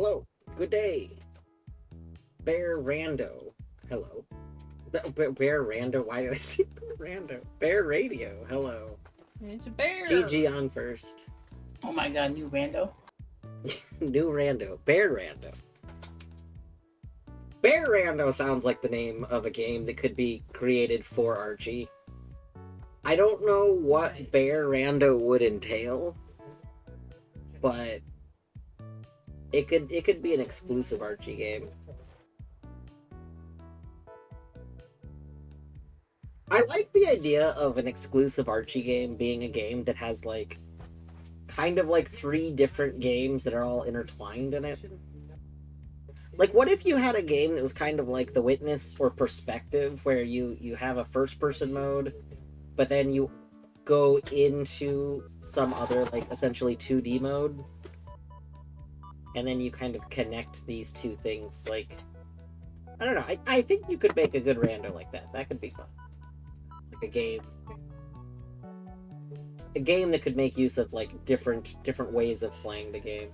Hello. Good day. Bear Rando. Hello. Bear Rando? Why did I say Bear Rando? Bear Radio. Hello. It's a bear. GG on first. Oh my god, new rando. New Rando. Bear Rando. Bear Rando sounds like the name of a game that could be created for Archie. I don't know what Bear Rando would entail, but it could be an exclusive Archie game. I like the idea of an exclusive Archie game being a game that has like kind of like three different games that are all intertwined in it. Like, what if you had a game that was kind of like The Witness or Perspective, where you have a first-person mode, but then you go into some other, like, essentially 2D mode, and then you kind of connect these two things, like... I don't know, I think you could make a good rando like that. That could be fun. Like a game that could make use of, like, different ways of playing the game.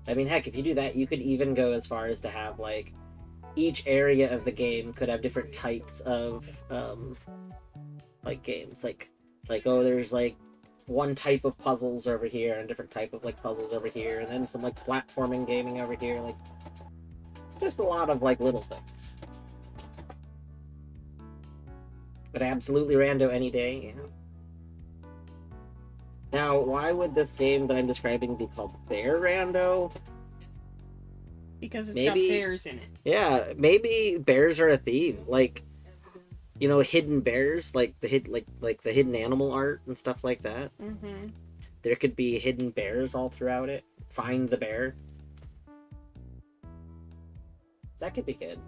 I mean, heck, if you do that, you could even go as far as to have, like, each area of the game could have different types of, like, games. Like, oh, there's, like, one type of puzzles over here, and a different type of, like, puzzles over here, and then some, like, platforming gaming over here, like, just a lot of, like, little things. But absolutely rando any day, yeah. Now, why would this game that I'm describing be called Bear Rando? Because it's got bears in it. Yeah, maybe bears are a theme. Like, you know, hidden bears, like the the hidden animal art and stuff like that. Mm-hmm. There could be hidden bears all throughout it. Find the bear. That could be good.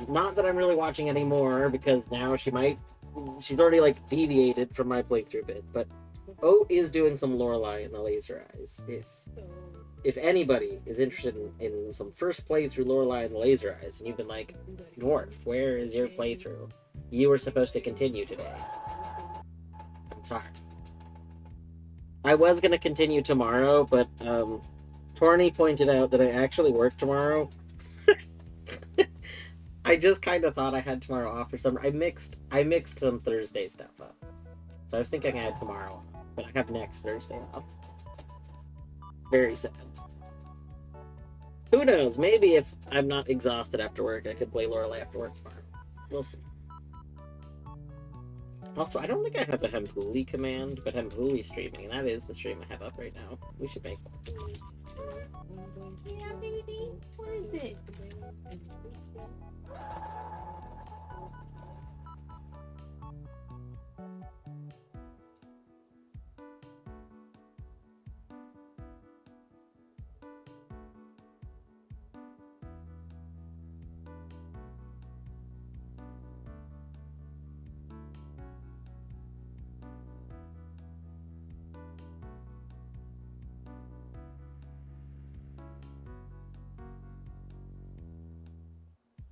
Not that I'm really watching anymore, because now she's already, like, deviated from my playthrough bit, but O is doing some Lorelei in the Laser Eyes. If anybody is interested in some first playthrough Lorelei in the Laser Eyes, and you've been like, Dwarf, where is your playthrough? You were supposed to continue today. I'm sorry. I was going to continue tomorrow, but Torny pointed out that I actually work tomorrow. I just kind of thought I had tomorrow off for some. I mixed some Thursday stuff up, so I was thinking I had tomorrow, but I have next Thursday off. It's very sad. Who knows? Maybe if I'm not exhausted after work, I could play Lorelei after work tomorrow. We'll see. Also, I don't think I have a Hempuli command, but Hempuli streaming, and that is the stream I have up right now. We should make one. Yeah, baby. What is it?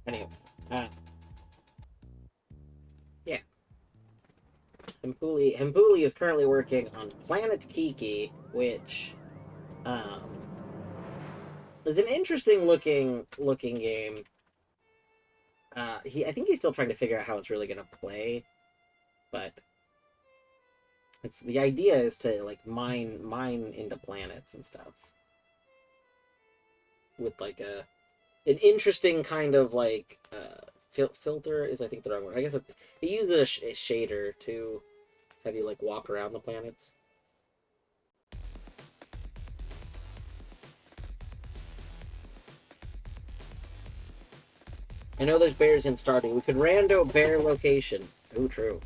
Anyway, yeah. Hempuli is currently working on Planet Kiki, which is an interesting looking game. I think he's still trying to figure out how it's really gonna play, but the idea is to, like, mine into planets and stuff with, like, an interesting kind of, like, filter is, I think, the wrong word. I guess it uses a shader to have you, like, walk around the planets. I know there's bears in Stardew. We could rando bear location. Ooh, true.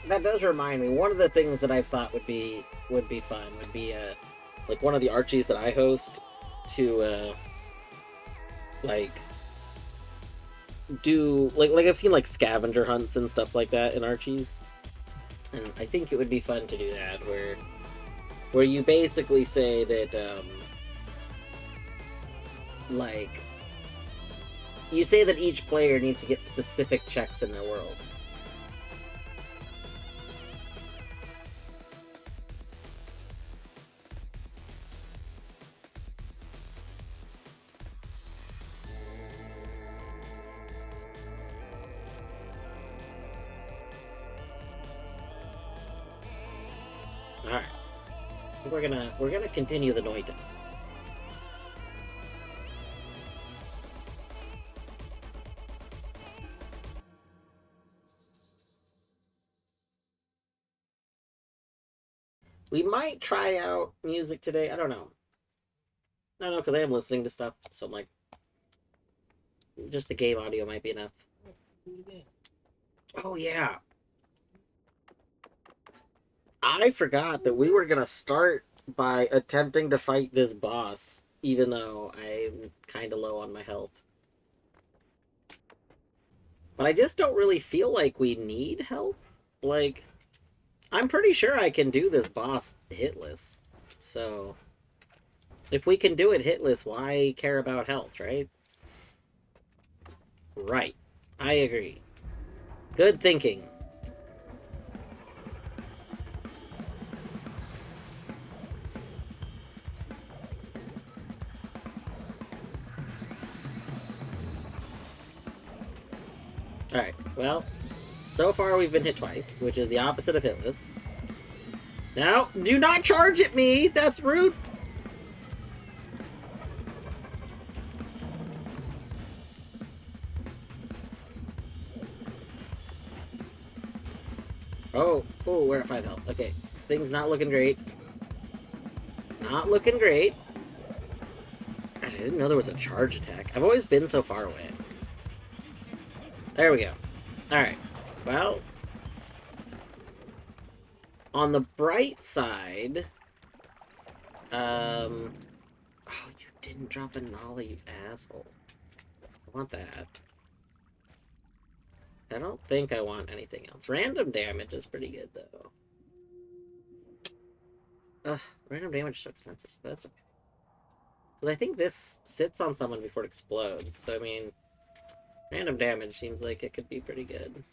That does remind me. One of the things that I thought would be fun would be like one of the Archies that I host to like do like I've seen like scavenger hunts and stuff like that in Archies. And I think it would be fun to do that, where you basically say that, like, you say that each player needs to get specific checks in their worlds. Alright. We're gonna continue the Noita. We might try out music today. I don't know. I don't know, because I am listening to stuff, so I'm like, just the game audio might be enough. Oh, yeah. I forgot that we were gonna start by attempting to fight this boss, even though I'm kind of low on my health. But I just don't really feel like we need help. Like, I'm pretty sure I can do this boss hitless. So, if we can do it hitless, why care about health, right? Right. I agree. Good thinking. Alright, well, so far we've been hit twice, which is the opposite of hitless. Now, do not charge at me! That's rude! Oh, we're at 5 health. Okay, things not looking great. Not looking great. Gosh, I didn't know there was a charge attack. I've always been so far away. There we go. Alright, well, on the bright side, oh, you didn't drop a nollie, you asshole. I want that. I don't think I want anything else. Random damage is pretty good, though. Ugh, random damage is so expensive. That's okay. Because I think this sits on someone before it explodes. So, I mean, random damage seems like it could be pretty good.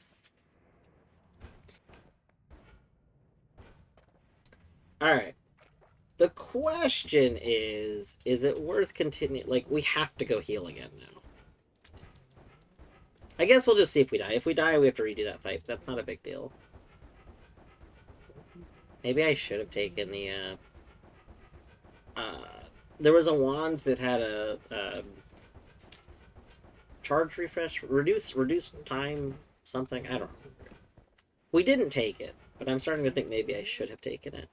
Alright. The question is it worth continuing? Like, we have to go heal again now. I guess we'll just see if we die. If we die, we have to redo that fight. That's not a big deal. Maybe I should have taken the, there was a wand that had a, charge refresh, reduce time, something. I don't know. We didn't take it, but I'm starting to think maybe I should have taken it.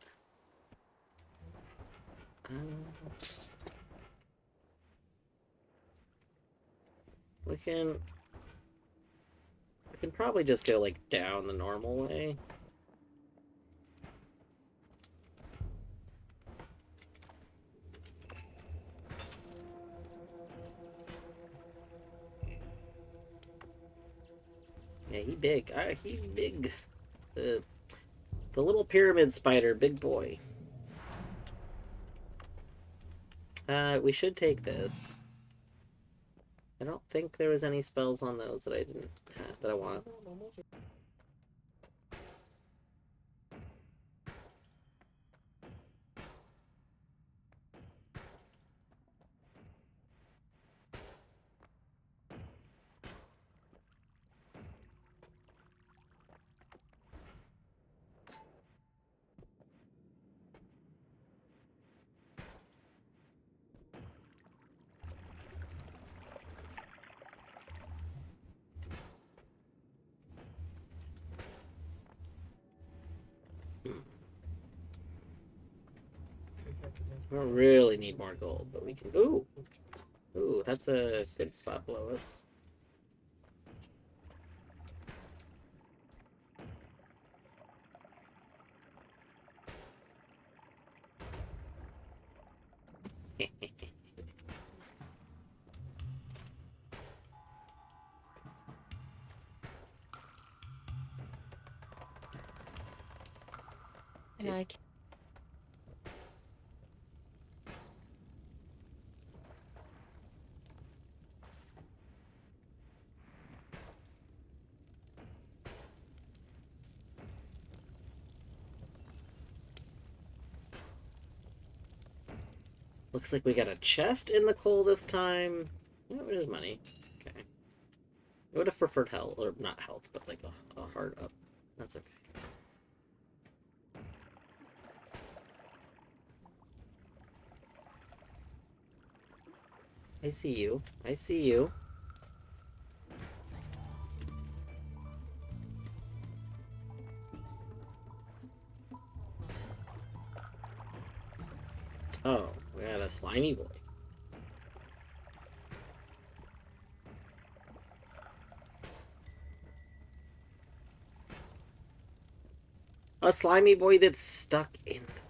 We can probably just go like down the normal way. Yeah, he big. He big. The little pyramid spider, big boy. We should take this. I don't think there was any spells on those that I didn't have, that I want. I don't really need more gold, but we can. Ooh, that's a good spot below us. you. I Looks like we got a chest in the coal this time. Oh, it is money. Okay. I would have preferred health, or not health, but like a hard up. That's okay. I see you. I see you. Oh, we got a slimy boy. A slimy boy that's stuck in the...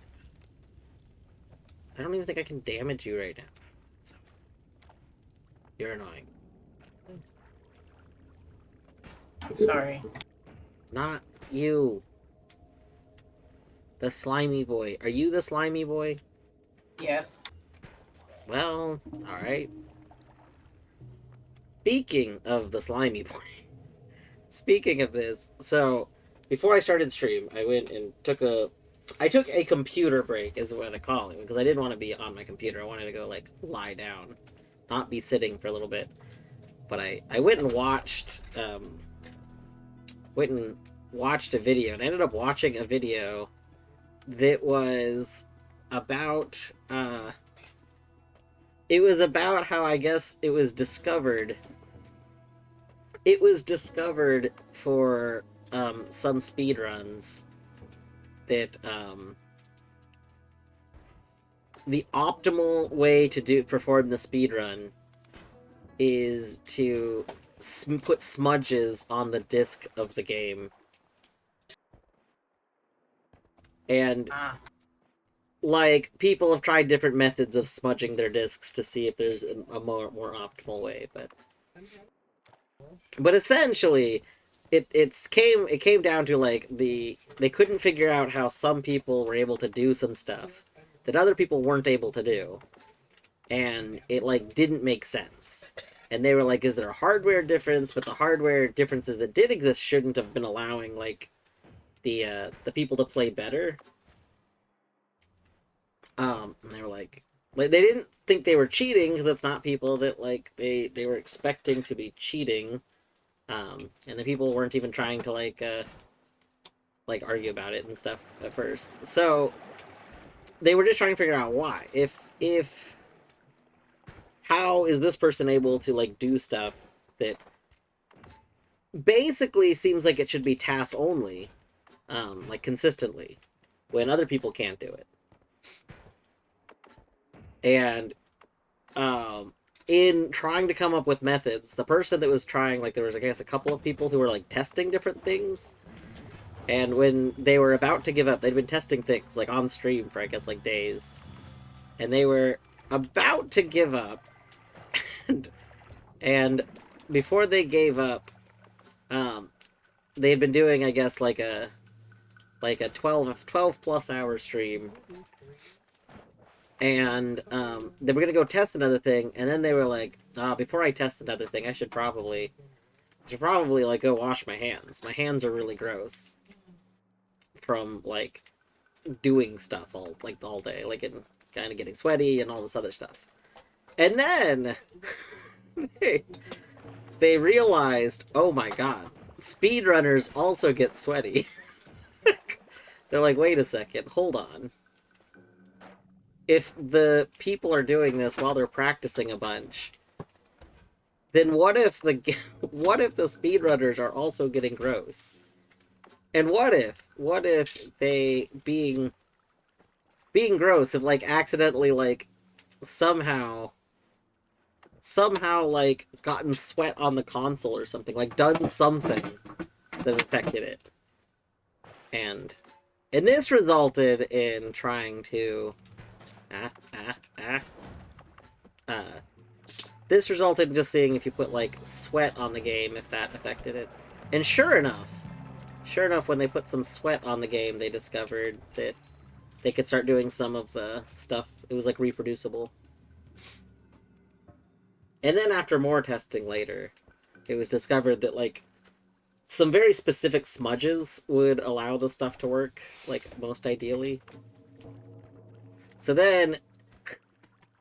I don't even think I can damage you right now. So... You're annoying. I'm sorry. Not you. The slimy boy. Are you the slimy boy? Yes. Well, alright. Speaking of the slimy boy. Speaking of this, so before I started stream, I went and took a computer break, is what I call it, because I didn't want to be on my computer. I wanted to go like lie down, not be sitting for a little bit. But I went and watched a video, and I ended up watching a video that was about it was about how, I guess, it was discovered for some speedruns that the optimal way to perform the speedrun is to put smudges on the disc of the game. And like, people have tried different methods of smudging their discs to see if there's a more optimal way, but essentially it came down to like they couldn't figure out how some people were able to do some stuff that other people weren't able to do, and it like didn't make sense. And they were like, is there a hardware difference? But the hardware differences that did exist shouldn't have been allowing like the people to play better. And they were like they didn't think they were cheating, because it's not people that like they were expecting to be cheating. And the people weren't even trying to like argue about it and stuff at first. So they were just trying to figure out why. If how is this person able to like do stuff that basically seems like it should be task only, like consistently, when other people can't do it. And in trying to come up with methods, the person that was trying, like, there was, I guess, a couple of people who were like testing different things. And when they were about to give up, they'd been testing things like on stream for, I guess, like days. And they were about to give up. and before they gave up, they had been doing, I guess, like a 12 plus hour stream. And they were gonna go test another thing, and then they were like, before I test another thing, I should probably like go wash my hands. My hands are really gross from like doing stuff all day, like, and kind of getting sweaty and all this other stuff. And then they realized, oh my god, speedrunners also get sweaty. They're like, wait a second, hold on. If the people are doing this while they're practicing a bunch, then what if the speedrunners are also getting gross? And what if they being gross have like accidentally like somehow like gotten sweat on the console or something, like done something that affected it. And this resulted in trying to this resulted in just seeing if you put like sweat on the game, if that affected it. And sure enough, sure enough, when they put some sweat on the game, they discovered that they could start doing some of the stuff. It was like reproducible. And then after more testing later, it was discovered that like some very specific smudges would allow the stuff to work like most ideally. So then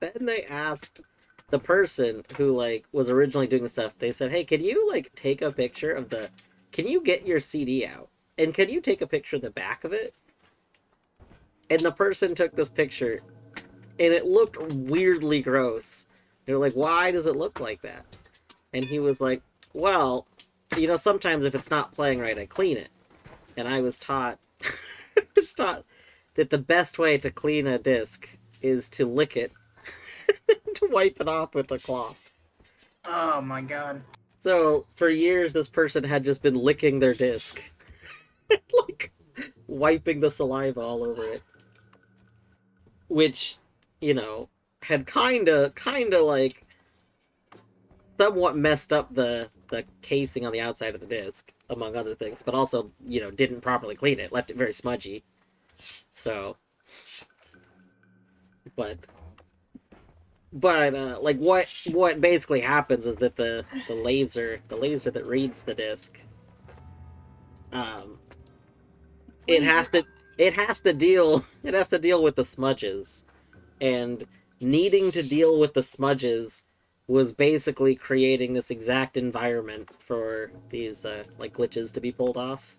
they asked the person who like was originally doing the stuff. They said, "Hey, can you like take a picture of the? Can you get your CD out and can you take a picture of the back of it?" And the person took this picture, and it looked weirdly gross. They're like, "Why does it look like that?" And he was like, "Well, you know, sometimes if it's not playing right, I clean it." And I was taught, I was taught that the best way to clean a disc is to lick it, to wipe it off with a cloth. Oh my god. So for years, this person had just been licking their disc, like wiping the saliva all over it, which, you know, had kinda like somewhat messed up the casing on the outside of the disc, among other things, but also, you know, didn't properly clean it, left it very smudgy. So, but like what basically happens is that the laser that reads the disc, um, it has to it has to deal with the smudges, and needing to deal with the smudges was basically creating this exact environment for these like glitches to be pulled off.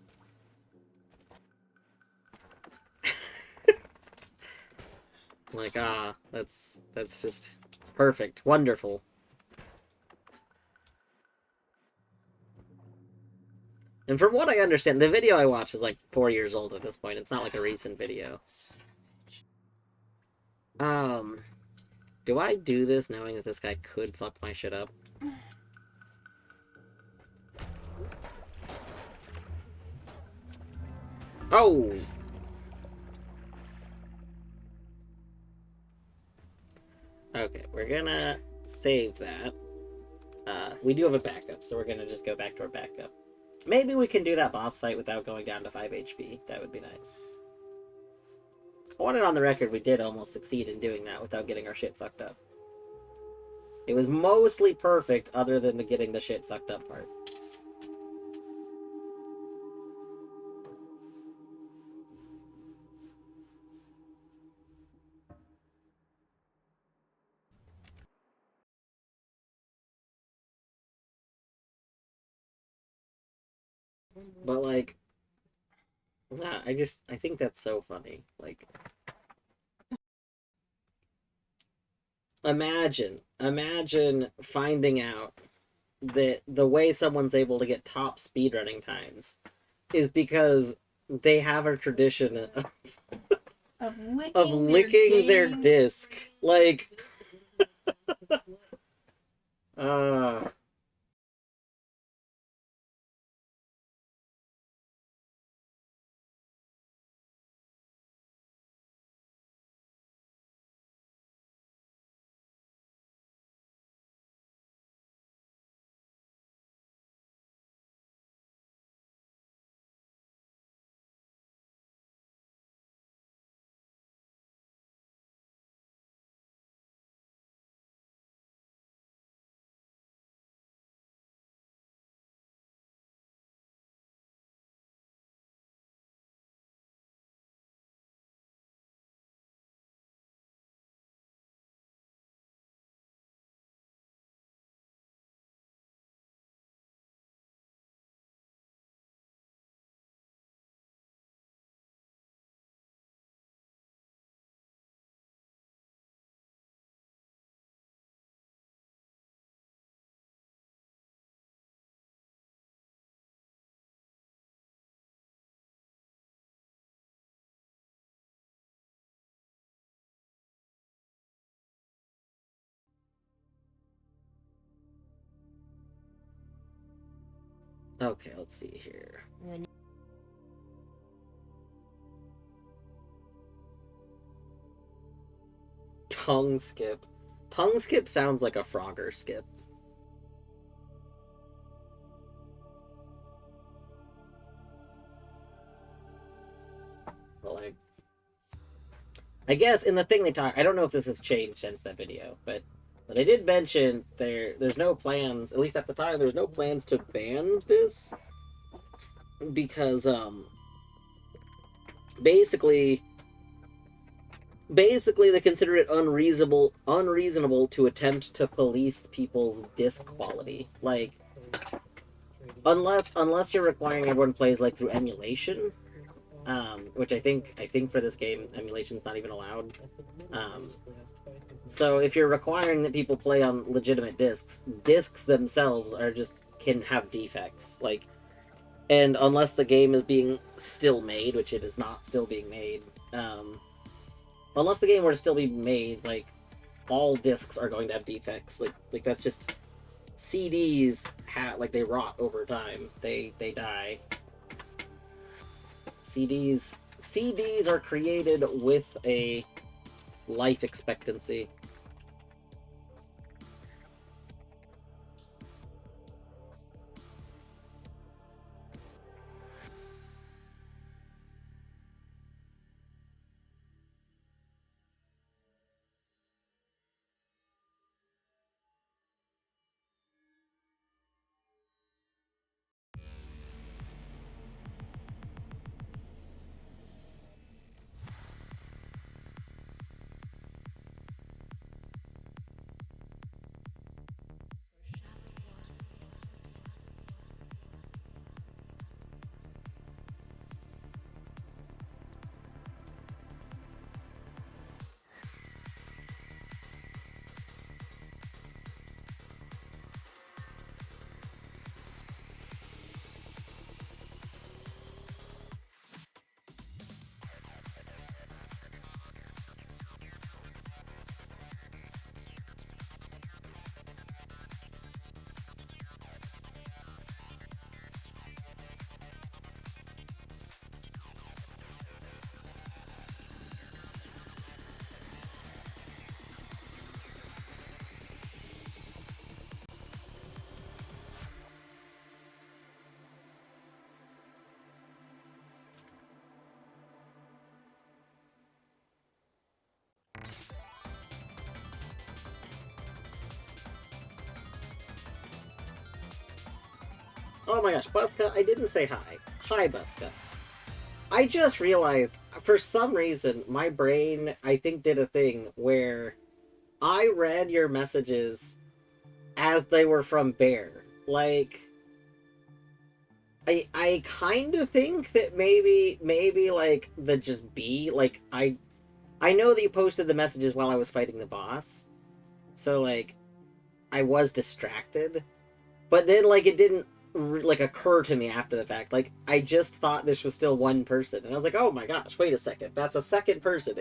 Like, that's just perfect, wonderful. And from what I understand, the video I watched is like 4 years old at this point. It's not like a recent video. Um, do I do this knowing that this guy could fuck my shit up? Oh! Okay, we're gonna save that. We do have a backup, so we're gonna just go back to our backup. Maybe we can do that boss fight without going down to 5 HP. That would be nice. I want it on the record we did almost succeed in doing that without getting our shit fucked up. It was mostly perfect other than the getting the shit fucked up part. But like, nah, I think that's so funny. Like, imagine finding out that the way someone's able to get top speedrunning times is because they have a tradition of licking their disc. Like, uh, okay, let's see here. Tongue skip. Tongue skip sounds like a Frogger skip. I guess in the thing they talk, I don't know if this has changed since that video, but they did mention there's no plans, at least at the time, there's no plans to ban this because basically they consider it unreasonable to attempt to police people's disc quality. Like unless you're requiring everyone plays like through emulation, which I think for this game emulation's not even allowed. So if you're requiring that people play on legitimate discs themselves are just can have defects. Like, and unless the game is being still made, which it is not still being made, unless the game were to still be made, like all discs are going to have defects. Like that's just CDs like they rot over time. They die. CDs are created with a life expectancy. Oh my gosh, Buska, I didn't say hi. Hi, Buska. I just realized, for some reason, my brain, I think, did a thing where I read your messages as they were from Bear. Like, I kind of think that maybe like the just B, like, I know that you posted the messages while I was fighting the boss, so, like, I was distracted. But then, like, it didn't like occur to me after the fact. Like, I just thought this was still one person, and I was like, "Oh my gosh, wait a second, that's a second person."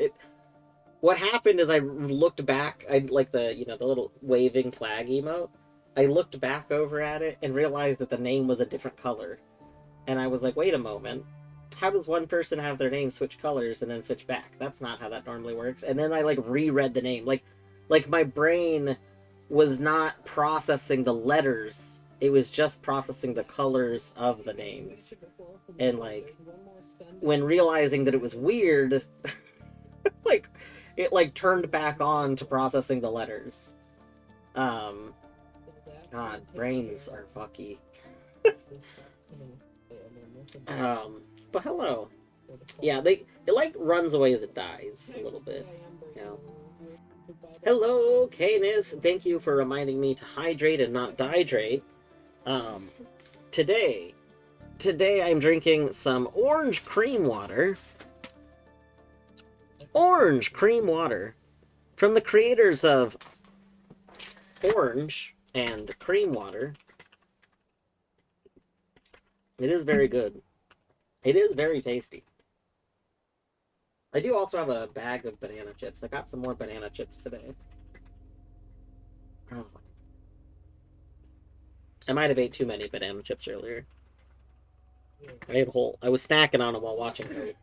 What happened is I looked back. I like the little waving flag emote. I looked back over at it and realized that the name was a different color, and I was like, "Wait a moment." How does one person have their name switch colors and then switch back? That's not how that normally works. And then I like reread the name. Like my brain was not processing the letters. It was just processing the colors of the names. And like when realizing that it was weird, like it like turned back on to processing the letters. God, brains are fucky. But hello. Yeah, it like runs away as it dies a little bit. You know. Hello, Canis. Thank you for reminding me to hydrate and not dehydrate. Um, today I'm drinking some orange cream water. Orange cream water from the creators of Orange and Cream Water. It is very good. It is very tasty. I do also have a bag of banana chips. I got some more banana chips today. Oh. I might have ate too many banana chips earlier. I was snacking on them while watching it.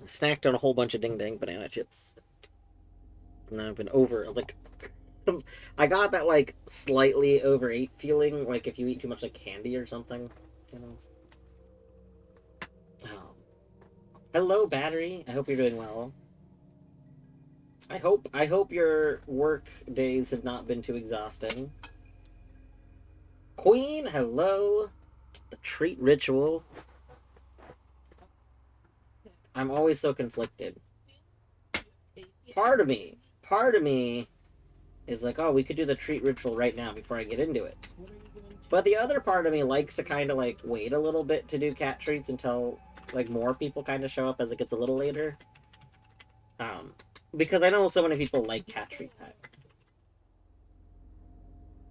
I snacked on a whole bunch of ding dang banana chips. And I've been over like I got that like slightly overate feeling, like if you eat too much like candy or something, you know. Oh. Hello, battery. I hope you're doing well. I hope your work days have not been too exhausting. Queen, hello. The treat ritual. I'm always so conflicted. Part of me is like, oh, we could do the treat ritual right now before I get into it. But the other part of me likes to kind of like wait a little bit to do cat treats until like more people kind of show up as it gets a little later. Um, because I know so many people like cat treat time.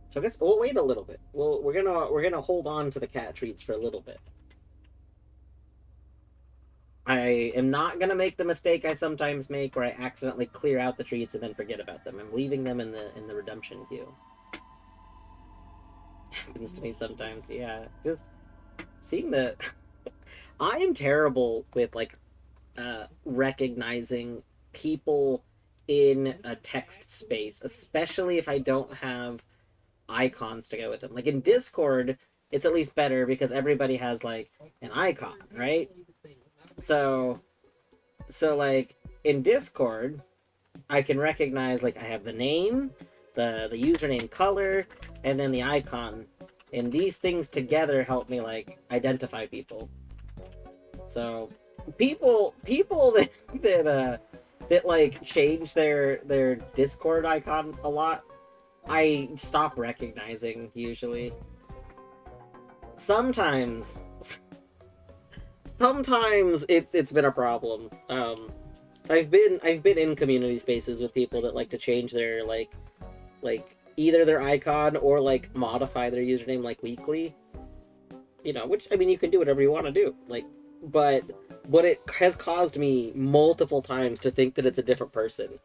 So I guess we'll wait a little bit. We're gonna hold on to the cat treats for a little bit. I am not gonna make the mistake I sometimes make where I accidentally clear out the treats and then forget about them. I'm leaving them in the redemption queue. Happens to me sometimes, yeah. Just seeing the I am terrible with like recognizing people in a text space, especially if I don't have icons to go with them. Like in Discord, it's at least better because everybody has like an icon, right? So like in Discord, I can recognize like I have the name, the username color, and then the icon. And these things together help me like identify people. So people that like change their Discord icon a lot, I stop recognizing usually. Sometimes sometimes it's been a problem. I've been in community spaces with people that like to change their like either their icon or like modify their username like weekly. You know, which I mean you can do whatever you want to do. Like but it has caused me multiple times to think that it's a different person.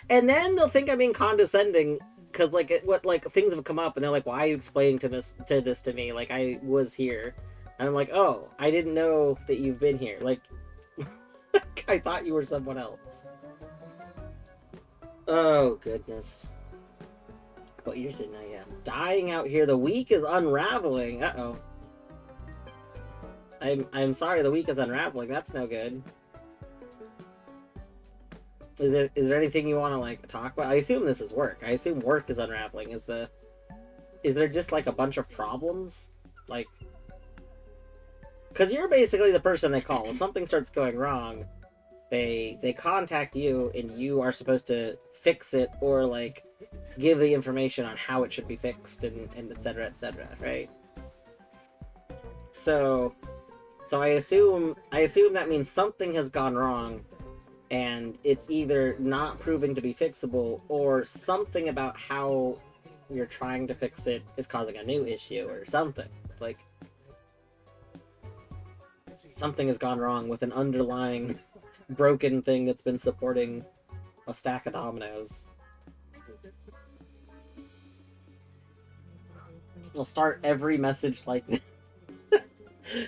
And then they'll think I'm being condescending because like what like things have come up and they're like, why are you explaining this to me? Like I was here. And I'm like, oh, I didn't know that you've been here. Like I thought you were someone else. Oh goodness. What year is it now? Yeah. Dying out here. The week is unraveling. Uh-oh. I'm sorry the week is unraveling. That's no good. Is there anything you want to like talk about? I assume this is work. I assume work is unraveling. Is there just like a bunch of problems? Like because you're basically the person they call. If something starts going wrong, they contact you and you are supposed to fix it or like give the information on how it should be fixed and etc etc, right? So I assume that means something has gone wrong and it's either not proving to be fixable or something about how you're trying to fix it is causing a new issue or something. Like something has gone wrong with an underlying broken thing that's been supporting a stack of dominoes. We'll start every message like this.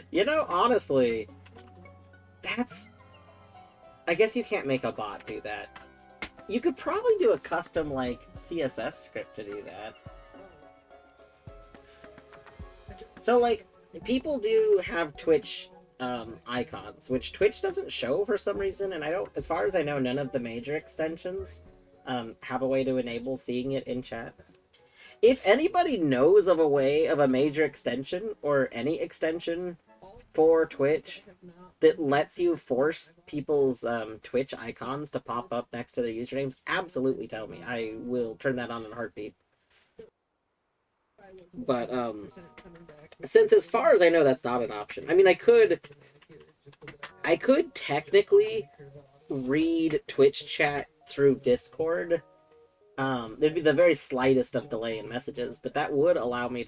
You know, honestly, that's... I guess you can't make a bot do that. You could probably do a custom, like, CSS script to do that. So, like, people do have Twitch icons, which Twitch doesn't show for some reason, and I don't, as far as I know, none of the major extensions have a way to enable seeing it in chat. If anybody knows of a way of a major extension or any extension for Twitch that lets you force people's Twitch icons to pop up next to their usernames, absolutely tell me. I will turn that on in a heartbeat. But since as far as I know that's not an option. I mean, I could technically read Twitch chat through Discord. There'd be the very slightest of delay in messages, but that would allow me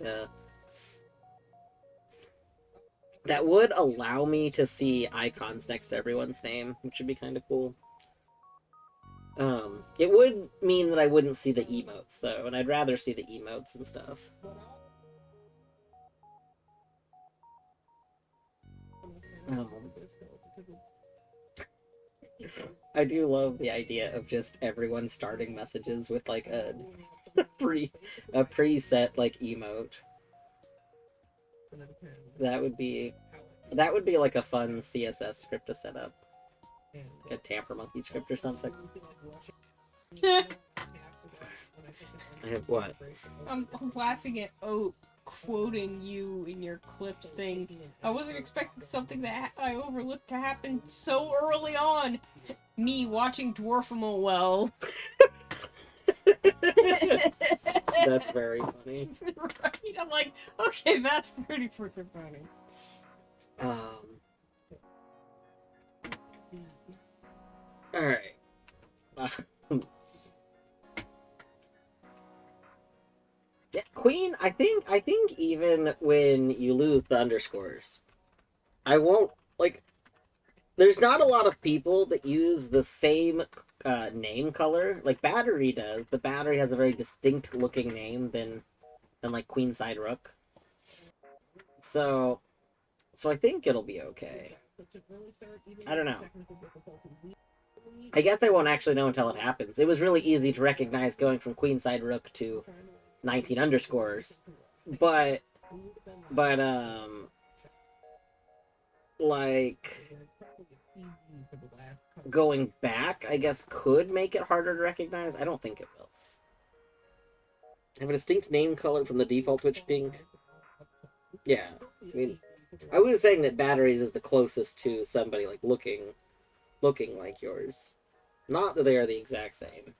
to see icons next to everyone's name, which would be kind of cool. It would mean that I wouldn't see the emotes though, and I'd rather see the emotes and stuff. I do love the idea of just everyone starting messages with like a preset like emote. That would be like a fun CSS script to set up. A Tamper Monkey script or something. I have what? I'm laughing at Oat quoting you in your clips thing. I wasn't expecting something that I overlooked to happen so early on. Me watching Dwarfamo well. That's very funny. Right? I'm like, okay, that's pretty freaking funny. Alright. Yeah, Queen, I think even when you lose the underscores, I won't, like, there's not a lot of people that use the same name color. Like Battery does, but Battery has a very distinct looking name than like Queenside Rook. So I think it'll be okay. I don't know. I guess I won't actually know until it happens. It was really easy to recognize going from Queenside Rook to 19 underscores. But like going back, I guess could make it harder to recognize. I don't think it will. Have a distinct name color from the default Twitch pink. Yeah, I mean, I was saying that Batteries is the closest to somebody like looking like yours. Not that they are the exact same.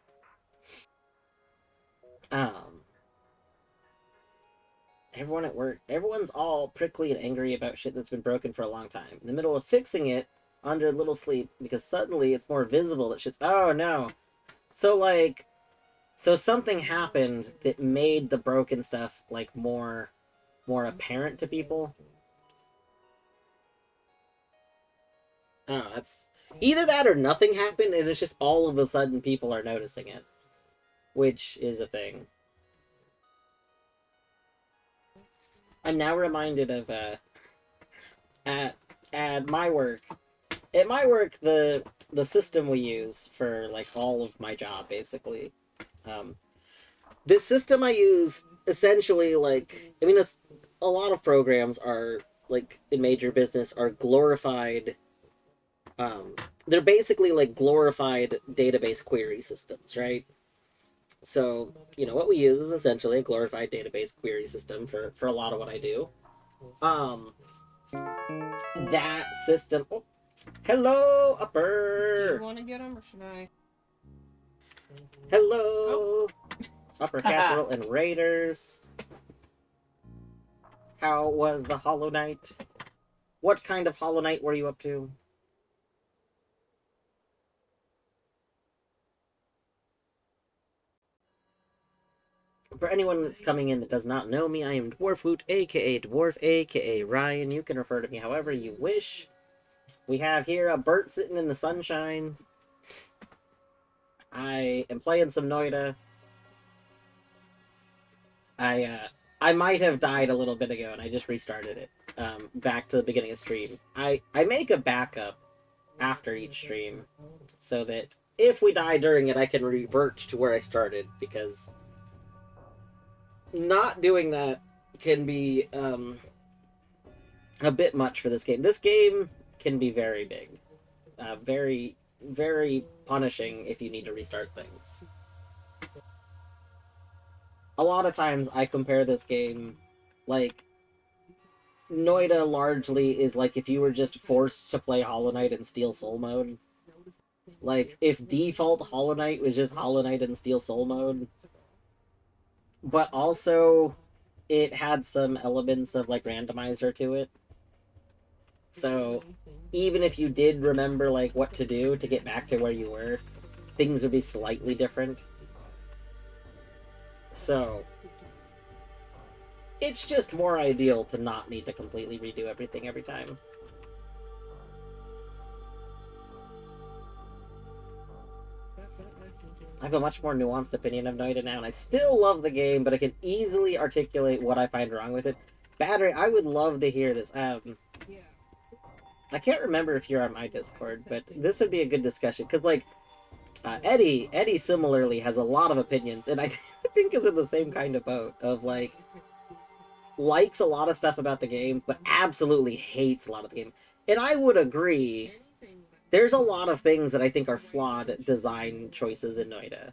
Everyone at work, everyone's all prickly and angry about shit that's been broken for a long time. In the middle of fixing it, under a little sleep, because suddenly it's more visible that shit's. Oh no! So something happened that made the broken stuff like more apparent to people. Oh, that's either that or nothing happened, and it's just all of a sudden people are noticing it, which is a thing. I'm now reminded of at at my work. At my work, the system we use for like all of my job, basically, this system I use essentially like I mean, it's a lot of programs are like in major business are glorified. They're basically like glorified database query systems, right? So, what we use is essentially a glorified database query system for a lot of what I do. That system. Oh, hello, Do Upper. you want to get him or should I? Hello, Oh. Upper Casserole and Raiders. How was the Hollow Knight? What kind of Hollow Knight were you up to? For anyone that's coming in that does not know me, I am Dwarfhoot, aka Dwarf, aka Ryan. You can refer to me however you wish. We have here a Bert sitting in the sunshine. I am playing some Noita. I might have died a little bit ago, and I just restarted it. Back to the beginning of stream. I make a backup after each stream, so that if we die during it, I can revert to where I started, because not doing that can be a bit much for this game. This game can be very big, very, very punishing if you need to restart things. A lot of times I compare this game, like, Noita largely is like if you were just forced to play Hollow Knight in Steel Soul mode. Like, if default Hollow Knight was just Hollow Knight in Steel Soul mode, but also it had some elements of, like, randomizer to it. So, even if you did remember, like, what to do to get back to where you were, things would be slightly different. So, it's just more ideal to not need to completely redo everything every time. I have a much more nuanced opinion of Noita now, and I still love the game, but I can easily articulate what I find wrong with it. Battery, I would love to hear this. I can't remember if you're on my Discord, but this would be a good discussion, because, like, Eddie similarly has a lot of opinions, and I think is in the same kind of boat of, like, likes a lot of stuff about the game, but absolutely hates a lot of the game. And I would agree, there's a lot of things that I think are flawed design choices in Noita.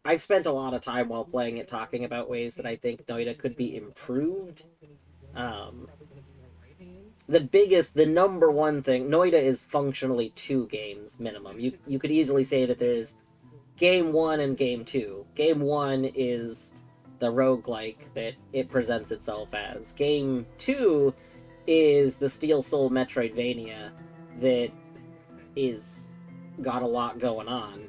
I've spent a lot of time while playing it talking about ways that I think Noita could be improved. The number one thing, Noita is functionally 2 games minimum. You could easily say that there's game 1 and game 2. Game 1 is the roguelike that it presents itself as. Game 2 is the Steel Soul Metroidvania that is got a lot going on.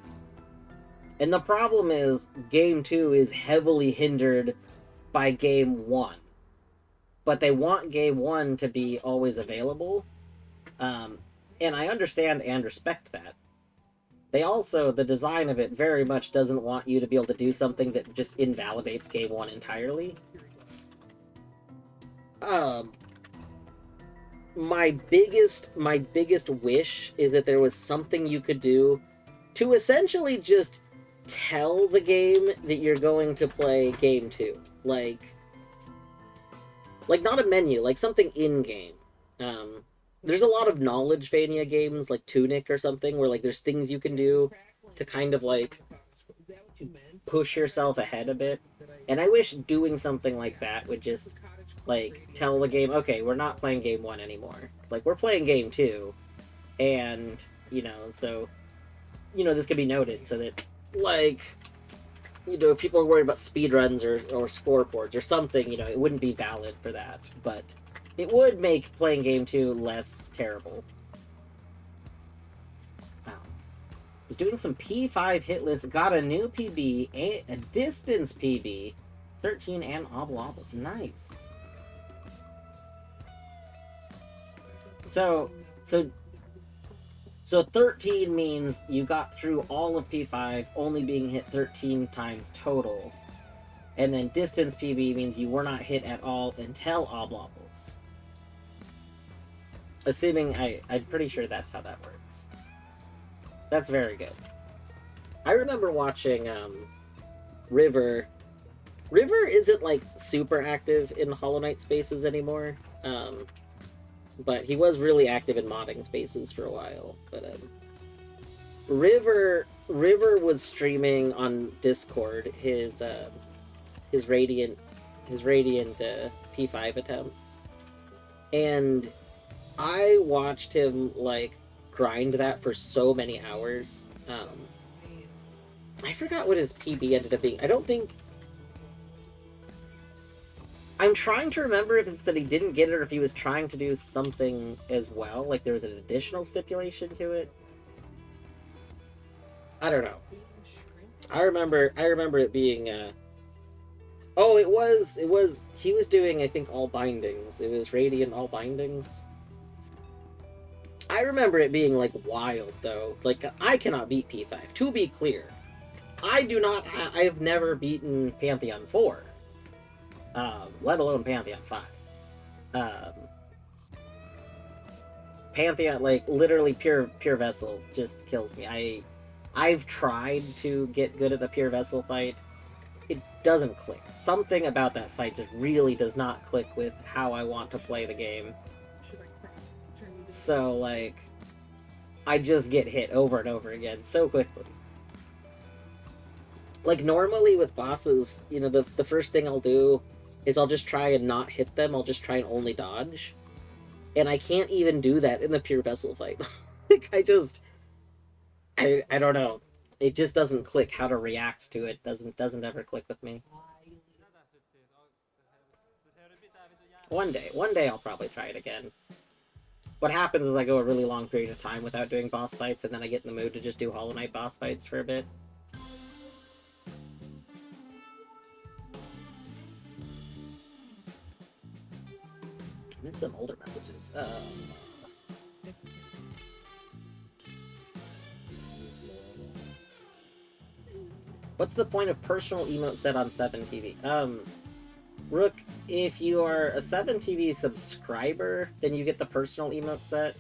And the problem is, game 2 is heavily hindered by game 1. But they want game 1 to be always available. And I understand and respect that. They also, the design of it very much doesn't want you to be able to do something that just invalidates game 1 entirely. My biggest wish is that there was something you could do to essentially just tell the game that you're going to play game 2. Like not a menu, like something in-game. There's a lot of knowledge-vania games, like Tunic or something, where like there's things you can do to kind of like push yourself ahead a bit. And I wish doing something like that would just like tell the game, okay, we're not playing game 1 anymore. Like, we're playing game 2. And, so, this could be noted so that, like, if people are worried about speedruns or scoreboards or something, it wouldn't be valid for that. But it would make playing game 2 less terrible. Wow. Was doing some P5 hit lists, got a new PB, a distance PB, 13 and oblables. Nice. So 13 means you got through all of P5, only being hit 13 times total. And then distance PB means you were not hit at all until oblables. Assuming, I'm pretty sure that's how that works. That's very good. I remember watching River. River isn't like super active in Hollow Knight spaces anymore. But he was really active in modding spaces for a while. But River was streaming on Discord his Radiant P5 attempts, and I watched him like grind that for so many hours. I forgot what his PB ended up being. I'm trying to remember if it's that he didn't get it or if he was trying to do something as well, like there was an additional stipulation to it. I don't know. I remember it being he was doing, I think, all bindings. It was Radiant all bindings. I remember it being like wild though. Like, I cannot beat P5. To be clear, I've never beaten Pantheon 4. Let alone Pantheon 5. Pantheon, like, literally pure vessel just kills me. I've tried to get good at the pure vessel fight. It doesn't click. Something about that fight just really does not click with how I want to play the game. So, like, I just get hit over and over again so quickly. Like, normally with bosses, the first thing I'll do is I'll just try and not hit them. I'll just try and only dodge. And I can't even do that in the pure vessel fight. Like, I don't know. It just doesn't click how to react to it. Doesn't ever click with me. One day I'll probably try it again. What happens is I go a really long period of time without doing boss fights, and then I get in the mood to just do Hollow Knight boss fights for a bit. I missed some older messages. What's the point of personal emote set on 7TV? Rook, if you are a 7TV subscriber, then you get the personal emote set.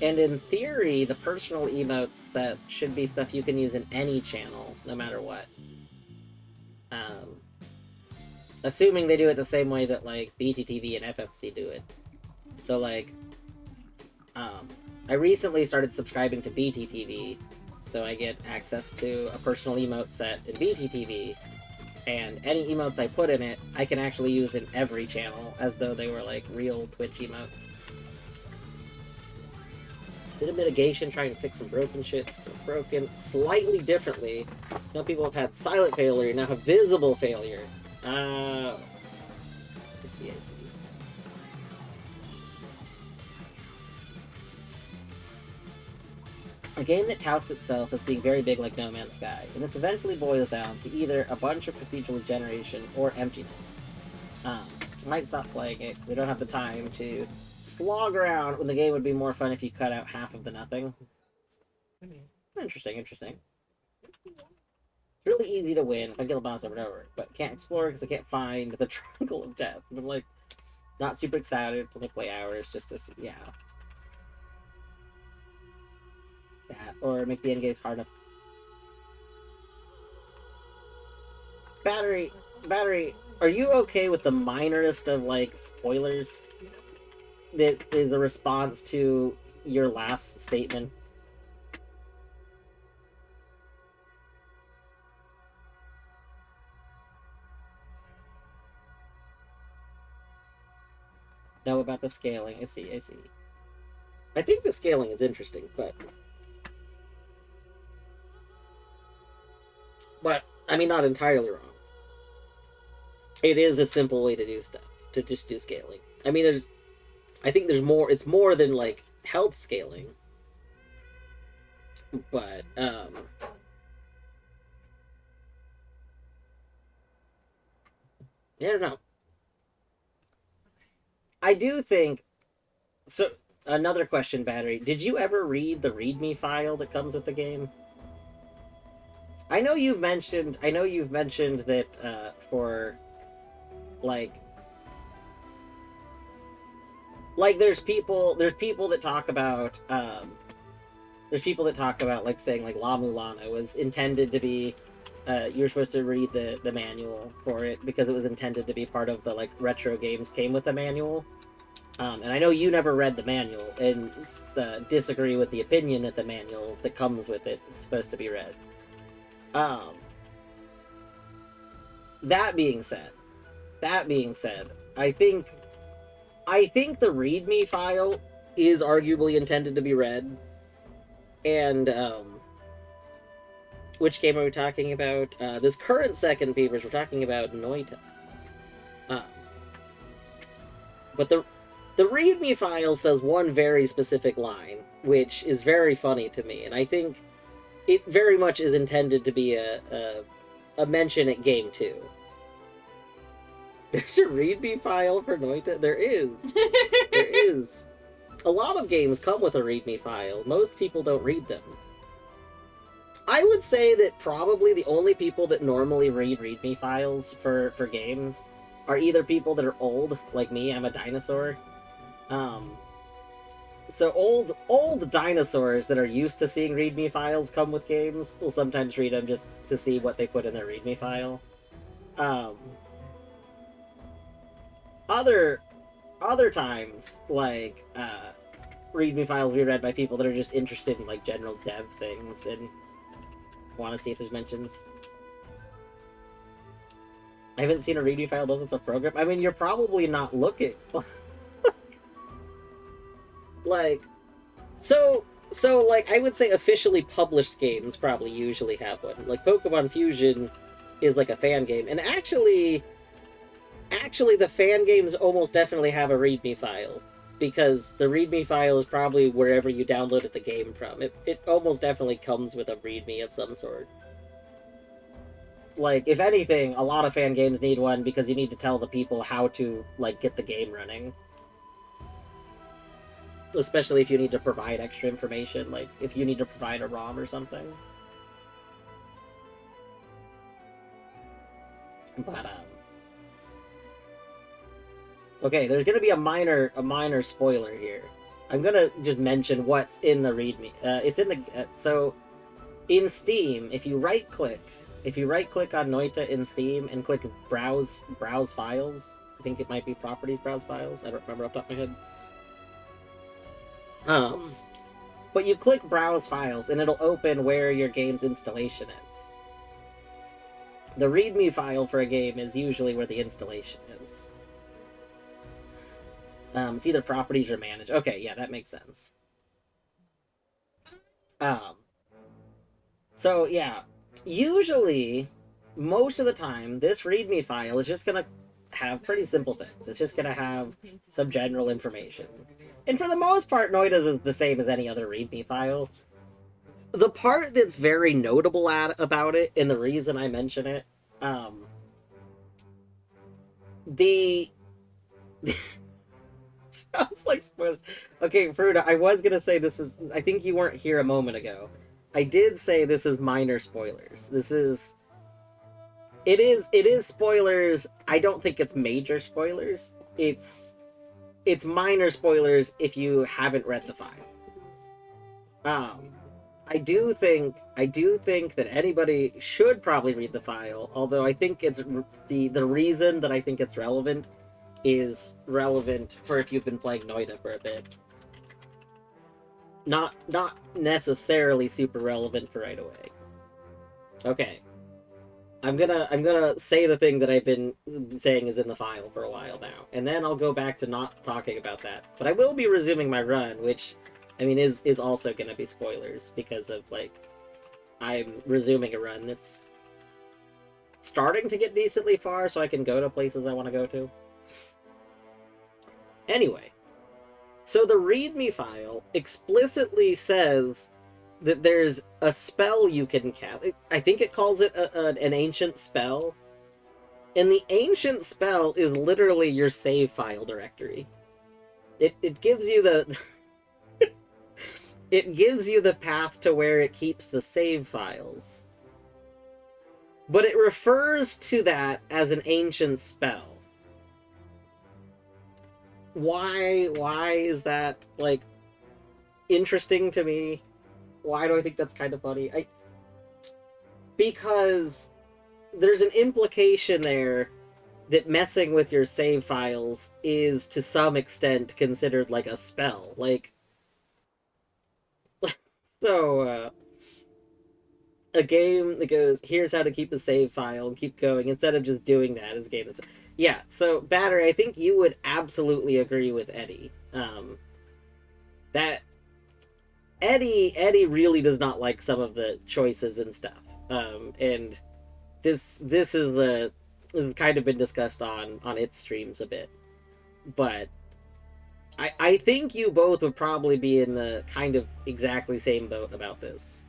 And in theory, the personal emote set should be stuff you can use in any channel, no matter what. Assuming they do it the same way that, like, BTTV and FFC do it. So, like, I recently started subscribing to BTTV, So I get access to a personal emote set in BTTV, and any emotes I put in it, I can actually use in every channel, as though they were like real Twitch emotes. Bit of mitigation, trying to fix some broken shit, still broken, slightly differently. Some people have had silent failure, now have visible failure. I see. A game that touts itself as being very big like No Man's Sky, and this eventually boils down to either a bunch of procedural generation or emptiness. I might stop playing it because I don't have the time to slog around when the game would be more fun if you cut out half of the nothing. Interesting. It's really easy to win if I kill a boss over and over, but can't explore because I can't find the Triangle of Death. And I'm like, not super excited, only play hours just to see, yeah. That, or make the end games hard enough. Battery, are you okay with the minorest of, like, spoilers that is a response to your last statement? Know about the scaling. I see. I think the scaling is interesting, but I mean, not entirely wrong. It is a simple way to do stuff, to just do scaling. I mean, I think there's more. It's more than like health scaling, but I don't know. I do think so. Another question, Battery. Did you ever read the README file that comes with the game? I know you've mentioned that for like there's people that talk about like saying like La Mulana was intended to be you were supposed to read the manual for it because it was intended to be part of the like retro games came with the manual. And I know you never read the manual and disagree with the opinion that the manual that comes with it is supposed to be read. That being said, I think the README file is arguably intended to be read. And which game are we talking about? This current second papers, we're talking about Noita. But the README file says one very specific line, which is very funny to me, and I think it very much is intended to be a mention at Game 2. There's a README file for Noita? There is. There is. A lot of games come with a README file. Most people don't read them. I would say that probably the only people that normally read README files for games are either people that are old, like me, I'm a dinosaur. So old dinosaurs that are used to seeing README files come with games will sometimes read them just to see what they put in their README file. Other times, like, README files will be read by people that are just interested in, like, general dev things and want to see if there's mentions. I haven't seen a README file unless it's a program. I mean, you're probably not looking. Like, so, like, I would say officially published games probably usually have one. Like, Pokemon Fusion is, like, a fan game. And actually, the fan games almost definitely have a README file. Because the README file is probably wherever you downloaded the game from. It almost definitely comes with a README of some sort. Like, if anything, a lot of fan games need one because you need to tell the people how to, like, get the game running. Especially if you need to provide extra information, like, if you need to provide a ROM or something. But, okay, there's gonna be a minor spoiler here. I'm gonna just mention what's in the README. It's in the... so, in Steam, if you right-click on Noita in Steam and click Browse Files, I think it might be Properties Browse Files, I don't remember off the top of my head. But you click Browse Files, and it'll open where your game's installation is. The README file for a game is usually where the installation is. It's either Properties or Manage. Okay, yeah, that makes sense. So, yeah. Usually, most of the time, this README file is just going to have pretty simple things. It's just going to have some general information. And for the most part, Noita's is the same as any other README file. The part that's very notable about it, and the reason I mention it, the... Sounds like spoilers. Okay, Fruta, I was gonna say this was... I think you weren't here a moment ago. I did say this is minor spoilers. This is... It is spoilers. I don't think it's major spoilers. It's minor spoilers if you haven't read the file. I do think that anybody should probably read the file, although I think it's the reason that I think it's relevant is relevant for if you've been playing Noita for a bit. Not necessarily super relevant for right away. Okay. I'm gonna say the thing that I've been saying is in the file for a while now, and then I'll go back to not talking about that. But I will be resuming my run, which, I mean, is also gonna be spoilers, because of, like, I'm resuming a run that's starting to get decently far, so I can go to places I want to go to. Anyway, so the README file explicitly says that there's a spell you can cast. I think it calls it an ancient spell. And the ancient spell is literally your save file directory. It gives you the... it gives you the path to where it keeps the save files. But it refers to that as an ancient spell. Why is that, like, interesting to me? Why do I think that's kind of funny? Because there's an implication there that messing with your save files is to some extent considered like a spell. Like, so, a game that goes, here's how to keep a save file and keep going, instead of just doing that as a game. Yeah, so, Battery, I think you would absolutely agree with Eddie. That Eddie really does not like some of the choices and stuff. And this is kind of been discussed on its streams a bit. But I think you both would probably be in the kind of exactly same boat about this.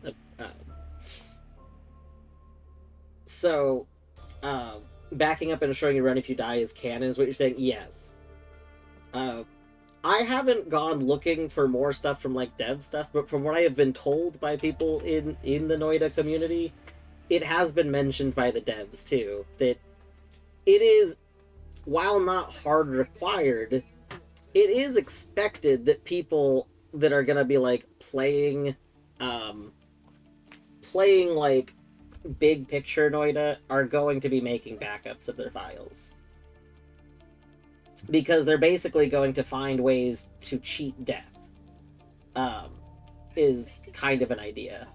So, backing up and showing you run if you die is canon is what you're saying? Yes. I haven't gone looking for more stuff from, like, dev stuff, but from what I have been told by people in the Noita community, it has been mentioned by the devs, too, that it is, while not hard required, it is expected that people that are gonna be, like, playing, like, big picture Noita are going to be making backups of their files. Because they're basically going to find ways to cheat death. Is kind of an idea.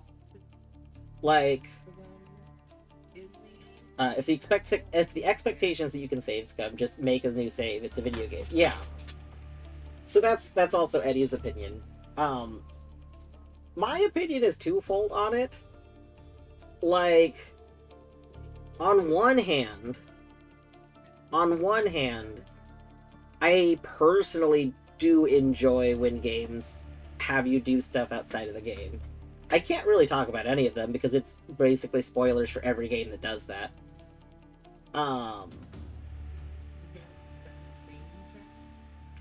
Like, if the expectations that you can save scum, just make a new save. It's a video game. Yeah. So that's also Eddie's opinion. My opinion is twofold on it. Like, on one hand, I personally do enjoy when games have you do stuff outside of the game. I can't really talk about any of them because it's basically spoilers for every game that does that. I'm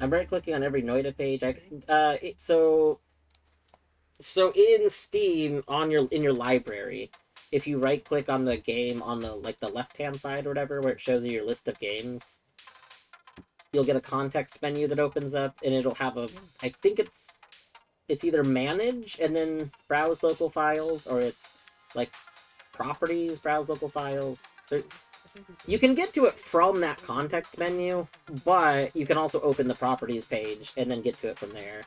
right-clicking on every Noita page. So in Steam, in your library, if you right-click on the game on the left-hand side or whatever, where it shows you your list of games, you'll get a context menu that opens up, and it'll have I think it's either manage and then browse local files, or it's like properties, browse local files. You can get to it from that context menu, but you can also open the properties page and then get to it from there.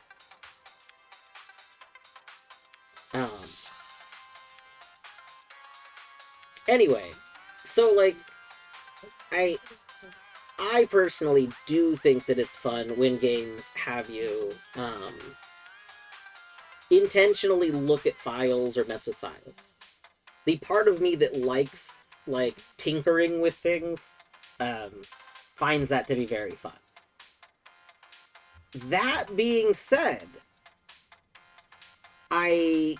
Anyway, so like, I I personally do think that it's fun when games have you intentionally look at files or mess with files. The part of me that likes like tinkering with things finds that to be very fun. That being said, I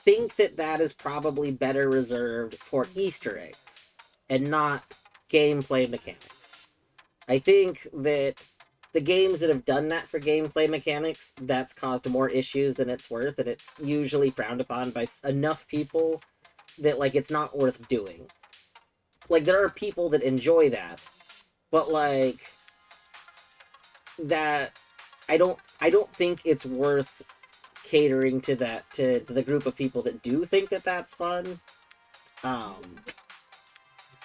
think that that is probably better reserved for Easter eggs and not gameplay mechanics. I think that the games that have done that for gameplay mechanics, that's caused more issues than it's worth, and it's usually frowned upon by enough people that, like, it's not worth doing. Like, there are people that enjoy that, but, like, that, I don't think it's worth catering to that, to the group of people that do think that that's fun.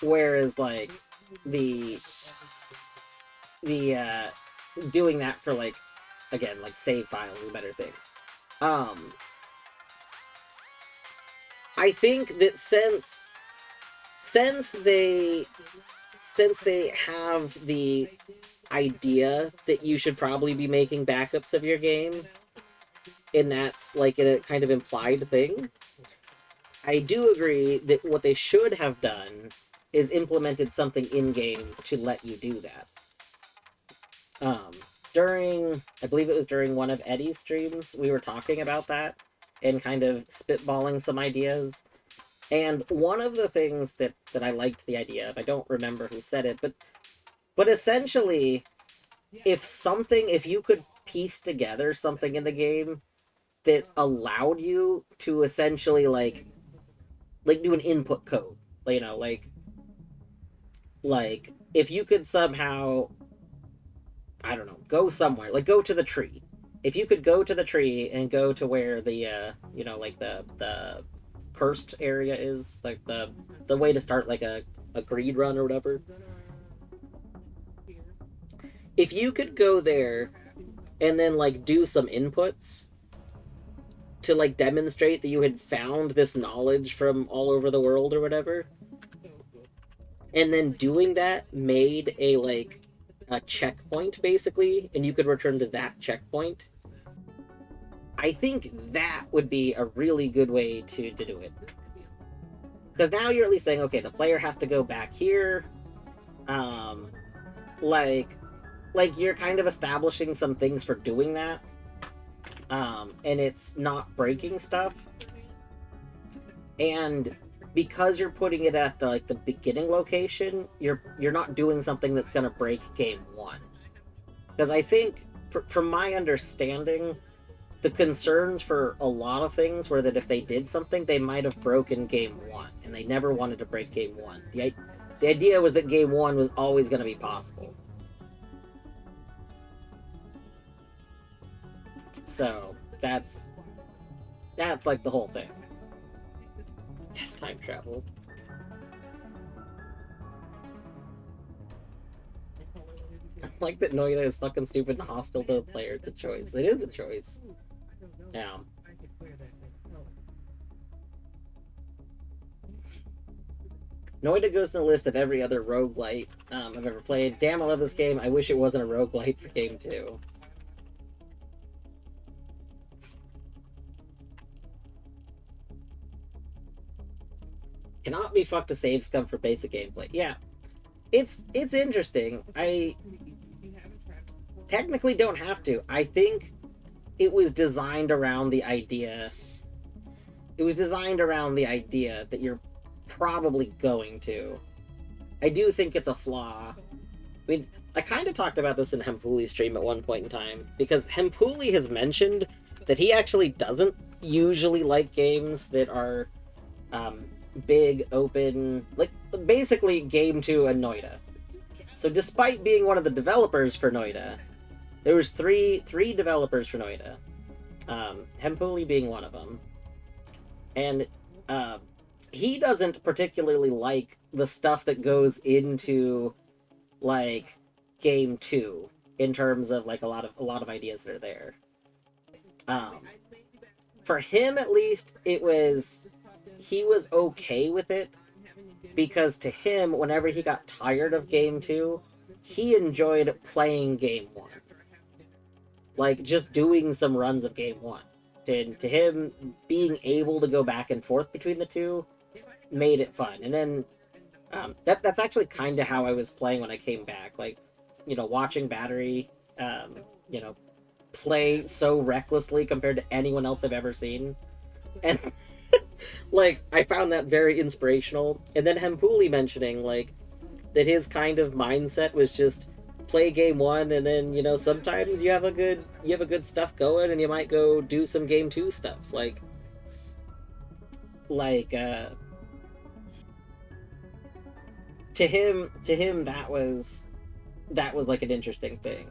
Whereas, like, the doing that for, like, again, like, save files is a better thing. I think that since they have the idea that you should probably be making backups of your game, and that's like a kind of implied thing, I do agree that what they should have done is implemented something in-game to let you do that. I believe it was during one of Eddie's streams, we were talking about that and kind of spitballing some ideas. And one of the things that I liked the idea of, I don't remember who said it, but essentially, if you could piece together something in the game that allowed you to essentially like do an input code, you know, like if you could somehow, I don't know, go somewhere, like go to the tree. If you could go to the tree and go to where the you know, like the cursed area is, like the way to start like a greed run or whatever. If you could go there and then like do some inputs to like demonstrate that you had found this knowledge from all over the world or whatever, and then doing that made a like a checkpoint basically, and you could return to that checkpoint, I think that would be a really good way to do it. Because now you're at least saying, okay, the player has to go back here. Like you're kind of establishing some things for doing that. And it's not breaking stuff. And because you're putting it at the beginning location, you're not doing something that's gonna break game one. Because I think, from my understanding, the concerns for a lot of things were that if they did something, they might have broken game one, and they never wanted to break game one. The idea was that game one was always going to be possible. So that's like the whole thing. Yes, time travel. I like that Noita is fucking stupid and hostile to the player. It's a choice. It is a choice. Yeah. Noita goes in the list of every other roguelite I've ever played. Damn, I love this game. I wish it wasn't a roguelite for game 2. Cannot be fucked to save scum for basic gameplay. Yeah. It's interesting. I technically don't have to. I think it was designed around the idea. It was designed around the idea that you're probably going to. I do think it's a flaw. I mean, I kind of talked about this in Hempuli's stream at one point in time, because Hempuli has mentioned that he actually doesn't usually like games that are big, open, like basically Game 2 and Noita. So despite being one of the developers for Noita, there was three developers for Noita, Hempuli being one of them, and he doesn't particularly like the stuff that goes into like game 2 in terms of like a lot of ideas that are there. For him at least, he was okay with it, because to him, whenever he got tired of game 2, he enjoyed playing game 1. Like, just doing some runs of game 1. To him, being able to go back and forth between the two made it fun. And then, that's actually kind of how I was playing when I came back. Like, watching Battery, play so recklessly compared to anyone else I've ever seen. And like, I found that very inspirational. And then Hempuli mentioning, like, that his kind of mindset was just play game 1, and then, sometimes you have a good stuff going, and you might go do some game 2 stuff. To him that was like an interesting thing.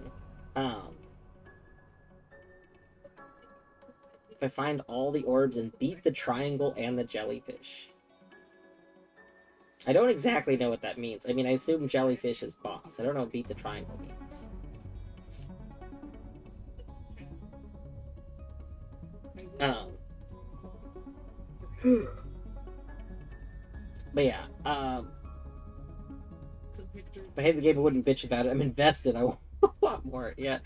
If I find all the orbs and beat the triangle and the jellyfish. I don't exactly know what that means. I mean, I assume jellyfish is boss. I don't know what beat the triangle means. But yeah, if I hate the game, I wouldn't bitch about it. I'm invested. I want more. Yeah.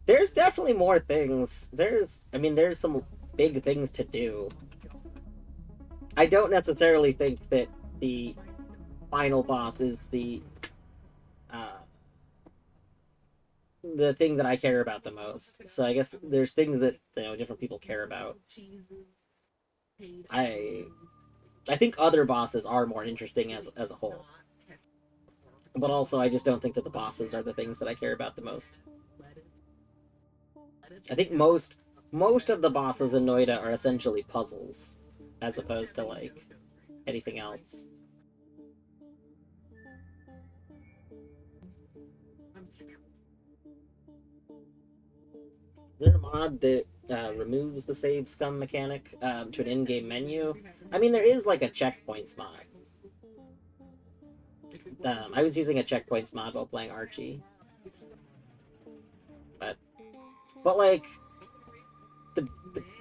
There's definitely more things. There's some big things to do. I don't necessarily think that the final boss is the thing that I care about the most. So I guess there's things that different people care about. I think other bosses are more interesting as a whole. But also, I just don't think that the bosses are the things that I care about the most. I think most of the bosses in Noita are essentially puzzles, as opposed to, like, anything else. Is there a mod that removes the save scum mechanic to an in-game menu? I mean, there is, like, a checkpoints mod. I was using a checkpoints mod while playing Archie. But like, the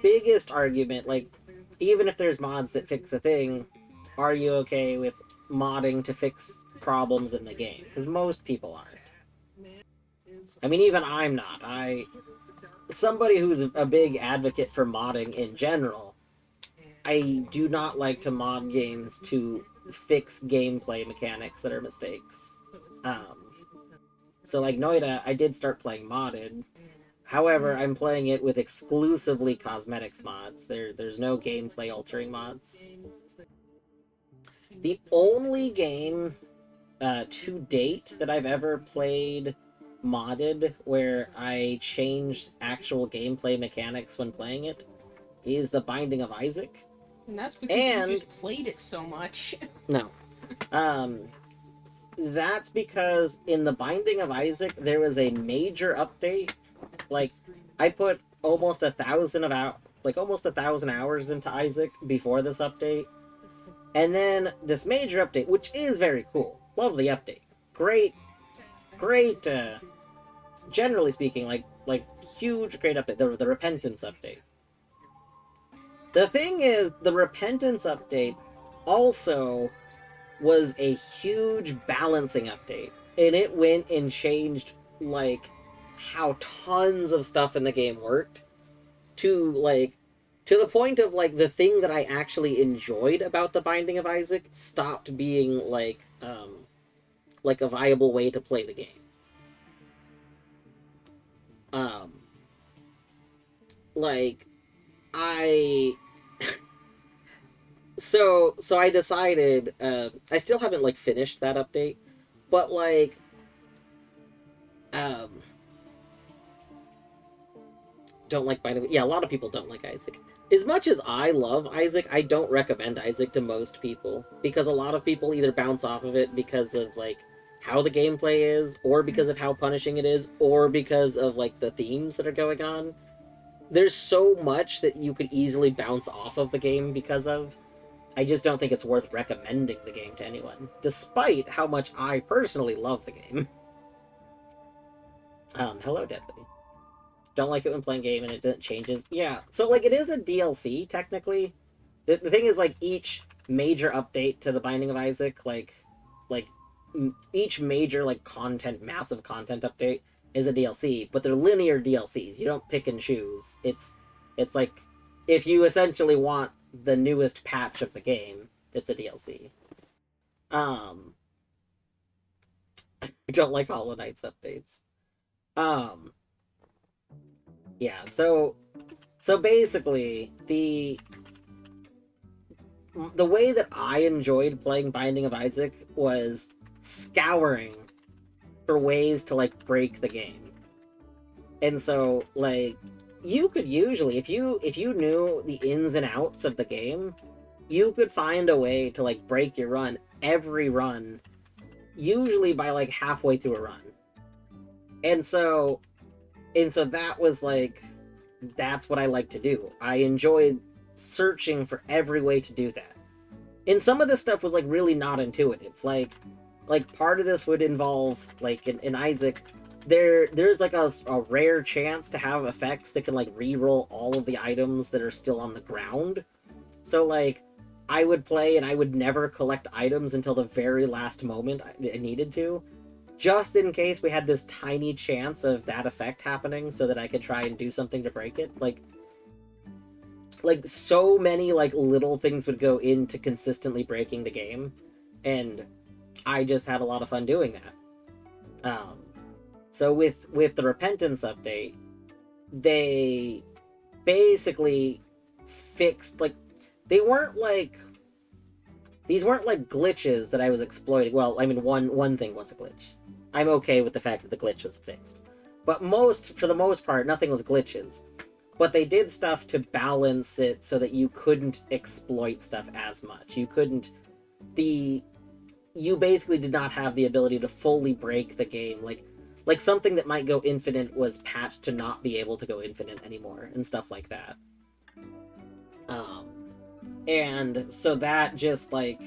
biggest argument, like, even if there's mods that fix a thing, are you okay with modding to fix problems in the game? Because most people aren't. I mean, even I'm not. Somebody who's a big advocate for modding in general, I do not like to mod games to fix gameplay mechanics that are mistakes. So like Noita, I did start playing modded. However, I'm playing it with exclusively cosmetics mods. There's no gameplay altering mods. The only game to date that I've ever played modded where I changed actual gameplay mechanics when playing it is The Binding of Isaac. And that's because you just played it so much. No. That's because in The Binding of Isaac, there was a major update. Like, I put almost 1,000 hours into Isaac before this update. And then this major update, which is very cool. Love the update. Great, generally speaking, like huge, great update. The Repentance update. The thing is, the Repentance update also was a huge balancing update. And it went and changed, like, how tons of stuff in the game worked. To the point of, like, the thing that I actually enjoyed about The Binding of Isaac stopped being, like a viable way to play the game. So I decided, I still haven't, like, finished that update, but, like, don't like Binding. Yeah, a lot of people don't like Isaac. As much as I love Isaac, I don't recommend Isaac to most people, because a lot of people either bounce off of it because of, like, how the gameplay is, or because of how punishing it is, or because of, like, the themes that are going on. There's so much that you could easily bounce off of the game because of. I just don't think it's worth recommending the game to anyone, despite how much I personally love the game. Hello, Deadly. Don't like it when playing game and it changes. Yeah, so, like, it is a DLC, technically. The thing is, like, each major update to the Binding of Isaac, like each major like massive content update is a DLC, but they're linear DLCs. You don't pick and choose. It's like if you essentially want the newest patch of the game, it's a DLC. I don't like Hollow Knight's updates. Yeah, so basically the way that I enjoyed playing Binding of Isaac was scouring for ways to like break the game. And so like you could usually if you knew the ins and outs of the game, you could find a way to like break your run every run, usually by like halfway through a run. And so that was like that's what I like to do. I enjoyed searching for every way to do that. And some of this stuff was like really not intuitive. Like part of this would involve like in Isaac, there's like a rare chance to have effects that can like re-roll all of the items that are still on the ground. So like I would play and I would never collect items until the very last moment I needed to, just in case we had this tiny chance of that effect happening so that I could try and do something to break it. Like so many like little things would go into consistently breaking the game, and I just had a lot of fun doing that. So with the Repentance update, they basically fixed like these weren't like glitches that I was exploiting. Well, I mean one thing was a glitch. I'm okay with the fact that the glitch was fixed. But for the most part, nothing was glitches. But they did stuff to balance it so that you couldn't exploit stuff as much. You basically did not have the ability to fully break the game. Like something that might go infinite was patched to not be able to go infinite anymore and stuff like that. And so that just like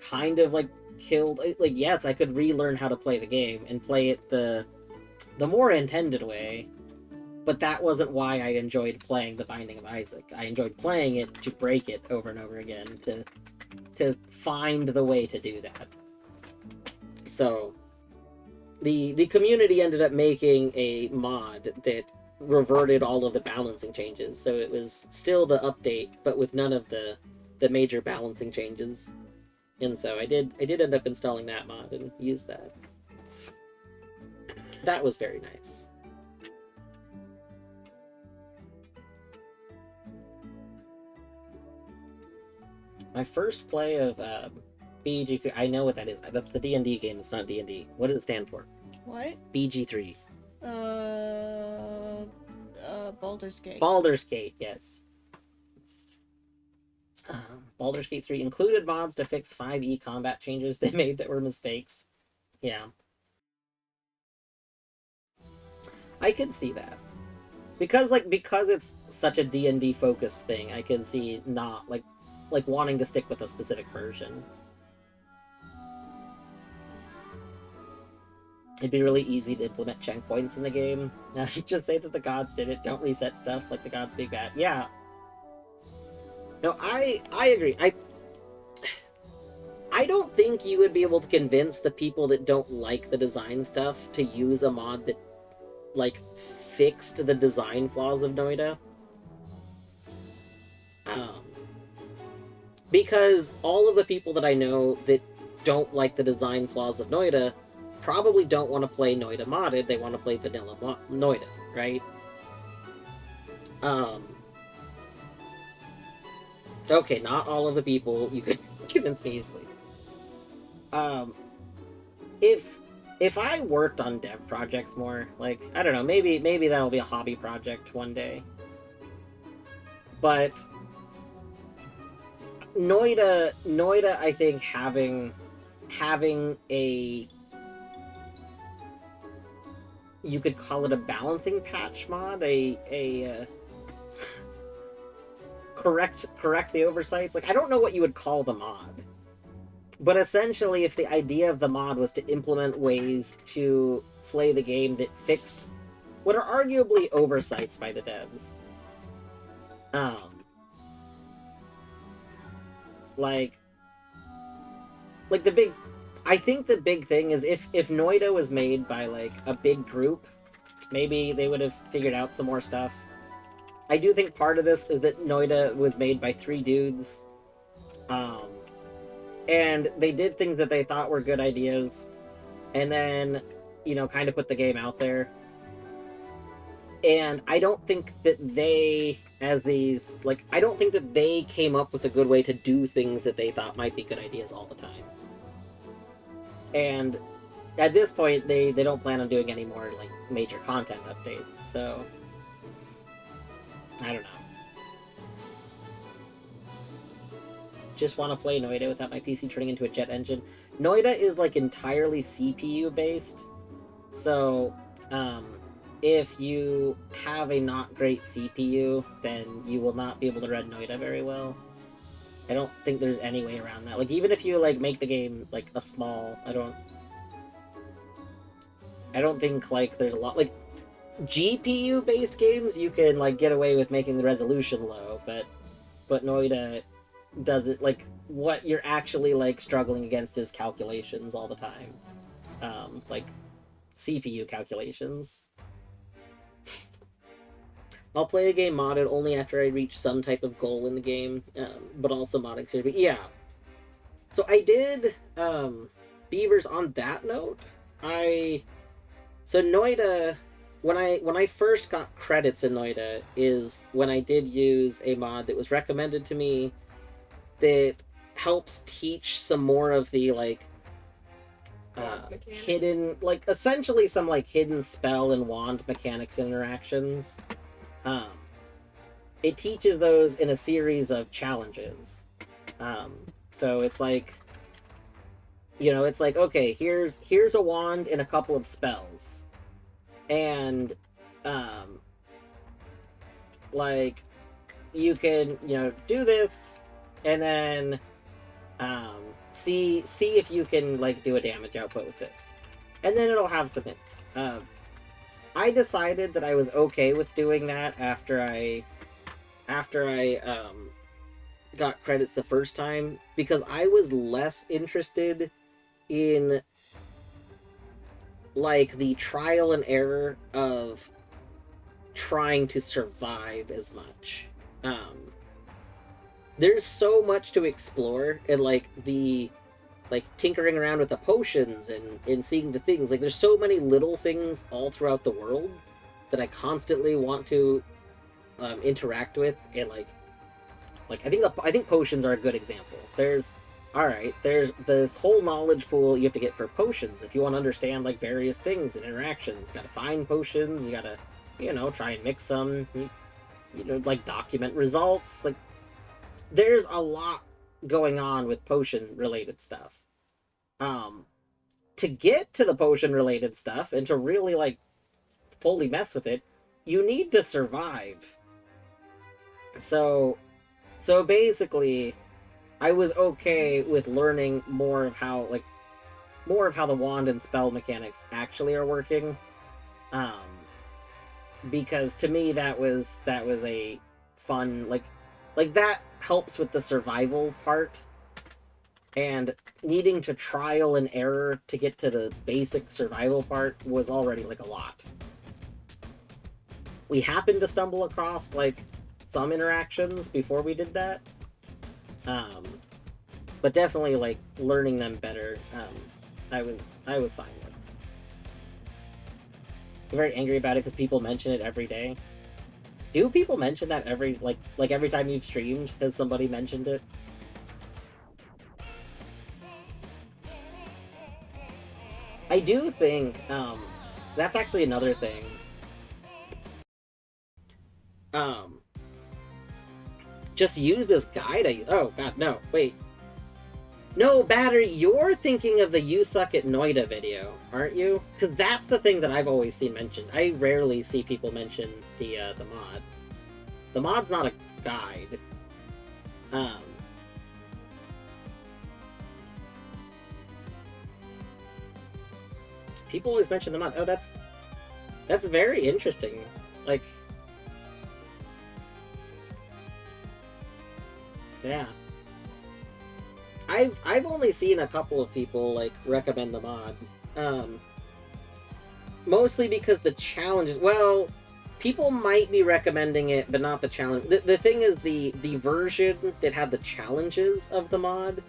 kind of like killed, like, yes, I could relearn how to play the game and play it the more intended way, but that wasn't why I enjoyed playing The Binding of Isaac. I enjoyed playing it to break it over and over again, to find the way to do that. So the community ended up making a mod that reverted all of the balancing changes, so it was still the update, but with none of the major balancing changes. And so I did end up installing that mod and use that. That was very nice. My first play of BG3, I know what that is. That's the D&D game. It's not D&D. What does it stand for? What? BG3. Baldur's Gate. Baldur's Gate, yes. Baldur's Gate 3 included mods to fix 5e combat changes they made that were mistakes. Yeah. I could see that. Because it's such a D&D focused thing, I can see not like wanting to stick with a specific version. It'd be really easy to implement checkpoints in the game. Just say that the gods did it. Don't reset stuff like the gods being bad. Yeah. No, I agree. I don't think you would be able to convince the people that don't like the design stuff to use a mod that like fixed the design flaws of Noita. Because all of the people that I know that don't like the design flaws of Noita probably don't want to play Noita modded, they want to play vanilla Noita, right? Okay, not all of the people you could convince me easily. If I worked on dev projects more, like, I don't know, maybe that'll be a hobby project one day. But Noita, I think having a, you could call it a balancing patch mod, correct the oversights. Like, I don't know what you would call the mod. But essentially, if the idea of the mod was to implement ways to play the game that fixed what are arguably oversights by the devs, like the big, I think the big thing is if Noita was made by like a big group, maybe they would have figured out some more stuff. I do think part of this is that Noita was made by 3 dudes, and they did things that they thought were good ideas, and then, you know, kind of put the game out there. And I don't think that they, as these, like, I don't think that they came up with a good way to do things that they thought might be good ideas all the time. And at this point, they don't plan on doing any more, like, major content updates, so I don't know. Just want to play Noita without my PC turning into a jet engine. Noita is, like, entirely CPU-based, so, if you have a not great CPU, then you will not be able to run Noita very well. I don't think there's any way around that. Like, even if you, like, make the game, like, a small... I don't think, like, there's a lot... Like, GPU-based games, you can, like, get away with making the resolution low, but Noita does it, like, what you're actually, like, struggling against is calculations all the time. Like, CPU calculations. I'll play a game modded only after I reach some type of goal in the game, but also modding seriously. Yeah. So I did, Beavers, on that note, so Noita, when I first got credits in Noita is when I did use a mod that was recommended to me that helps teach some more of the, like, hidden, like, essentially some, like, hidden spell and wand mechanics and interactions. It teaches those in a series of challenges. So it's like, you know, it's like, okay, here's a wand and a couple of spells. And, like, you can, you know, do this, and then, see if you can, like, do a damage output with this. And then it'll have some hits. I decided that I was okay with doing that after I got credits the first time, because I was less interested in, like, the trial and error of trying to survive as much. There's so much to explore, and, like, the, like, tinkering around with the potions and seeing the things. Like, there's so many little things all throughout the world that I constantly want to interact with, and, like I think potions are a good example. There's this whole knowledge pool you have to get for potions if you want to understand, like, various things and interactions. You gotta find potions, you gotta, you know, try and mix them, you know, like, document results. Like, there's a lot going on with potion-related stuff. To get to the potion-related stuff and to really, like, fully mess with it, you need to survive. So basically, I was okay with learning more of how the wand and spell mechanics actually are working. Because to me that was a fun, like that helps with the survival part, and needing to trial and error to get to the basic survival part was already, like, a lot. We happened to stumble across, like, some interactions before we did that, but definitely, like, learning them better, I was fine with. I'm very angry about it because people mention it every day. Do people mention that every time you've streamed, has somebody mentioned it? I do think, that's actually another thing. Just use this guide. Oh god, no, wait. No, Battery, you're thinking of the You Suck at Noita video, aren't you? Because that's the thing that I've always seen mentioned. I rarely see people mention the mod. The mod's not a guide. People always mention the mod. Oh, that's very interesting. Like, yeah. I've only seen a couple of people like recommend the mod. Um, Mostly because the challenges. Well, people might be recommending it, but not the challenge. The thing is, the version that had the challenges of the mod,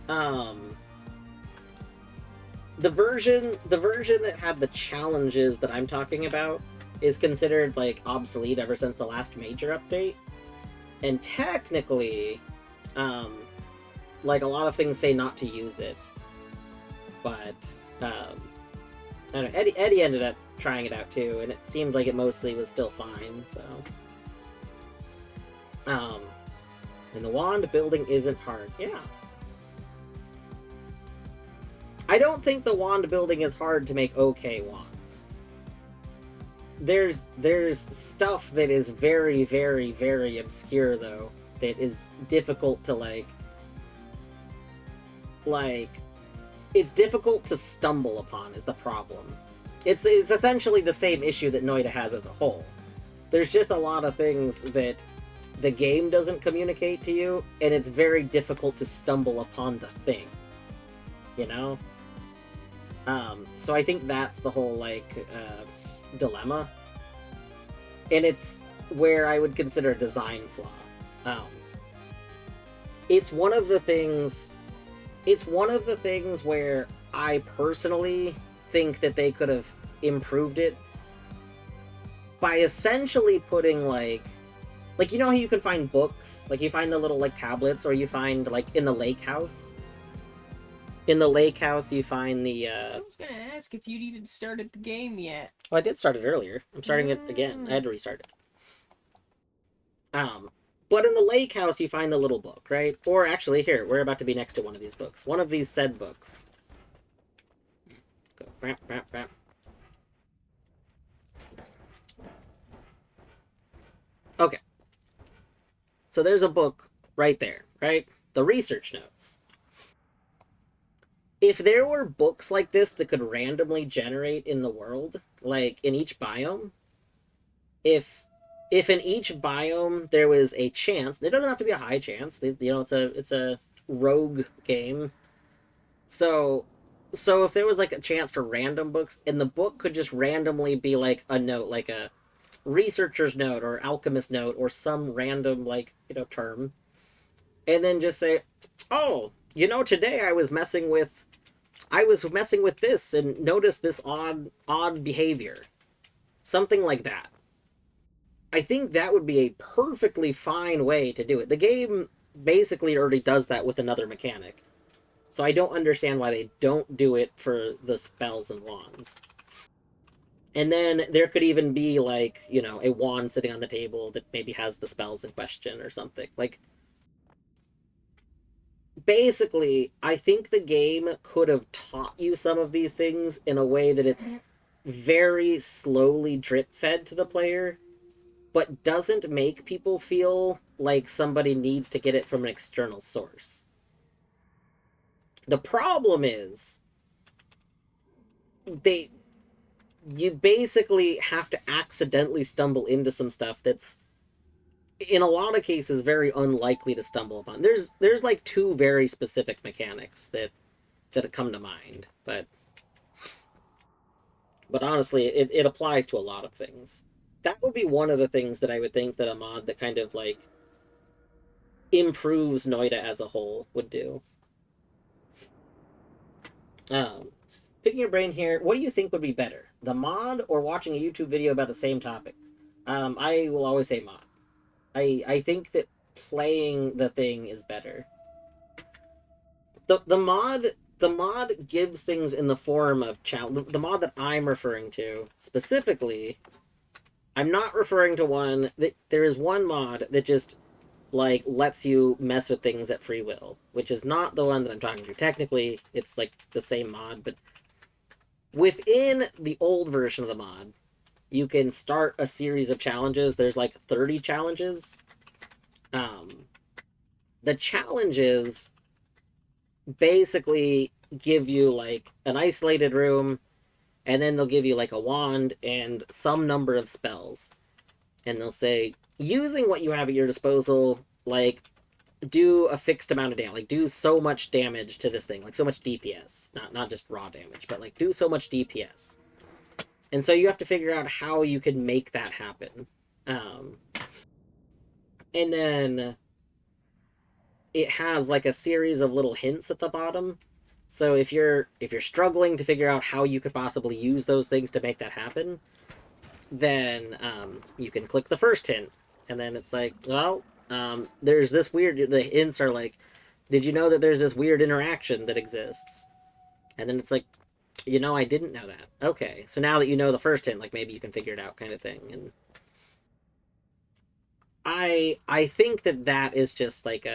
um, the version that had the challenges that I'm talking about is considered like obsolete ever since the last major update, and technically, um, like a lot of things say not to use it, but I don't know. Eddie ended up trying it out too, and it seemed like it mostly was still fine. So, and the wand building isn't hard. Yeah, I don't think the wand building is hard to make okay wands. There's stuff that is very, very, very obscure though that is difficult to like it's difficult to stumble upon is the problem. It's essentially the same issue that Noita has as a whole. There's just a lot of things that the game doesn't communicate to you, and it's very difficult to stumble upon the thing. You know? So I think that's the whole, like, dilemma. And it's where I would consider a design flaw. It's one of the things... It's one of the things where I personally think that they could have improved it by essentially putting, like, you know how you can find books? Like, you find the little, like, tablets, or you find, like, in the lake house? In the lake house, you find the, I was gonna ask if you'd even started the game yet. Well, I did start it earlier. I'm starting it again. I had to restart it. But in the lake house, you find the little book, right? Or actually, here, we're about to be next to one of these books. One of these said books. Go, brap, brap, brap. Okay. So there's a book right there, right? The research notes. If there were books like this that could randomly generate in the world, like in each biome, if in each biome there was a chance, it doesn't have to be a high chance. You know, it's a rogue game. So if there was like a chance for random books, and the book could just randomly be like a note, like a researcher's note or alchemist note or some random, like, you know, term, and then just say, oh, you know, today I was messing with this and noticed this odd behavior, something like that. I think that would be a perfectly fine way to do it. The game basically already does that with another mechanic, so I don't understand why they don't do it for the spells and wands. And then there could even be, like, you know, a wand sitting on the table that maybe has the spells in question or something. Like, basically, I think the game could have taught you some of these things in a way that it's very slowly drip-fed to the player, but doesn't make people feel like somebody needs to get it from an external source. The problem is, you basically have to accidentally stumble into some stuff that's, in a lot of cases, very unlikely to stumble upon. There's like two very specific mechanics that come to mind, but honestly, it applies to a lot of things. That would be one of the things that I would think that a mod that kind of, like, improves Noita as a whole would do. Picking your brain here, what do you think would be better? The mod or watching a YouTube video about the same topic? I will always say mod. I think that playing the thing is better. The mod gives things in the form of challenge. The mod that I'm referring to specifically, I'm not referring to one that there is one mod that just, like, lets you mess with things at free will, which is not the one that I'm talking to. Technically, it's like the same mod, but within the old version of the mod, you can start a series of challenges. There's like 30 challenges. The challenges basically give you, like, an isolated room, and then they'll give you, like, a wand and some number of spells. And they'll say, using what you have at your disposal, like, do a fixed amount of damage, like do so much damage to this thing, like so much DPS, not just raw damage, but like do so much DPS. And so you have to figure out how you can make that happen. And then it has like a series of little hints at the bottom. So if you're struggling to figure out how you could possibly use those things to make that happen, then you can click the first hint, and then it's like, well, there's this weird. The hints are like, did you know that there's this weird interaction that exists? And then it's like, I didn't know that. Okay, so now that you know the first hint, like maybe you can figure it out, kind of thing. And I think that is just like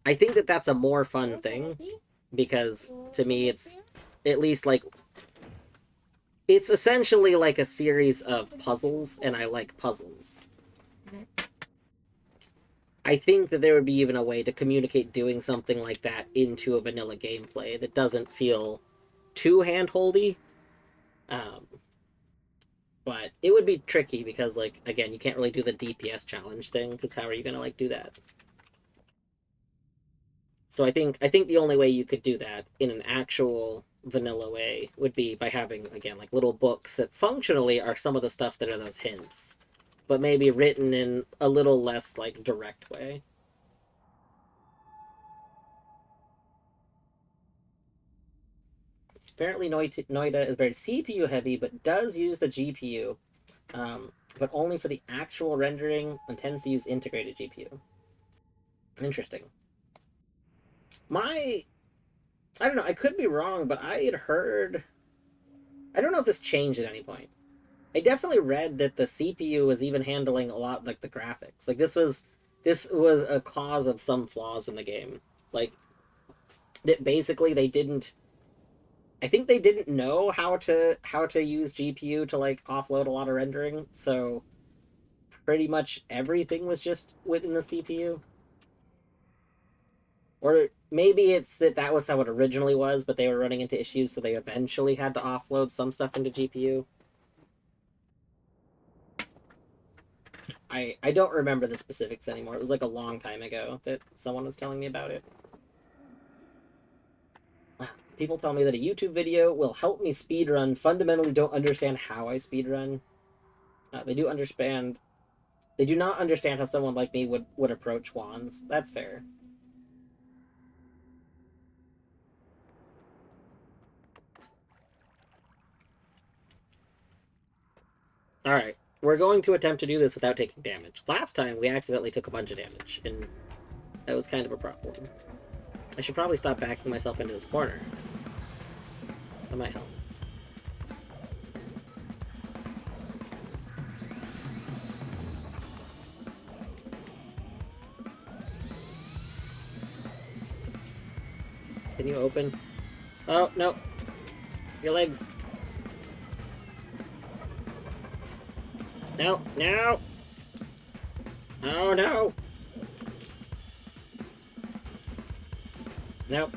I think that that's a more fun thing, because to me it's at least like it's essentially like a series of puzzles, and I like puzzles. I think that there would be even a way to communicate doing something like that into a vanilla gameplay that doesn't feel too hand-holdy. But it would be tricky because, like, again, you can't really do the DPS challenge thing, because how are you gonna, like, do that? So I think the only way you could do that in an actual vanilla way would be by having, again, like little books that functionally are some of the stuff that are those hints, but maybe written in a little less like direct way. Apparently Noita is very CPU heavy, but does use the GPU, but only for the actual rendering, and tends to use integrated GPU. Interesting. I don't know, I could be wrong, but I had heard, I don't know if this changed at any point. I definitely read that the CPU was even handling a lot like the graphics. Like this was a cause of some flaws in the game. Like that basically they didn't, I think they didn't know how to use GPU to like offload a lot of rendering, so pretty much everything was just within the CPU. Or maybe it's that was how it originally was, but they were running into issues, so they eventually had to offload some stuff into GPU. I don't remember the specifics anymore. It was like a long time ago that someone was telling me about it. People tell me that a YouTube video will help me speedrun. Fundamentally don't understand how I speedrun. They do understand. They do not understand how someone like me would approach wands. That's fair. Alright. We're going to attempt to do this without taking damage. Last time, we accidentally took a bunch of damage, and that was kind of a problem. I should probably stop backing myself into this corner. That might help. Can you open? Oh, no. Your legs. No, no! Oh, no! Nope.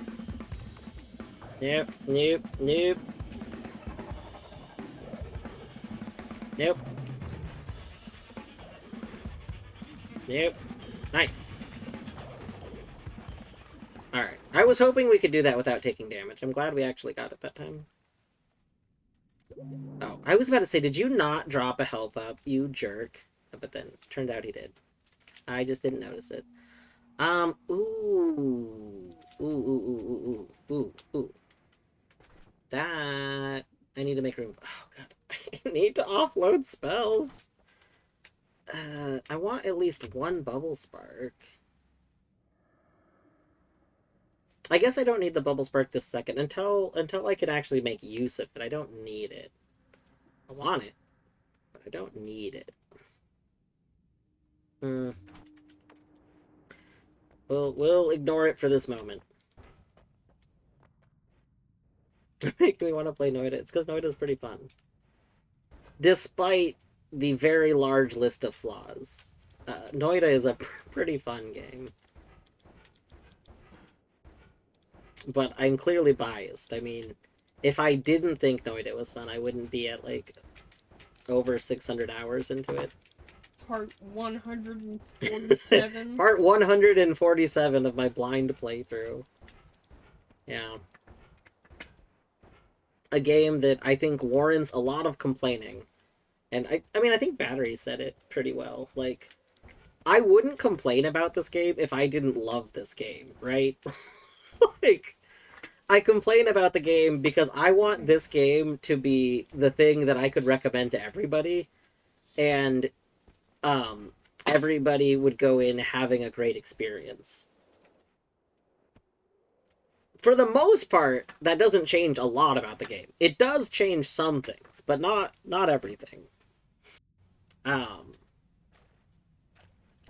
Nope, nope, nope. Nope. Nope. Nice. Alright. I was hoping we could do that without taking damage. I'm glad we actually got it that time. Oh, I was about to say, did you not drop a health up, you jerk? But then, turned out he did. I just didn't notice it. Ooh. Ooh, ooh, ooh, ooh, ooh, ooh. That... I need to make room. Oh, God. I need to offload spells. I want at least one bubble spark. I guess I don't need the bubble spark this second until I can actually make use of it. I don't need it. I want it, but I don't need it. We'll ignore it for this moment. Make me want to play Noita. It's because Noita's pretty fun. Despite the very large list of flaws, Noita is a pretty fun game. But I'm clearly biased. I mean, if I didn't think Noita was fun, I wouldn't be at, like, over 600 hours into it. Part 147. Part 147 of my blind playthrough. Yeah. A game that I think warrants a lot of complaining. And I mean, I think Battery said it pretty well. Like, I wouldn't complain about this game if I didn't love this game, right? Like, I complain about the game because I want this game to be the thing that I could recommend to everybody, and everybody would go in having a great experience. For the most part, that doesn't change a lot about the game. It does change some things, but not everything.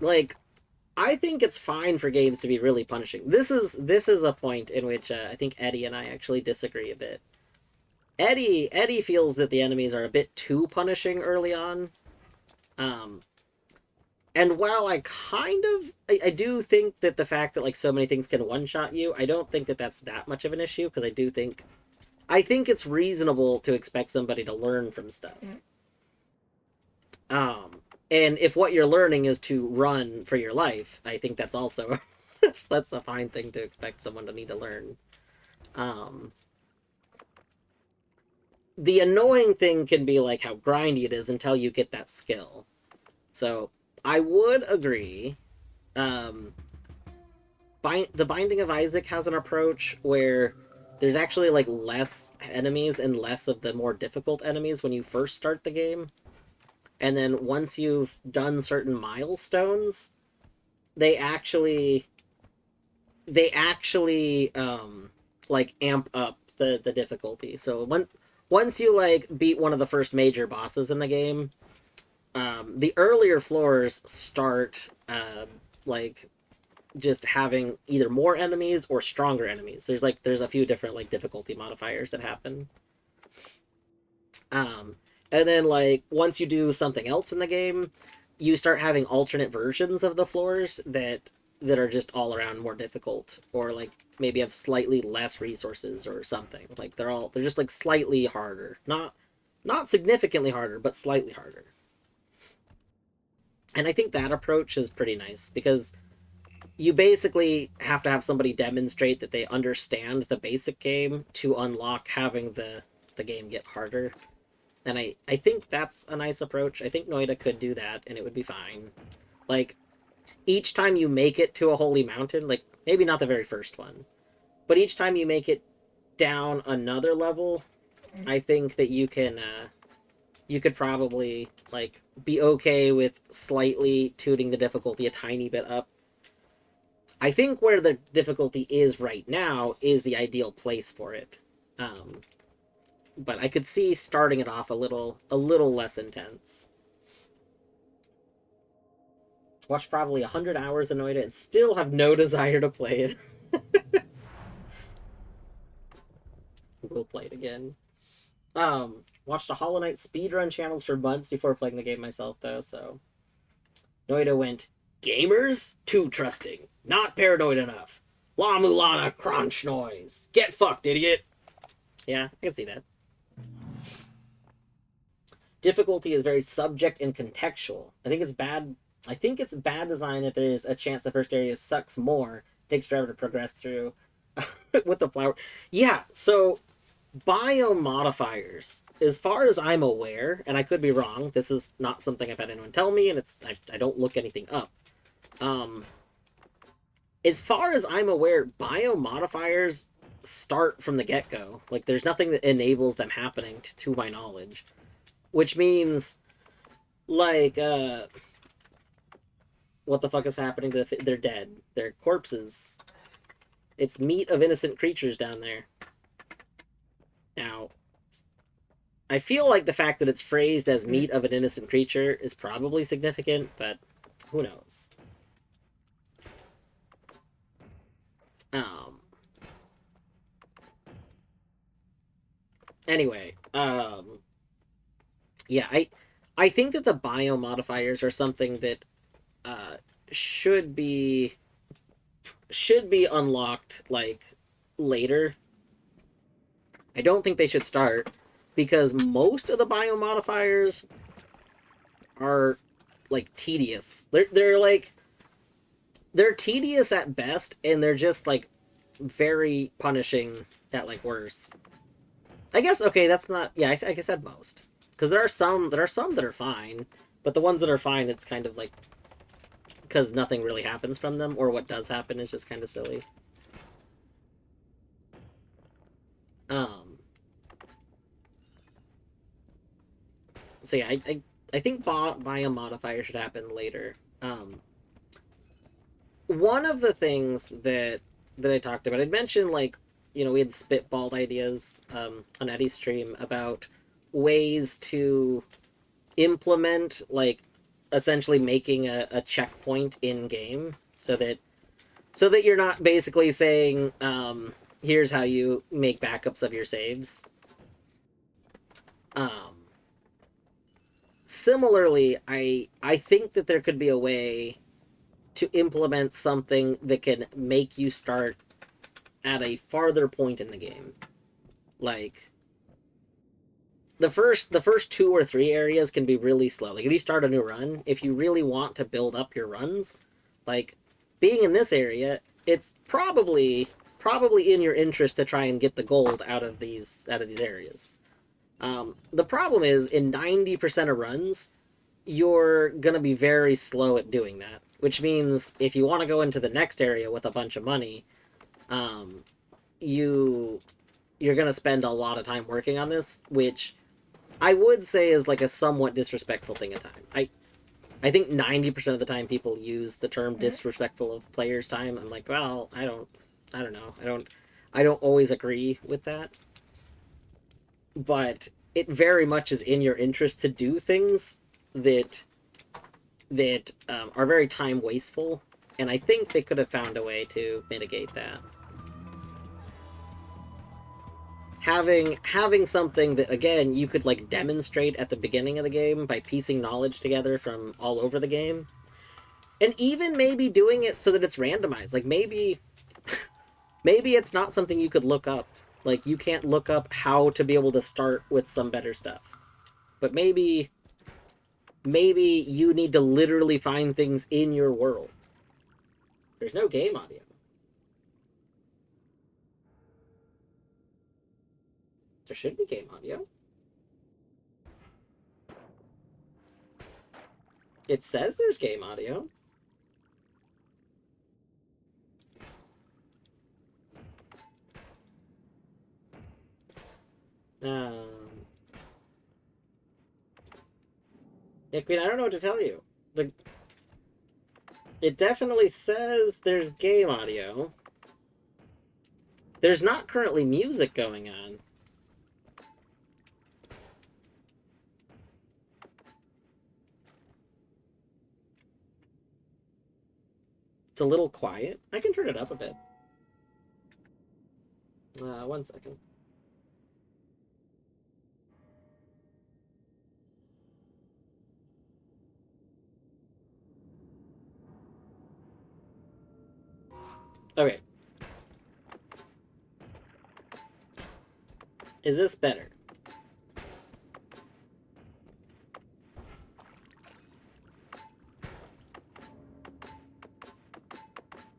Like, I think it's fine for games to be really punishing. This is a point in which I think Eddie and I actually disagree a bit. Eddie feels that the enemies are a bit too punishing early on. And while I do think that the fact that like so many things can one-shot you, I don't think that that's that much of an issue, because I think it's reasonable to expect somebody to learn from stuff. And if what you're learning is to run for your life, I think that's also that's a fine thing to expect someone to need to learn. The annoying thing can be like how grindy it is until you get that skill. So I would agree. The Binding of Isaac has an approach where there's actually like less enemies and less of the more difficult enemies when you first start the game. And then once you've done certain milestones, they actually like amp up the difficulty. So once you like beat one of the first major bosses in the game, the earlier floors start like just having either more enemies or stronger enemies. There's a few different like difficulty modifiers that happen. And then, like, once you do something else in the game, you start having alternate versions of the floors that are just all around more difficult, or like maybe have slightly less resources or something. Like they're just like slightly harder, not significantly harder, but slightly harder. And I think that approach is pretty nice, because you basically have to have somebody demonstrate that they understand the basic game to unlock having the game get harder. And I think that's a nice approach. I think Noita could do that, and it would be fine. Like, each time you make it to a holy mountain, like, maybe not the very first one, but each time you make it down another level, I think that you can, you could probably, like, be okay with slightly tuning the difficulty a tiny bit up. I think where the difficulty is right now is the ideal place for it. But I could see starting it off a little less intense. Watched probably 100 hours of Noita and still have no desire to play it. We'll play it again. Watched a Hollow Knight speedrun channels for months before playing the game myself, though, so... Noita went, "Gamers? Too trusting. Not paranoid enough. La Mulana crunch noise. Get fucked, idiot." Yeah, I can see that. Difficulty is very subject and contextual. I think it's bad design that there's a chance the first area sucks more, takes forever to progress through. With the flower. Yeah, so biome modifiers, as far as I'm aware, and I could be wrong, this is not something I've had anyone tell me, and I don't look anything up. As far as I'm aware, biome modifiers start from the get-go. Like, there's nothing that enables them happening, to my knowledge. Which means, like, what the fuck is happening to they're dead. They're corpses. It's meat of innocent creatures down there. Now, I feel like the fact that it's phrased as meat of an innocent creature is probably significant, but who knows? Anyway, yeah, I think that the biome modifiers are something that should be unlocked, like, later. I don't think they should start, because most of the biome modifiers are, like tedious. They're tedious at best, and they're just like very punishing at like worse. I guess okay, that's not yeah. I guess at most, because there are some that are fine, but the ones that are fine, it's kind of like because nothing really happens from them, or what does happen is just kind of silly. Um. So yeah, I think biome modifier should happen later. One of the things that I talked about, I'd mentioned like, we had spitballed ideas on Eddie's stream about ways to implement like essentially making a checkpoint in game so that you're not basically saying here's how you make backups of your saves. Um, Similarly, I think that there could be a way to implement something that can make you start at a farther point in the game. Like the first 2 or 3 areas can be really slow. Like if you start a new run, if you really want to build up your runs, like being in this area, it's probably in your interest to try and get the gold out of these areas. The problem is in 90% of runs, you're gonna be very slow at doing that. Which means if you want to go into the next area with a bunch of money, um, you're gonna spend a lot of time working on this, which I would say is like a somewhat disrespectful thing at time. I think 90% of the time people use the term disrespectful of players' time. I'm like, well, I don't know. I don't always agree with that. But it very much is in your interest to do things that are very time wasteful, and I think they could have found a way to mitigate that. Having something that again you could like demonstrate at the beginning of the game by piecing knowledge together from all over the game, and even maybe doing it so that it's randomized. Like maybe it's not something you could look up. Like you can't look up how to be able to start with some better stuff, but maybe you need to literally find things in your world. There's no game audio. There should be game audio. It says there's game audio. Um, yeah, Queen, I don't know what to tell you. It definitely says there's game audio. There's not currently music going on. It's a little quiet. I can turn it up a bit. 1 second. Okay. Is this better?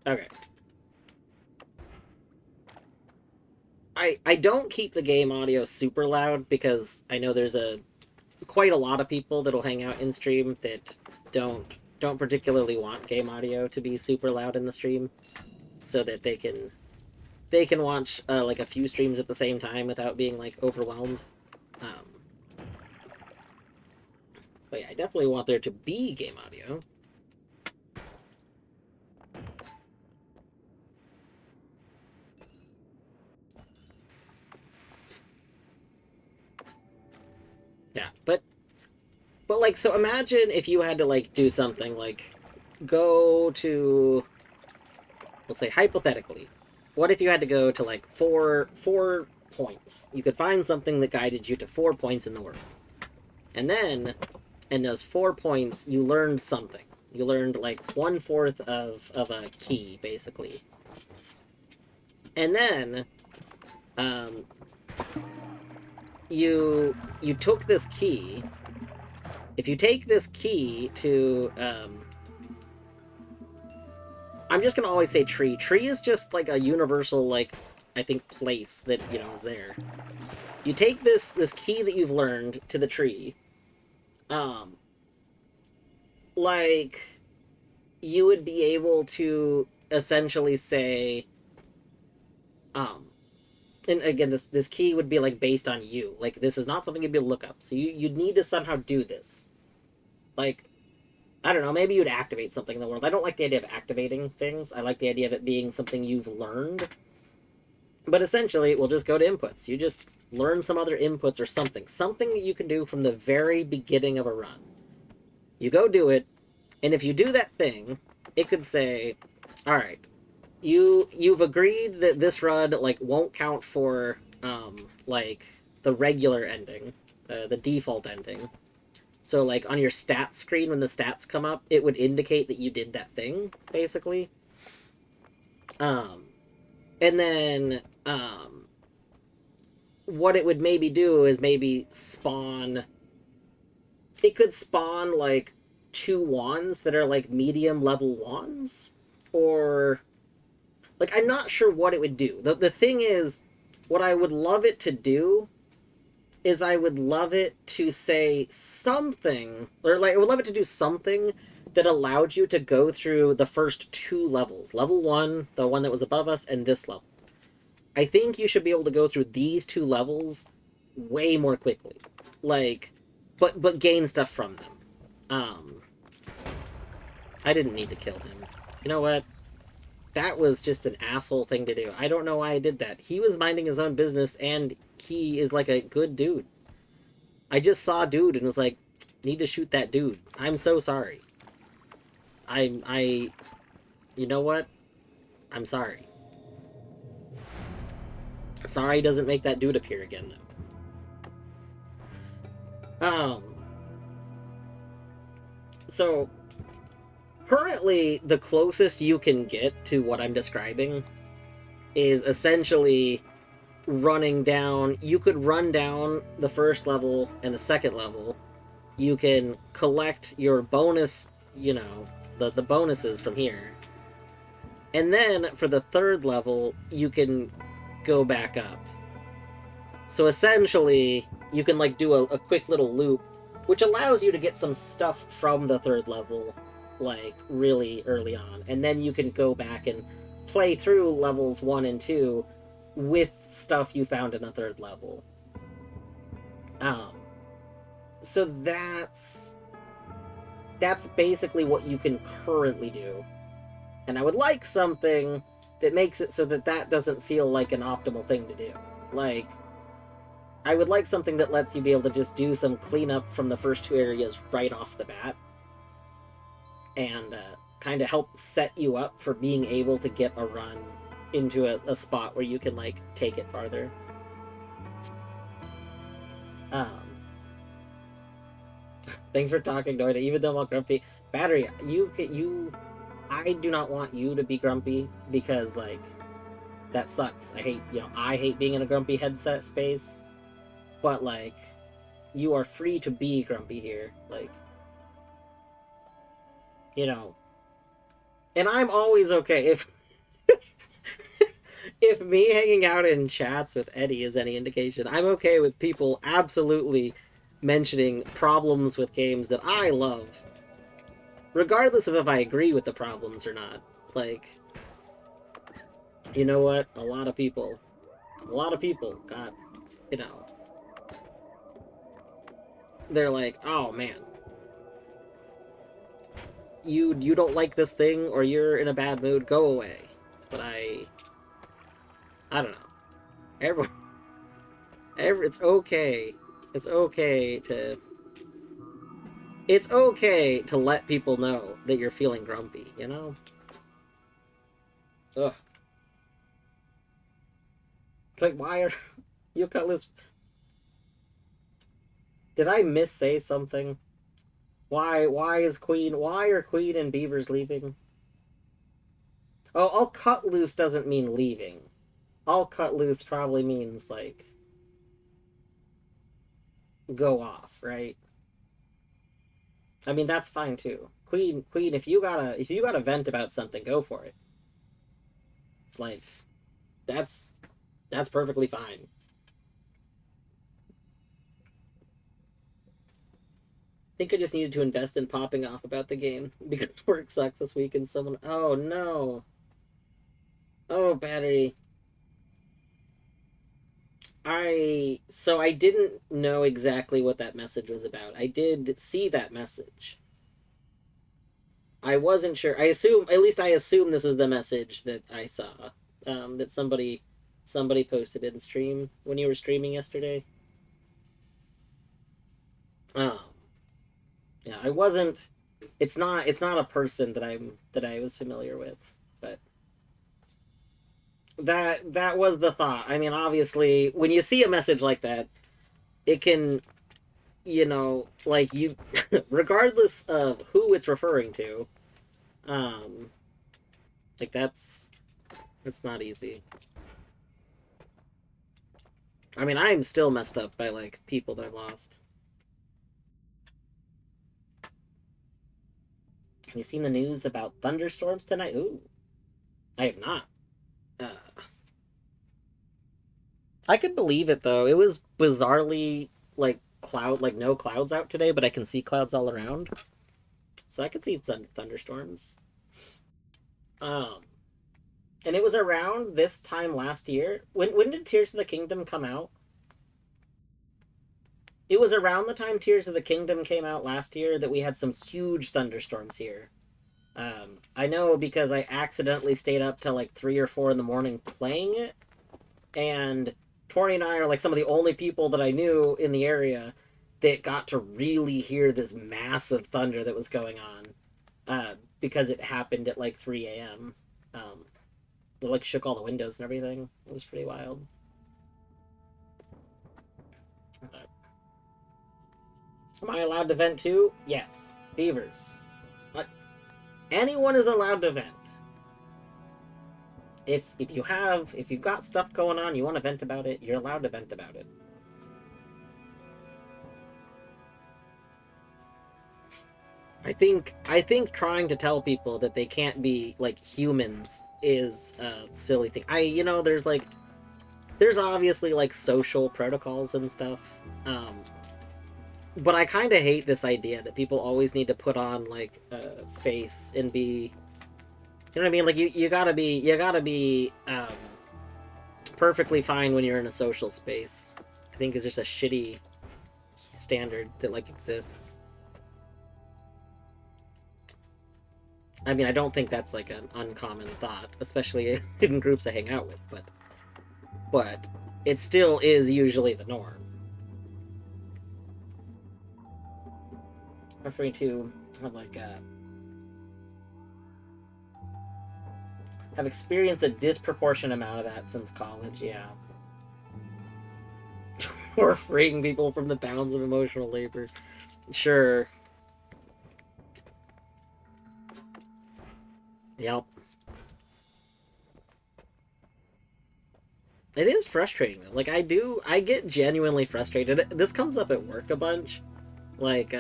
Okay. I don't keep the game audio super loud because I know there's quite a lot of people that'll hang out in stream that don't particularly want game audio to be super loud in the stream, so that they can watch like a few streams at the same time without being like overwhelmed. Um, but yeah, I definitely want there to be game audio. Yeah, but like, so imagine if you had to like do something like go to, let's say hypothetically, what if you had to go to like four points? You could find something that guided you to 4 points in the world, and then in those 4 points you learned something. You learned like 1/4 of a key basically, and then um, you took this key if you take this key to, I'm just gonna always say tree. Tree is just like a universal, like, I think, place that, you know, is there. You take this key that you've learned to the tree, like, you would be able to essentially say, and again, this key would be, like, based on you. Like, this is not something you'd be able to look up. So you'd need to somehow do this. Like, I don't know, maybe you'd activate something in the world. I don't like the idea of activating things. I like the idea of it being something you've learned. But essentially, we'll just go to inputs. You just learn some other inputs or something. Something that you can do from the very beginning of a run. You go do it, and if you do that thing, it could say, all right, you've agreed that this run, like, won't count for, like, the regular ending, the default ending. So, like, on your stats screen, when the stats come up, it would indicate that you did that thing, basically. And then, what it would maybe do is maybe spawn... It could spawn, like, 2 wands that are, like, medium level wands. Or... Like, I'm not sure what it would do. The thing is, what I would love it to do is I would love it to say something, or, like, I would love it to do something that allowed you to go through the first 2 levels. Level 1, the one that was above us, and this level. I think you should be able to go through these 2 levels way more quickly. Like, but gain stuff from them. I didn't need to kill him. You know what? That was just an asshole thing to do. I don't know why I did that. He was minding his own business, and he is, like, a good dude. I just saw a dude and was like, need to shoot that dude. I'm so sorry. You know what? I'm sorry. Sorry doesn't make that dude appear again, though. So, currently, the closest you can get to what I'm describing is essentially running down... You could run down the first level and the second level. You can collect your bonus, you know, the bonuses from here. And then, for the third level, you can go back up. So essentially, you can, like, do a quick little loop, which allows you to get some stuff from the third level, like, really early on. And then you can go back and play through levels 1 and 2 with stuff you found in the third level. So that's basically what you can currently do. And I would like something that makes it so that that doesn't feel like an optimal thing to do. Like, I would like something that lets you be able to just do some cleanup from the first 2 areas right off the bat. And kind of help set you up for being able to get a run into a spot where you can, like, take it farther. Thanks for talking, Noita. Even though I'm grumpy, Battery, I do not want you to be grumpy because, like, that sucks. I hate being in a grumpy headset space, but, like, you are free to be grumpy here, like, you know. And I'm always okay if if me hanging out in chats with Eddie is any indication. I'm okay with people absolutely mentioning problems with games that I love, regardless of if I agree with the problems or not. Like, you know what? A lot of people got, you know, they're like, oh man, you don't like this thing, or you're in a bad mood, go away. But I don't know. It's okay. It's okay to let people know that you're feeling grumpy, you know? Ugh. Like, why are you Cutlass? Did I miss-say something? Why are Queen and Beavers leaving? Oh, I'll cut loose doesn't mean leaving. I'll cut loose probably means, like, go off, right? I mean, that's fine too. Queen, if you gotta vent about something, go for it. Like, that's that's perfectly fine. I think I just needed to invest in popping off about the game because work sucks this week and someone. Oh no. Oh, battery. I didn't know exactly what that message was about. I did see that message. I wasn't sure. At least I assume this is the message that I saw. That somebody posted in stream when you were streaming yesterday. Oh, yeah, I wasn't. It's not a person that I was familiar with, but that was the thought. I mean, obviously, when you see a message like that, it can, like you, regardless of who it's referring to, um, like that's not easy. I mean, I'm still messed up by like people that I've lost. Have you seen the news about thunderstorms tonight? Ooh, I have not. Uh, I could believe it though. It was bizarrely like no clouds out today, but I can see clouds all around, so I could see thunderstorms. Um, and it was around this time last year. When did Tears of the Kingdom come out? It was around the time Tears of the Kingdom came out last year that we had some huge thunderstorms here. I know because I accidentally stayed up till like 3 or 4 in the morning playing it, and Tori and I are like some of the only people that I knew in the area that got to really hear this massive thunder that was going on, because it happened at like 3 a.m. It like shook all the windows and everything. It was pretty wild. Am I allowed to vent too? Yes. Beavers. What? Anyone is allowed to vent. If you've got stuff going on, you want to vent about it, you're allowed to vent about it. I think trying to tell people that they can't be like humans is a silly thing. There's obviously like social protocols and stuff. But I kind of hate this idea that people always need to put on like a face and be, you know what I mean? Like you gotta be perfectly fine when you're in a social space. I think it's just a shitty standard that like exists. I mean, I don't think that's like an uncommon thought, especially in groups I hang out with, but it still is usually the norm. Referring to like have experienced a disproportionate amount of that since college, yeah. Or freeing people from the bounds of emotional labor. Sure. Yep. It is frustrating though. Like I get genuinely frustrated. This comes up at work a bunch. Like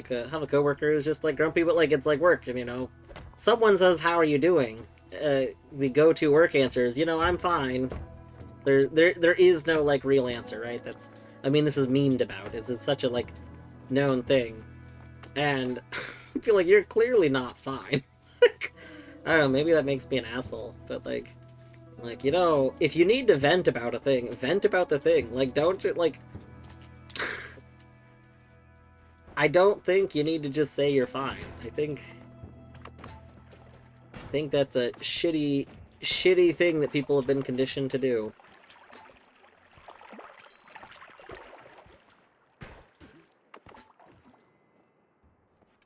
have a coworker who's just like grumpy, but like it's like work, and someone says, "How are you doing?" The go-to work answer is, "I'm fine." There is no like real answer, right? I mean, this is memed about. It's such a like known thing, and I feel like you're clearly not fine. I don't know. Maybe that makes me an asshole, but like if you need to vent about a thing, vent about the thing. Like, don't like. I don't think you need to just say you're fine. I think that's a shitty thing that people have been conditioned to do.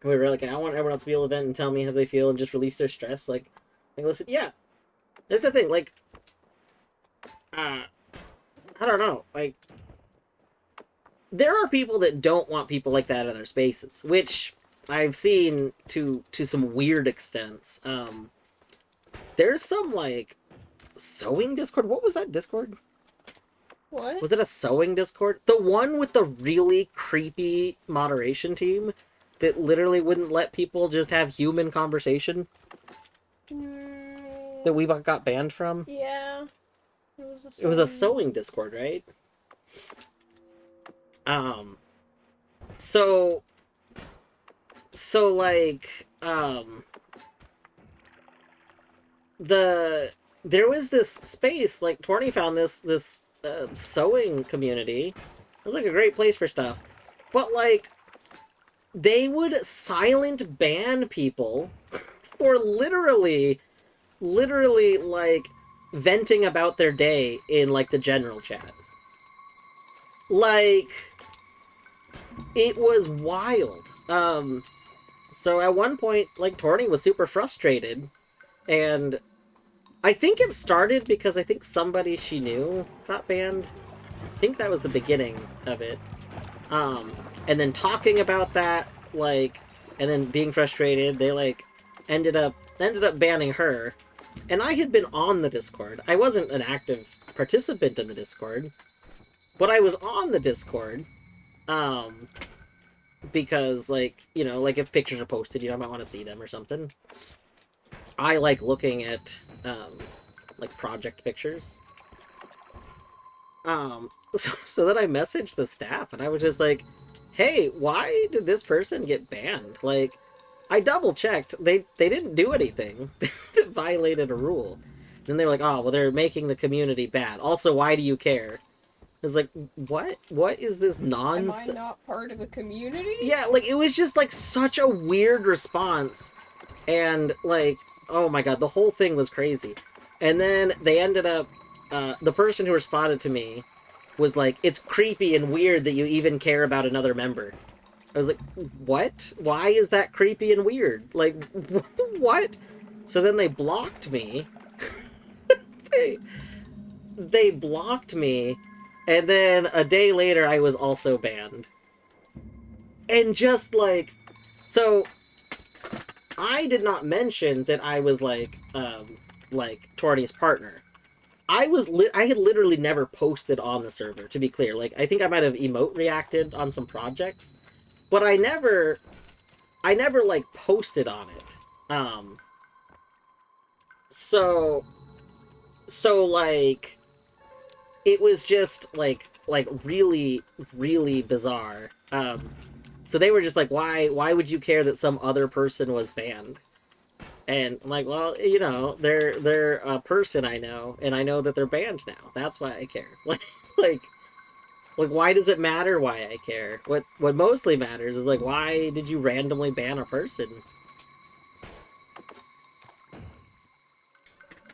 We were like, I want everyone else to be able to vent and tell me how they feel and just release their stress. Like listen, yeah, that's the thing. Like, I don't know. Like, there are people that don't want people like that in their spaces, which I've seen to some weird extents. There's some like sewing Discord. What was that Discord? What? Was it a sewing Discord? The one with the really creepy moderation team that literally wouldn't let people just have human conversation that we got banned from? Yeah. It was a sewing Discord, right? Um, so, like, there was this space, like, Torny found this sewing community. It was, like, a great place for stuff. But, like, they would silent ban people for literally, like, venting about their day in, like, the general chat. Like, it was wild. So at one point, like, Torny was super frustrated, and I think it started because I think somebody she knew got banned. I think that was the beginning of it. And then talking about that, like, and then being frustrated, they, like, ended up banning her. And I had been on the Discord. I wasn't an active participant in the Discord, but I was on the Discord. Because, like, you know, like, if pictures are posted, you know, I might want to see them or something. I like looking at, like, project pictures. So then I messaged the staff, and I was just like, hey, why did this person get banned? Like, I double-checked. They didn't do anything that violated a rule. And then they were like, oh, well, they're making the community bad. Also, why do you care? I was like, what? What is this nonsense? Am I not part of the community? Yeah, like, it was just, like, such a weird response. And, like, oh my god, the whole thing was crazy. And then they ended up, the person who responded to me was like, it's creepy and weird that you even care about another member. I was like, what? Why is that creepy and weird? Like, what? So then they blocked me. they blocked me, and then a day later I was also banned. And just, like, so I did not mention that I was, like, Torny's partner. I had literally never posted on the server, to be clear. Like, I think I might have emote reacted on some projects, but I never, like, posted on it. So, like, it was just, like, really, really bizarre. So they were just like, why would you care that some other person was banned? And I'm like, well, you know, they're a person I know, and I know that they're banned now. That's why I care. like, why does it matter why I care? What mostly matters is, like, why did you randomly ban a person?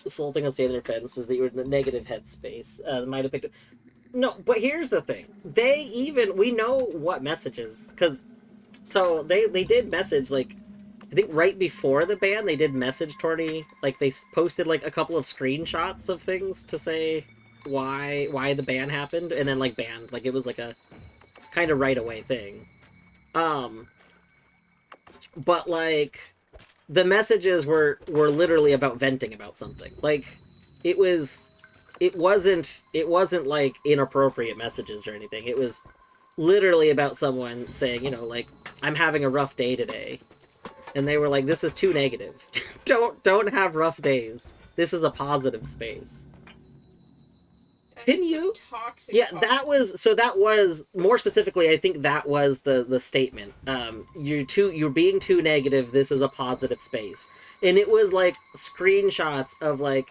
The sole thing I'll say in their defense is that you were in the negative headspace. Might have picked it. No, but here's the thing. We know what messages, because, so they did message, like, I think right before the ban, they did message Torny, like, they posted, like, a couple of screenshots of things to say why the ban happened, and then, like, banned. Like, it was, like, a kind of right away thing. But, like, the messages were literally about venting about something. Like, it wasn't, like, inappropriate messages or anything. It was literally about someone saying, you know, like, I'm having a rough day today. And they were like, this is too negative. don't have rough days. This is a positive space. Can you? Yeah, that was more specifically, I think that was the statement. You're being too negative. This is a positive space. And it was like screenshots of, like,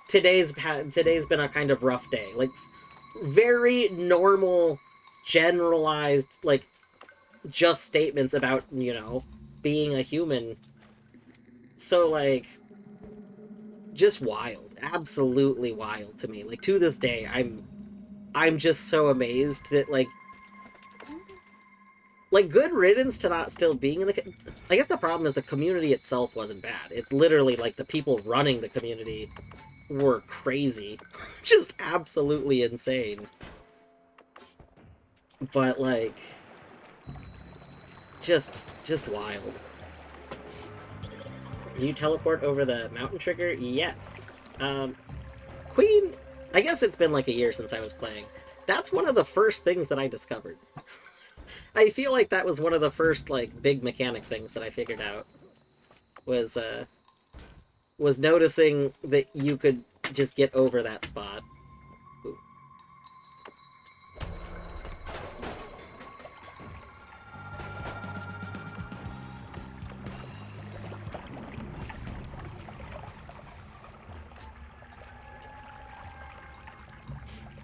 today's been a kind of rough day. Like, very normal, generalized, like, just statements about, you know, being a human. So, like, just wild. Absolutely wild to me. Like, to this day, I'm just so amazed that, like, good riddance to not still being in the... I guess the problem is the community itself wasn't bad. It's literally, like, the people running the community were crazy. Just absolutely insane. But, like, just wild. You teleport over the mountain trigger? Yes. Queen, I guess it's been like a year since I was playing. That's one of the first things that I discovered. I feel like that was one of the first, like, big mechanic things that I figured out. Was noticing that you could just get over that spot. Ooh.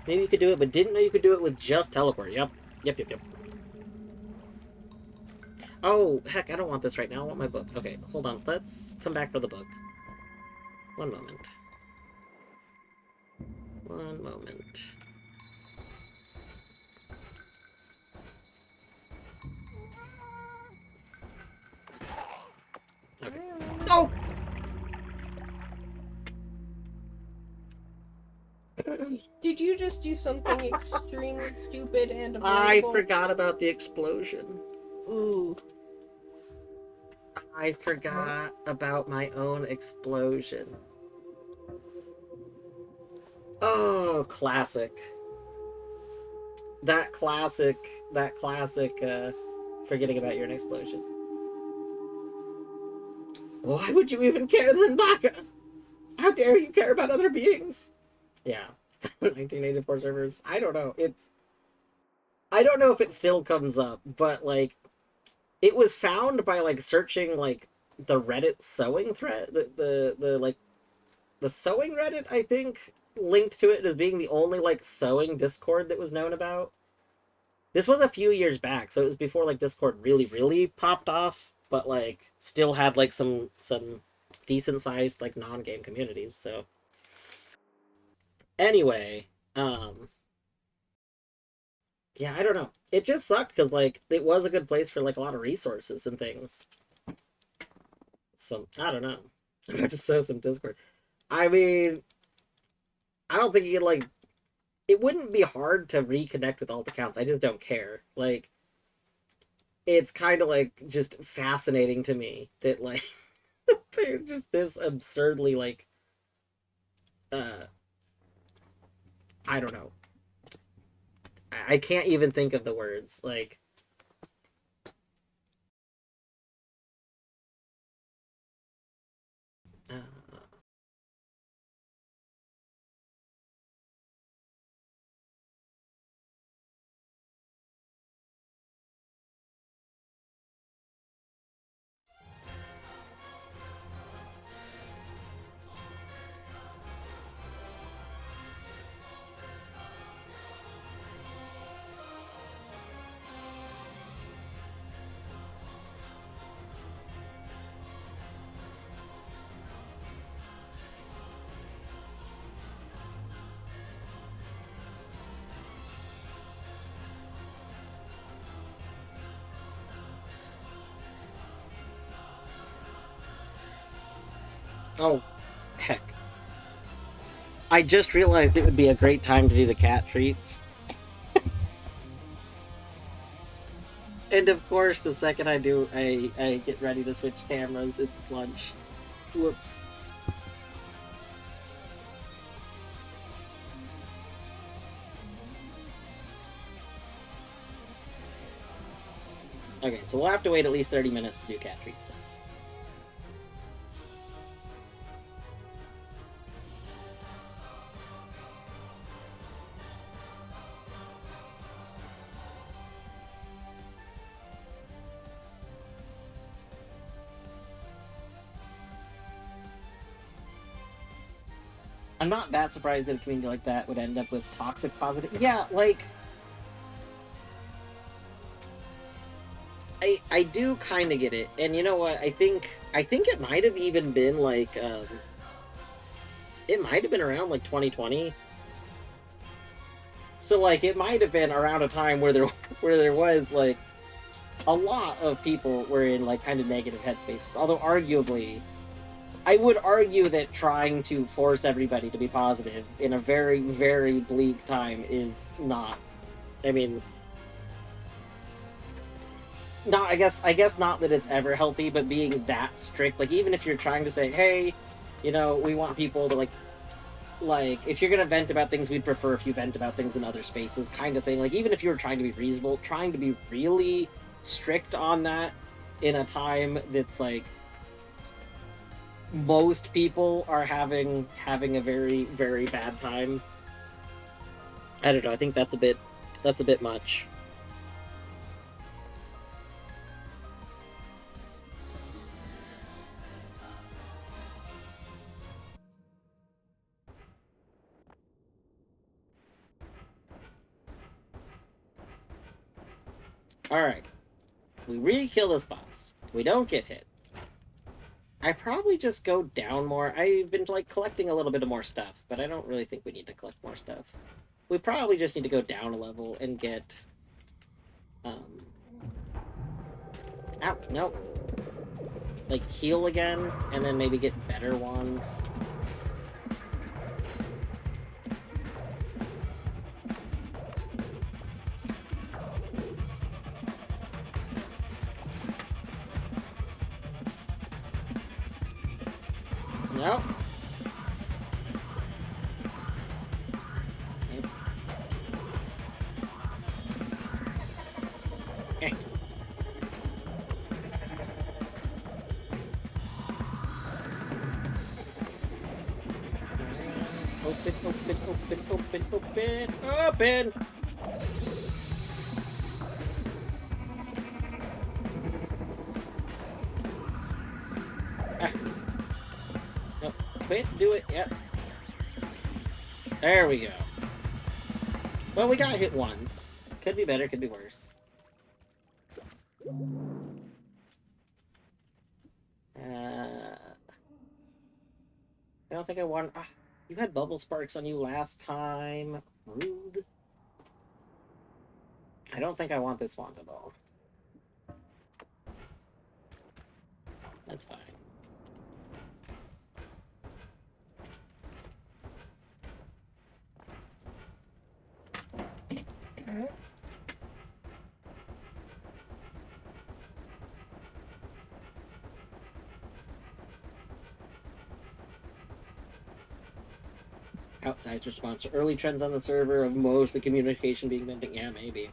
Maybe you could do it, but didn't know you could do it with just teleport. Yep. Yep. Oh, heck, I don't want this right now. I want my book. Okay, hold on. Let's come back for the book. One moment. One moment. Okay. No! Did you just do something extremely stupid and I avoidable? forgot about the explosion. Ooh. I forgot about my own explosion. Oh, classic. That classic, forgetting about your own explosion. Why would you even care then, Baka? How dare you care about other beings? Yeah. 1984 servers. I don't know. I don't know if it still comes up, but, like, it was found by, like, searching, like, the Reddit sewing thread, the sewing Reddit, I think, linked to it as being the only, like, sewing Discord that was known about. This was a few years back, so it was before, like, Discord really popped off, but, like, still had, like, some decent-sized, like, non-game communities, so. Anyway, yeah, I don't know. It just sucked, because, like, it was a good place for, like, a lot of resources and things. So, I don't know. I just saw some Discord. I mean, I don't think you could, like, it wouldn't be hard to reconnect with alt accounts. I just don't care. Like, it's kind of, like, just fascinating to me that, like, they're just this absurdly, like, I don't know. I can't even think of the words. Like, uh, oh, heck. I just realized it would be a great time to do the cat treats. And of course, the second I do, I get ready to switch cameras, it's lunch. Whoops. Okay, so we'll have to wait at least 30 minutes to do cat treats then. I'm not that surprised that a community like that would end up with toxic positive. Yeah, like, I do kind of get it, and you know what? I think it might have even been like it might have been around like 2020. So like it might have been around a time where there was like a lot of people were in like kind of negative headspaces. Although arguably, I would argue that trying to force everybody to be positive in a very bleak time is not. I mean, not. I guess not that it's ever healthy, but being that strict, like even if you're trying to say, hey, you know, we want people to like like, if you're gonna vent about things, we'd prefer if you vent about things in other spaces, kind of thing. Like, even if you were trying to be reasonable, trying to be really strict on that in a time that's, like, most people are having a very, very bad time. I don't know, I think that's a bit much. Alright. We re-kill this boss. We don't get hit. I probably just go down more. I've been, like, collecting a little bit of more stuff, but I don't really think we need to collect more stuff. We probably just need to go down a level and get... Ow, no. Like, heal again, and then maybe get better ones. No. Okay. Open, open, open, open, open, open! Ah. Nope. Wait, do it, yep. There we go. Well, we got hit once. Could be better, could be worse. I don't think I want... Ah, you had bubble sparks on you last time. Rude. I don't think I want this wand at all. That's fine. Outside response to early trends on the server of most the communication being venting. Yeah, maybe.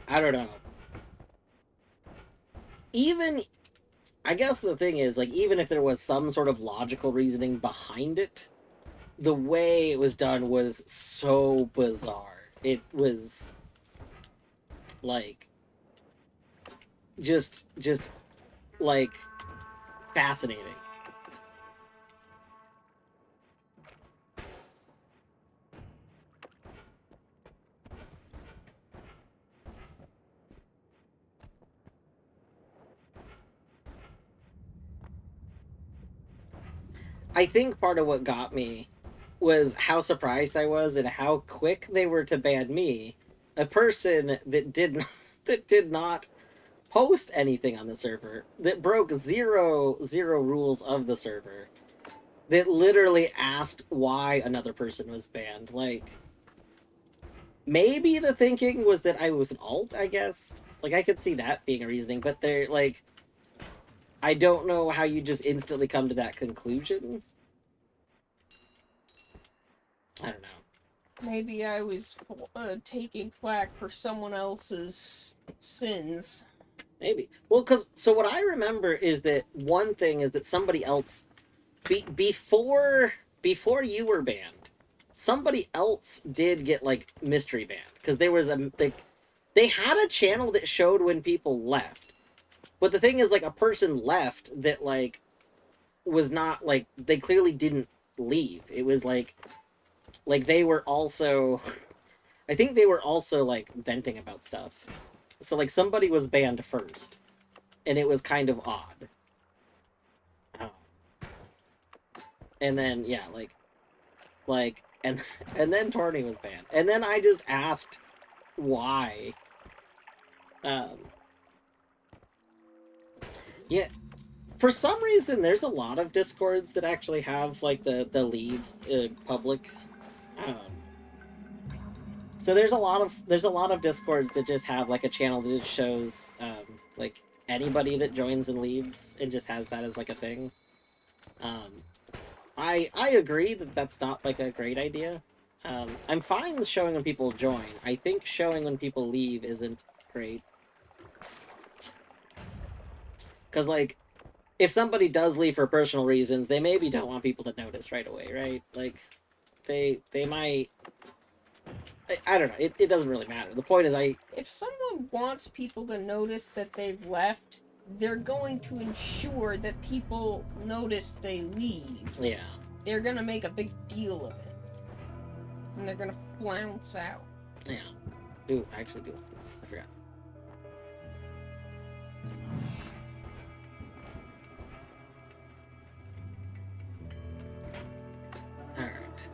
I don't know. Even, I guess the thing is, like, even if there was some sort of logical reasoning behind it, the way it was done was so bizarre. It was, like, just, like, fascinating. I think part of what got me was how surprised I was at how quick they were to ban me, a person that did not post anything on the server, that broke zero rules of the server, that literally asked why another person was banned. Like, maybe the thinking was that I was an alt, I guess. Like, I could see that being a reasoning, but they're like, I don't know how you just instantly come to that conclusion. I don't know. Maybe I was taking flack for someone else's sins. Maybe. Well, so what I remember is that one thing is that somebody else, before you were banned, somebody else did get, like, mystery banned. Because there was they had a channel that showed when people left. But the thing is, like, a person left that, like, was not, like, they clearly didn't leave. It was, like they were also, I think they were also, like, venting about stuff. So, like, somebody was banned first. And it was kind of odd. And then, yeah, and then Torny was banned. And then I just asked why. Yeah, for some reason, there's a lot of Discords that actually have, like, the leaves public. So there's a lot of Discords that just have, like, a channel that just shows like, anybody that joins and leaves and just has that as, like, a thing. I agree that that's not like a great idea. I'm fine with showing when people join. I think showing when people leave isn't great. Because, like, if somebody does leave for personal reasons, they maybe don't want people to notice right away, right? Like, they might... I don't know. It doesn't really matter. The point is If someone wants people to notice that they've left, they're going to ensure that people notice they leave. Yeah. They're gonna make a big deal of it. And they're gonna flounce out. Yeah. Ooh, I actually do want this. I forgot. Alright.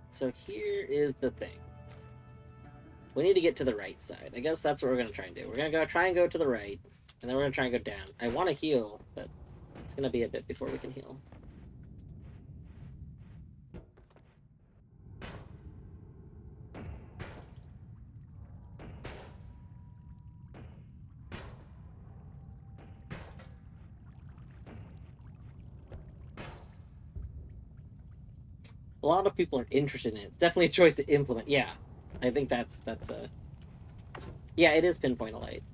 So here is the thing. We need to get to the right side. I guess that's what we're going to try and do. We're going to try and go to the right, and then we're going to try and go down. I want to heal, but it's going to be a bit before we can heal. A lot of people are interested in it. It's definitely a choice to implement. Yeah, I think that's a... Yeah, it is pinpoint a light.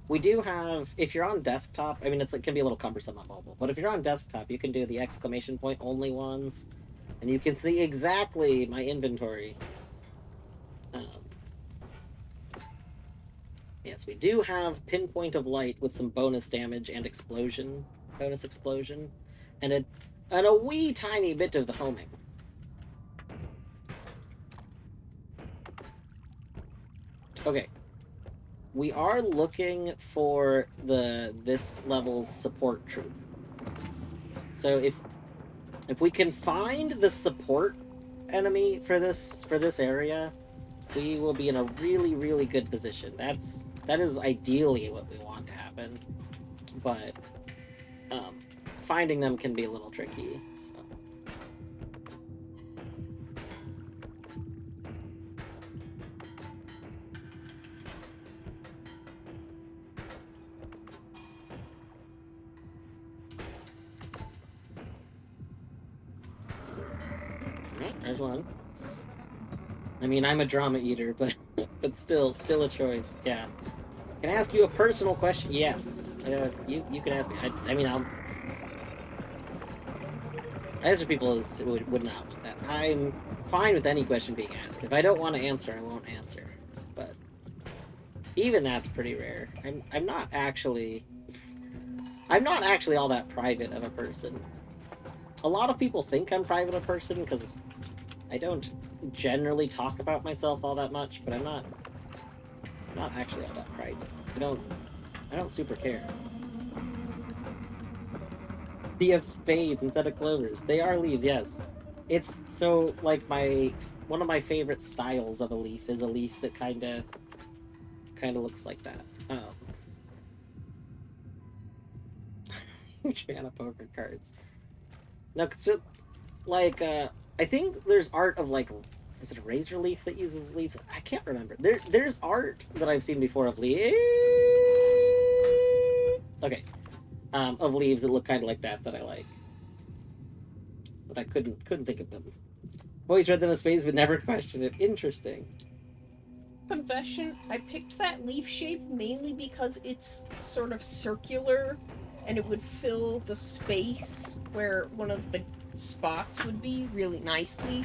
We do have, if you're on desktop, I mean, it can be a little cumbersome on mobile, but if you're on desktop, you can do the exclamation point only ones, and you can see exactly my inventory. Yes, we do have pinpoint of light with some bonus damage and explosion, bonus explosion, and a wee tiny bit of the homing. Okay. We are looking for this level's support troop. So if we can find the support enemy for this area, we will be in a really, really good position. That is ideally what we want to happen. But finding them can be a little tricky. So. There's one. I mean, I'm a drama eater, but still a choice. Yeah. Can I ask you a personal question? Yes. You can ask me. I mean, other people would not want that. I'm fine with any question being asked. If I don't want to answer, I won't answer. But even that's pretty rare. I'm not actually all that private of a person. A lot of people think I'm private of a person because I don't generally talk about myself all that much, but I'm not actually all that private. I don't super care. They have spades instead of clovers. They are leaves, yes. It's so like one of my favorite styles of a leaf is a leaf that kinda looks like that. Huge fan of poker cards. No, cause like I think there's art of like, is it a razor leaf that uses leaves? I can't remember. There's art that I've seen before of leaves. Okay, of leaves that look kind of like that I like, but I couldn't think of them. Always read them as spades, but never questioned it. Interesting. Confession: I picked that leaf shape mainly because it's sort of circular, and it would fill the space where one of the spots would be really nicely.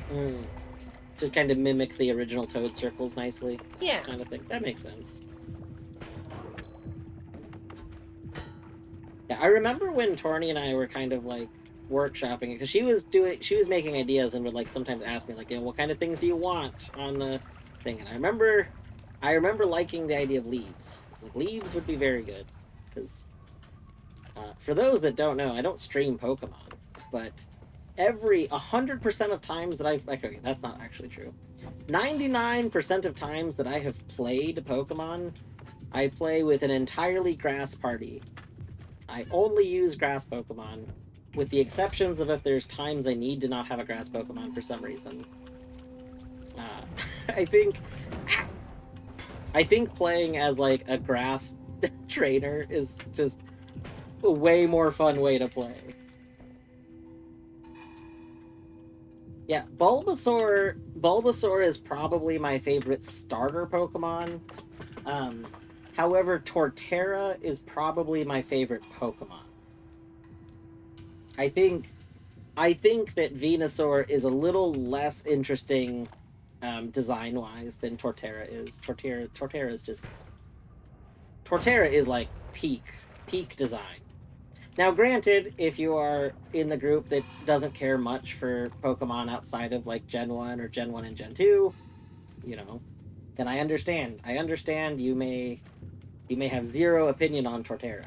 So kind of mimic the original Toad circles nicely. Yeah. Kind of thing. That makes sense. Yeah, I remember when Torny and I were kind of like workshopping it, because she was making ideas and would like sometimes ask me like, what kind of things do you want on the thing? And I remember liking the idea of leaves. It's like leaves would be very good, because for those that don't know, I don't stream Pokemon, but 100% of times that okay, that's not actually true. 99% of times that I have played Pokemon, I play with an entirely grass party. I only use grass Pokemon, with the exceptions of if there's times I need to not have a grass Pokemon for some reason. I think playing as like a grass trainer is just a way more fun way to play. Yeah, Bulbasaur is probably my favorite starter Pokemon. Um, However, Torterra is probably my favorite Pokemon. I think that Venusaur is a little less interesting design-wise than Torterra is. Torterra is like peak design. Now, granted, if you are in the group that doesn't care much for Pokemon outside of like Gen 1 or Gen 1 and Gen 2, you know, then I understand. I understand you may have zero opinion on Torterra.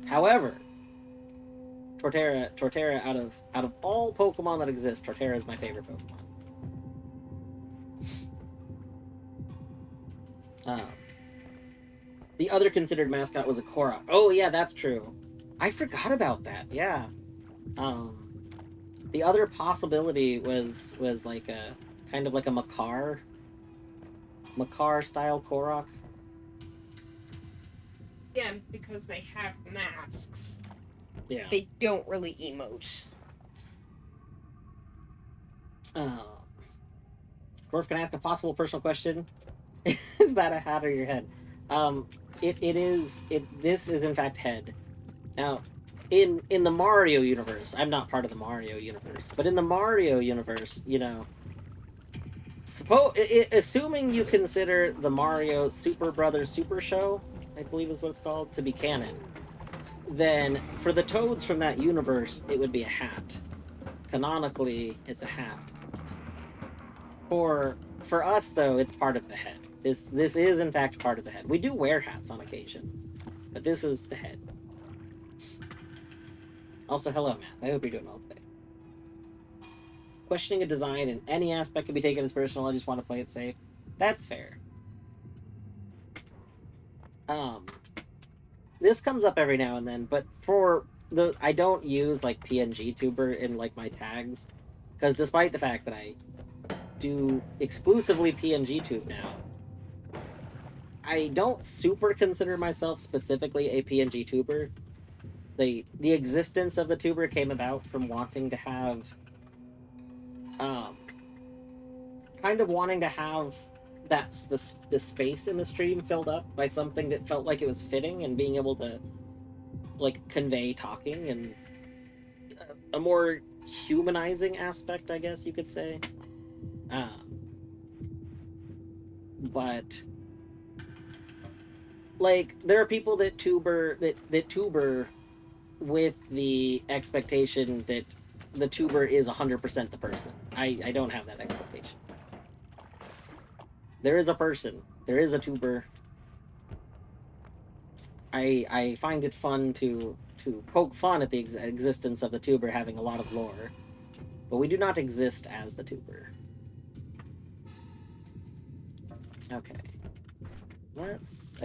However, Torterra out of all Pokemon that exist, Torterra is my favorite Pokemon. Um, the other considered mascot was a Korok. Oh yeah, that's true. I forgot about that. Yeah. Um, the other possibility was like a kind of like a Makar style Korok. Again, because they have masks. Yeah. They don't really emote. Dwarf, can I ask a possible personal question? Is that a hat or your head? This is in fact head. Now, in the Mario universe, I'm not part of the Mario universe, but in the Mario universe, you know, assuming you consider the Mario Super Brothers Super Show, I believe is what it's called, to be canon, then for the Toads from that universe, it would be a hat. Canonically, it's a hat. For us though, it's part of the head. This is in fact part of the head. We do wear hats on occasion, but this is the head. Also, hello, Matt. I hope you're doing well today. Questioning a design in any aspect can be taken as personal. I just want to play it safe. That's fair. This comes up every now and then, but I don't use like PNG tuber in like my tags, because despite the fact that I do exclusively PNG tube now, I don't super consider myself specifically a PNG tuber. The existence of the tuber came about from wanting to have kind of wanting to have the space in the stream filled up by something that felt like it was fitting, and being able to like convey talking and a more humanizing aspect, I guess you could say. But like there are people that tuber with the expectation that the tuber is 100% the person. I don't have that expectation. There is a person. There is a tuber. I find it fun to poke fun at the existence of the tuber having a lot of lore, but we do not exist as the tuber. Okay. Let's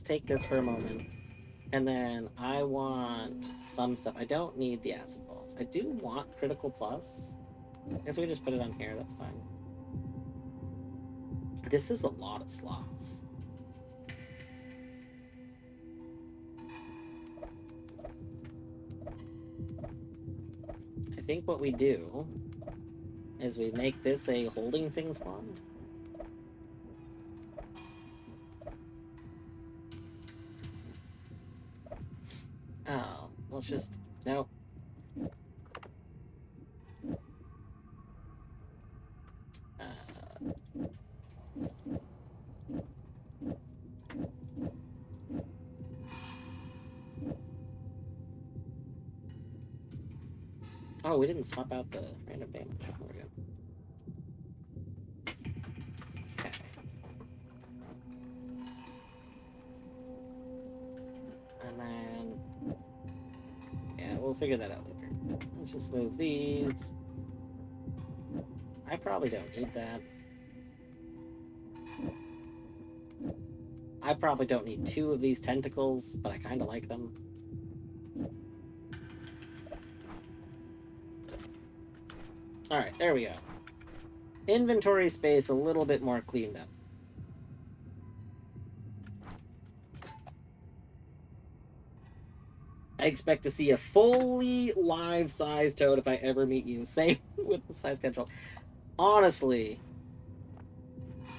take this for a moment. And then I want some stuff. I don't need the acid balls. I do want critical plus. I guess we just put it on here, that's fine. This is a lot of slots. I think what we do is we make this a holding things wand. Oh, let's just... Nope. Oh, we didn't swap out the random damage. There we go. Okay. And then... Yeah, we'll figure that out later. Let's just move these. I probably don't need that. I probably don't need 2 of these tentacles, but I kind of like them. Alright, there we go. Inventory space a little bit more cleaned up. I expect to see a fully live-size Toad if I ever meet you. Same with the size control. Honestly,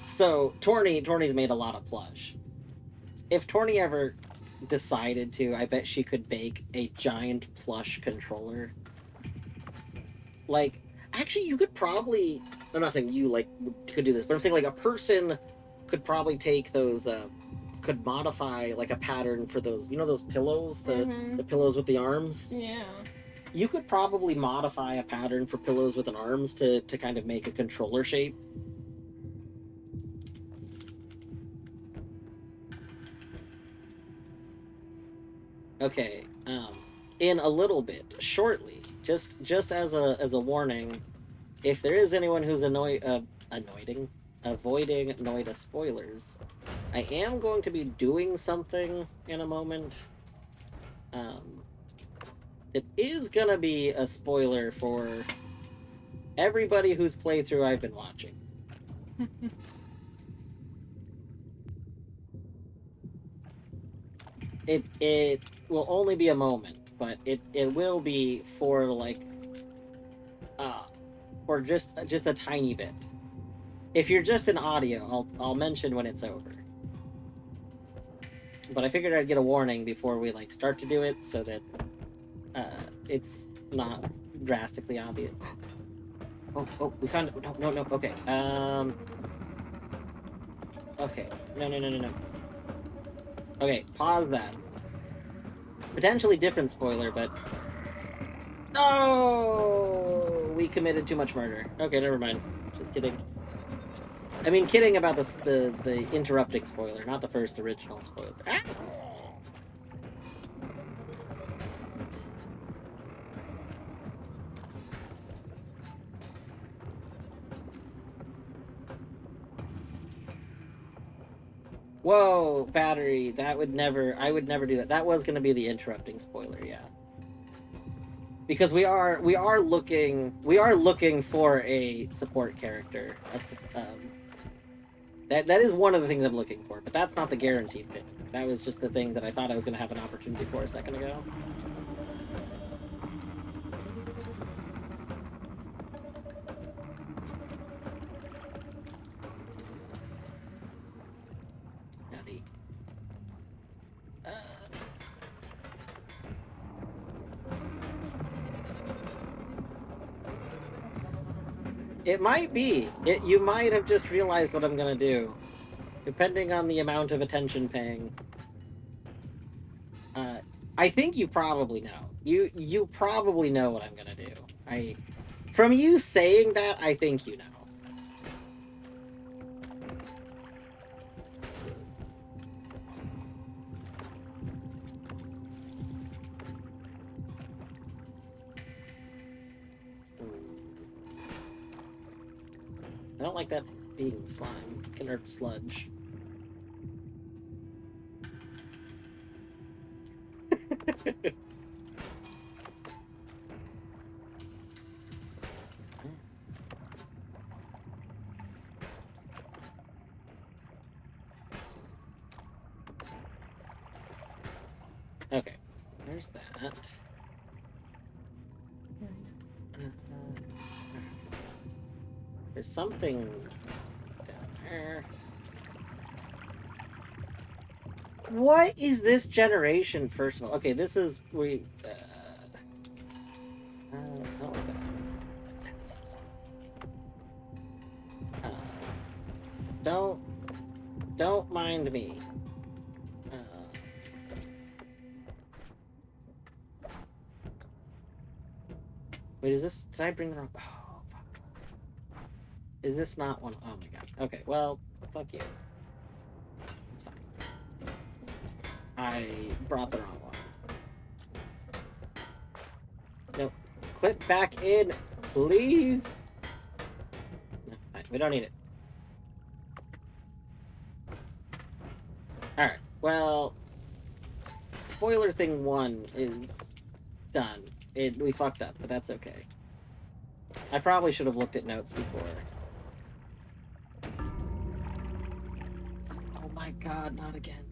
so Torny's made a lot of plush. If Torny ever decided to, I bet she could bake a giant plush controller. Like, actually, you could probably... I'm not saying you, like, could do this, but I'm saying, like, a person could probably take those, could modify, like, a pattern for those, you know those pillows? The pillows with the arms? Yeah. You could probably modify a pattern for pillows with an arms to kind of make a controller shape. Okay, in a little bit, shortly, just as a warning, if there is anyone who's avoiding Noita spoilers, I am going to be doing something in a moment. It is gonna be a spoiler for everybody whose playthrough I've been watching. It will only be a moment, but it will be for like for just a tiny bit. If you're just in audio, I'll mention when it's over. But I figured I'd get a warning before we like start to do it so that it's not drastically obvious. Oh, we found it. No. Okay. Okay. No. Okay, pause that. Potentially different spoiler, but... No! We committed too much murder. Okay, never mind. Just kidding. I mean, kidding about the interrupting spoiler, not the first original spoiler. Ah! Whoa, battery. That would never... I would never do that. That was going to be the interrupting spoiler, yeah. Because we are looking for a support character. That is one of the things I'm looking for, but that's not the guaranteed thing. That was just the thing that I thought I was going to have an opportunity for a second ago. Howdy. It might be. You might have just realized what I'm gonna do. Depending on the amount of attention paying. I think you probably know. You probably know what I'm gonna do. From you saying that, I think you know. I don't like that being slime. Or sludge. Okay, there's that. There's something down there. What is this generation, first of all? Okay, this is... I don't like that. That's so sad. Don't mind me. Wait, is this... Did I bring the wrong... Oh, fuck. Is this not one? Oh my god. Okay, well, fuck you. It's fine. I brought the wrong one. Nope. Clip back in, please. No, fine. We don't need it. Alright, well... Spoiler thing 1 is done. We fucked up, but that's okay. I probably should have looked at notes before. Oh my god, not again.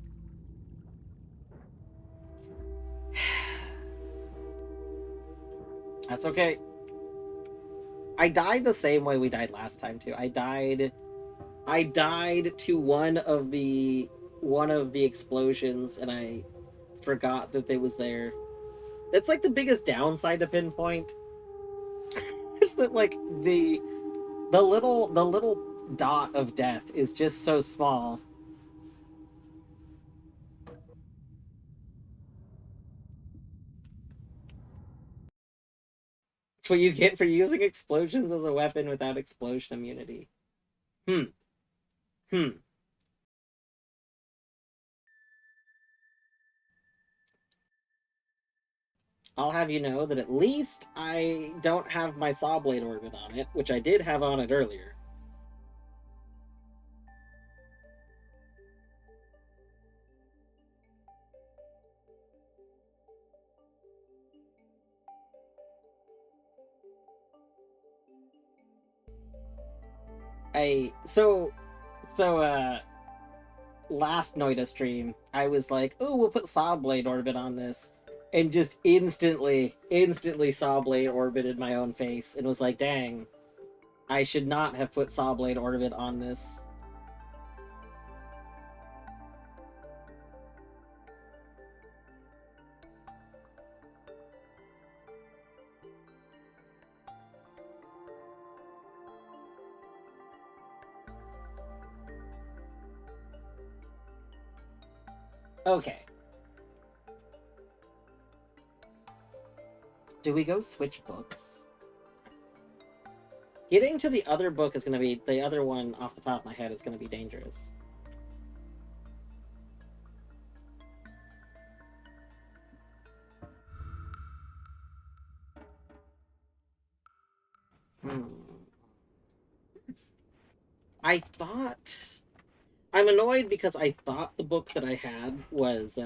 That's okay. I died the same way we died last time too. I died to one of the explosions and I forgot that they was there. That's like the biggest downside to Pinpoint. Is that like the little dot of death is just so small. It's what you get for using explosions as a weapon without explosion immunity. Hmm. I'll have you know that at least I don't have my saw blade orbit on it, which I did have on it earlier. Last Noita stream, I was like, oh, we'll put saw blade orbit on this. And just instantly saw blade orbited my own face and was like, dang, I should not have put saw blade orbit on this. Okay. Do we go switch books? Getting to the other book is going to be... The other one off the top of my head is going to be dangerous. I thought... I'm annoyed because I thought the book that I had was...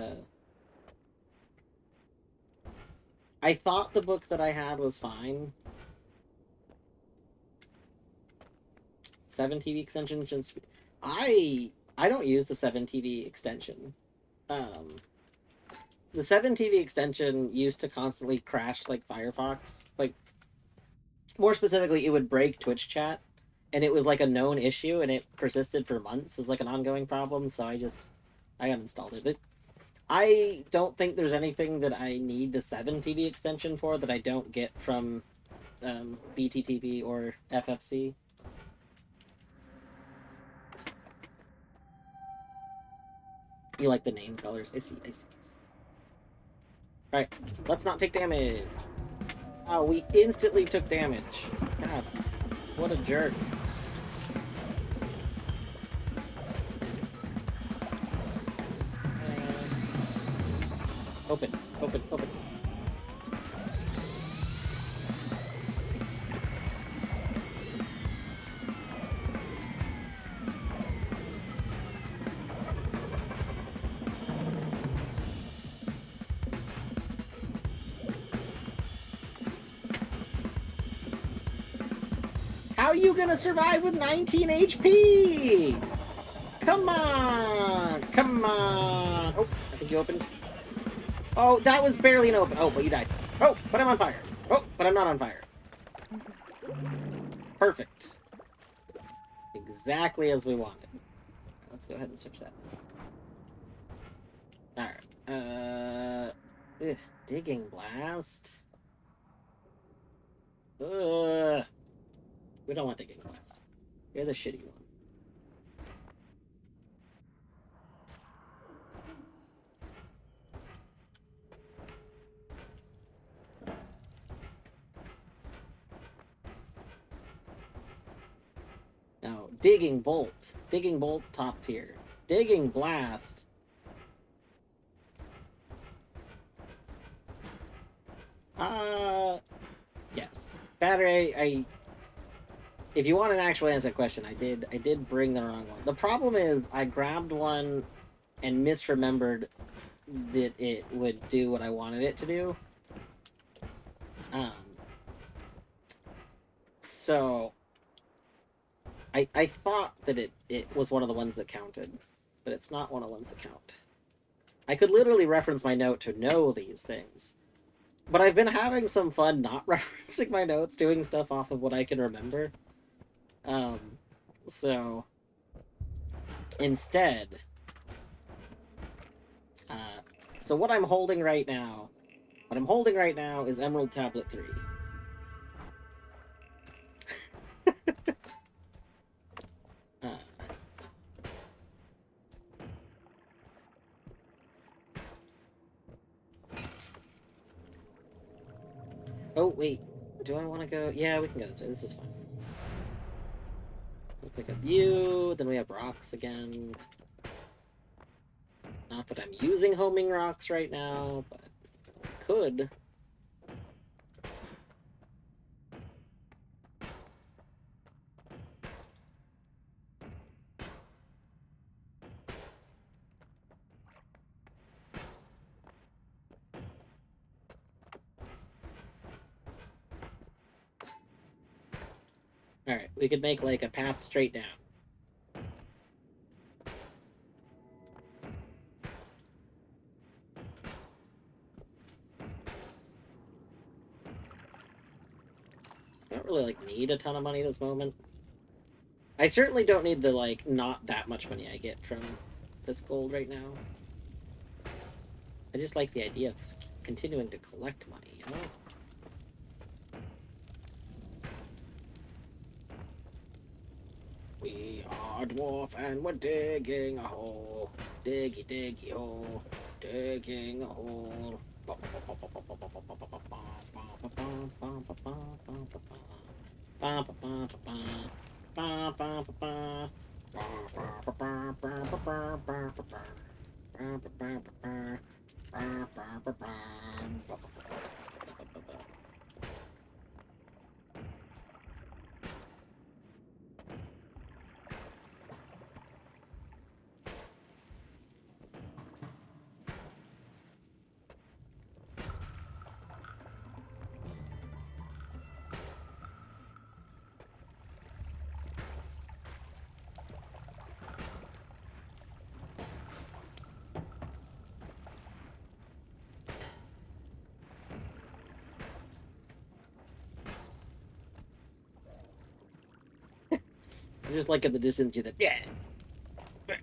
I thought the book that I had was fine. 7TV extension. I don't use the 7TV extension. The 7TV extension used to constantly crash like Firefox. Like, more specifically, it would break Twitch chat, and it was like a known issue, and it persisted for months as like an ongoing problem. So I uninstalled it. I don't think there's anything that I need the 7TV extension for that I don't get from BTTV or FFC. You like the name colors. I see. Alright, let's not take damage. Oh, we instantly took damage. God, what a jerk. Open. How are you gonna survive with 19 HP? Come on! Oh, I think you opened. Oh, that was barely an open. Oh, but you died. Oh, but I'm on fire. Oh, but I'm not on fire. Perfect. Exactly as we wanted. Let's go ahead and switch that. Alright. Digging Blast. We don't want Digging Blast. You're the shitty one. Now, Digging Bolt. Digging Bolt, top tier. Digging Blast. Yes. Battery, if you want an actual answer to the question, I did bring the wrong one. The problem is I grabbed one and misremembered that it would do what I wanted it to do. So I thought that it was one of the ones that counted, but it's not one of the ones that count. I could literally reference my note to know these things. But I've been having some fun not referencing my notes, doing stuff off of what I can remember. Um, so instead, uh, so what I'm holding right now, is Emerald Tablet 3. Uh, oh, wait. Do I want to go? Yeah, we can go this way. This is fine. We'll pick up you, then we have rocks again. Not that I'm using homing rocks right now, but I could. Alright, we could make like a path straight down. I don't really like need a ton of money this moment. I certainly don't need the like not that much money I get from this gold right now. I just like the idea of continuing to collect money, you know? We are dwarf and we're digging a hole. Diggy diggy hole. Digging a hole. I just like at the distance you that yeah. Look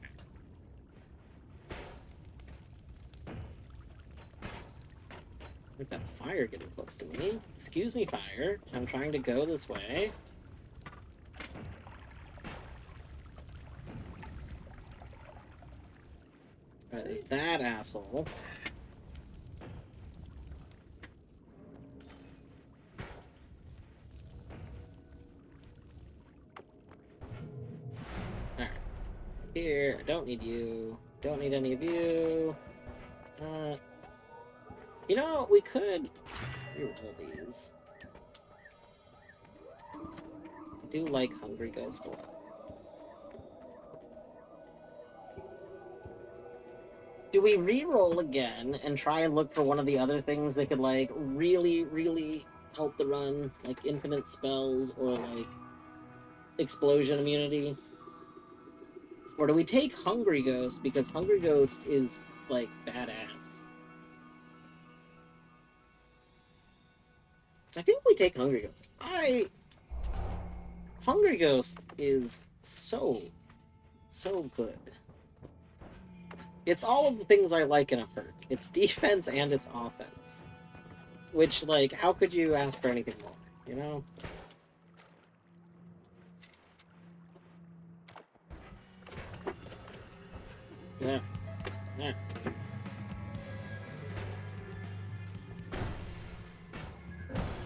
at that fire getting close to me. Excuse me, fire. I'm trying to go this way. Alright, there's that asshole. Alright. Here, I don't need you. Don't need any of you. You know, we could reroll these. I do like Hungry Ghost a lot. Do we re-roll again and try and look for one of the other things that could, like, really, really help the run? Like infinite spells or, like, explosion immunity? Or do we take Hungry Ghost because Hungry Ghost is, like, badass? I think we take Hungry Ghost. Hungry Ghost is so good. It's all of the things I like in a perk. It's defense and it's offense. Which, like, how could you ask for anything more, you know? Yeah. Yeah.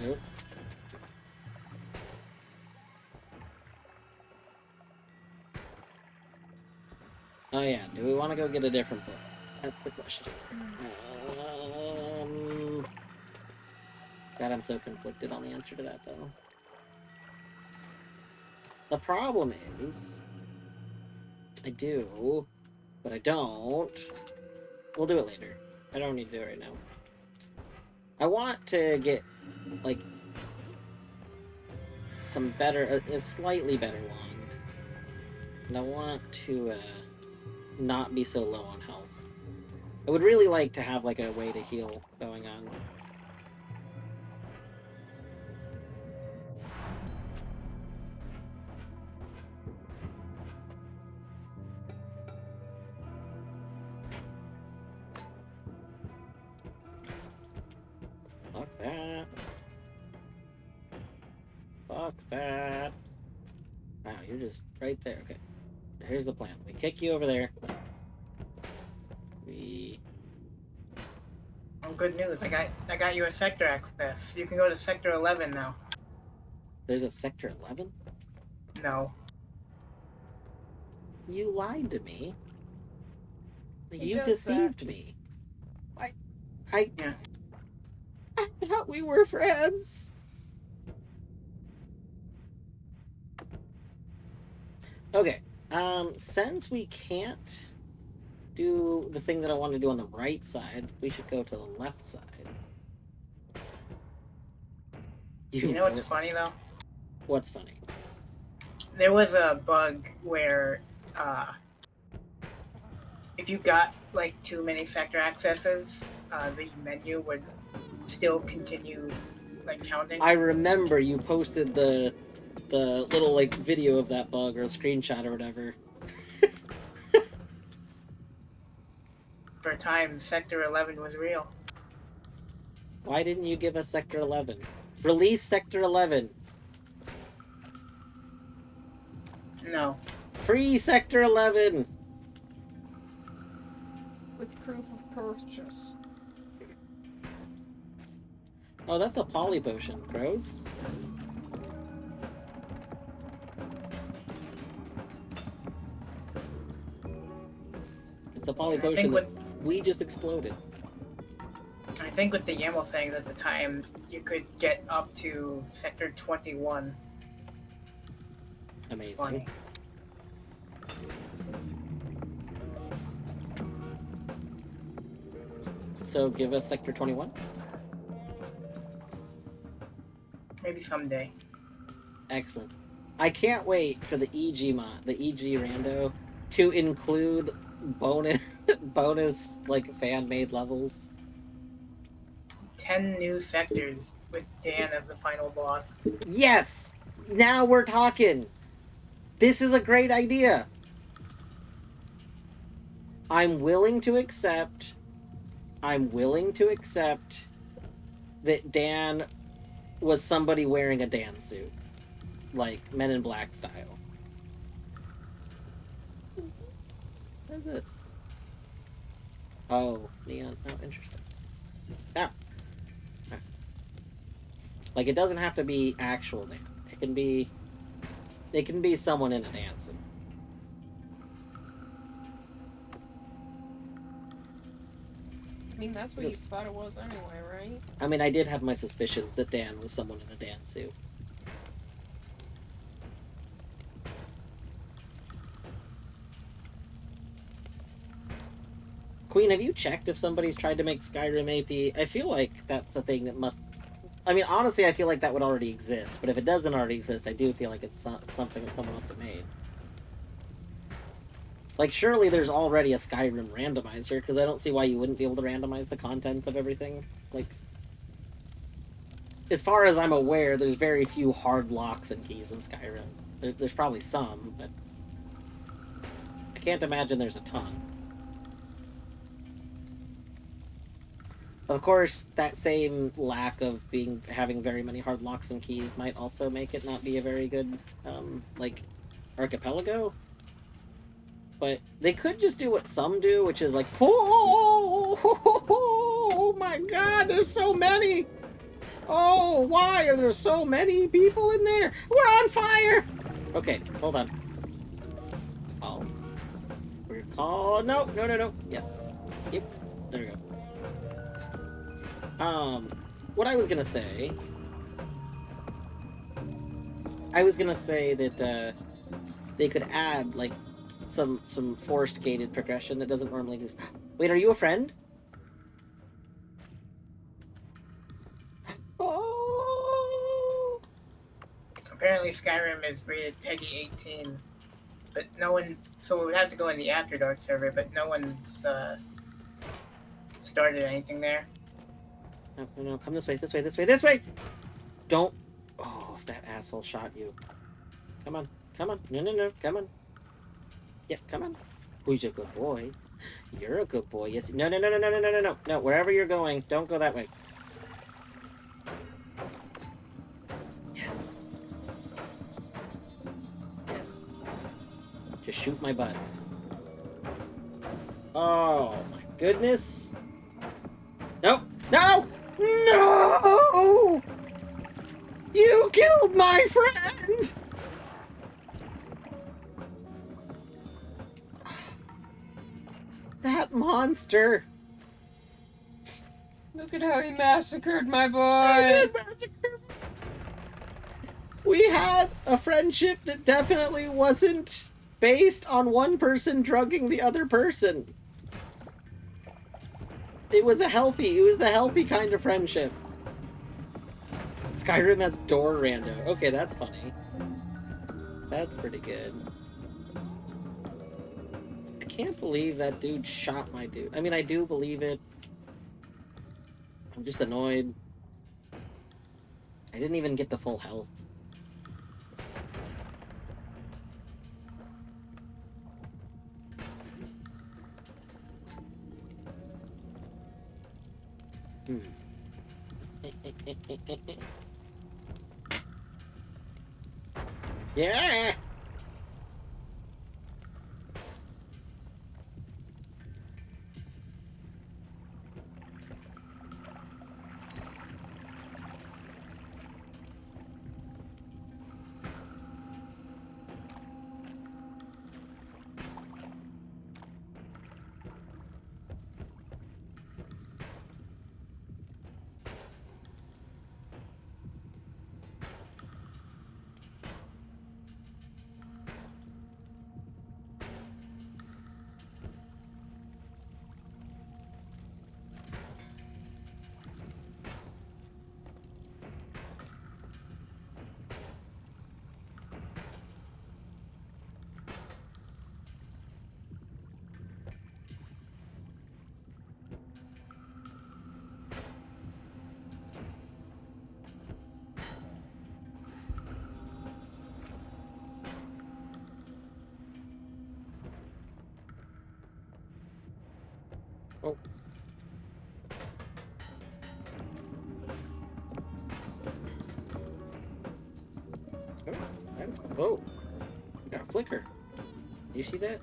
Nope. Oh yeah, do we want to go get a different book? That's the question. God, I'm so conflicted on the answer to that, though. The problem is, I do, but I don't. We'll do it later. I don't need to do it right now. I want to get, like, some better, a slightly better wand. And I want to, not be so low on health. I would really like to have, like, a way to heal going on. that. Fuck that. Wow, you're just right there. Okay. Here's the plan. We kick you over there. Oh, good news. I got you a sector access. You can go to sector 11 now. There's a sector 11? No. You lied to me. He You does that. deceived me. I Yeah. I thought we were friends. Okay. Since we can't do the thing that I want to do on the right side, we should go to the left side. You know what's funny though? What's funny? There was a bug where if you got like too many sector accesses, the menu would still continue like counting. I remember you posted the little like video of that bug or a screenshot or whatever. For a time, sector 11 was real. Why didn't you give us Sector 11? Release Sector 11. No. Free Sector 11. With proof of purchase. Oh, that's a poly potion. Gross. It's a poly potion that we just exploded. I think with the YAML thing at the time, you could get up to sector 21. Amazing. Funny. So give us Sector 21. Maybe someday. Excellent. I can't wait for the EG mod, the EG rando, to include bonus like fan-made levels. 10 new sectors with Dan as the final boss. Yes! Now we're talking! This is a great idea! I'm willing to accept that Dan was somebody wearing a Dan suit. Like, Men in Black style. What is this? Oh, neon. Oh, interesting. Ah. Like, it doesn't have to be actual Dan. It can be someone in a Dan suit. I mean, that's what you thought it was anyway, right? I mean, I did have my suspicions that Dan was someone in a Dan suit. Queen, have you checked if somebody's tried to make Skyrim AP? I feel like that's a thing that must... I mean, honestly, I feel like that would already exist, but if it doesn't already exist, I do feel like it's something that someone must have made. Like, surely there's already a Skyrim randomizer, because I don't see why you wouldn't be able to randomize the content of everything. Like, as far as I'm aware, there's very few hard locks and keys in Skyrim. There's probably some, but I can't imagine there's a ton. Of course, that same lack of having very many hard locks and keys might also make it not be a very good, like, archipelago. But they could just do what some do, which is like, oh my god, there's so many! Oh, why are there so many people in there? We're on fire! Okay, hold on. Oh. We're called... No. Yes. Yep. There we go. What I was gonna say... that, they could add, like, some forced gated progression that doesn't normally exist. Wait, are you a friend? Oh! Apparently Skyrim is rated PEGI 18, but no one... So we would have to go in the After Dark server, but no one's started anything there. No, come this way. Don't... Oh, if that asshole shot you. Come on. No, come on. Yeah, come on. Who's a good boy? You're a good boy. Yes. No. No, wherever you're going, don't go that way. Just shoot my butt. Oh my goodness. No! No! No! You killed my friend! That monster! Look at how he massacred my I boy! did massacre. We had a friendship that definitely wasn't based on one person drugging the other person. It was the healthy kind of friendship. Skyrim has door rando. Okay, that's funny. That's pretty good. I can't believe that dude shot my dude. I mean, I do believe it. I'm just annoyed. I didn't even get to full health. Yeah! Oh. Oh, that's oh. We got a flicker. You see that?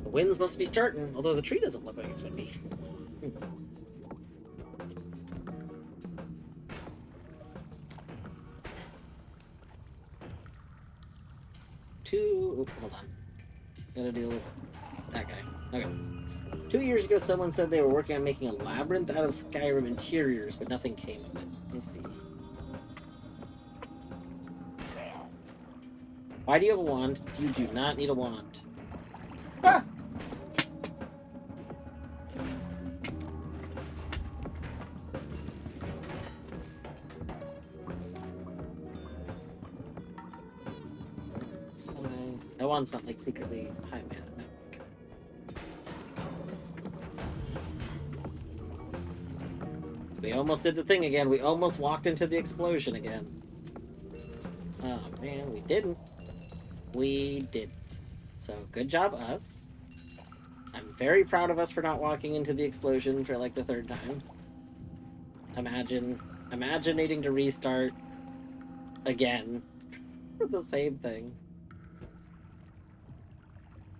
The winds must be starting, although the tree doesn't look like it's windy. Hold on. Gotta deal with that guy. Okay. 2 years ago, someone said they were working on making a labyrinth out of Skyrim interiors, but nothing came of it. Let me see. Why do you have a wand? You do not need a wand. Ah! It's fine. That wand's not like secretly high mana. No. We almost did the thing again. We almost walked into the explosion again. Oh man, we didn't. We did. So good job, us. I'm very proud of us for not walking into the explosion for like the third time. Imagine needing to restart again for the same thing.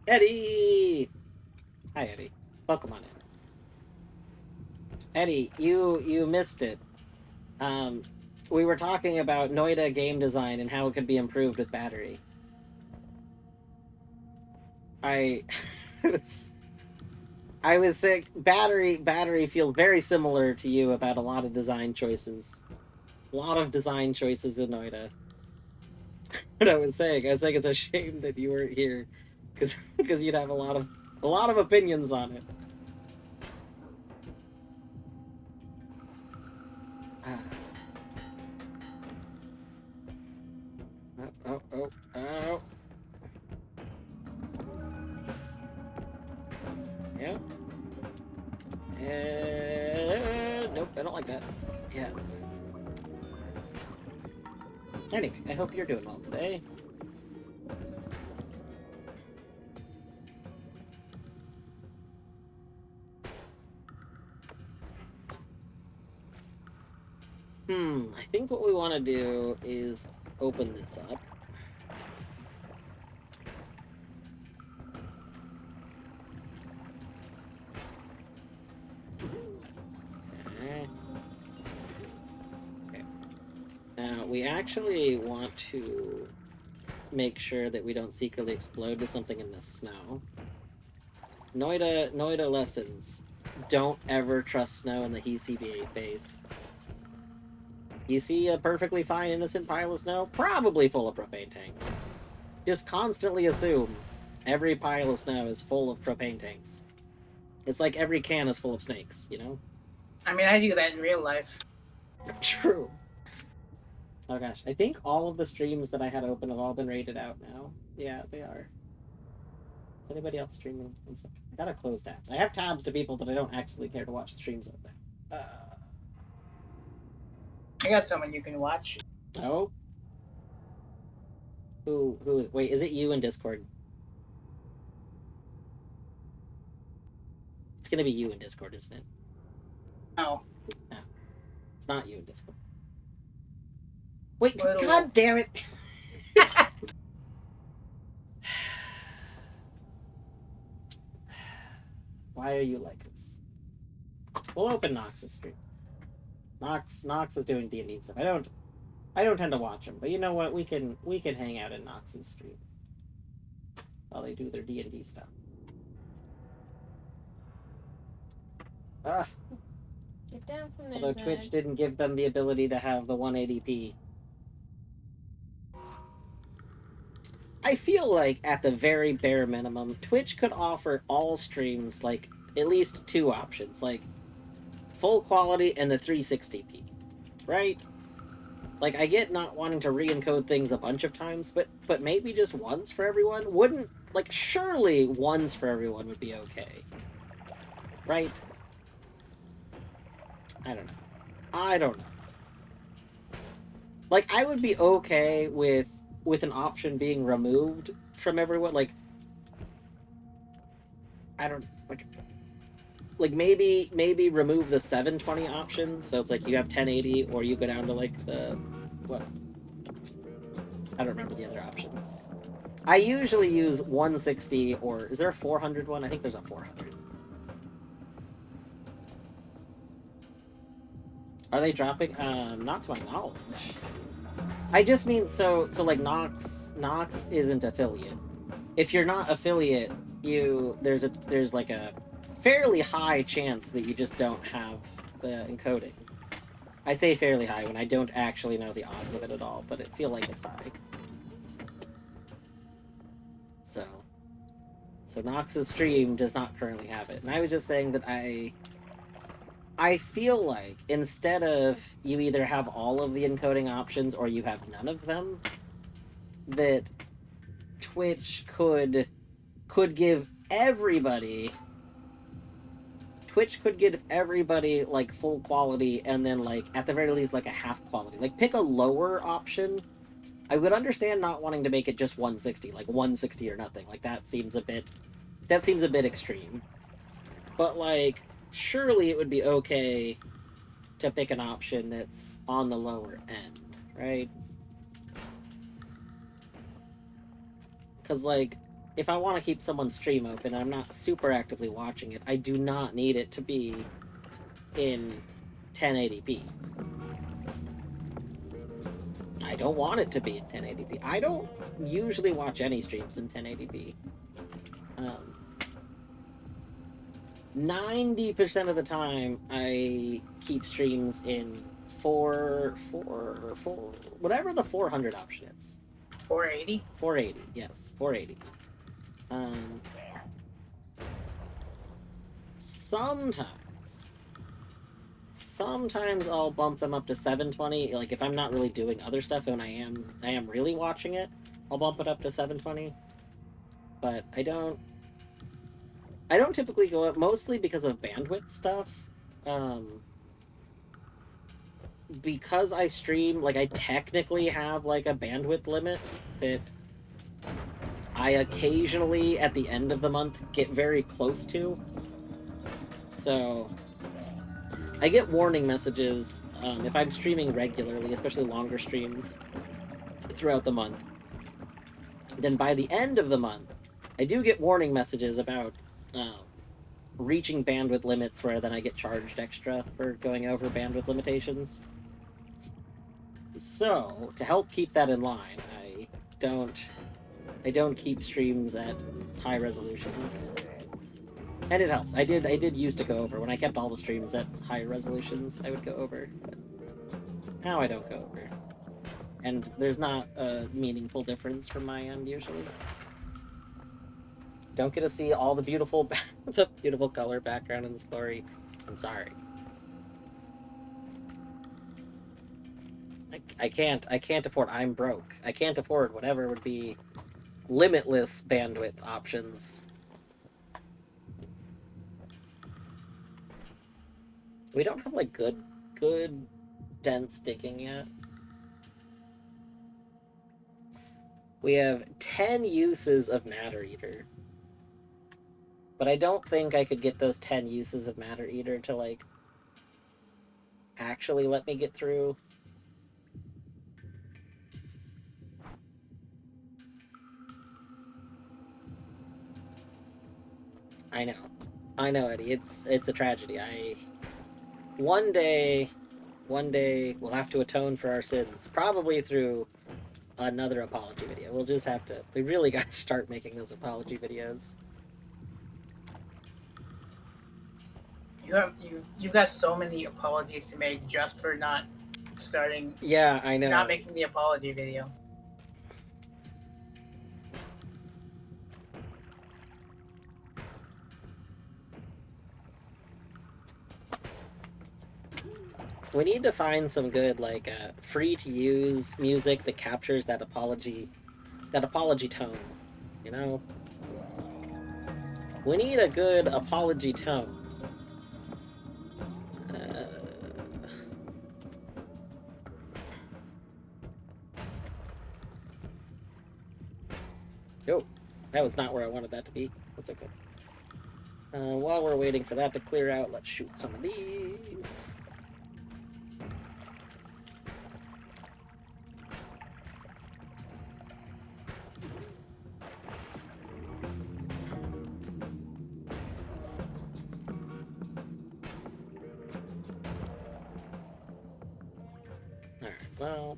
Eddie! Hi, Eddie. Welcome on in. Eddie, you missed it. We were talking about Noita game design and how it could be improved with battery. I was sick. Battery feels very similar to you about a lot of design choices. A lot of design choices in Noita. What I was saying it's a shame that you weren't here, because you'd have a lot of opinions on it. Oh. Yeah. Nope, I don't like that. Yeah. Anyway, I hope you're doing well today. I think what we want to do is open this up. we actually want to make sure that we don't secretly explode to something in the snow. Noita lessons. Don't ever trust snow in the HCB base. You see a perfectly fine innocent pile of snow, probably full of propane tanks. Just constantly assume every pile of snow is full of propane tanks. It's like every can is full of snakes, you know? I mean, I do that in real life. True. Oh gosh, I think all of the streams that I had open have all been rated out now. Yeah, they are. Is anybody else streaming? One second. I gotta close tabs. I have tabs to people that I don't actually care to watch streams of. I got someone you can watch. Oh? Wait, is it you in Discord? It's gonna be you in Discord, isn't it? No. No. It's not you in Discord. Wait, Well, god damn it! Why are you like this? We'll open Nox's stream. Nox is doing D&D stuff. I don't tend to watch him, but you know what? We can hang out in Nox's stream while they do their D&D stuff. Get down from there. Although Twitch didn't give them the ability to have the 180p. I feel like at the very bare minimum, Twitch could offer all streams like at least two options, like full quality and the 360p, right? Like, I get not wanting to re-encode things a bunch of times, but maybe just once for everyone? Wouldn't, like, surely once for everyone would be okay. Right? I don't know. Like, I would be okay with an option being removed from everyone, like, I don't, like maybe remove the 720 option, so it's like you have 1080, or you go down to like the, what? I don't remember the other options. I usually use 160, or is there a 400 one? I think there's a 400. Are they dropping? Not to my knowledge. I just mean, so like Nox isn't affiliate. If you're not affiliate, there's like a fairly high chance that you just don't have the encoding. I say fairly high when I don't actually know the odds of it at all, but I feel like it's high. So Nox's stream does not currently have it. And I was just saying that I feel like instead of you either have all of the encoding options or you have none of them, that Twitch could give everybody like full quality, and then like at the very least like a half quality. Like pick a lower option. I would understand not wanting to make it just 160, like 160 or nothing. Like that seems a bit extreme. But like surely it would be okay to pick an option that's on the lower end, right? Because like if I want to keep someone's stream open and I'm not super actively watching it, I do not need it to be in 1080p. I don't want it to be in 1080p. I don't usually watch any streams in 1080p. 90% of the time, I keep streams in 4, whatever the 400 option is. 480? 480, yes, 480. Sometimes I'll bump them up to 720. Like if I'm not really doing other stuff and I am really watching it, I'll bump it up to 720. But I don't typically go up, mostly because of bandwidth stuff. Because I stream, like I technically have like a bandwidth limit that I occasionally at the end of the month get very close to. So I get warning messages if I'm streaming regularly, especially longer streams throughout the month. Then by the end of the month, I do get warning messages about reaching bandwidth limits, where then I get charged extra for going over bandwidth limitations. So, to help keep that in line, don't I don't keep streams at high resolutions. And it helps. I did used to go over. When I kept all the streams at higher resolutions, I would go over. But now I don't go over. And there's not a meaningful difference from my end usually. Don't get to see all the beautiful the beautiful color background in the story. I'm sorry. I can't afford. I'm broke. I can't afford whatever would be limitless bandwidth options. We don't have like good dense digging yet. We have 10 uses of Matter Eater. But I don't think I could get those 10 uses of Matter Eater to like actually let me get through. I know. I know, Eddie. It's a tragedy. One day we'll have to atone for our sins, probably through another apology video. We'll just have to. We really got to start making those apology videos. You've got so many apologies to make just for not starting. Yeah, I know. Not making the apology video. We need to find some good like free to use music that captures that apology tone, you know? We need a good apology tone. Oh, that was not where I wanted that to be. That's okay. While we're waiting for that to clear out, let's shoot some of these. Alright, well...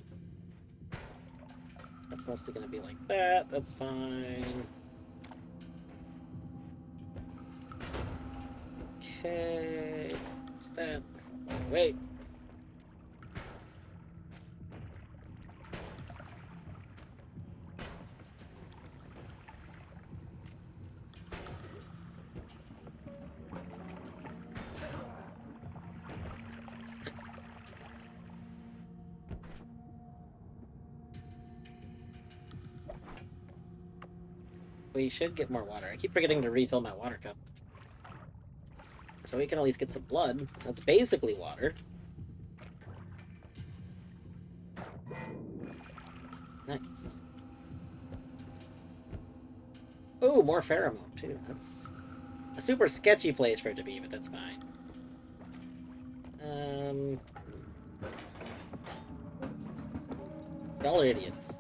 That's mostly gonna be like that. That's fine. Okay... What's that? Wait. We should get more water. I keep forgetting to refill my water cup. So we can at least get some blood. That's basically water. Nice. Oh, more pheromone, too. That's a super sketchy place for it to be, but that's fine. Y'all are idiots.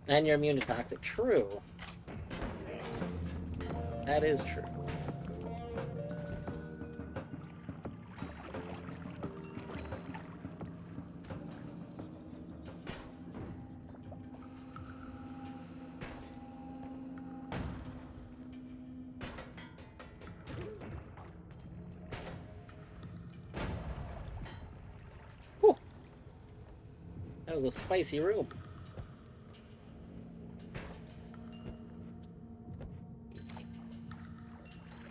And you're immune to toxic. True. That is true. Whew. That was a spicy room.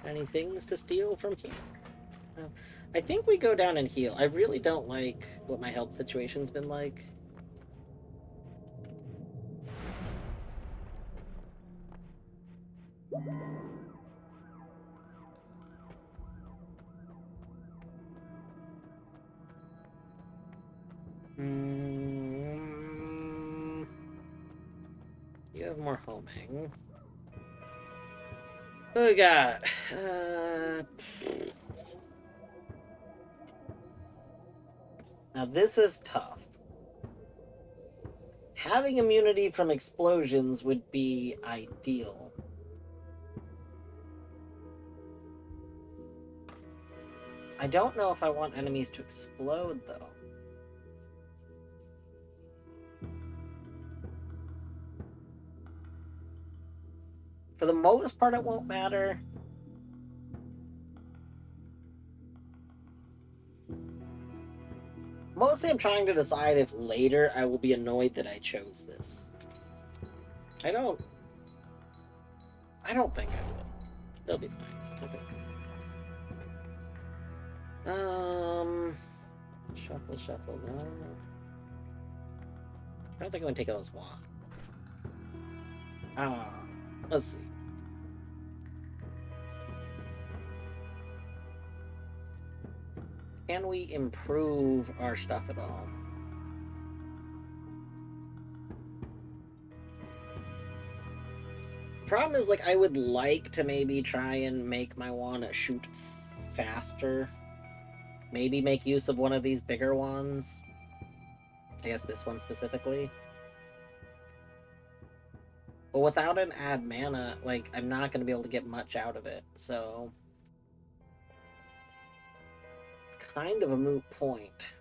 Any things to steal from here? No. I think we go down and heal. I really don't like what my health situation's been like. You have more homing. Oh god. Now this is tough. Having immunity from explosions would be ideal. I don't know if I want enemies to explode, though. For the most part, it won't matter. Mostly I'm trying to decide if later I will be annoyed that I chose this. I don't think I will. They'll be fine. Shuffle, no. I don't think I'm gonna take those wands. Let's see. Can we improve our stuff at all? Problem is, like, I would like to maybe try and make my wand shoot faster. Maybe make use of one of these bigger ones. I guess this one specifically. But without an add mana, like, I'm not going to be able to get much out of it, so... It's kind of a moot point.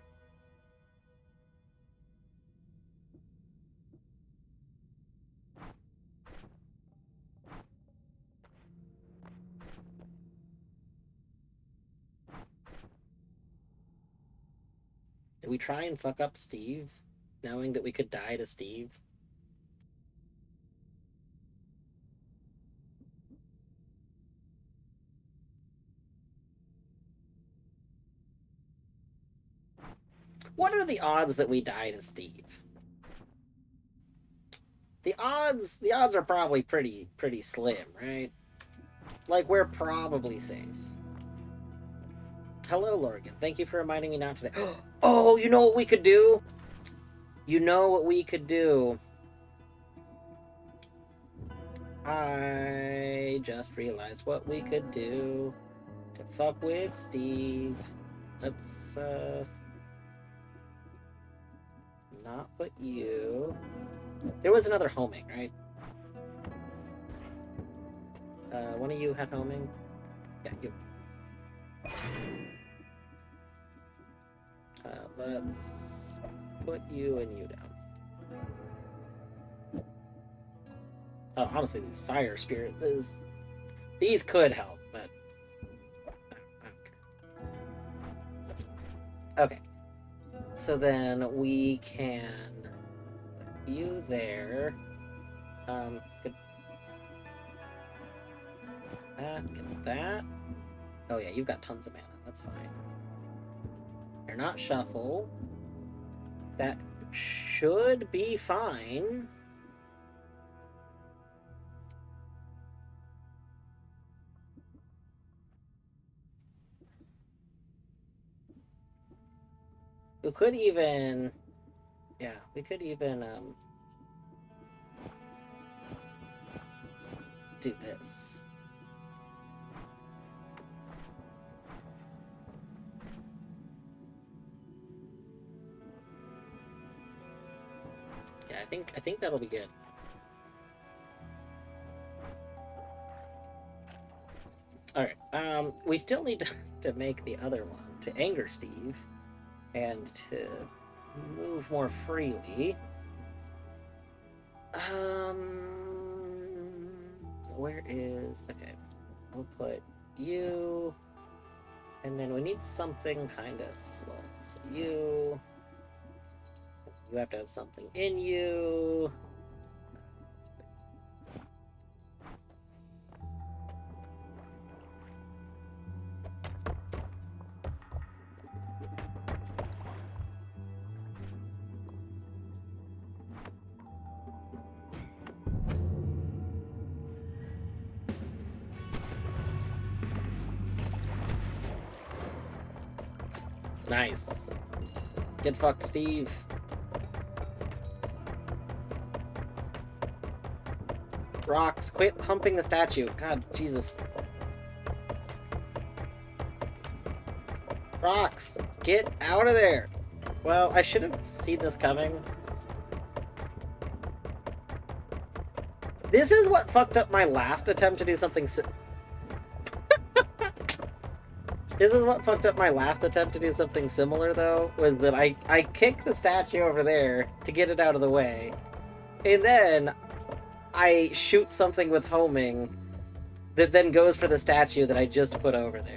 Did we try and fuck up Steve, knowing that we could die to Steve? What are the odds that we die to Steve? The odds are probably pretty slim, right? Like, we're probably safe. Hello, Lorgan. Thank you for reminding me not to. Oh, you know what we could do? You know what we could do? I just realized what we could do to fuck with Steve. Let's, not put you... There was another homing, right? One of you had homing? Yeah, you. Let's put you and you down. Oh, honestly, these fire spirit, these could help, but I don't care. Okay, so then we can put you there. Good. Get that. Oh yeah, you've got tons of mana. That's fine. You're not shuffle. That should be fine. We could even... Yeah, we could even, do this. Yeah, I think that'll be good. Alright, we still need to make the other one, to anger Steve, and to move more freely. Where is... Okay, we'll put you, and then we need something kind of slow. So you have to have something in you. Nice. Get fucked, Steve. Rocks, quit humping the statue. God, Jesus. Rocks, get out of there. Well, I should have seen this coming. This is what fucked up my last attempt to do something This is what fucked up my last attempt to do something similar, though, was that I kicked the statue over there to get it out of the way. And then I shoot something with homing that then goes for the statue that I just put over there.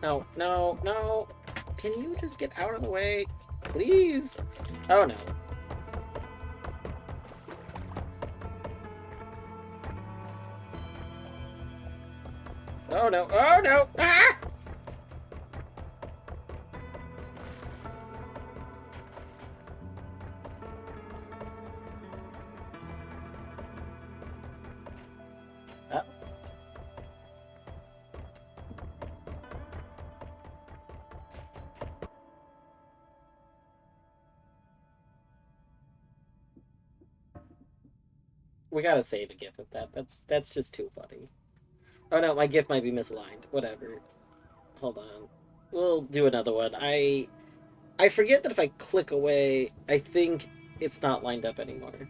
No, no, no. Can you just get out of the way? Please? Oh no. Oh no, oh no! Ah! We gotta save a GIF of that. That's just too funny. Oh no, my GIF might be misaligned. Whatever. Hold on. We'll do another one. I forget that if I click away, I think it's not lined up anymore.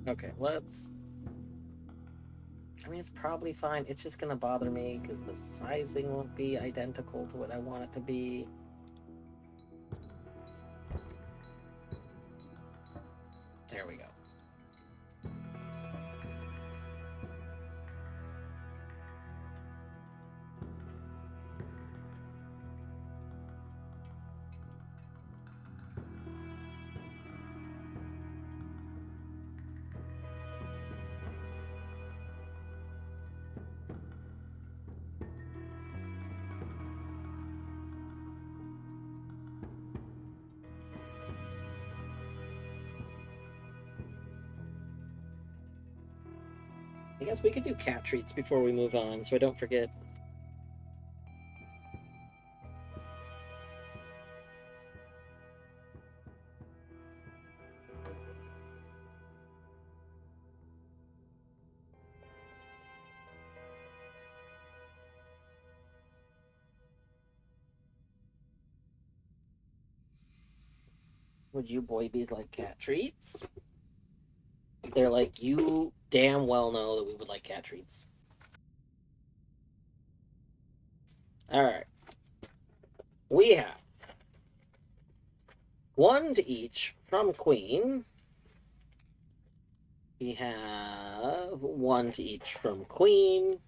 Okay, let's... I mean, it's probably fine. It's just gonna bother me because the sizing won't be identical to what I want it to be. There we go. I guess we could do cat treats before we move on, so I don't forget. Would you boybies like cat treats? They're like, you damn well know that we would like cat treats. Alright. We have one to each from Queen. We have one to each from Queen.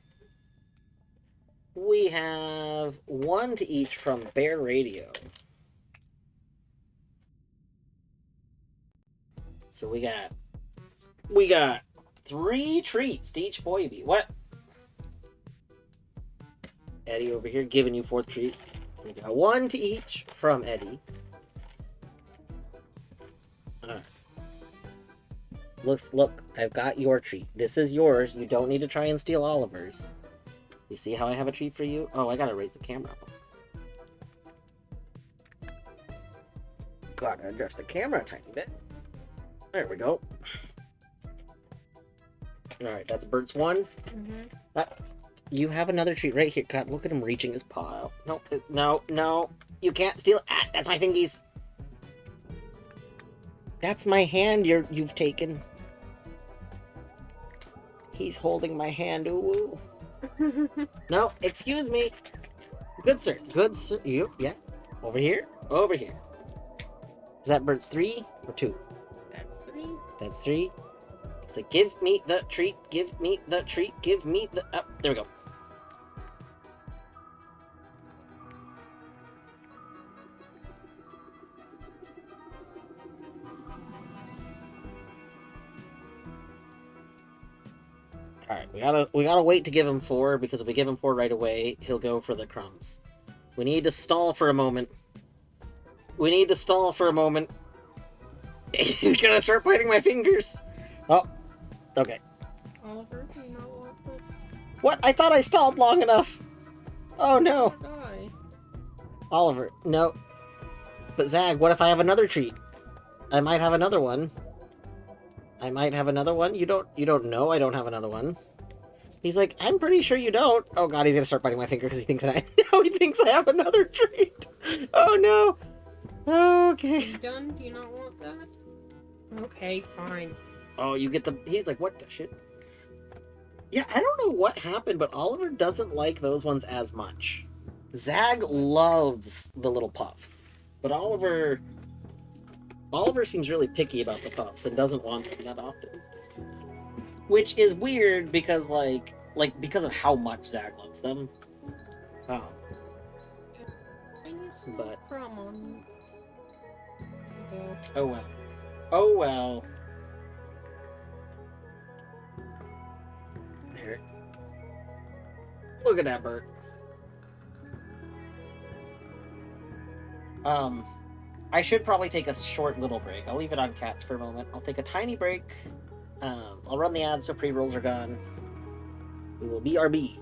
We have one to each from Bear Radio. So we got 3 treats to each boybie. What? Eddie over here giving you 4th treat. We got 1 to each from Eddie. Alright. Look, I've got your treat. This is yours. You don't need to try and steal Oliver's. You see how I have a treat for you? Oh, I gotta raise the camera. Gotta adjust the camera a tiny bit. There we go. Alright, that's Bert's 1. Mm-hmm. You have another treat right here. God, look at him reaching his paw out. No, no, no. You can't steal it. Ah, that's my fingies. That's my hand you've taken. He's holding my hand. Ooh. No, excuse me. Good sir. Good sir. Yeah. Over here. Over here. Is that Bert's 3 or 2? That's 3. It's like, give me the treat, give me the treat, give me the... Oh, there we go. Alright, we gotta wait to give him 4, because if we give him 4 right away, he'll go for the crumbs. We need to stall for a moment. We need to stall for a moment. He's gonna start biting my fingers. Oh, okay. Oliver, do you not want this? What? I thought I stalled long enough. Oh no. Die. Oliver, no. But Zag, what if I have another treat? I might have another one. I might have another one. You don't know I don't have another one. He's like, I'm pretty sure you don't. Oh god, he's gonna start biting my finger because he thinks that he thinks I have another treat. Oh no. Okay. You done? Do you not want that? Okay, fine. Oh, you get the... He's like, what the shit? Yeah, I don't know what happened, but Oliver doesn't like those ones as much. Zag loves the little puffs, but Oliver seems really picky about the puffs and doesn't want them that often. Which is weird because, like because of how much Zag loves them. Oh. But... Oh well. Oh well. There. Look at that bird. I should probably take a short little break. I'll leave it on cats for a moment. I'll take a tiny break. I'll run the ads so pre-rolls are gone. We will BRB.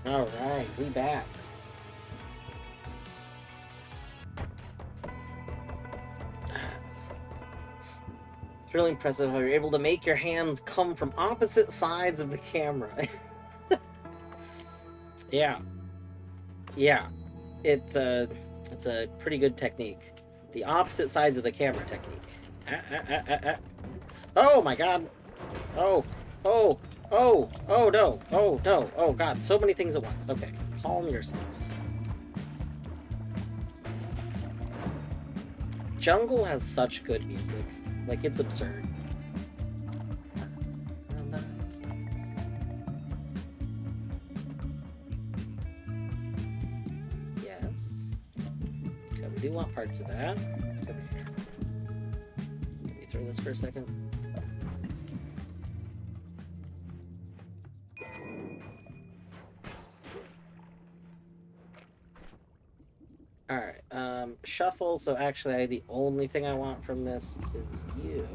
Alright, we back. It's really impressive how you're able to make your hands come from opposite sides of the camera. Yeah. Yeah. It's a pretty good technique. The opposite sides of the camera technique. Oh my god. Oh. Oh. Oh. Oh no. Oh no. Oh god. So many things at once. Okay. Calm yourself. Jungle has such good music. Like, it's absurd. Yes. Okay, we do want parts of that. Let's go here. Let me throw this for a second. Alright, shuffle, so actually the only thing I want from this is you.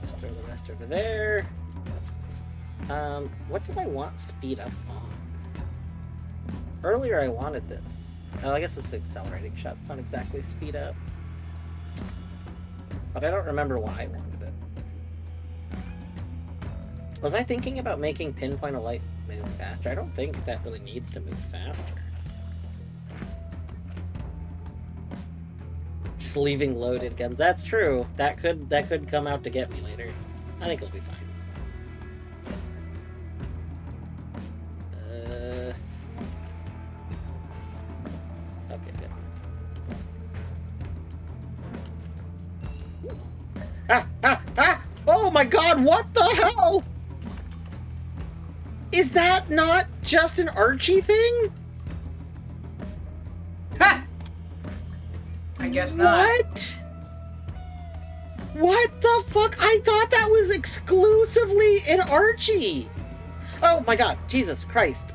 Just throw the rest over there. What did I want speed up on? Earlier I wanted this. Oh, I guess this is accelerating shot. It's not exactly speed up. But I don't remember why I wanted it. Was I thinking about making pinpoint of light move faster? I don't think that really needs to move faster. Just leaving loaded guns. That's true. That could come out to get me later. I think it'll be fine. Okay, good. Ah! Ah! Ah! Oh my god, what the hell? Is that not just an Archie thing? Ha! I guess not. What? What the fuck? I thought that was exclusively an Archie. Oh my god, Jesus Christ.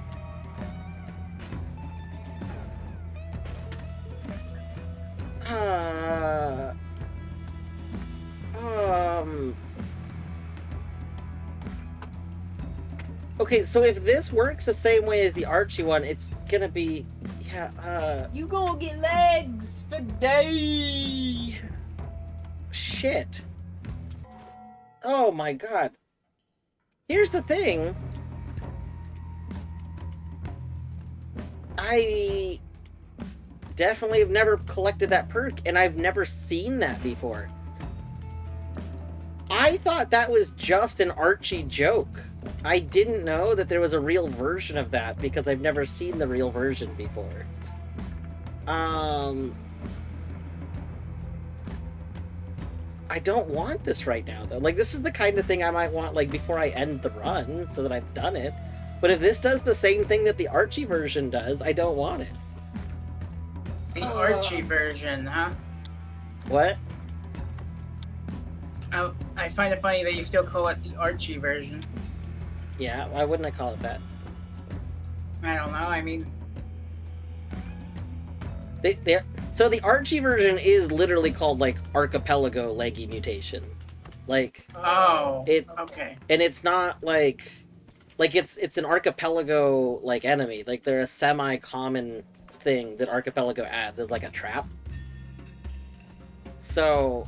Okay, so if this works the same way as the Archie one, it's gonna be, yeah, You gonna get legs for days. Shit. Oh my god. Here's the thing. I definitely have never collected that perk, and I've never seen that before. I thought that was just an Archie joke. I didn't know that there was a real version of that because I've never seen the real version before. I don't want this right now, though. Like, this is the kind of thing I might want, like, before I end the run, so that I've done it. But if this does the same thing that the Archie version does, I don't want it. The Archie version, huh? What? I find it funny that you still call it the Archie version. Yeah, why wouldn't I call it that? I don't know, I mean... So the Archie version is literally called, like, Archipelago Leggy Mutation. Like... Oh, okay. And it's not, like... Like, it's an Archipelago, like, enemy. Like, they're a semi-common thing that Archipelago adds as, like, a trap. So...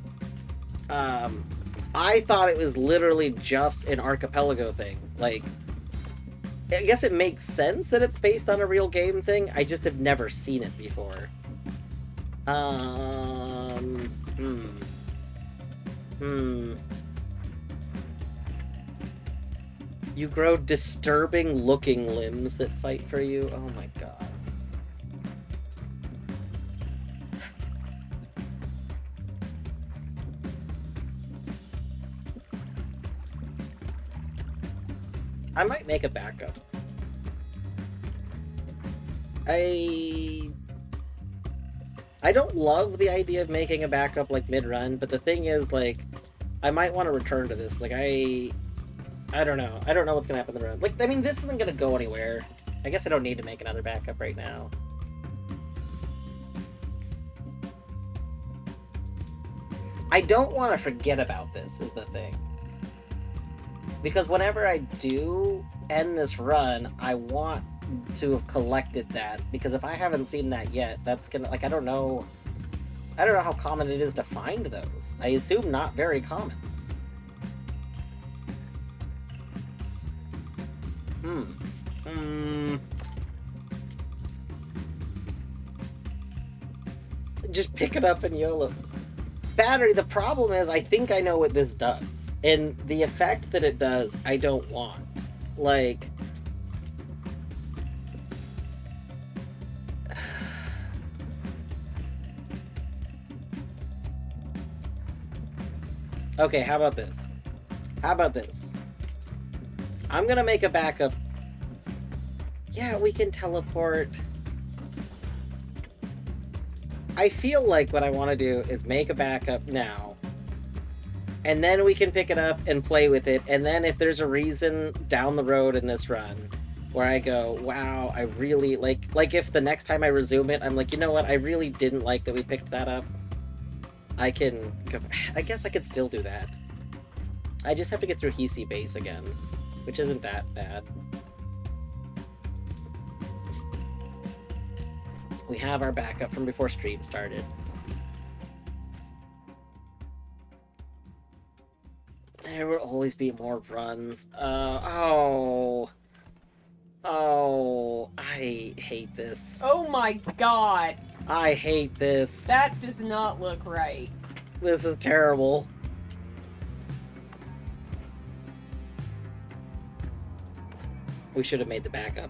I thought it was literally just an Archipelago thing. Like, I guess it makes sense that it's based on a real game thing. I just have never seen it before. You grow disturbing looking limbs that fight for you. Oh my god. I might make a backup. I don't love the idea of making a backup like mid-run, but the thing is, like, I might want to return to this. Like, I don't know. I don't know what's gonna happen in the run. Like, I mean, this isn't gonna go anywhere. I guess I don't need to make another backup right now. I don't want to forget about this, is the thing. Because whenever I do end this run, I want to have collected that. Because if I haven't seen that yet, that's gonna, like, I don't know how common it is to find those. I assume not very common. Just pick it up and YOLO. Battery, the problem is I think I know what this does. And the effect that it does, I don't want. Like... Okay, how about this? How about this? I'm gonna make a backup. Yeah, we can teleport. I feel like what I want to do is make a backup now. And then we can pick it up and play with it. And then if there's a reason down the road in this run where I go, wow, I really like if the next time I resume it, I'm like, you know what? I really didn't like that we picked that up. I can go, I guess I could still do that. I just have to get through Hisi base again, which isn't that bad. We have our backup from before stream started. There will always be more runs. Oh, I hate this. Oh my god. I hate this. That does not look right. This is terrible. We should have made the backup.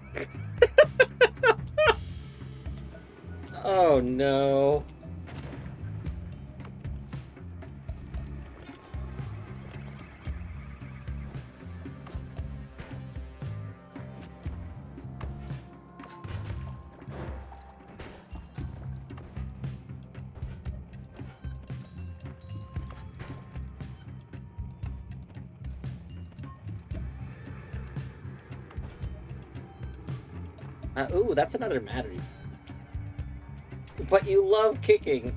Oh no. Ooh, that's another battery. But you love kicking.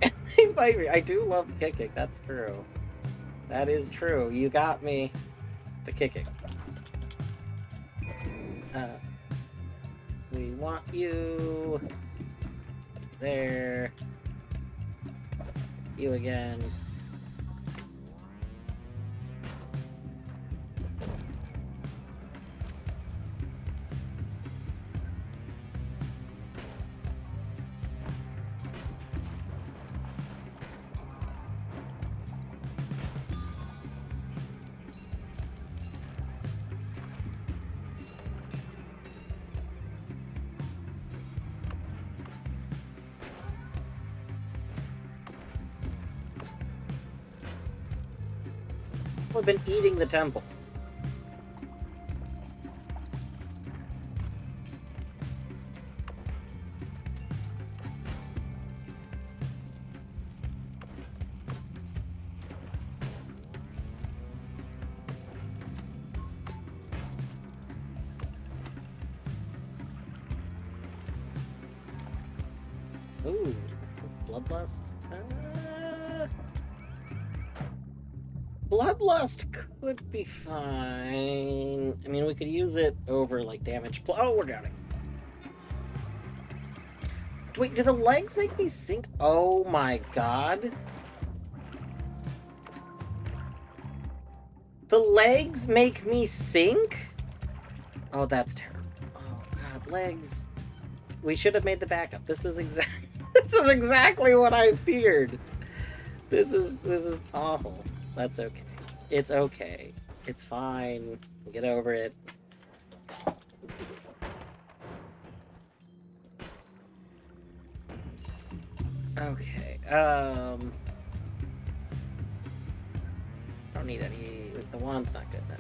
I do love kicking, that's true. That is true. You got me. The kicking. We want you. There. You again. I've been eating the temple. Ooh, bloodlust. Bloodlust could be fine. I mean, we could use it over, like, damage. Oh, we're drowning. Wait, do the legs make me sink? Oh my god. The legs make me sink? Oh, that's terrible. Oh god, legs. We should have made the backup. This is exactly what I feared. This is awful. That's okay. It's okay. It's fine. We'll get over it. Okay. I don't need any. The wand's not good now.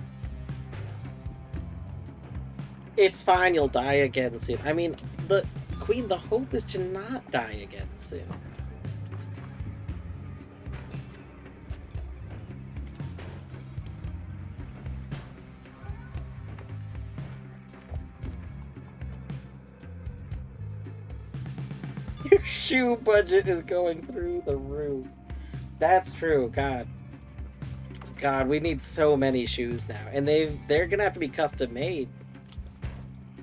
It's fine. You'll die again soon. I mean, the Queen. The hope is to not die again soon. Your shoe budget is going through the roof. That's true. God. God, we need so many shoes now, and they're gonna have to be custom made.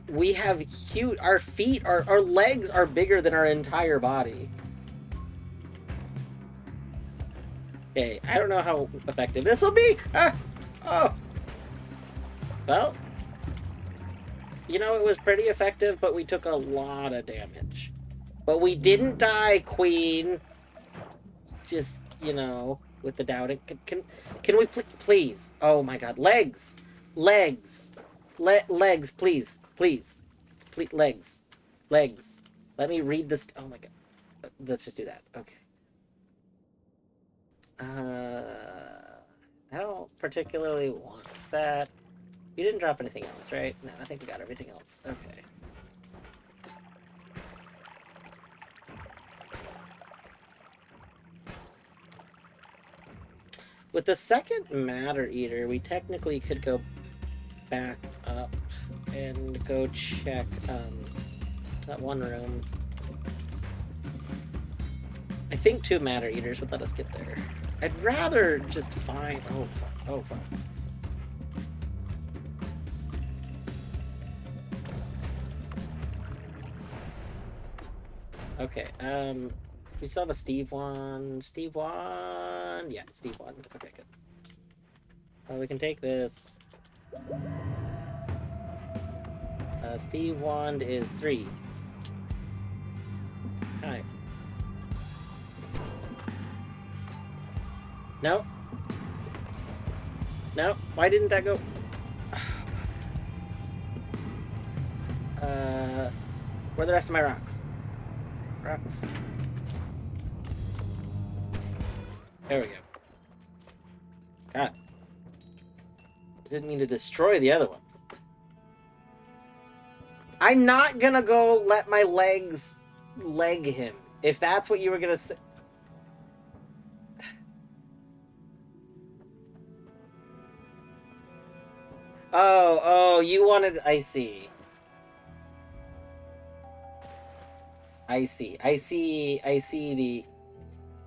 We have huge. Our feet, our legs are bigger than our entire body. Okay, I don't know how effective this will be. Ah, oh. Well, you know, it was pretty effective, but we took a lot of damage. But we didn't die, Queen. Just, you know, with the doubting. Can we please? Oh my God, legs, legs, legs, please, please, please, legs, legs. Let me read this. Oh my God, let's just do that. Okay. I don't particularly want that. You didn't drop anything else, right? No, I think we got everything else. Okay. With the second Matter Eater, we technically could go back up and go check that one room. I think 2 Matter Eaters would let us get there. I'd rather just find... Oh, fuck. Oh, fuck. Okay, we still have a Steve one. Steve one. Yeah, Steve one. Okay, good. We can take this. Steve wand is 3. Hi. No. No. Why didn't that go? Where are the rest of my rocks? Rocks. There we go. God. Didn't mean to destroy the other one. I'm not gonna go let my legs leg him. If that's what you were gonna say. Oh, you wanted... I see. I see the...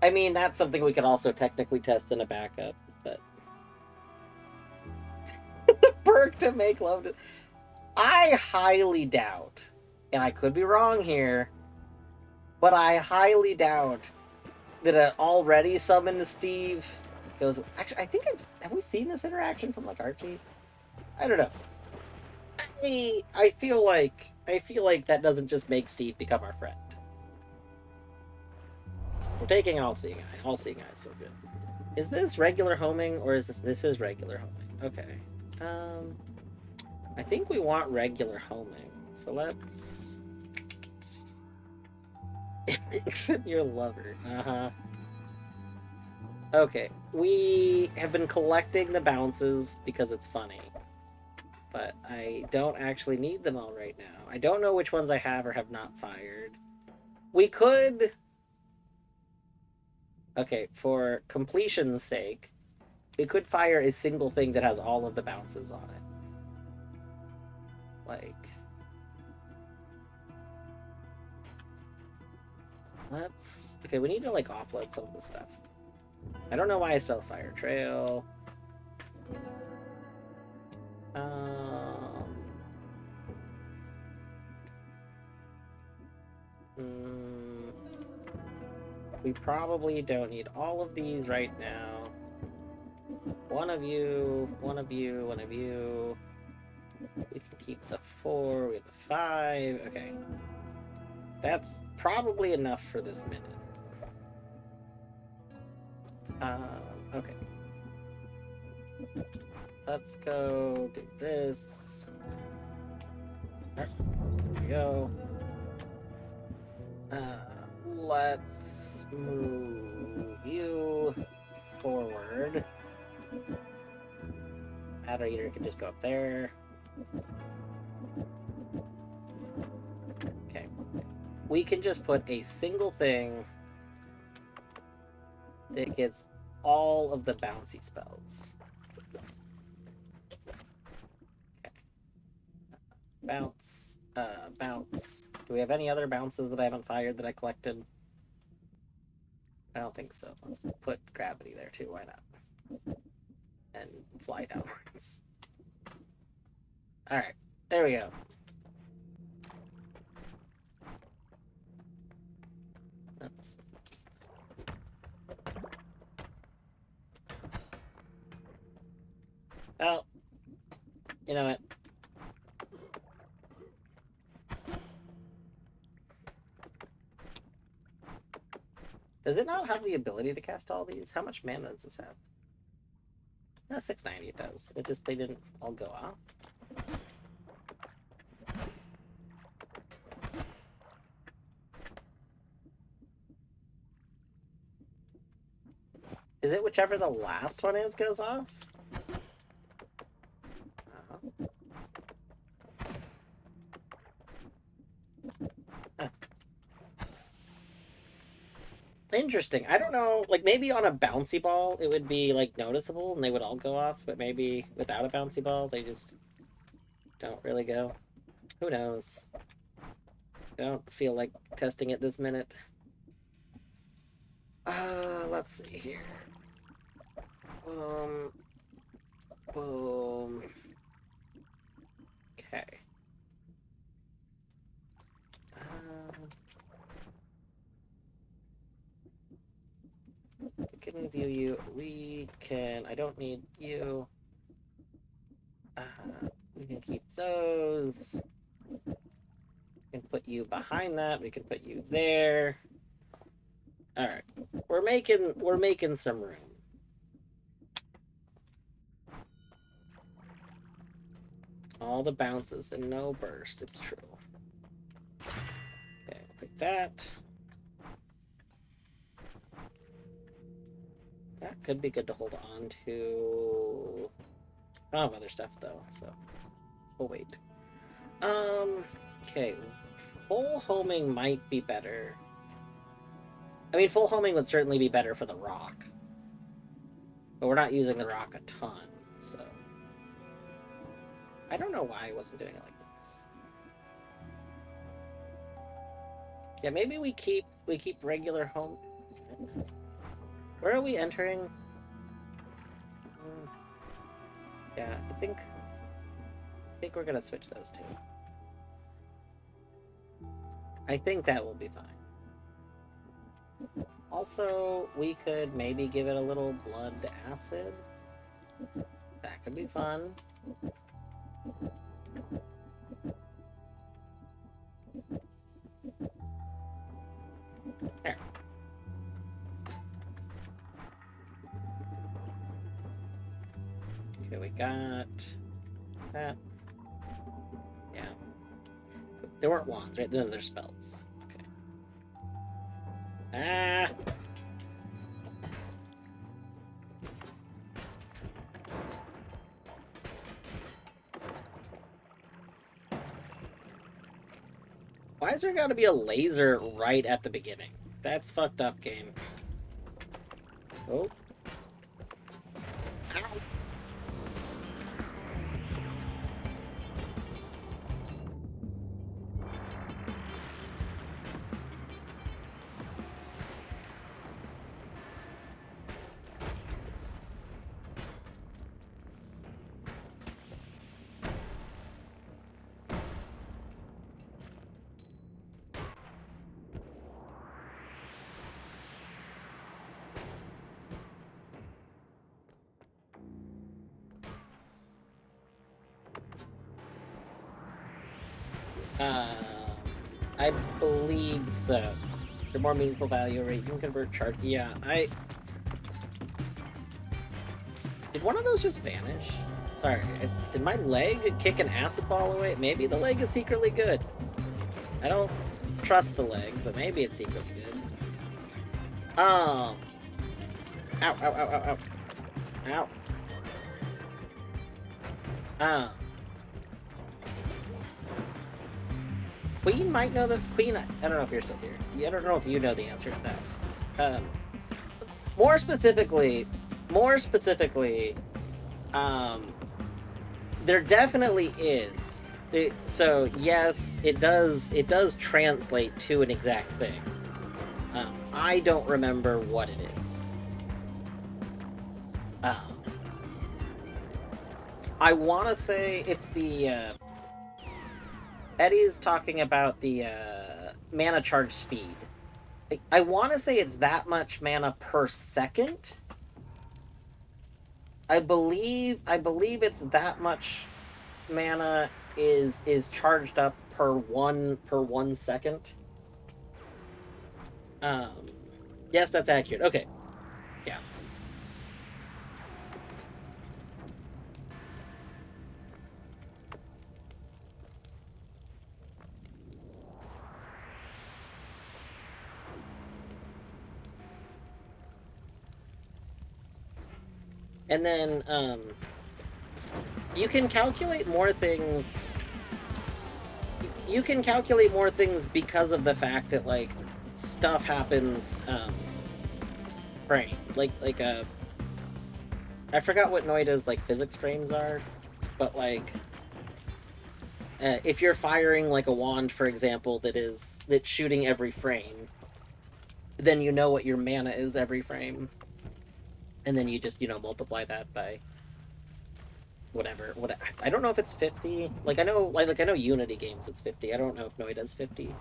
I mean, that's something we could also technically test in a backup, but... The perk to make love to... I highly doubt, and I could be wrong here, but I highly doubt that an already summoned Steve goes... Actually, I think have we seen this interaction from, like, Archie? I don't know. I feel like that doesn't just make Steve become our friend. We're taking All-Seeing Eye. All-Seeing Eye is so good. Is this regular homing, or is this is regular homing? Okay. I think we want regular homing. So let's... It makes him your lover. Uh-huh. Okay. We have been collecting the bounces because it's funny. But I don't actually need them all right now. I don't know which ones I have or have not fired. We could... Okay, for completion's sake, we could fire a single thing that has all of the bounces on it. Like... Let's... Okay, we need to, like, offload some of this stuff. I don't know why I still have Fire Trail. We probably don't need all of these right now. One of you, one of you, one of you. We can keep the 4, we have the 5. Okay. That's probably enough for this minute. Okay. Let's go do this. There we go. Let's move you forward. Matter Eater can just go up there. Okay. We can just put a single thing that gets all of the bouncy spells. Okay. Bounce. Bounce. Do we have any other bounces that I haven't fired that I collected? I don't think so. Let's put gravity there too. Why not? and fly downwards. Alright, there we go. That's... Well, you know what? Does it not have the ability to cast all these? How much mana does this have? 690 it does. It just, they didn't all go off. Is it whichever the last one is goes off? Huh. Interesting. I don't know, like maybe on a bouncy ball it would be like noticeable and they would all go off, but maybe without a bouncy ball they just don't really go. Who knows? I don't feel like testing it this minute. Let's see here. Boom. Okay. We can view you. We can. I don't need you. We can keep those. We can put you behind that. We can put you there. All right. We're making some room. All the bounces and no burst. It's true. Okay, pick that. That could be good to hold on to. I have other stuff though, so we'll wait. Okay. Full homing might be better. I mean, full homing would certainly be better for the rock. But we're not using the rock a ton, so. I don't know why I wasn't doing it like this. Yeah, maybe we keep regular home. Where are we entering? Yeah, I think we're gonna switch those two. I think that will be fine. Also, we could maybe give it a little blood acid. That could be fun. There. Okay, we got that. Yeah. There weren't wands, right? No, they're spells. Okay. Ah! Why is there gotta be a laser right at the beginning? That's fucked up, game. Oh. Ow. I believe so. Is there more meaningful value rate? You can convert chart. Yeah, Did one of those just vanish? Sorry, did my leg kick an acid ball away? Maybe the leg is secretly good. I don't trust the leg, but maybe it's secretly good. Ow, ow, ow, ow, ow. Ow. Queen might know the Queen. I don't know if you're still here. I don't know if you know the answer to that. More specifically, there definitely is. So yes, it does translate to an exact thing. I don't remember what it is. I want to say it's the Eddie's talking about the mana charge speed. I want to say it's that much mana per second. I believe it's that much mana is charged up per 1 second. Yes, that's accurate. Okay. Yeah. And then you can calculate more things. You can calculate more things because of the fact that like stuff happens frame. I forgot what Noita's like physics frames are, but like if you're firing like a wand, for example, that's shooting every frame, then you know what your mana is every frame, and then you just multiply that by whatever. I don't know if it's 50. Like I know Unity games it's 50. I don't know if Noita's 50.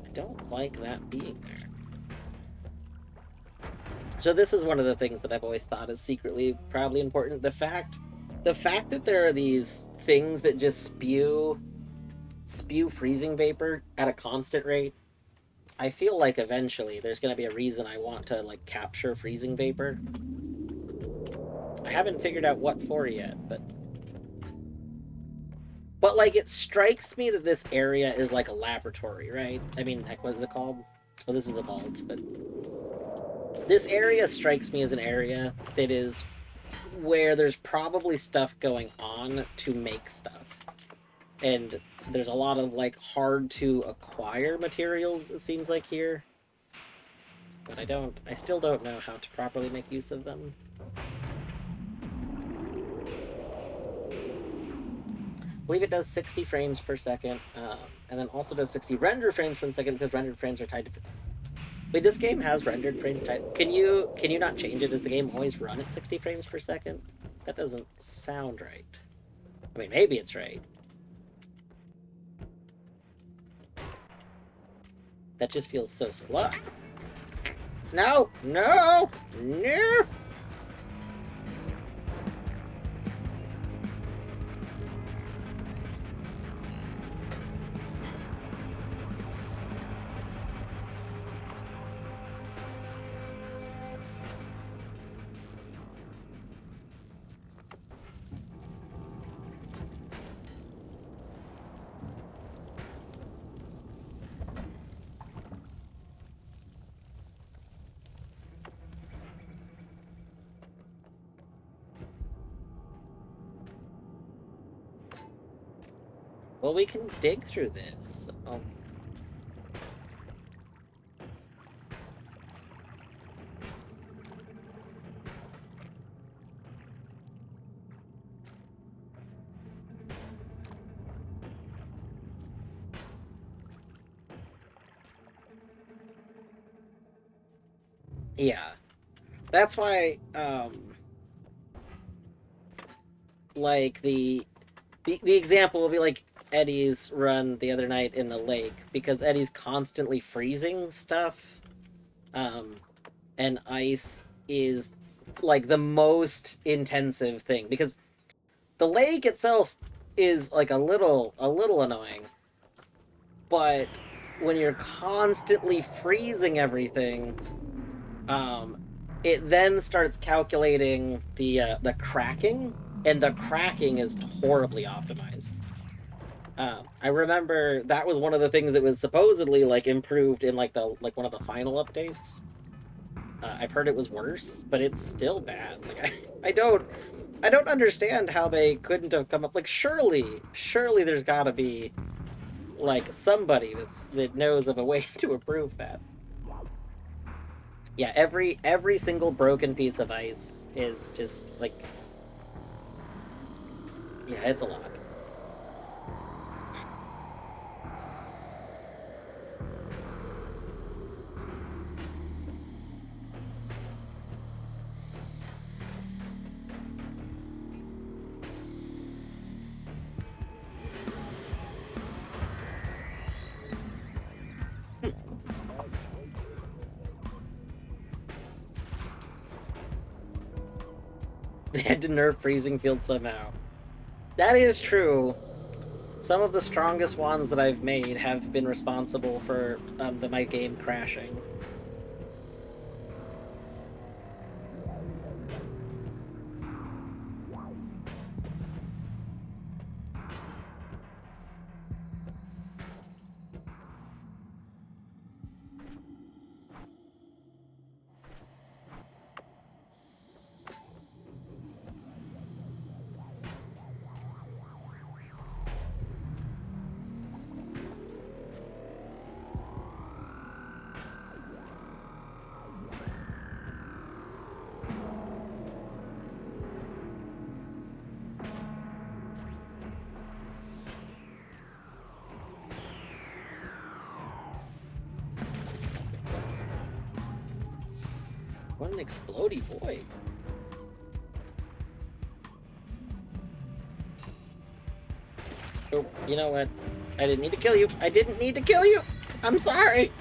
I don't like that being there. So this is one of the things that I've always thought is secretly probably important. The fact that there are these things that just spew freezing vapor at a constant rate. I feel like eventually there's going to be a reason I want to like capture freezing vapor. I haven't figured out what for yet, but like it strikes me that this area is like a laboratory, right? I mean, heck, what is it called? Well, this is the vault, but this area strikes me as an area that is where there's probably stuff going on to make stuff. And there's a lot of like hard to acquire materials, it seems like here. But I still don't know how to properly make use of them. I believe it does 60 frames per second, and then also does 60 render frames per second because rendered frames are tied to... Wait, this game has rendered frames tied... Can you not change it? Does the game always run at 60 frames per second? That doesn't sound right. I mean, maybe it's right. That just feels so slow. No! No! No! Well, we can dig through this. Oh. Yeah. That's why, like, the example will be like Eddie's run the other night in the lake, because Eddie's constantly freezing stuff, and ice is like the most intensive thing, because the lake itself is like a little annoying, but when you're constantly freezing everything, it then starts calculating the cracking, and the cracking is horribly optimized. I remember that was one of the things that was supposedly like improved in like one of the final updates. I've heard it was worse, but it's still bad. Like I don't understand how they couldn't have come up. Like surely there's got to be like somebody that knows of a way to improve that. Yeah, every single broken piece of ice is just like, yeah, it's a lot. They had to nerf Freezing Field somehow. That is true. Some of the strongest ones that I've made have been responsible for my game crashing. What an explodey boy. Oh, you know what? I didn't need to kill you. I didn't need to kill you! I'm sorry!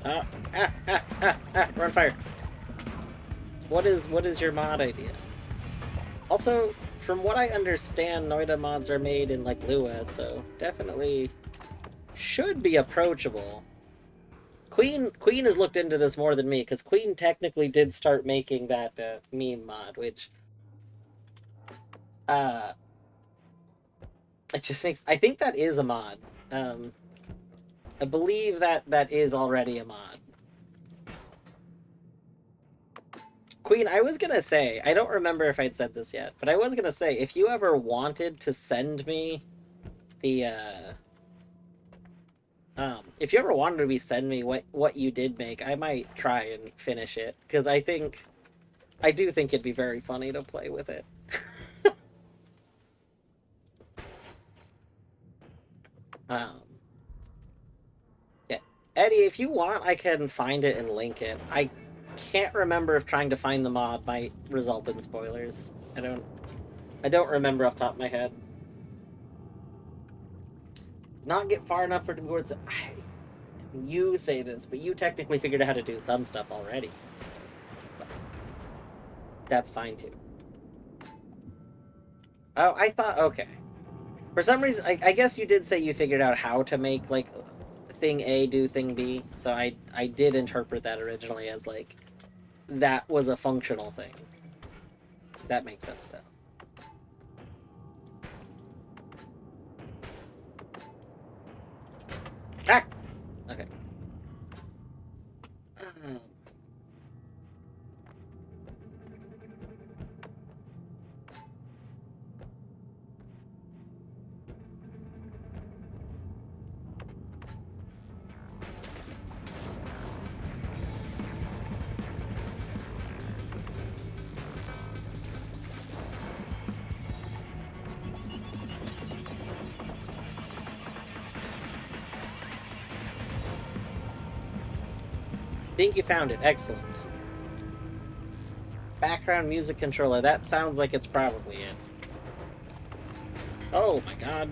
We're on fire. What is your mod idea? Also, from what I understand, Noita mods are made in, like, Lua, so definitely should be approachable. Queen has looked into this more than me, because Queen technically did start making that meme mod, which it just makes... I think that is a mod. I believe that is already a mod. Queen, I was gonna say, I don't remember if I'd said this yet, but I was gonna say, if you ever wanted to send me the, if you ever wanted to send me what you did make, I might try and finish it, because I do think it'd be very funny to play with it. Yeah. Eddie, if you want, I can find it and link it. I can't remember if trying to find the mod might result in spoilers. I don't remember off the top of my head. Not get far enough for towards... You say this, but you technically figured out how to do some stuff already. So, but that's fine too. Oh, I thought... Okay. For some reason, I guess you did say you figured out how to make, like, thing A do thing B. So I did interpret that originally as, like, that was a functional thing. That makes sense, though. Ah! Okay. Think you found it. Excellent. Background music controller. That sounds like it's probably it. Oh my god.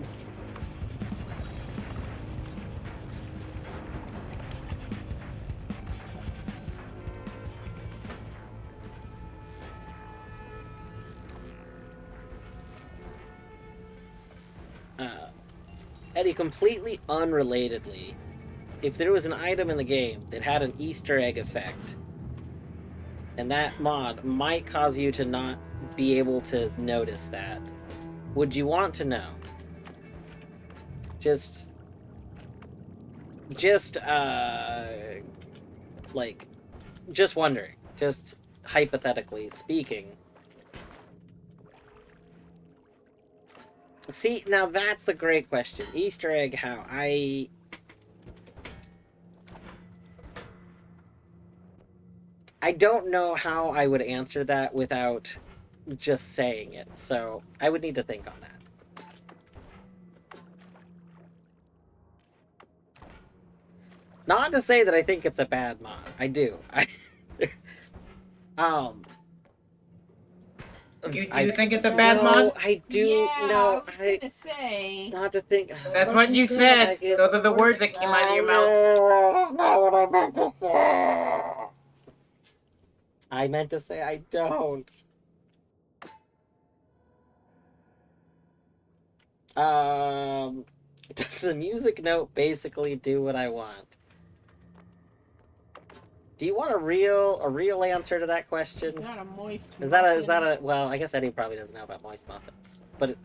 Eddie, completely unrelatedly, if there was an item in the game that had an Easter egg effect, and that mod might cause you to not be able to notice that, would you want to know? Just, like, just wondering. Just hypothetically speaking. See, now that's the great question. Easter egg, how? I don't know how I would answer that without just saying it, so I would need to think on that. Not to say that I think it's a bad mod. I do. You do think it's a bad mod? I do. Yeah, No, I was gonna say. Not to think. That's what you said. Those are the words that came out of your mouth. That's not what I meant to say. I meant to say I don't. Does the music note basically do what I want? Do you want a real answer to that question? Is that a moist Is muffin? that a well, I guess Eddie probably doesn't know about moist muffins. But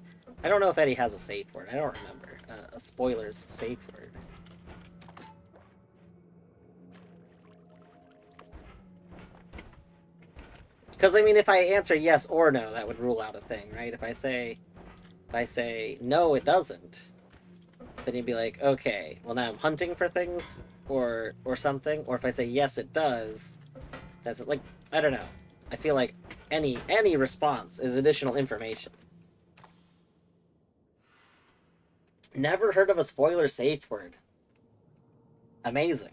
I don't know if Eddie has a safe word. I don't remember. A spoilers safe word. Because I mean, if I answer yes or no, that would rule out a thing, right? If I say no, it doesn't, then you'd be like, okay, well now I'm hunting for things or something. Or if I say yes, it does, that's like, I don't know. I feel like any response is additional information. Never heard of a spoiler safe word. Amazing.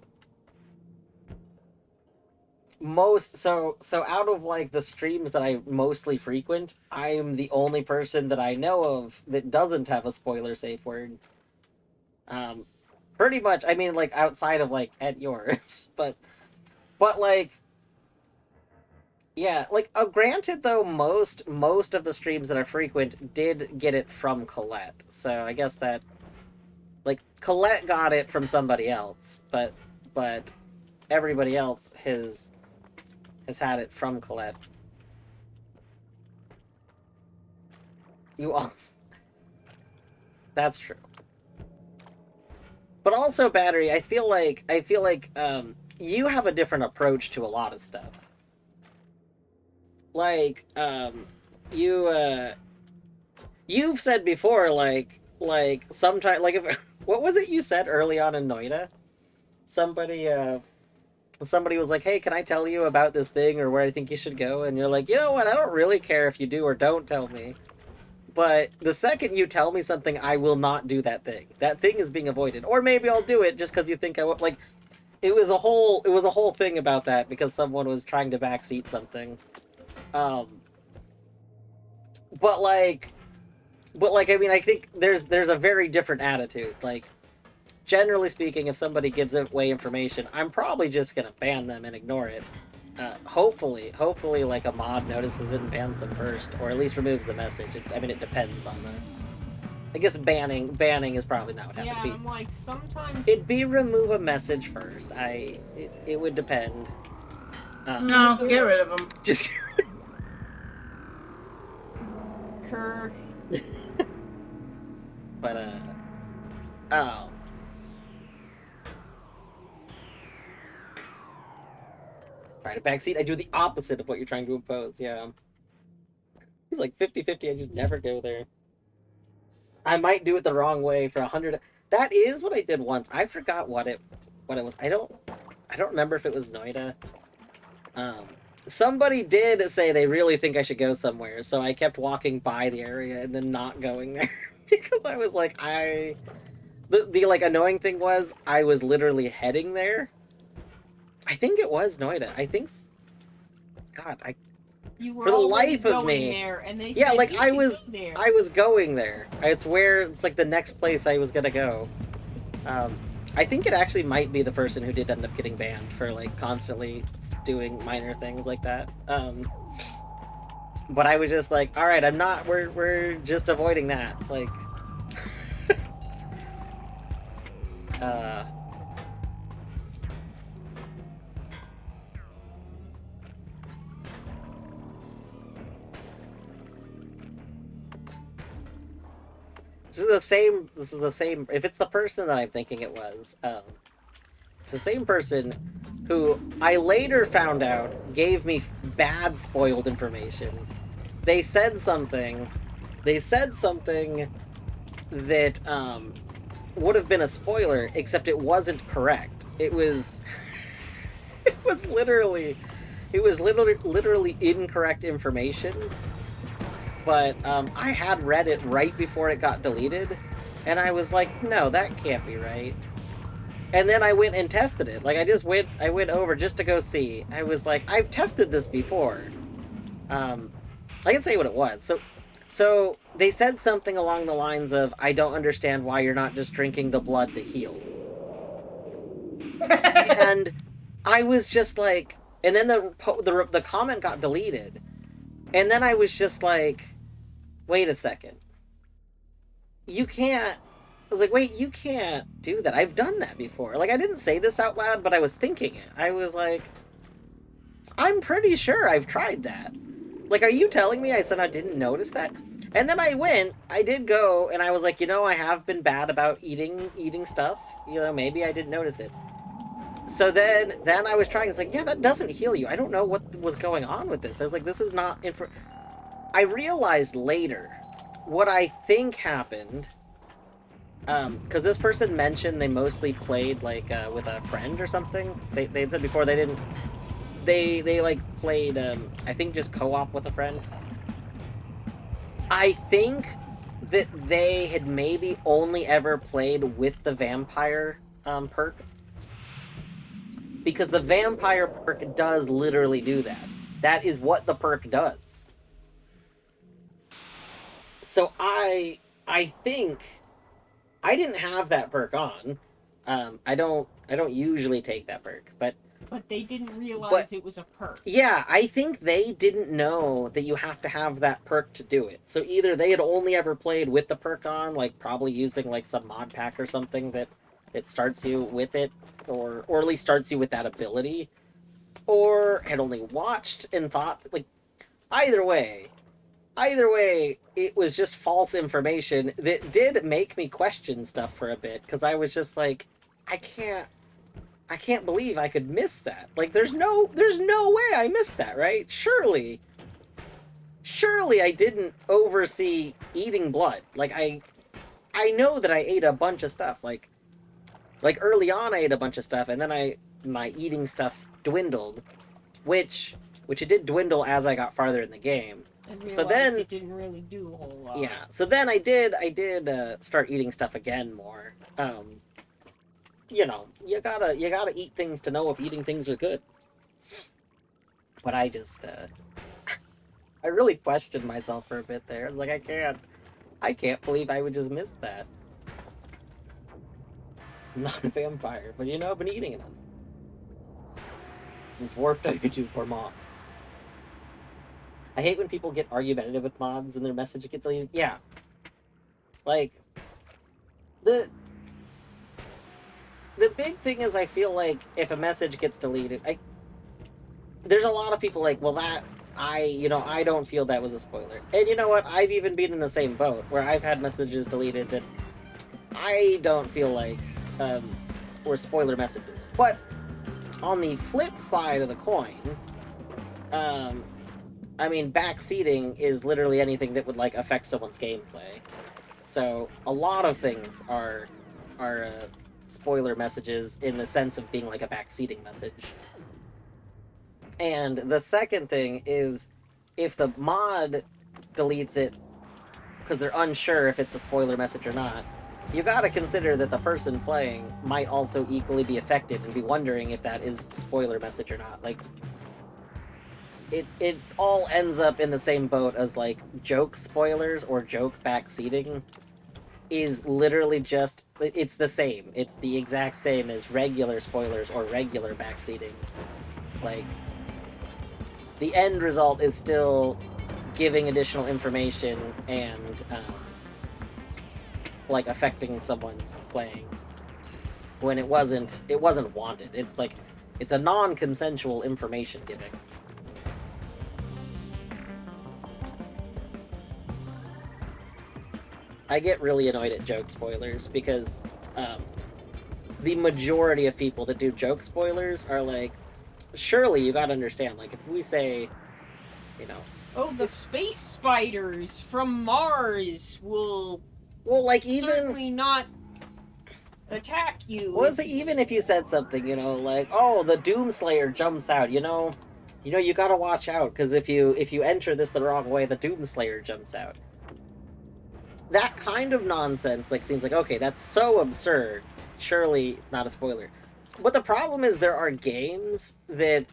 So out of like the streams that I mostly frequent, I'm the only person that I know of that doesn't have a spoiler safe word. Pretty much, I mean, like outside of like at yours, but like, yeah, like granted though, most of the streams that I frequent did get it from Colette, so I guess that like Colette got it from somebody else, but everybody else has had it from Colette. You also, that's true. But also, Battery, I feel like you have a different approach to a lot of stuff. Like you've said before, like sometimes, like if what was it you said early on in Noita? Somebody was like, hey, can I tell you about this thing or where I think you should go? And you're like, you know what, I don't really care if you do or don't tell me, but the second you tell me something, I will not do that thing. That thing is being avoided, or maybe I'll do it just because you think I will. Like, it was a whole thing about that because someone was trying to backseat something. um but like I mean, I think there's a very different attitude. Like, generally speaking, if somebody gives away information, I'm probably just gonna ban them and ignore it. Hopefully, like a mod notices it and bans them first, or at least removes the message. I mean, it depends on the. I guess banning is probably not what happened. Yeah, I'm like, sometimes... It'd be remove a message first. It would depend. No, get rid of them. Just. Kirk. But, oh. Alright, a backseat. I do the opposite of what you're trying to impose, yeah. He's like 50-50, I just never go there. I might do it the wrong way for 100. That is what I did once. I forgot what it was. I don't remember if it was Noita. Somebody did say they really think I should go somewhere, so I kept walking by the area and then not going there because I was like, the like annoying thing was I was literally heading there. I think it was Noita. I think. God, You were for the already life of going me. there, and they Yeah, said like you I should was go there. going there. It's like the next place I was gonna go. I think it actually might be the person who did end up getting banned for like constantly doing minor things like that. But I was just like, all right, we're just avoiding that. Like, this is the same. If it's the person that I'm thinking it was, it's the same person who I later found out gave me bad spoiled information. They said something that would have been a spoiler, except it wasn't correct. It was it was literally incorrect information. But I had read it right before it got deleted, and I was like, no, that can't be right. And then I went and tested it. Like, I went over just to go see. I was like, I've tested this before. I can say what it was. So they said something along the lines of, I don't understand why you're not just drinking the blood to heal. And I was just like, And then the comment got deleted. And then I was just like, wait a second. You can't... I was like, wait, you can't do that. I've done that before. Like, I didn't say this out loud, but I was thinking it. I was like, I'm pretty sure I've tried that. Like, are you telling me I said I didn't notice that? And then I did go, and I was like, I have been bad about eating stuff. Maybe I didn't notice it. So then I was trying, it's like, yeah, that doesn't heal you. I don't know what was going on with this. I was like, this is not... I realized later what I think happened, because this person mentioned they mostly played, like, with a friend or something. They had said before they didn't... They like, played, I think just co-op with a friend. I think that they had maybe only ever played with the vampire, perk. Because the vampire perk does literally do that. That is what the perk does. So I think I didn't have that perk on. I don't usually take that perk, but they didn't realize it was a perk. Yeah, I think they didn't know that you have to have that perk to do it. So either they had only ever played with the perk on, like probably using like some mod pack or something that starts you with it, or at least starts you with that ability, or had only watched and thought, like, either way, it was just false information that did make me question stuff for a bit, because I was just like, I can't believe I could miss that. Like, there's no way I missed that, right? Surely I didn't oversee eating blood. Like, I know that I ate a bunch of stuff. Like early on I ate a bunch of stuff, and then my eating stuff dwindled, which it did dwindle as I got farther in the game. So then it didn't really do a whole lot. Yeah. So then I did start eating stuff again more. You gotta eat things to know if eating things are good. But I just I really questioned myself for a bit there. Like, I can't believe I would just miss that. I'm not a vampire, but I've been eating them. And dwarfed out your poor mom. I hate when people get argumentative with mods and their message get deleted. Yeah. Like, the big thing is, I feel like if a message gets deleted, there's a lot of people like, well, that, I don't feel that was a spoiler. And you know what? I've even been in the same boat, where I've had messages deleted that I don't feel like were spoiler messages. But on the flip side of the coin, I mean, backseating is literally anything that would, like, affect someone's gameplay. So a lot of things are spoiler messages in the sense of being like a backseating message. And the second thing is, if the mod deletes it because they're unsure if it's a spoiler message or not, you gotta consider that the person playing might also equally be affected and be wondering if that is spoiler message or not. Like, it all ends up in the same boat as, like, joke spoilers or joke backseating is literally just, it's the same. It's the exact same as regular spoilers or regular backseating. Like, the end result is still giving additional information and, like, affecting someone's playing when it wasn't wanted. It's like, it's a non-consensual information giving. I get really annoyed at joke spoilers because the majority of people that do joke spoilers are like, surely you gotta understand, like, if we say, oh, the space spiders from Mars will like, even certainly not attack you. Well, so even if you said something, like, oh, the Doomslayer jumps out, you gotta watch out, because if you enter this the wrong way, the Doomslayer jumps out. That kind of nonsense, like, seems like, okay, that's so absurd. Surely not a spoiler. But the problem is there are games that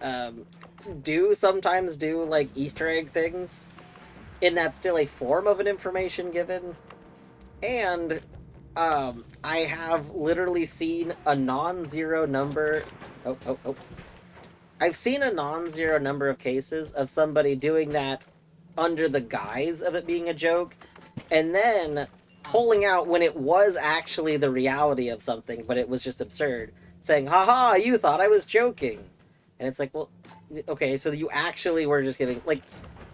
do sometimes do, like, Easter egg things, and that's still a form of an information given. And I have literally seen a non-zero number... I've seen a non-zero number of cases of somebody doing that under the guise of it being a joke, and then pulling out when it was actually the reality of something, but it was just absurd, saying, haha, you thought I was joking. And it's like, well, okay, so you actually were just giving, like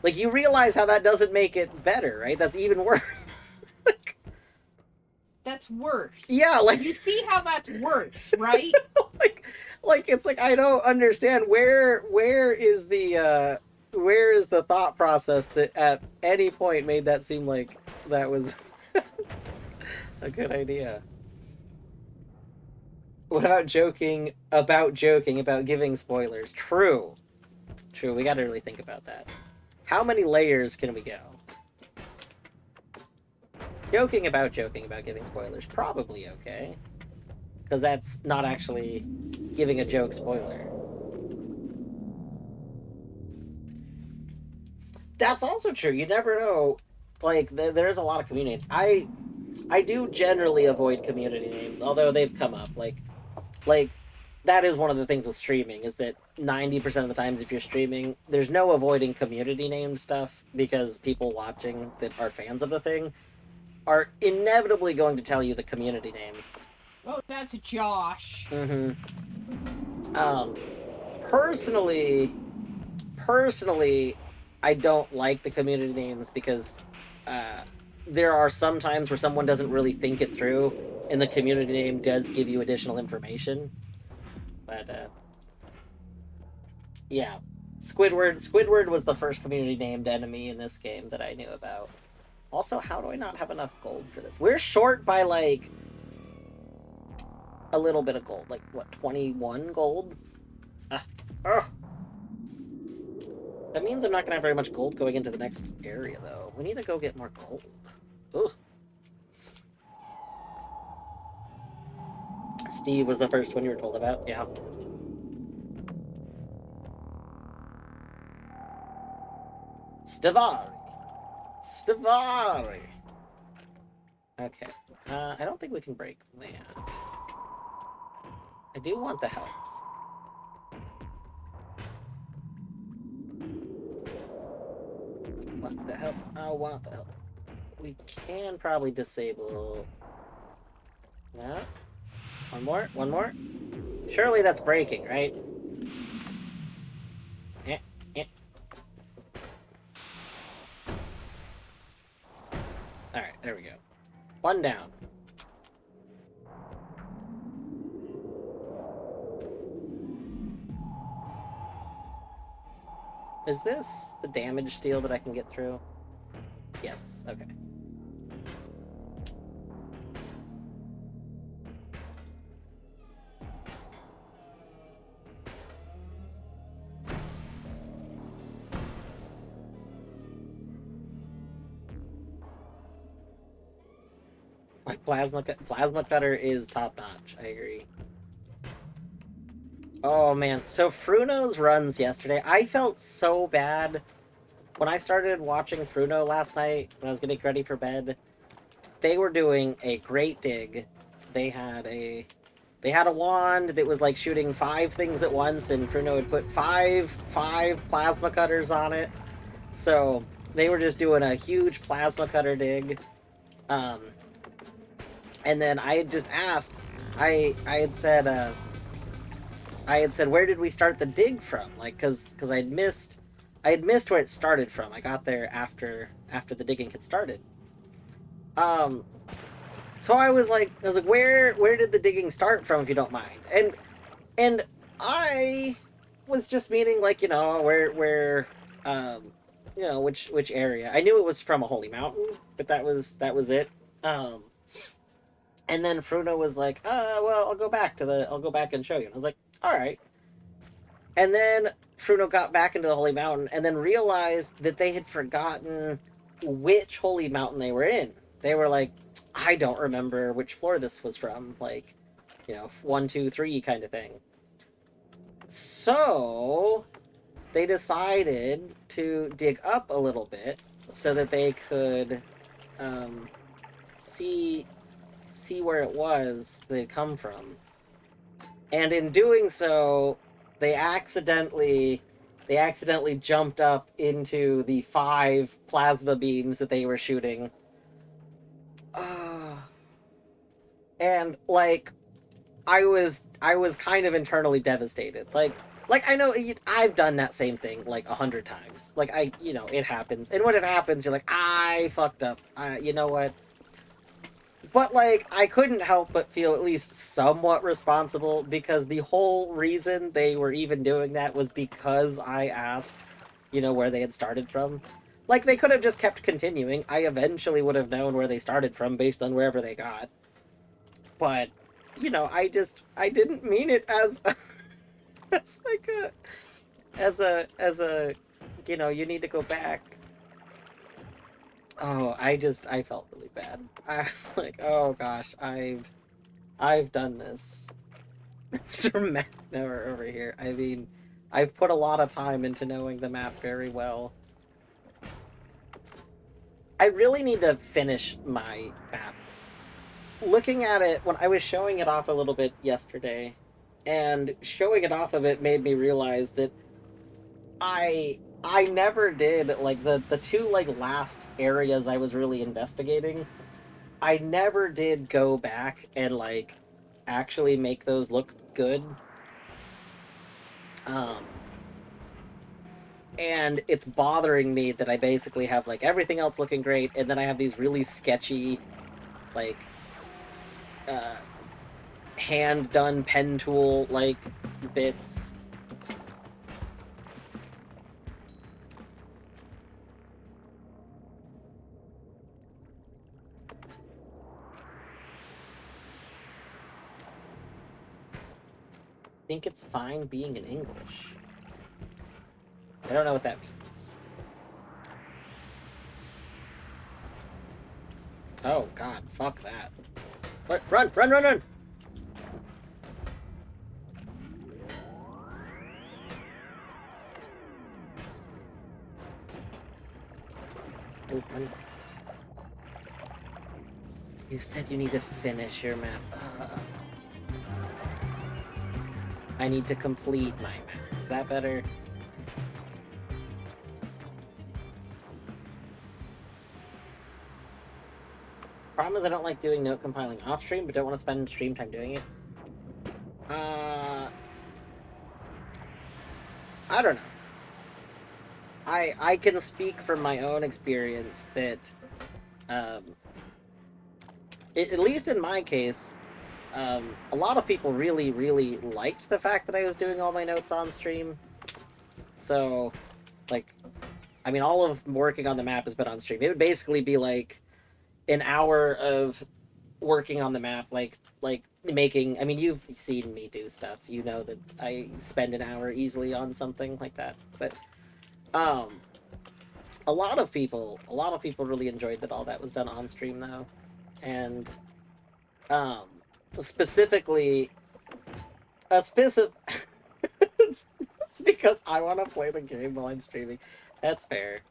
you realize how that doesn't make it better, right? That's even worse. That's worse. Yeah, like... You see how that's worse, right? like, it's like, I don't understand where is the thought process that at any point made that seem like that was a good idea. What about joking about giving spoilers? True, we gotta really think about that. How many layers can we go? Joking about giving spoilers, probably okay. Because that's not actually giving a joke spoiler. That's also true. You never know. Like, there's a lot of community names. I do generally avoid community names, although they've come up. Like, that is one of the things with streaming, is that 90% of the times if you're streaming, there's no avoiding community name stuff, because people watching that are fans of the thing are inevitably going to tell you the community name. Oh, that's Josh. Personally, I don't like the community names because there are some times where someone doesn't really think it through, and the community name does give you additional information. But, yeah. Squidward was the first community named enemy in this game that I knew about. Also, how do I not have enough gold for this? We're short by, like, a little bit of gold. Like, what, 21 gold? That means I'm not going to have very much gold going into the next area, though. We need to go get more gold. Ugh. Steve was the first one you were told about, yeah. Stavari. Okay. I don't think we can break that. I do want the health. What the hell? I want the hell. We can probably disable... No? One more? Surely that's breaking, right? Alright, there we go. One down. Is this the damage deal that I can get through? Yes, okay. Like, plasma cutter is top notch, I agree. Oh man, so Fruno's runs yesterday, I felt so bad. When I started watching Fruno last night, when I was getting ready for bed, they were doing a great dig. They had a wand that was like shooting 5 things at once, and Fruno had put five plasma cutters on it. So they were just doing a huge plasma cutter dig. And then I had just asked, I had said, where did we start the dig from? Like, cause I had missed where it started from. I got there after the digging had started. So I was like, where did the digging start from, if you don't mind? And I was just meaning, like, you know, where you know, which area. I knew it was from a holy mountain, but that was it. And then Fruno was like, well, I'll go back and show you. And I was like, all right. And then Fruno got back into the holy mountain and then realized that they had forgotten which holy mountain they were in. They were like, I don't remember which floor this was from. Like, you know, 1, 2, 3 kind of thing. So they decided to dig up a little bit so that they could see where it was they'd come from. And in doing so, they accidentally jumped up into the 5 plasma beams that they were shooting. And like I was kind of internally devastated. Like I know I've done that same thing like 100 times. Like it happens. And when it happens, you're like, I fucked up. You know what? But like I couldn't help but feel at least somewhat responsible because the whole reason they were even doing that was because I asked, where they had started from. Like they could have just kept continuing. I eventually would have known where they started from based on wherever they got. But I didn't mean it as as like a as a you need to go back. Oh, I felt really bad. I was like, oh gosh, I've done this. Mr. Map Knower over here. I mean, I've put a lot of time into knowing the map very well. I really need to finish my map. Looking at it, when I was showing it off a little bit yesterday, and showing it off of it made me realize that I never did like the two like last areas I was really investigating. I never did go back and like actually make those look good. Um and it's bothering me that I basically have like everything else looking great and then I have these really sketchy like uh hand done pen tool like bits. Think it's fine being in English. I don't know what that means. Oh god, fuck that. What? Run, run, run, run! Oh, run. You said you need to finish your map. I need to complete my map. Is that better? Problem is I don't like doing note compiling off stream, but don't want to spend stream time doing it. I don't know. I can speak from my own experience that, at least in my case, a lot of people really, really liked the fact that I was doing all my notes on stream. So, like, I mean, all of working on the map has been on stream. It would basically be like an hour of working on the map, like making. I mean, you've seen me do stuff. You know that I spend an hour easily on something like that. But a lot of people really enjoyed that all that was done on stream though, and specifically a specific. it's because I want to play the game while I'm streaming. That's fair.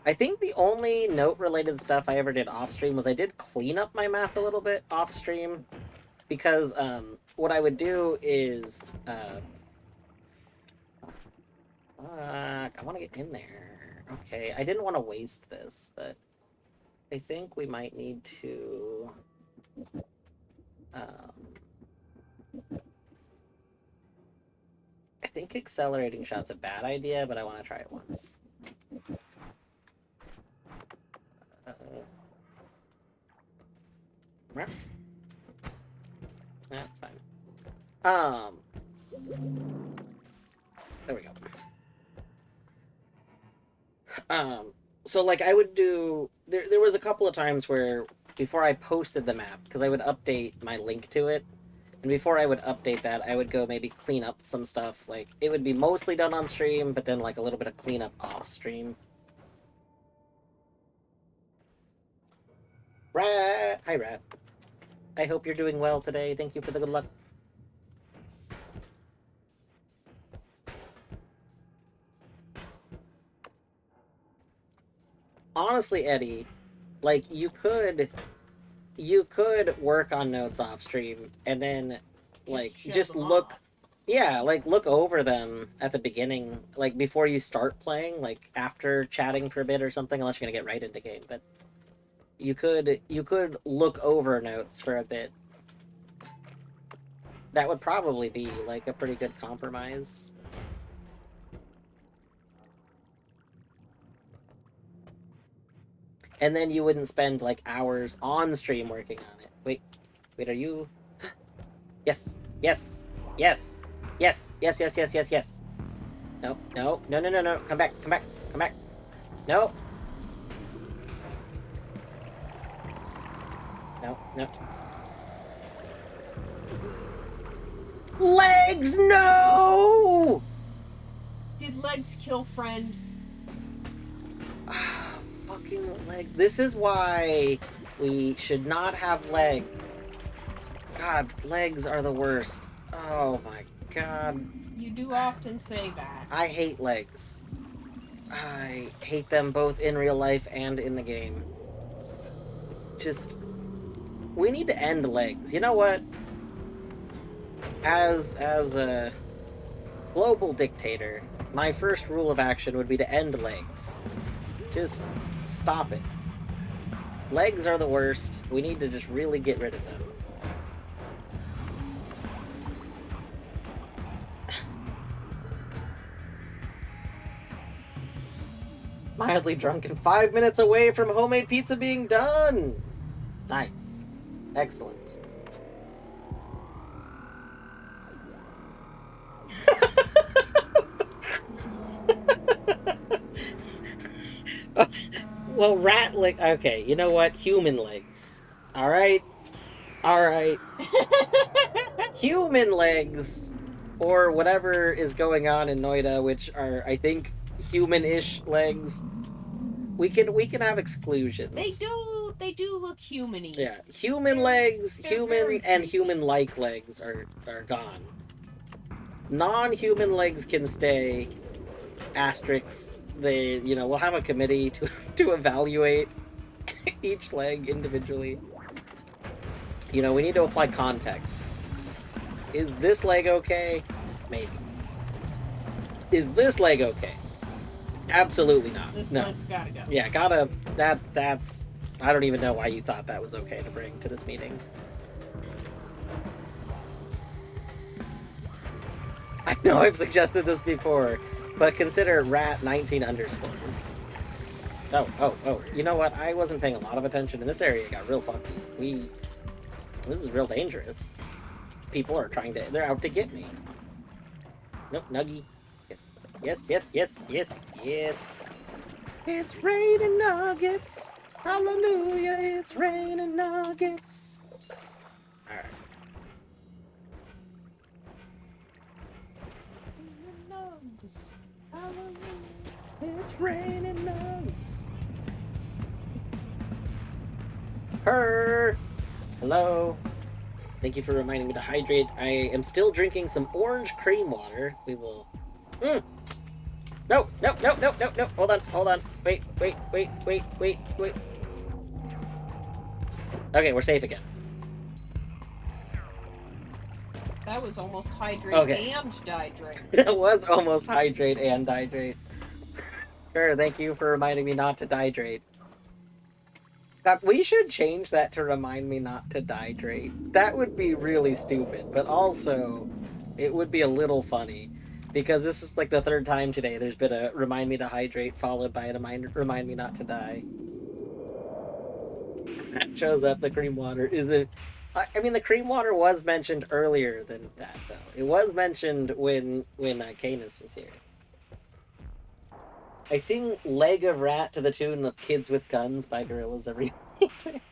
I think the only note-related stuff I ever did off-stream was I did clean up my map a little bit off-stream, because what I would do is I want to get in there. Okay, I didn't want to waste this, but I think we might need to I think accelerating shot's a bad idea, but I want to try it once. That's fine. There we go. So like I would do, there was a couple of times where before I posted the map, because I would update my link to it, and before I would update that, I would go maybe clean up some stuff. Like, it would be mostly done on stream, but then like a little bit of cleanup off stream. Rat! Hi, Rat. I hope you're doing well today. Thank you for the good luck. Honestly, Eddie, like, you could you could work on notes off stream and then like show just them look off. yeah, like look over them at the beginning, like before you start playing, like after chatting for a bit or something, unless you're gonna get right into game, but you could look over notes for a bit. That would probably be like a pretty good compromise. And then you wouldn't spend like hours on stream working on it. Wait, are you? Yes, yes, yes, yes, yes, yes, yes, yes, yes. No, no, no, no, no, no. Come back, come back, come back. No. No, no. Legs, no! Did legs kill friend? Fucking legs. This is why we should not have legs. God, legs are the worst. Oh my god. You do often say that. I hate legs. I hate them both in real life and in the game. Just... we need to end legs. You know what? As a global dictator, my first rule of action would be to end legs. Just stop it. Legs are the worst. We need to just really get rid of them. Mildly drunk and 5 minutes away from homemade pizza being done. Nice. Excellent. Well, rat leg. Okay, you know what? Human legs. Alright? Alright. Human legs, or whatever is going on in Noita, which are, I think, human-ish legs. We can have exclusions. They do look human-y. Yeah, human legs, they're human very and creepy. human-like legs are gone. Non-human legs can stay. Asterisks. They, we'll have a committee to evaluate each leg individually. We need to apply context. Is this leg okay? Maybe. Is this leg okay? Absolutely not. This No. leg's gotta go. Yeah, that's... I don't even know why you thought that was okay to bring to this meeting. I know I've suggested this before, but consider rat 19 underscores. Oh, you know what? I wasn't paying a lot of attention in this area. It got real funky. This is real dangerous. People are they're out to get me. Nope, nuggy. Yes, yes, yes, yes, yes, yes. It's raining nuggets. Hallelujah, it's raining nuggets. Alright. It's raining nuggets. Purr. Hello. Thank you for reminding me to hydrate. I am still drinking some orange cream water. We will... No. Hold on. Wait. Okay, we're safe again. That was almost hydrate Okay. and dihydrate. It was almost hydrate and dihydrate. Sure, thank you for reminding me not to dihydrate. God, we should change that to remind me not to dihydrate. That would be really stupid, but also it would be a little funny. Because this is like the third time today there's been a remind me to hydrate followed by a remind me not to die. That shows up, the cream water isn't... I mean, the cream water was mentioned earlier than that, though. It was mentioned when Canis was here. I sing Leg of Rat to the tune of Kids with Guns by Gorillaz every day.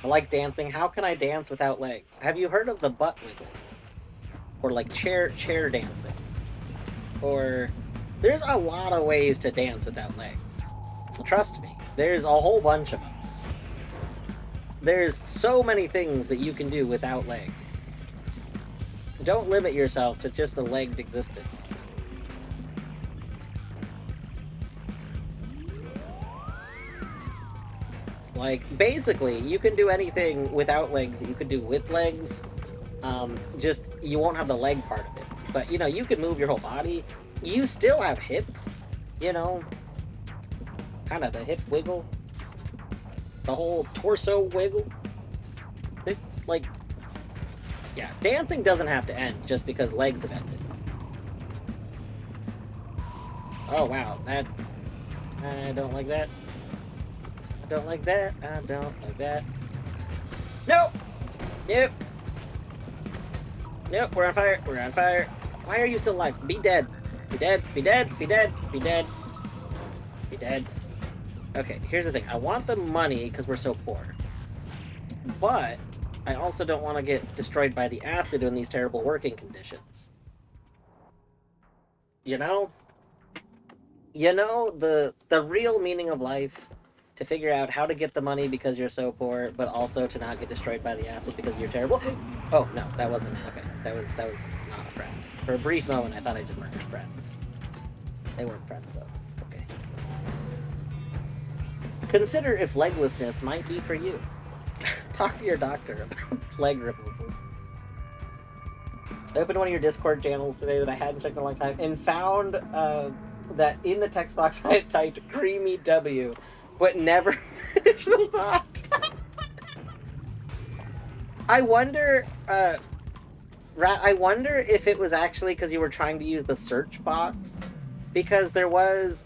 I like dancing. How can I dance without legs? Have you heard of the butt wiggle? Or like chair dancing? Or... there's a lot of ways to dance without legs. Trust me, there's a whole bunch of them. There's so many things that you can do without legs. Don't limit yourself to just a legged existence. Like, basically, you can do anything without legs that you could do with legs. Just, you won't have the leg part of it. But, you know, you can move your whole body. You still have hips, you know? Kind of the hip wiggle. The whole torso wiggle. Like, yeah, dancing doesn't have to end just because legs have ended. Oh, wow, that... I don't like that. I don't like that. I don't like that. Nope! Nope! Nope, we're on fire. We're on fire. Why are you still alive? Be dead. Be dead. Be dead. Be dead. Be dead. Be dead. Okay, here's the thing. I want the money because we're so poor. But I also don't want to get destroyed by the acid in these terrible working conditions. You know? You know, the real meaning of life, to figure out how to get the money because you're so poor, but also to not get destroyed by the acid because you're terrible. Oh, no, that wasn't. Okay, that was not a friend. For a brief moment, I thought I just murdered friends. They weren't friends, though. It's okay. Consider if leglessness might be for you. Talk to your doctor about leg removal. I opened one of your Discord channels today that I hadn't checked in a long time and found that in the text box I had typed creamy W, but never finished the thought. I wonder if it was actually because you were trying to use the search box, because there was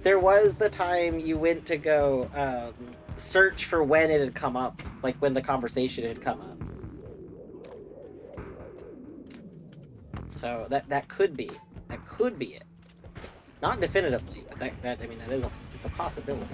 the time you went to go search for when it had come up, like when the conversation had come up. So that could be it. Not definitively, but that I mean it's a possibility.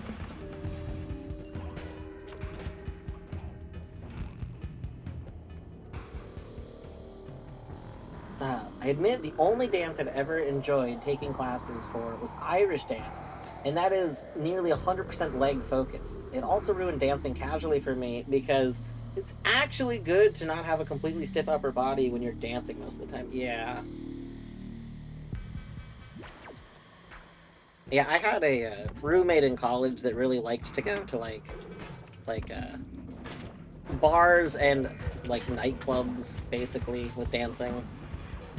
I admit the only dance I'd ever enjoyed taking classes for was Irish dance, and that is nearly 100% leg focused. It also ruined dancing casually for me because it's actually good to not have a completely stiff upper body when you're dancing most of the time. Yeah. Yeah, I had a roommate in college that really liked to go to like bars and like nightclubs, basically, with dancing.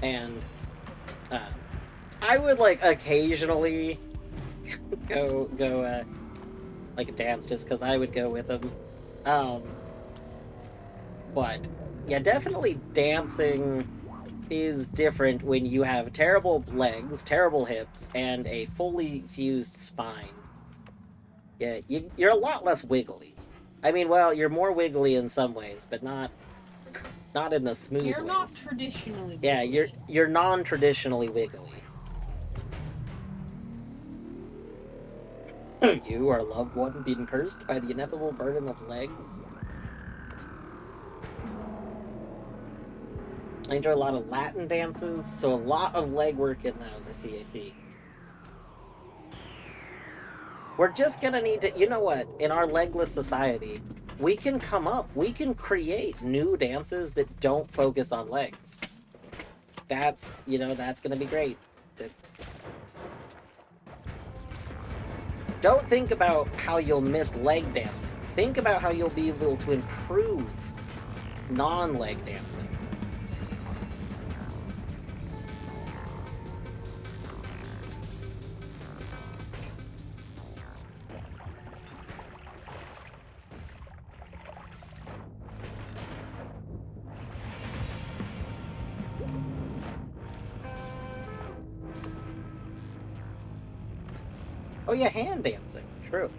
And I would like occasionally go like dance just because I would go with him. But yeah, definitely dancing is different when you have terrible legs, terrible hips, and a fully fused spine. Yeah, you're a lot less wiggly. I mean, well, you're more wiggly in some ways, but not in the smooth ways. You're not traditionally wiggly. Yeah, you're non-traditionally wiggly. You or a loved one being cursed by the ineffable burden of legs. I enjoy a lot of Latin dances, so a lot of leg work in those. I see. We're just gonna need to, you know what, in our legless society, we can create new dances that don't focus on legs. That's gonna be great. Don't think about how you'll miss leg dancing. Think about how you'll be able to improve non-leg dancing. Oh yeah, hand dancing. True.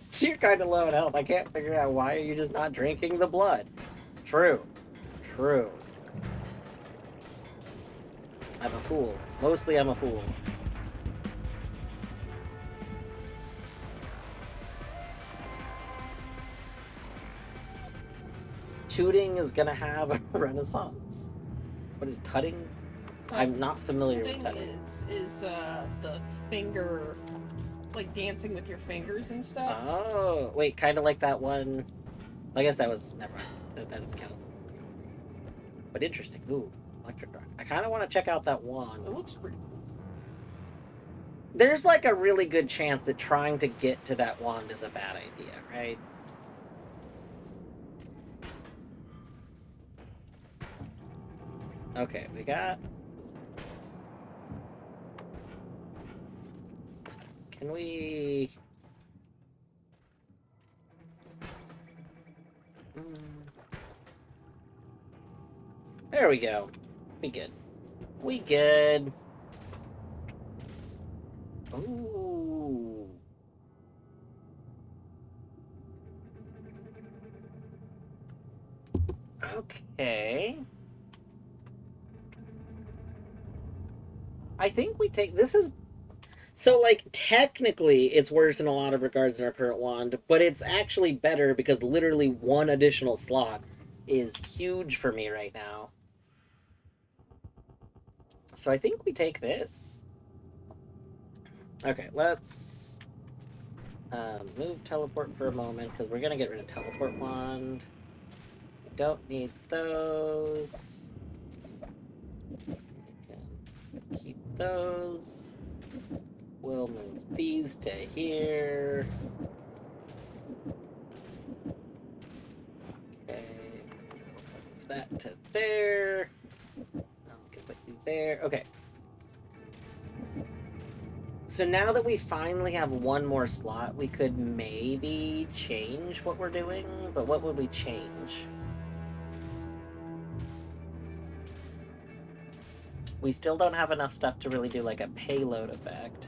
So you're kind of low in health. I can't figure out why are you just not drinking the blood. True. I'm a fool. Mostly I'm a fool. Tooting is gonna have a renaissance. What is it, tutting? I'm not familiar with tutting. Is the finger, like dancing with your fingers and stuff. Oh, wait, kind of like that one. I guess that was, never mind. That doesn't count. But interesting. Ooh, electric rock. I kind of want to check out that one. It looks pretty. There's like a really good chance that trying to get to that wand is a bad idea, right? Okay, we got... Can we... There we go. We good. We good. Ooh. Okay. I think we take... This is... So, like, technically, it's worse in a lot of regards than our current wand, but it's actually better because literally one additional slot is huge for me right now. So I think we take this. Okay, let's move teleport for a moment, because we're going to get rid of teleport wand. Don't need those. We can keep those. We'll move these to here. Okay. Move that to there. We can put you there. Okay. So now that we finally have one more slot, we could maybe change what we're doing, but what would we change? We still don't have enough stuff to really do like a payload effect.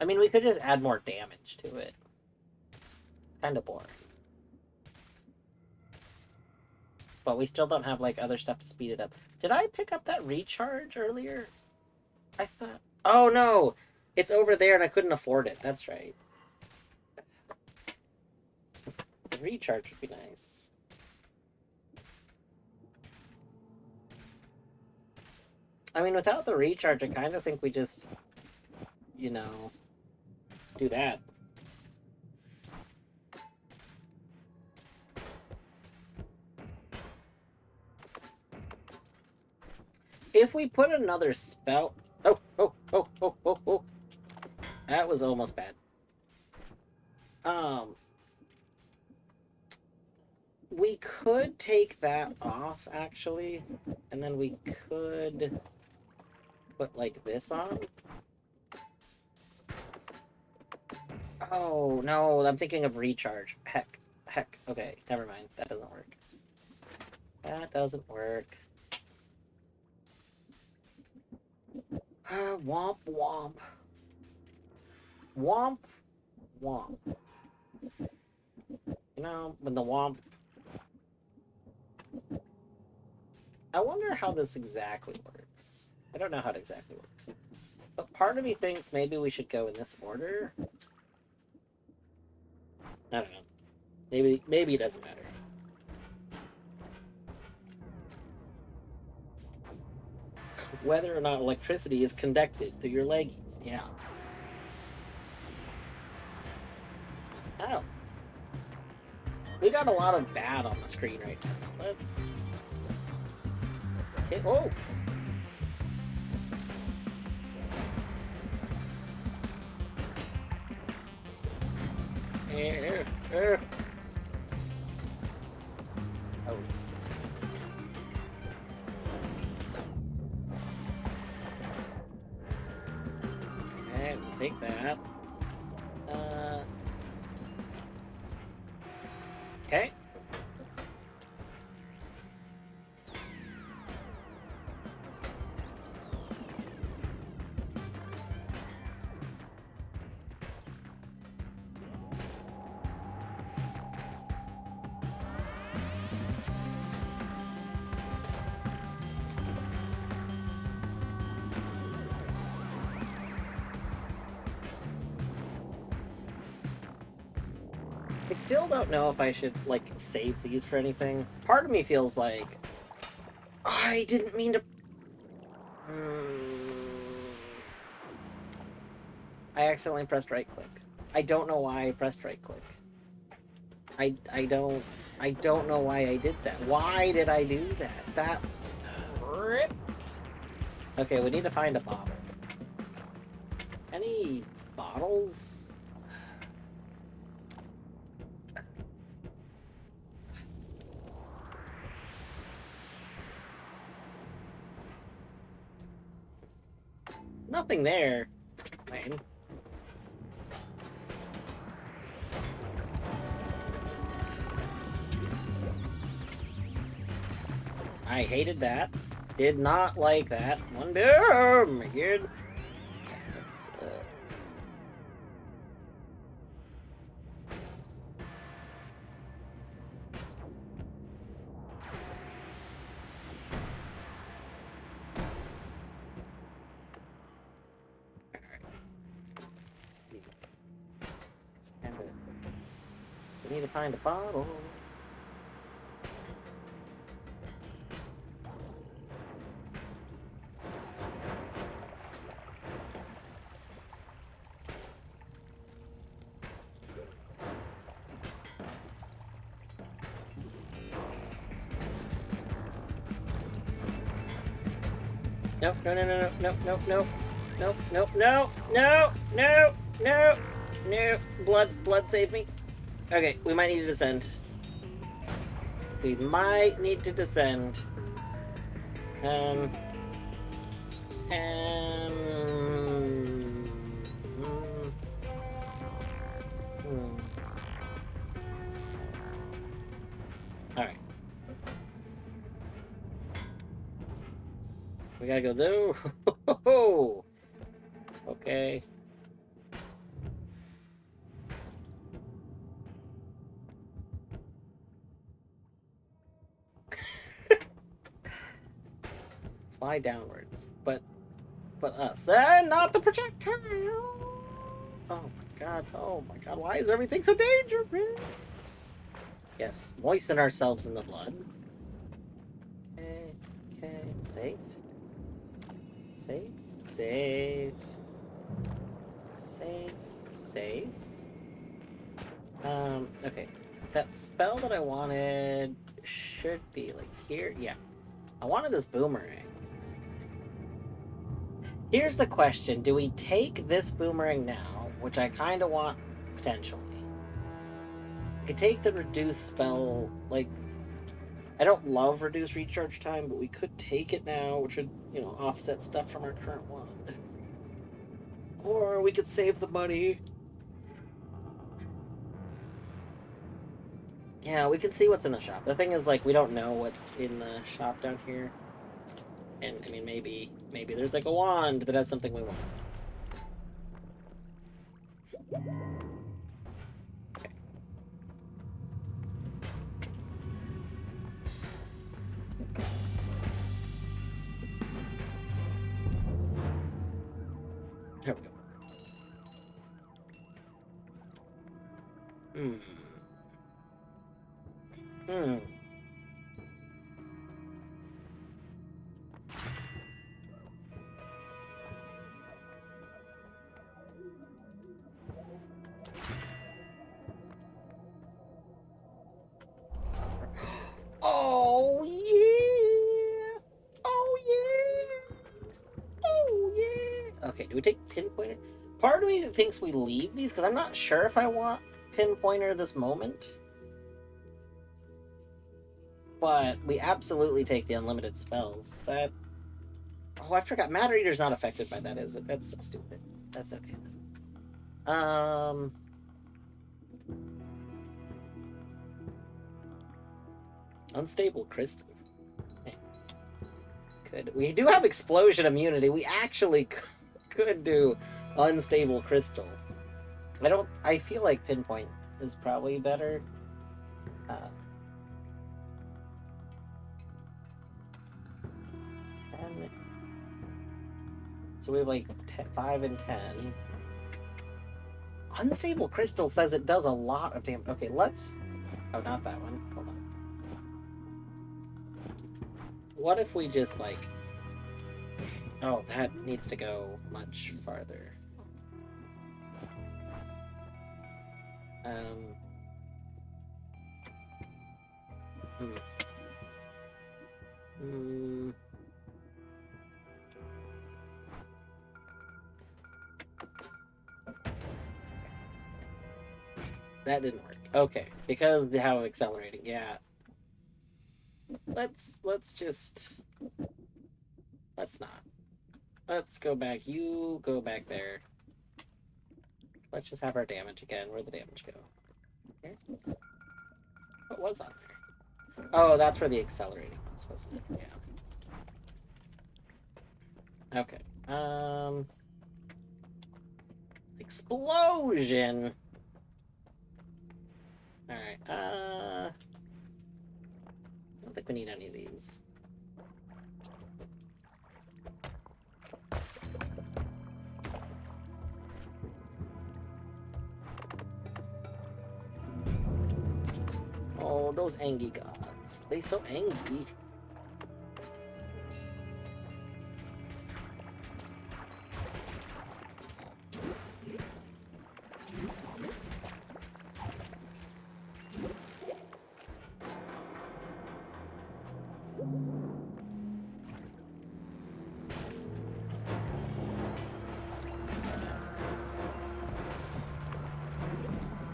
I mean, we could just add more damage to it. It's kind of boring. But we still don't have, like, other stuff to speed it up. Did I pick up that recharge earlier? I thought... Oh, no! It's over there and I couldn't afford it. That's right. The recharge would be nice. I mean, without the recharge, I kind of think we just, you know, do that. If we put another spell... Oh. That was almost bad. We could take that off, actually. And then we could put, like, this on. Oh, no, I'm thinking of recharge. Heck. Okay, never mind. That doesn't work. That doesn't work. Womp. You know, when the womp... I wonder how this exactly works. I don't know how it exactly works. But part of me thinks maybe we should go in this order. I don't know. Maybe it doesn't matter. Whether or not electricity is conducted through your leggings. Yeah. Oh. We got a lot of bad on the screen right now. Let's... Okay. Oh! Oh. Okay, we'll take that. Okay. I still don't know if I should, like, save these for anything. Part of me feels like... I didn't mean to... I accidentally pressed right-click. I don't know why I pressed right-click. I don't... I don't know why I did that. Why did I do that? That... Rip. Okay, we need to find a bottle. Any bottles? Nothing there. Man. I hated that. Did not like that. One bit. Oh my god. That's, we need to find a bottle. Nope, no, no, no, no, no, no, no, no, no, no, no, no, no, blood, save me. Okay, we might need to descend. We might need to descend. Um, Alright. We gotta go though. Okay. Fly downwards, but us, and not the projectile. Oh my god, why is everything so dangerous? Yes, moisten ourselves in the blood. Okay, safe. Okay. That spell that I wanted should be like here. Yeah. I wanted this boomerang. Here's the question. Do we take this boomerang now, which I kind of want potentially? We could take the reduced spell, like, I don't love reduced recharge time, but we could take it now, which would, you know, offset stuff from our current wand. Or we could save the money. Yeah, we could see what's in the shop. The thing is, like, we don't know what's in the shop down here. And, I mean, maybe there's, like, a wand that has something we want. Okay. There we go. Oh, yeah! Oh, yeah! Oh, yeah! Okay, do we take pinpointer? Part of me thinks we leave these, because I'm not sure if I want pinpointer this moment. But we absolutely take the unlimited spells. That... Oh, I forgot. Matter Eater's not affected by that, is it? That's so stupid. That's okay, then. Unstable crystal. Good. We do have explosion immunity. We actually could do unstable crystal. I feel like pinpoint is probably better. So we have like 5 and 10. Unstable crystal says it does a lot of damage. Okay, let's... Oh, not that one. Hold on. What if we just like... Oh, that needs to go much farther. Hmm. Hmm. That didn't work. Okay, because they have accelerating. Yeah. Let's just let's not. Let's go back. You go back there. Let's just have our damage again. Where'd the damage go? Here? What was on there? Oh, that's where the accelerating was, wasn't it? Yeah. Okay. Explosion! Alright, I don't think we need any of these. Oh, those Angie gods. They so angry.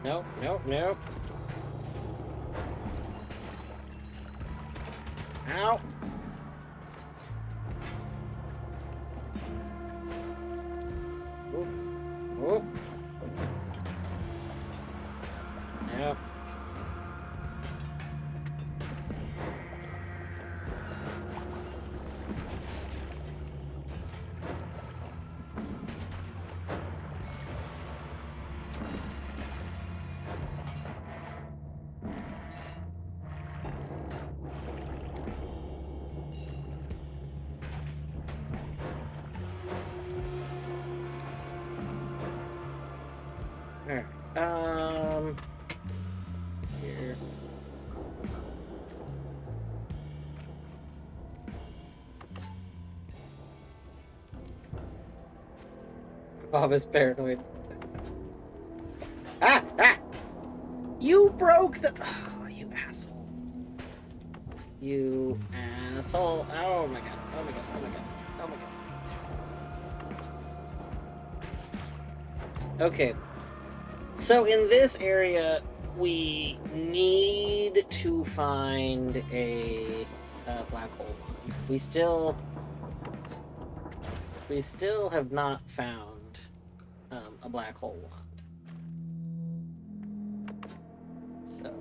Nope, nope, nope. Ow! Oop. Oop. Nope. Alright, here. Bob is paranoid. Ah! Ah! You broke the... Oh, you asshole. You asshole. Oh my god. Oh my god. Oh my god. Oh my god. Okay. So in this area, we need to find a black hole mine. We still have not found a black hole wand. So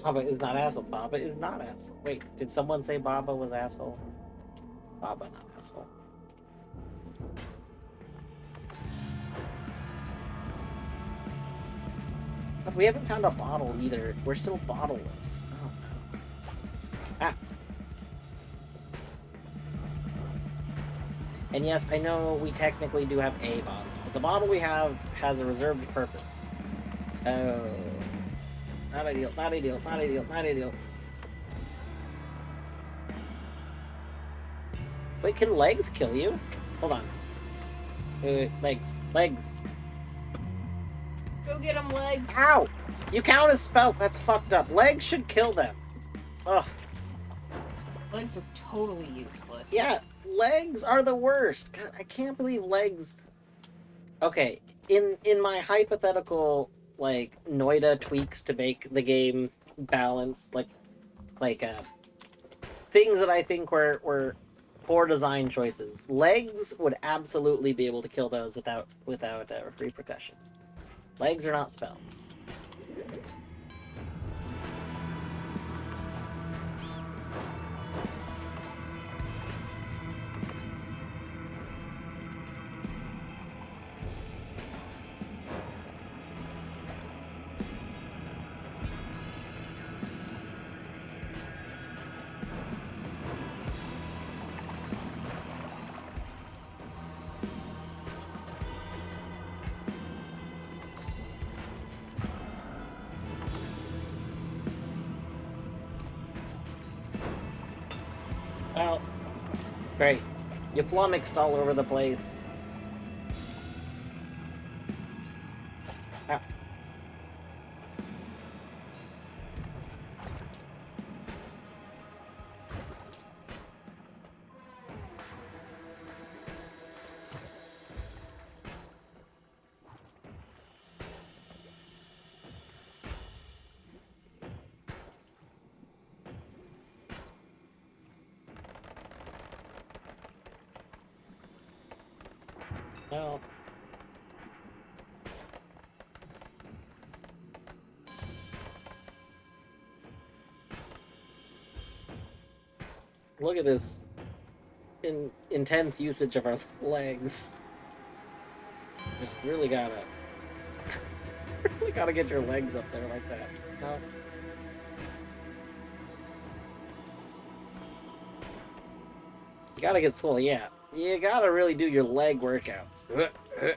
Baba is not asshole. Baba is not asshole. Wait, did someone say Baba was asshole? Baba not asshole. But we haven't found a bottle either. We're still bottleless. Oh no. Ah. And yes, I know we technically do have a bottle, but the bottle we have has a reserved purpose. Oh. Not ideal, not ideal, not ideal, not ideal. Wait, can legs kill you? Hold on. Wait, legs. Legs. Go get them, legs. Ow! You count as spells. That's fucked up. Legs should kill them. Ugh. Legs are totally useless. Yeah, legs are the worst. God, I can't believe legs... Okay, in my hypothetical, like, Noita tweaks to make the game balanced, things that I think were poor design choices. Legs would absolutely be able to kill those without repercussion. Legs are not spells. Well, great. You flummoxed all over the place. Well. Look at this intense usage of our legs. Just really gotta really gotta get your legs up there like that. No. You gotta get swole, yeah. You gotta really do your leg workouts.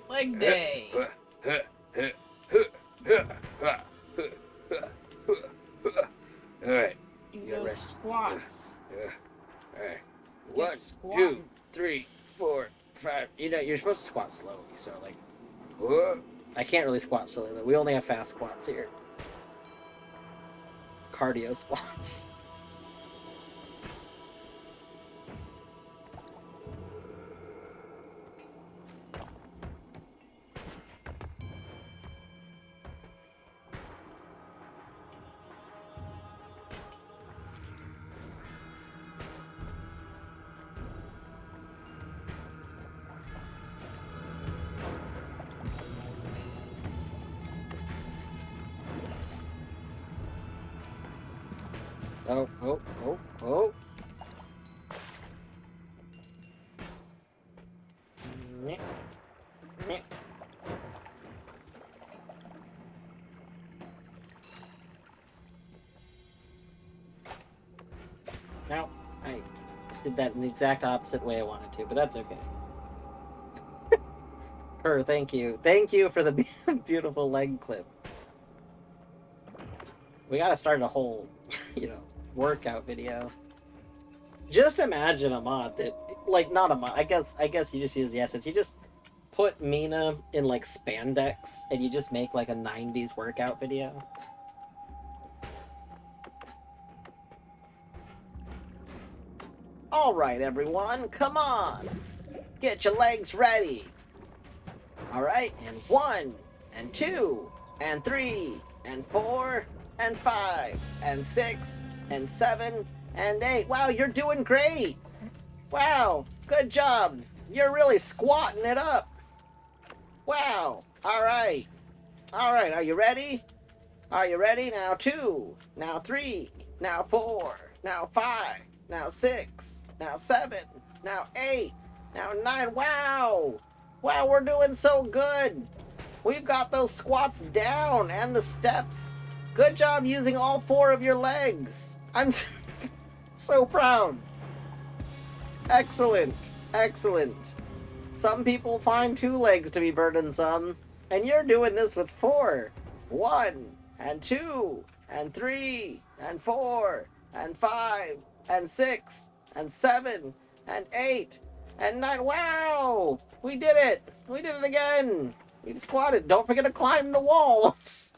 Leg day. Alright. You go squats. Alright. Get 1, squatting. 2, 3, 4, 5. You know, you're supposed to squat slowly, so like. Whoa. I can't really squat slowly though. We only have fast squats here. Cardio squats. Oh, oh, oh, oh. Nyeh. Nyeh. Now, I did that in the exact opposite way I wanted to, but that's okay. Thank you. Thank you for the beautiful leg clip. We gotta start a whole, workout video. Just imagine a mod that, like, not a mod. I guess you just use the essence. You just put Mina in like spandex, and you just make like a '90s workout video. All right, everyone, come on, get your legs ready. All right, and 1, and 2, and 3, and 4, and 5, and 6, and 7, and 8. Wow, you're doing great. Wow, good job. You're really squatting it up. Wow. All right. All right, are you ready? Are you ready? Now 2, now 3, now 4, now 5, now 6, now 7, now 8, now 9. Wow. Wow, we're doing so good. We've got those squats down and the steps. Good job using all 4 of your legs. I'm so proud. Excellent. Excellent. Some people find 2 legs to be burdensome, and you're doing this with 4. 1, and 2, and 3, and 4, and 5, and 6, and 7, and 8, and 9. Wow! We did it! We did it again! We squatted. Don't forget to climb the walls!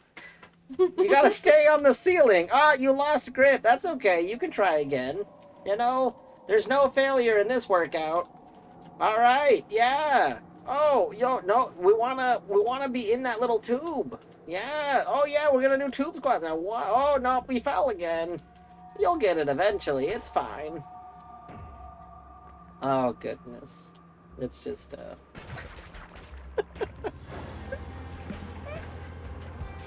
You gotta stay on the ceiling. Ah, you lost grip. That's okay. You can try again. You know, there's no failure in this workout. All right. Yeah. Oh, no. We wanna be in that little tube. Yeah. Oh, yeah. We're gonna do tube squats now. Oh no, we fell again. You'll get it eventually. It's fine. Oh goodness. It's just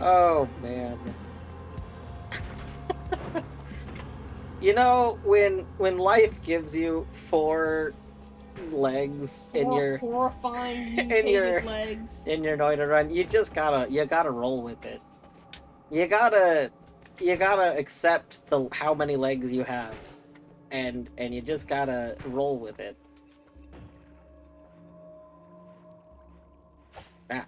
Oh man. You know, when life gives you 4 legs in your horrifying in mutated legs. in your Noita run, you gotta roll with it. You gotta accept how many legs you have, and you just gotta roll with it. Ah.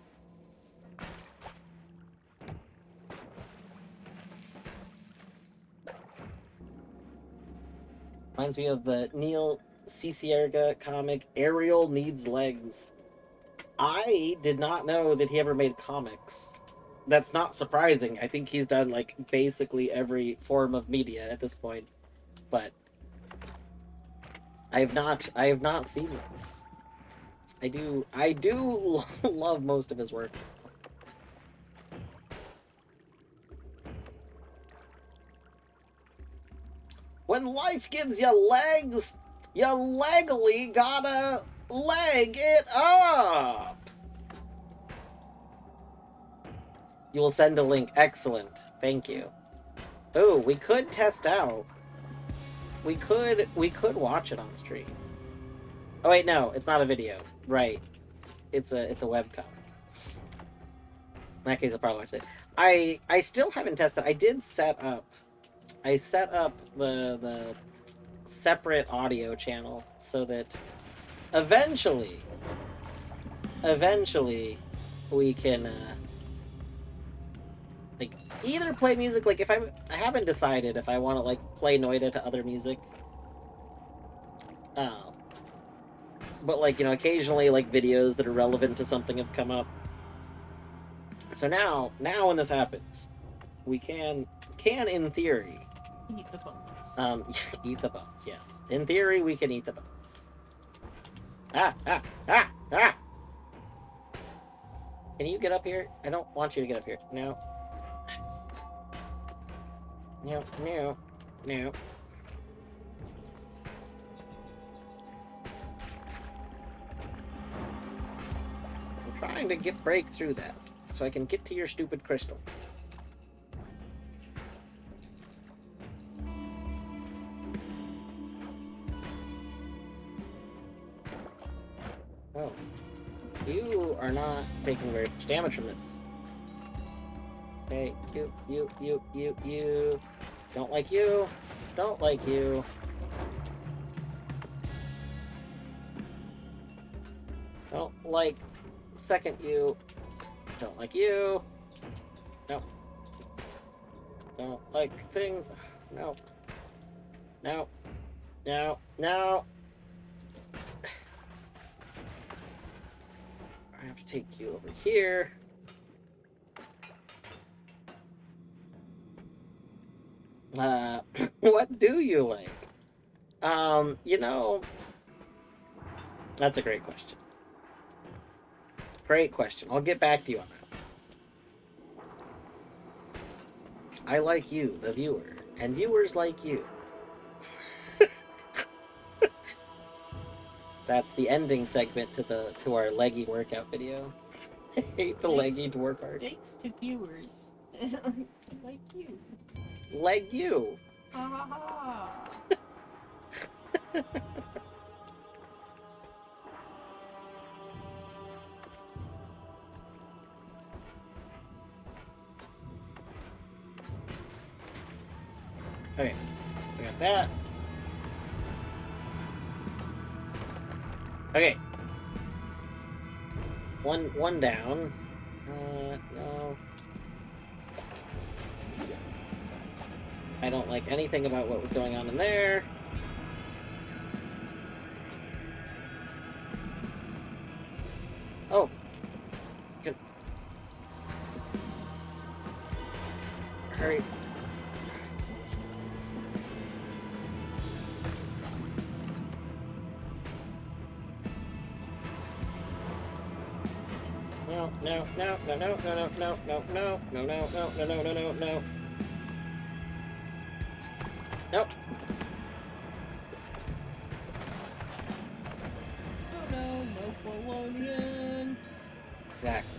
Reminds me of the Neil Cicierga comic, Ariel Needs Legs. I did not know that he ever made comics. That's not surprising. I think he's done, like, basically every form of media at this point. But I have not seen this. I do love most of his work. When life gives you legs, you legally gotta leg it up. You will send a link. Excellent. Thank you. Oh, we could test out. We could watch it on stream. Oh wait, no, it's not a video. Right. It's a webcomic. In that case, I'll probably watch it. I still haven't tested. I did set up the separate audio channel so that eventually we can like either play music, like if I haven't decided if I want to like play Noita to other music. But like, you know, occasionally like videos that are relevant to something have come up. So now when this happens, we can in theory Eat the bones. eat the bones, yes. In theory we can eat the bones. Ah! Can you get up here? I don't want you to get up here. No. No. I'm trying to break through that so I can get to your stupid crystal. Oh. You are not taking very much damage from this. Okay, you. Don't like you. Don't like you. Don't like second you. Don't like you. No. Don't like things. No. No. No. No. I have to take you over here. What do you like? You know, that's a great question. Great question. I'll get back to you on that. I like you, the viewer, and viewers like you. That's the ending segment to our leggy workout video. I hate the leggy dwarf art. Thanks to viewers. Like you. Leg you. Ha ha ha. Okay, we got that. Okay. One down. No. I don't like anything about what was going on in there. Oh. Good. Hurry. No. Nope. Oh no, no Polonian. Exactly.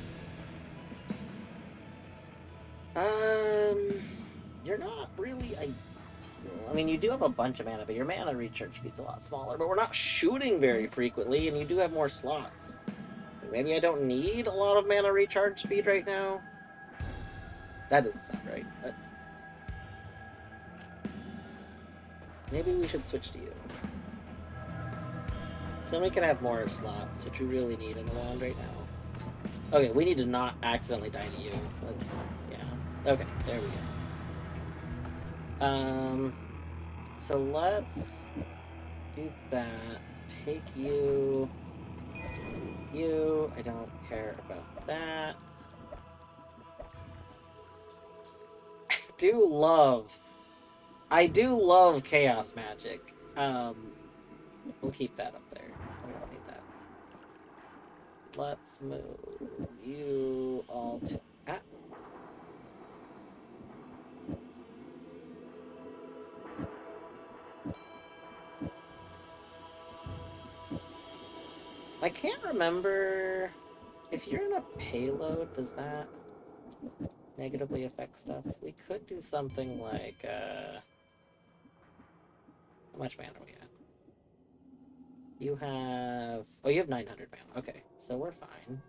You're not really ideal. I mean, you do have a bunch of mana, but your mana recharge speed's a lot smaller. But we're not shooting very frequently, and you do have more slots. So maybe I don't need a lot of mana recharge speed right now. That doesn't sound right, but maybe we should switch to you. So we can have more slots, which we really need in the wand right now. Okay, we need to not accidentally die to you. Yeah. Okay, there we go. So let's do that. Take you. You. I don't care about that. I do love chaos magic. We'll keep that up there. We don't need that. Let's move you all to... Ah. I can't remember if you're in a payload, does that... negatively affect stuff. We could do something like, how much mana are we at? You have... Oh, you have 900 mana. Okay, so we're fine.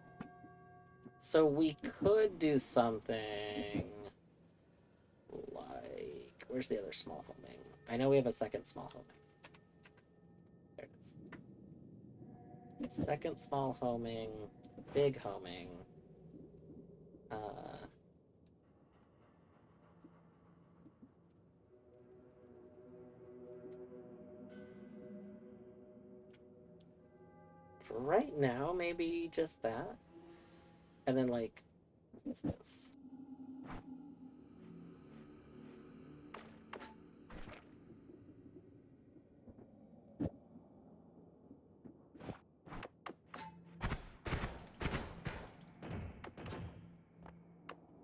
So we could do something like... Where's the other small homing? I know we have a second small homing. There it is. Second small homing, big homing. For right now, maybe just that. And then, like, this.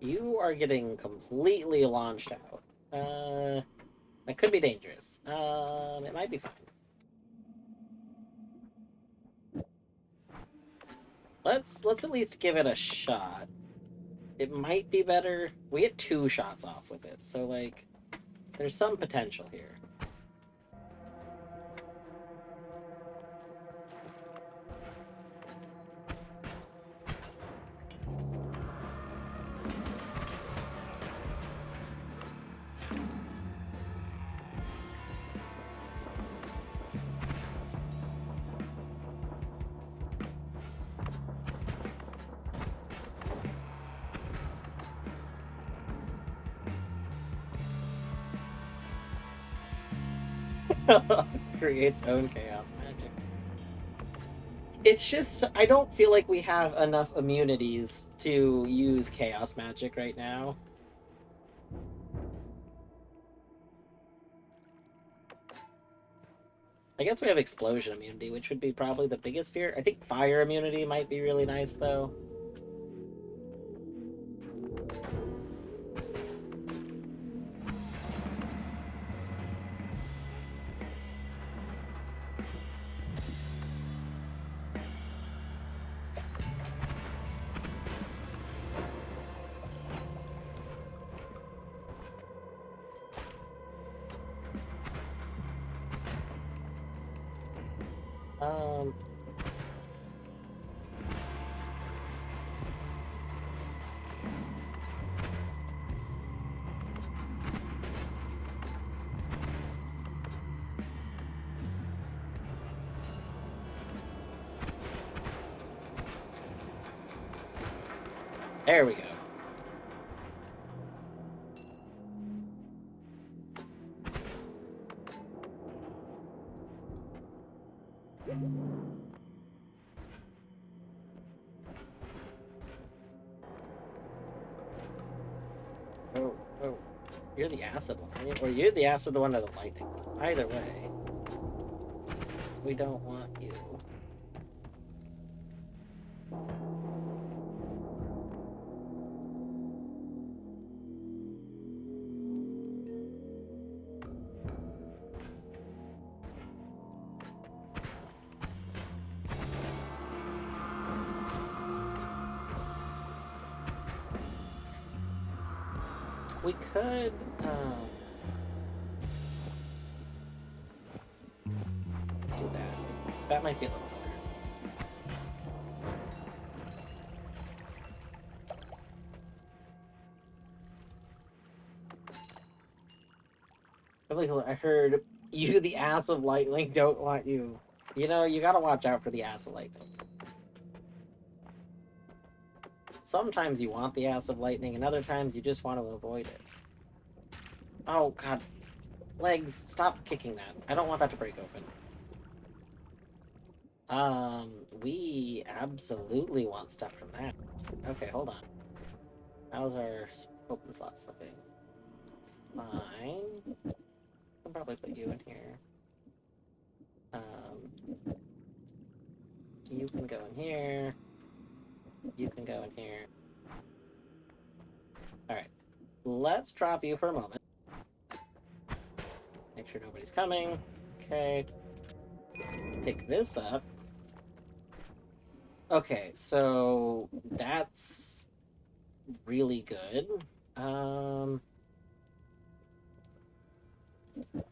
You are getting completely launched out. That could be dangerous. It might be fine. Let's at least give it a shot. It might be better. We get 2 shots off with it, so like, there's some potential here. Creates own chaos magic. It's just, I don't feel like we have enough immunities to use chaos magic right now. I guess we have explosion immunity, which would be probably the biggest fear. I think fire immunity might be really nice, though. Um... There we go. Oh, oh. You're the acid one, right? Or you're the acid one or the lightning one. Either way. We don't want you. We could, do that. That might be a little better. I heard you, the ass of lightning, don't want you. You know, you gotta watch out for the ass of lightning. Sometimes you want the ass of lightning, and other times you just want to avoid it. Oh, God. Legs, stop kicking that. I don't want that to break open. We absolutely want stuff from that. Okay, hold on. How's our open slots looking? Fine. I'll probably put you in here. You can go in here. You can go in here. Alright. Let's drop you for a moment. Make sure nobody's coming. Okay. Pick this up. Okay, so that's really good.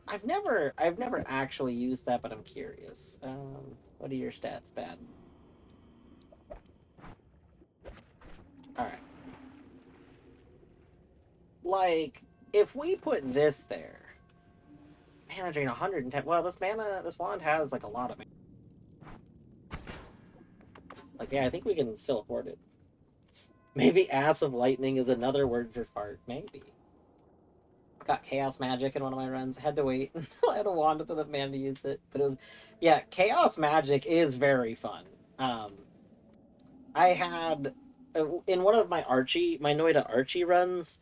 I've never actually used that, but I'm curious. What are your stats, bad? Alright. Like, if we put this there, mana drain 110. Well, this wand has like a lot of mana. Like, yeah, I think we can still afford it. Maybe ass of lightning is another word for fart. Maybe. Got chaos magic in one of my runs. Had to wait until I had a wand with enough mana to use it. But it was, yeah, chaos magic is very fun. I had in one of my Noita Archie runs,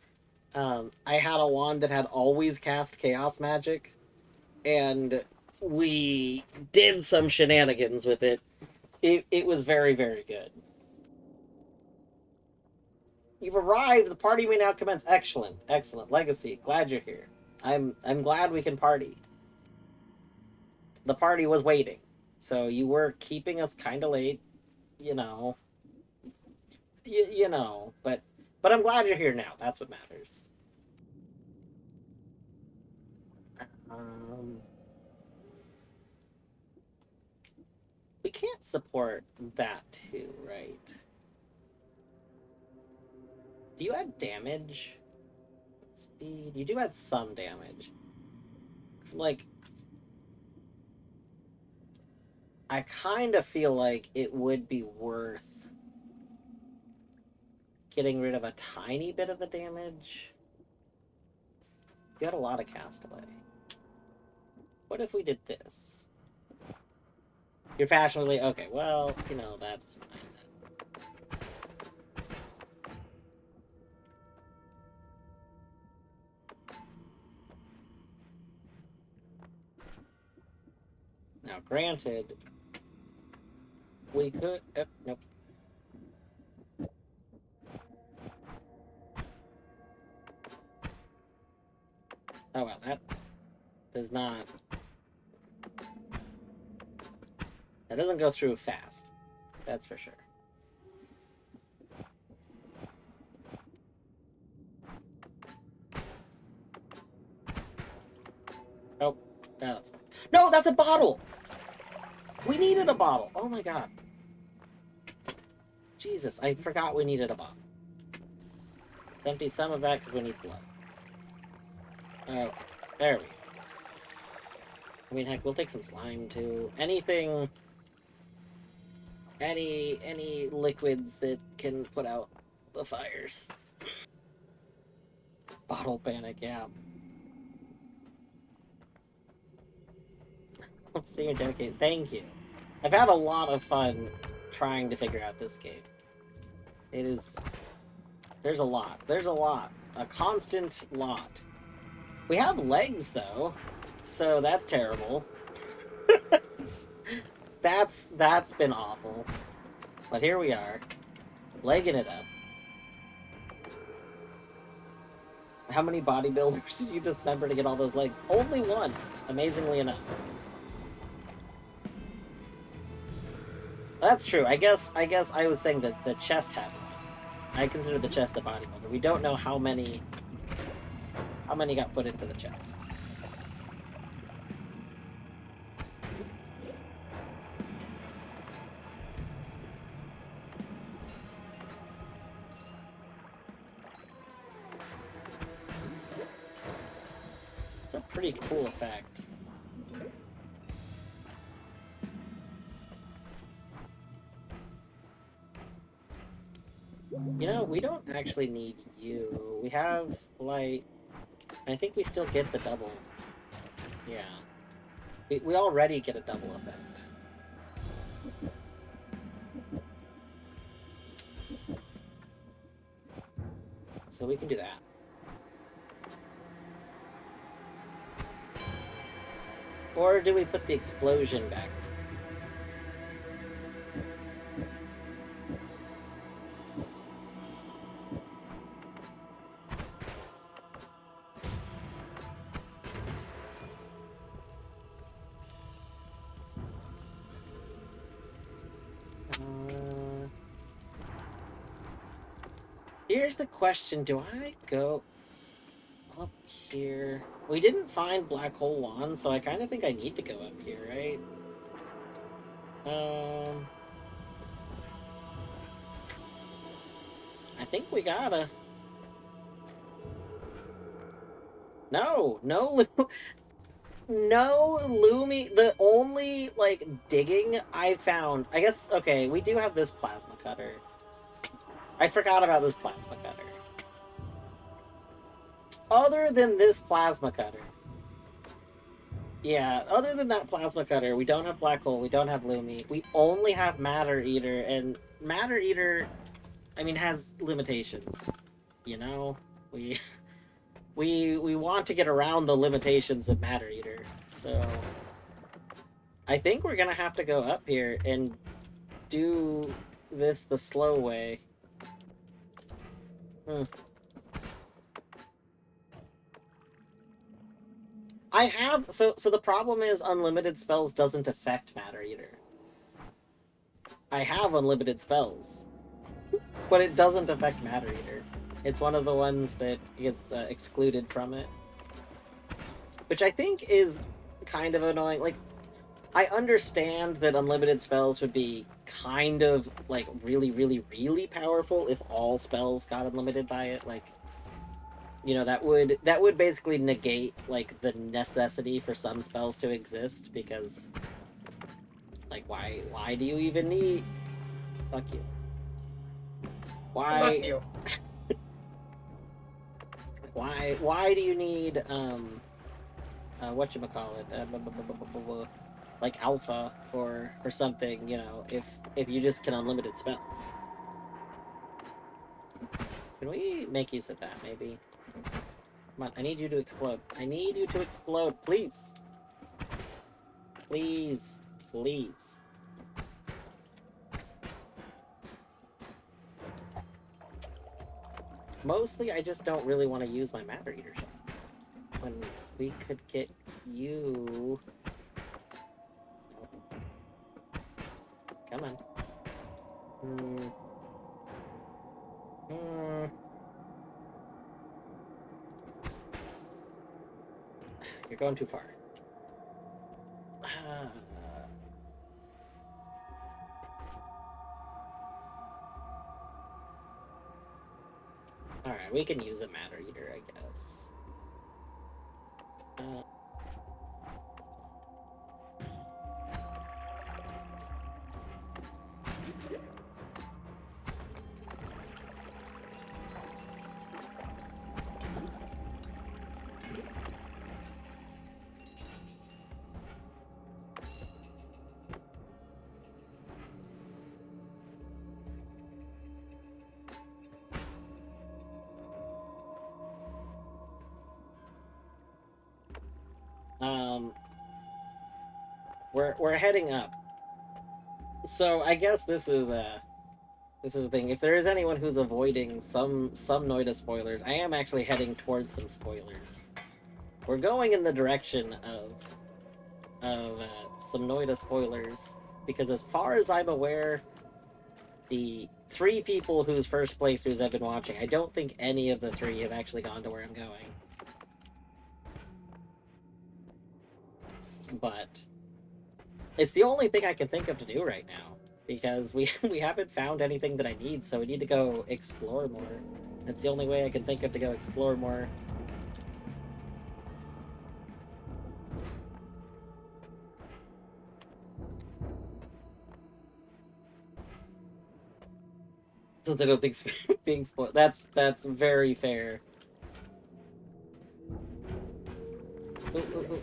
I had a wand that had always cast chaos magic, and we did some shenanigans with it. It was very, very good. You've arrived. The party may now commence. Excellent, excellent. Legacy. Glad you're here. I'm glad we can party. The party was waiting, so you were keeping us kind of late. You know, you know, but I'm glad you're here now. That's what matters. Um, we can't support that too, right? Do you add damage? Speed. You do add some damage. So, like, I kind of feel like it would be worth getting rid of a tiny bit of the damage. You had a lot of castaway. What if we did this? You're fashionably okay. Well, you know that's fine then. Now, granted, we could. Nope. Oh well, that does not. That doesn't go through fast. That's for sure. Oh, that's fine. No, that's a bottle! We needed a bottle! Oh my god. Jesus, I forgot we needed a bottle. Let's empty some of that because we need blood. Okay, there we go. I mean, heck, we'll take some slime too. Anything... Any liquids that can put out the fires. Bottle panic, yeah. I'm seeing dedicated. Thank you. I've had a lot of fun trying to figure out this game. It is... There's a lot. There's a lot. A constant lot. We have legs, though. So that's terrible. That's been awful. But here we are. Legging it up. How many bodybuilders did you dismember to get all those legs? Only one, amazingly enough. Well, that's true. I guess I was saying that the chest had one. I consider the chest a bodybuilder. We don't know how many got put into the chest. It's a pretty cool effect. You know, we don't actually need you. We have, like... I think we still get the double. Yeah. We already get a double effect. So we can do that. Or do we put the explosion back? Here's the question, do I go up here? We didn't find Black Hole Wand, so I kind of think I need to go up here, right? I think we gotta. No, no, no Lumi. The only, like, digging I found, I guess, okay, we do have this plasma cutter. I forgot about this plasma cutter. Other than this plasma cutter. Yeah, other than that plasma cutter, we don't have Black Hole, we don't have Lumi. We only have Matter Eater, and Matter Eater, I mean, has limitations. You know? We want to get around the limitations of Matter Eater, so I think we're gonna have to go up here and do this the slow way. I have so the problem is unlimited spells doesn't affect Matter Eater. I have unlimited spells, but it doesn't affect Matter Eater. It's one of the ones that gets excluded from it, which I think is kind of annoying. Like, I understand that unlimited spells would be kind of, like, really, really, really powerful if all spells got unlimited by it. Like, you know, that would basically negate, like, the necessity for some spells to exist, because, like, why do you even need... Fuck you. Why... Fuck you. Why do you need, whatchamacallit, like alpha or something, you know, if you just can unlimited spells? Can we make use of that, maybe? Come on, I need you to explode. I need you to explode, please. Please. Please. Mostly, I just don't really want to use my Matter Eater shots. When we could get you... Come on. You're going too far. Alright, we can use a Matter Eater, I guess. We're heading up. So I guess this is the thing. If there is anyone who's avoiding some Noita spoilers, I am actually heading towards some spoilers. We're going in the direction of some Noita spoilers, because as far as I'm aware, the 3 people whose first playthroughs I've been watching, I don't think any of the 3 have actually gone to where I'm going. But it's the only thing I can think of to do right now, because we haven't found anything that I need, so we need to go explore more. That's the only way I can think of to go explore more. Since I don't think being spoiled. That's very fair. Ooh.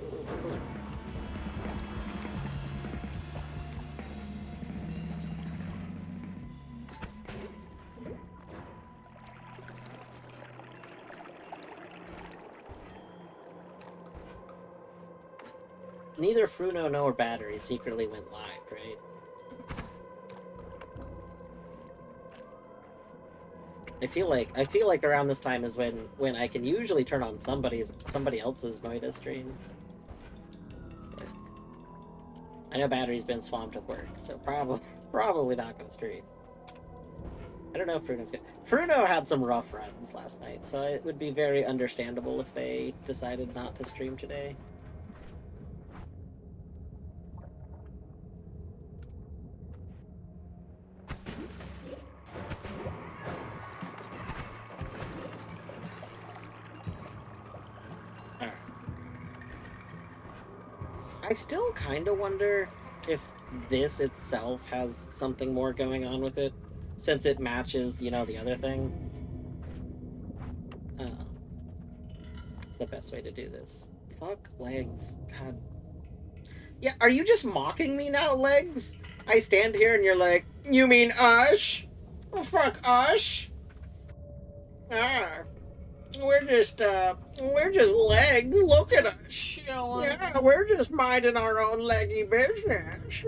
Neither Fruno nor Battery secretly went live, right? I feel like around this time is when I can usually turn on somebody else's Noita stream. But I know Battery's been swamped with work, so probably not gonna stream. I don't know if Fruno's good. Fruno had some rough runs last night, so it would be very understandable if they decided not to stream today. Alright. I still kind of wonder if this itself has something more going on with it, since it matches, you know, the other thing. The best way to do this. Fuck legs. God. Yeah, are you just mocking me now, legs? I stand here and you're like, you mean Ush? Oh, fuck Ush? Ah. We're just legs. Look at us. Chilling. Yeah, we're just minding our own leggy business.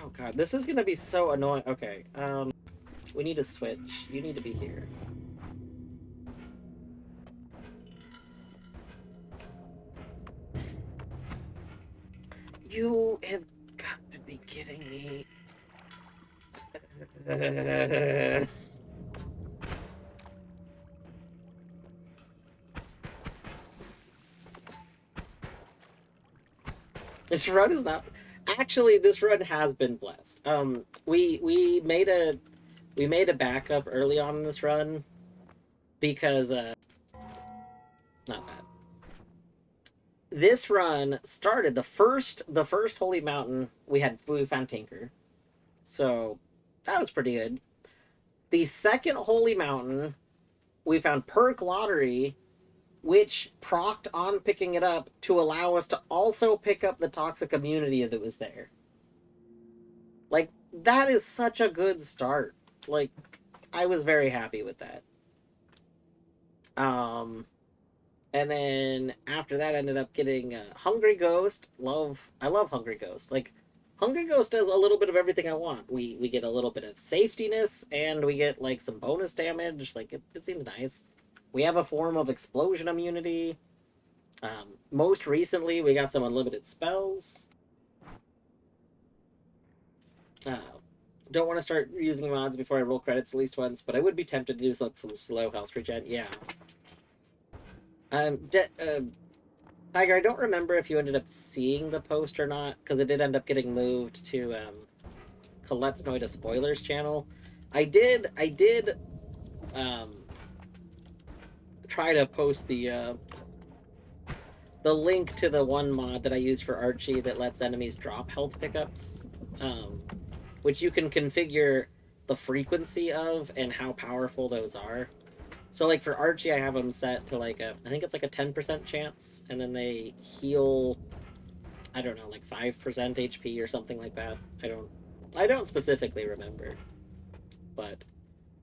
Oh god, this is gonna be so annoying. Okay, we need to switch. You need to be here. You have got to be kidding me. This run is not actually. This run has been blessed. We made a backup early on in this run because not bad. This run started the first Holy Mountain we found Tinker, so that was pretty good. The second Holy Mountain we found Perk Lottery, which procced on picking it up to allow us to also pick up the toxic immunity that was there. Like, that is such a good start. Like, I was very happy with that. And then after that, I ended up getting Hungry Ghost. I love Hungry Ghost. Like, Hungry Ghost does a little bit of everything I want. We get a little bit of safetiness, and we get like some bonus damage. Like, it seems nice. We have a form of explosion immunity. Most recently, we got some unlimited spells. Don't want to start using mods before I roll credits at least once, but I would be tempted to do some slow health regen. Yeah. Tiger, I don't remember if you ended up seeing the post or not, because it did end up getting moved to Colette's Noita Spoilers channel. I did try to post the link to the one mod that I use for Archie that lets enemies drop health pickups, which you can configure the frequency of and how powerful those are. So, like, for Archie, I have them set to, like, I think it's, like, a 10% chance, and then they heal, I don't know, like, 5% HP or something like that. I don't specifically remember. But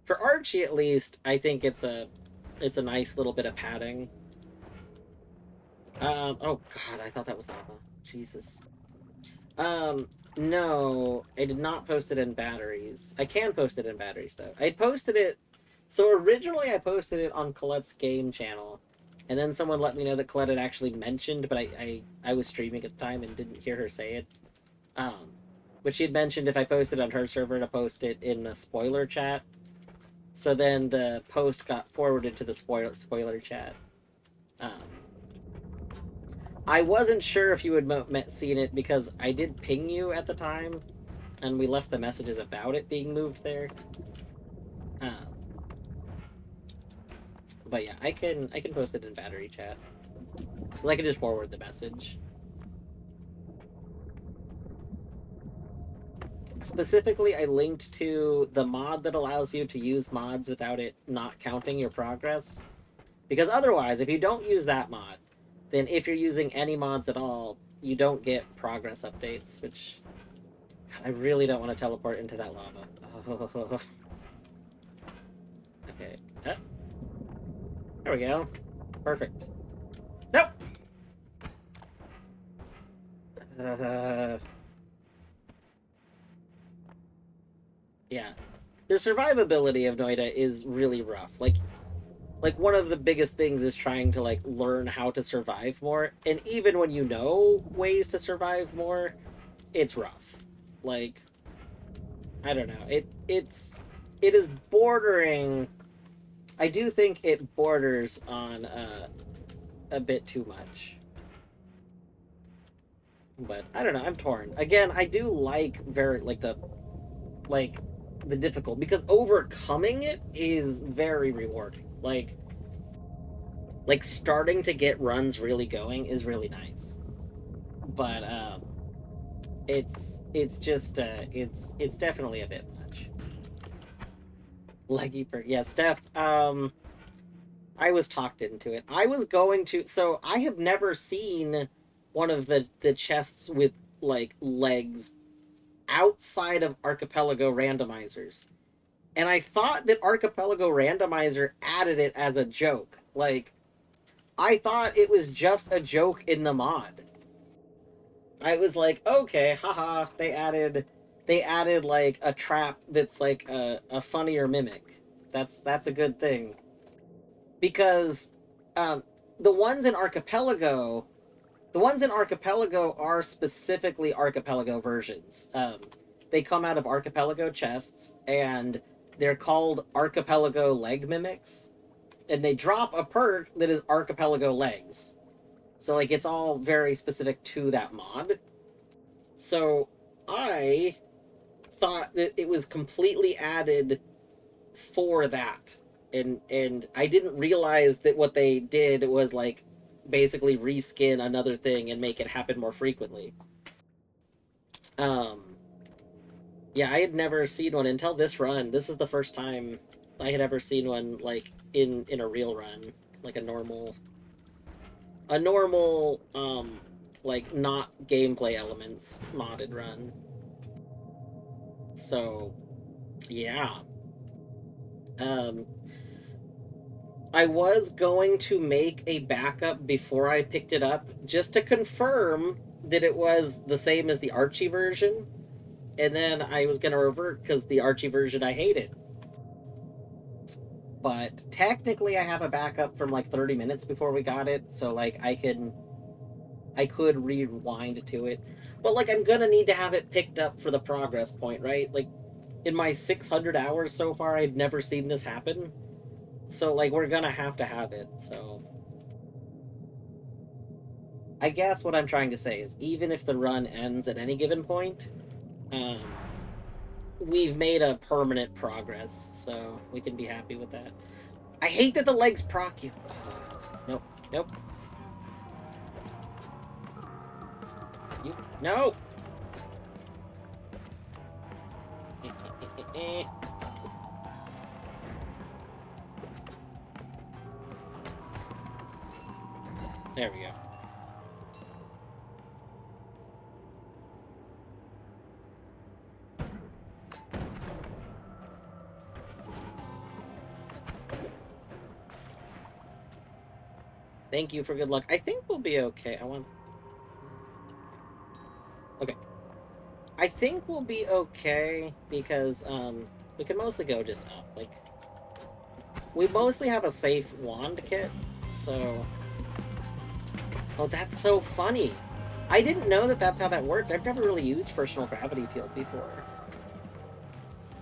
for Archie, at least, I think it's a nice little bit of padding. Oh, God, I thought that was lava. Jesus. No, I did not post it in batteries. I can post it in batteries, though. I posted it. So originally I posted it on Colette's game channel, and then someone let me know that Colette had actually mentioned, but I was streaming at the time and didn't hear her say it. But she had mentioned if I posted on her server to post it in the spoiler chat. So then the post got forwarded to the spoiler chat. I wasn't sure if you had seen it because I did ping you at the time, and we left the messages about it being moved there. But yeah, I can post it in battery chat. Cause I can just forward the message. Specifically, I linked to the mod that allows you to use mods without it not counting your progress. Because otherwise, if you don't use that mod, then if you're using any mods at all, you don't get progress updates, which God, I really don't want to teleport into that lava. Oh. Okay. There we go. Perfect. Nope! Yeah. The survivability of Noita is really rough. Like one of the biggest things is trying to like learn how to survive more, and even when you know ways to survive more, it's rough. Like I don't know. It is bordering. I do think it borders on a bit too much. But I don't know. I'm torn. Again, I do like the difficult, because overcoming it is very rewarding. Like starting to get runs really going is really nice. But it's just it's definitely a bit much. Leggy per yeah, Steph. I was talked into it. I was going to. So I have never seen one of the chests with like legs outside of Archipelago randomizers, and I thought that Archipelago randomizer added it as a joke. Like, I thought it was just a joke in the mod. I was like, okay, haha, they added like a trap that's like a funnier mimic. That's a good thing. Because um the ones in Archipelago the ones in Archipelago are specifically Archipelago versions. They come out of Archipelago chests, and they're called Archipelago leg mimics, and they drop a perk that is Archipelago legs. So like it's all very specific to that mod. So I thought that it was completely added for that. And I didn't realize that what they did was like basically reskin another thing and make it happen more frequently. Um yeah, I had never seen one until this run. This is the first time I had ever seen one like in a real run, like a normal like not gameplay elements modded run. So yeah. Um I was going to make a backup before I picked it up just to confirm that it was the same as the Archie version, and then I was going to revert because the Archie version I hated. But technically I have a backup from like 30 minutes before we got it, so like I could rewind to it. But like I'm going to need to have it picked up for the progress point, right? Like in my 600 hours so far, I've never seen this happen. So like we're going to have it. So I guess what I'm trying to say is, even if the run ends at any given point, um, we've made a permanent progress, so we can be happy with that. I hate that the legs proc you. Nope, nope. You, no! There we go. Thank you for good luck. I think we'll be okay. Okay. I think we'll be okay because we can mostly go just up. Like, we mostly have a safe wand kit, so... Oh, that's so funny. I didn't know that that's how that worked. I've never really used personal gravity field before.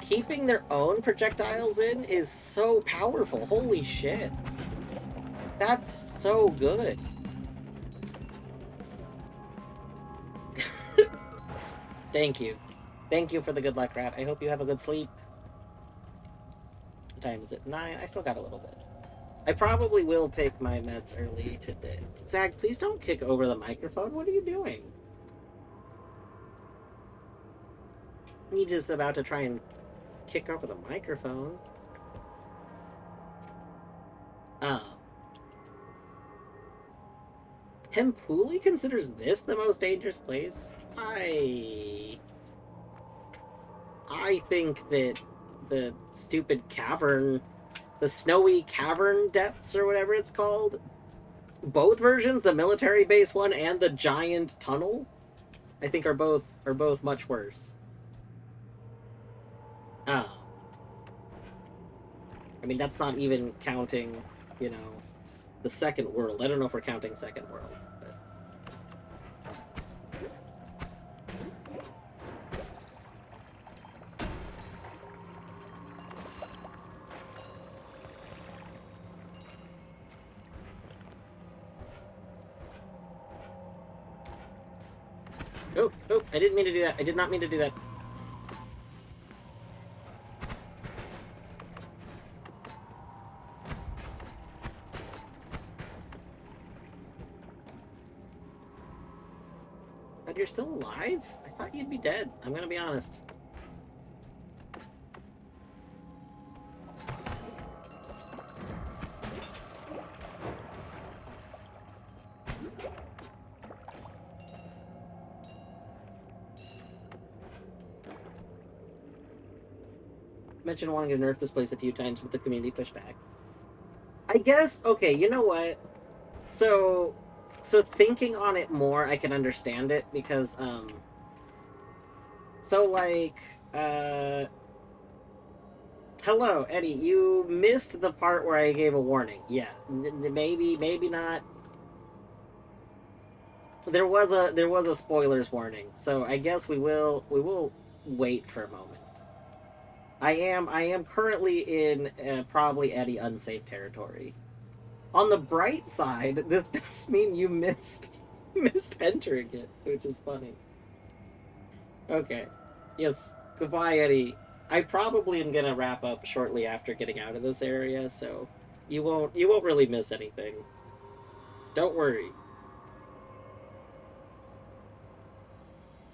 Keeping their own projectiles in is so powerful. Holy shit. That's so good. Thank you. Thank you for the good luck, Rat. I hope you have a good sleep. What time is it? 9? I still got a little bit. I probably will take my meds early today. Zag, please don't kick over the microphone. What are you doing? You just about to try and kick over the microphone. Hempuli considers this the most dangerous place? I think that the stupid cavern, the snowy cavern depths or whatever it's called, both versions, the military base one and the giant tunnel, I think are both much worse. I mean, that's not even counting, you know, the second world. I don't know if we're counting second world. But... Oh, oh, I didn't mean to do that. I did not mean to do that. But you're still alive? I thought you'd be dead. I'm gonna be honest. Mentioned wanting to nerf this place a few times, but the community pushed back. I guess, okay, you know what? So, thinking on it more, I can understand it, because, so, like, hello, Eddie, you missed the part where I gave a warning. Yeah, maybe not. There was a spoilers warning, so I guess we will wait for a moment. I am currently in probably Eddie unsafe territory. On the bright side, this does mean you missed entering it, which is funny. Okay. Yes. Goodbye, Eddie. I probably am gonna wrap up shortly after getting out of this area, so you won't really miss anything. Don't worry.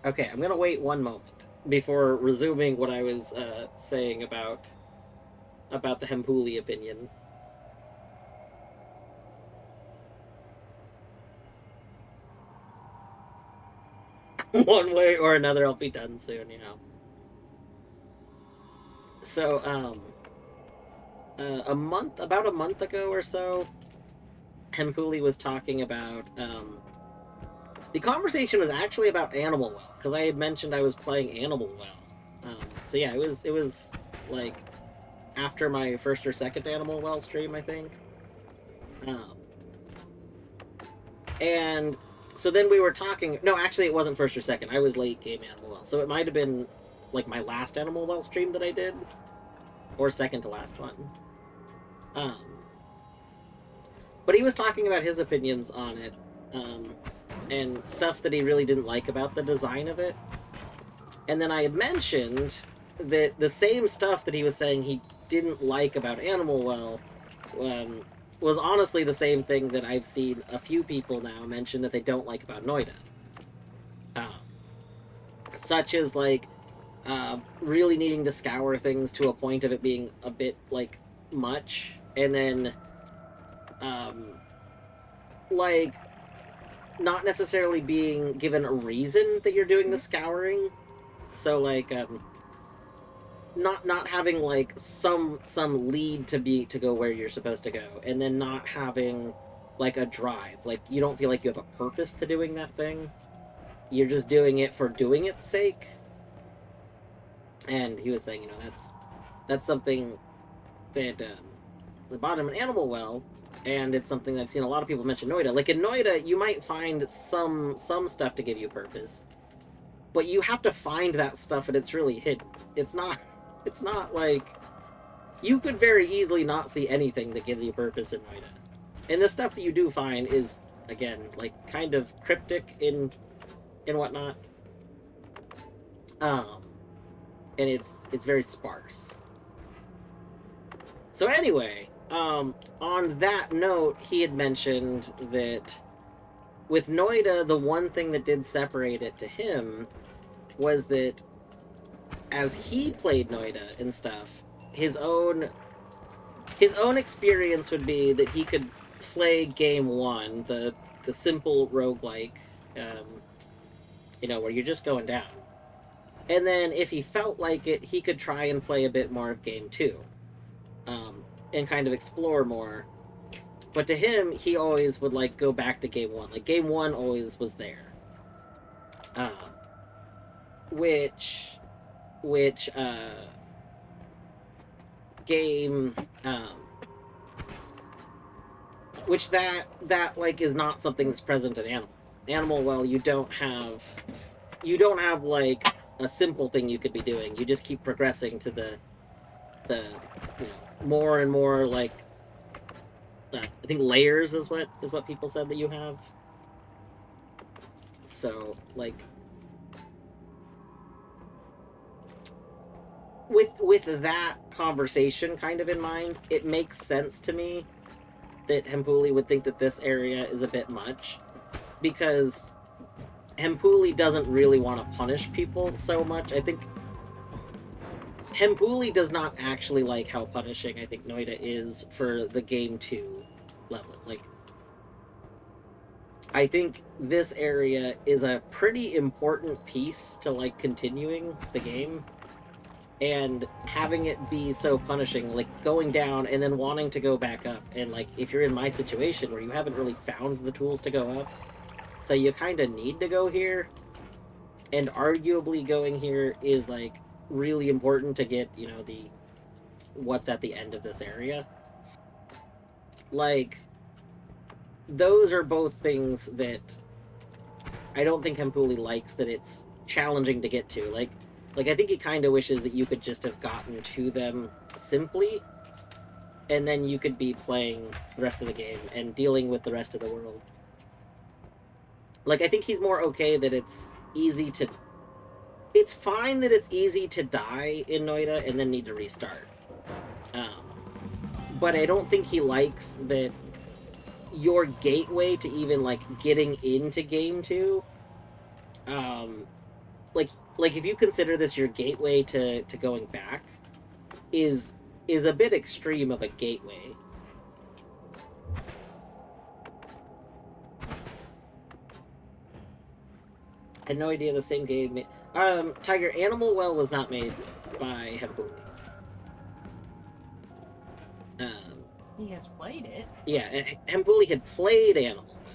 Okay, I'm gonna wait one moment before resuming what I was saying about the Hempuli opinion. One way or another, I'll be done soon, you know. So, about a month ago or so, Hempuli was talking about, the conversation was actually about Animal Well, because I had mentioned I was playing Animal Well. So yeah, it was, like, after my first or second Animal Well stream, I think. Um, and so then we were talking, no, actually it wasn't first or second, I was late game Animal Well, so it might have been, like, my last Animal Well stream that I did, or second to last one. Um, but he was talking about his opinions on it, and stuff that he really didn't like about the design of it. And then I had mentioned that the same stuff that he was saying he didn't like about Animal Well was honestly the same thing that I've seen a few people now mention that they don't like about Noita. Such as, like, really needing to scour things to a point of it being a bit, like, much. And then, like, not necessarily being given a reason that you're doing the scouring. So, like, not having, like, some lead to go where you're supposed to go, and then not having, like, a drive. Like, you don't feel like you have a purpose to doing that thing. You're just doing it for doing its sake. And he was saying, you know, that's something that the bottom of an Animal Well, and it's something that I've seen a lot of people mention Noita. Like, in Noita, you might find some stuff to give you purpose, but you have to find that stuff, and it's really hidden. It's not like, you could very easily not see anything that gives you purpose in Noita. And the stuff that you do find is, again, like, kind of cryptic in whatnot. And it's very sparse. So anyway, on that note, he had mentioned that with Noita, the one thing that did separate it to him was that as he played Noita and stuff, his own experience would be that he could play game one, the simple roguelike, you know, where you're just going down. And then if he felt like it, he could try and play a bit more of game two, and kind of explore more. But to him, he always would, like, go back to game one. Like, game one always was there. Which game, which that like, is not something that's present in Animal Well. You don't have, like, a simple thing you could be doing. You just keep progressing to the you know, more and more, like, I think layers is what people said that you have. So, like, with that conversation kind of in mind, it makes sense to me that Hempuli would think that this area is a bit much, because Hempuli doesn't really want to punish people so much. I think Hempuli does not actually like how punishing I think Noita is for the game 2 level. Like, I think this area is a pretty important piece to, like, continuing the game. And having it be so punishing, like, going down and then wanting to go back up. And, like, if you're in my situation where you haven't really found the tools to go up, so you kind of need to go here, and arguably going here is, like, really important to get, you know, the what's at the end of this area. Like, those are both things that I don't think Hempuli likes, that it's challenging to get to. Like I think he kind of wishes that you could just have gotten to them simply, and then you could be playing the rest of the game and dealing with the rest of the world. Like, I think he's more okay that it's easy to... It's fine that it's easy to die in Noita and then need to restart. But I don't think he likes that your gateway to even, like, getting into Game 2... Like, if you consider this your gateway to going back, is a bit extreme of a gateway. I had no idea the same game... Tiger, Animal Well was not made by Hempuli. He has played it. Yeah, Hempuli had played Animal Well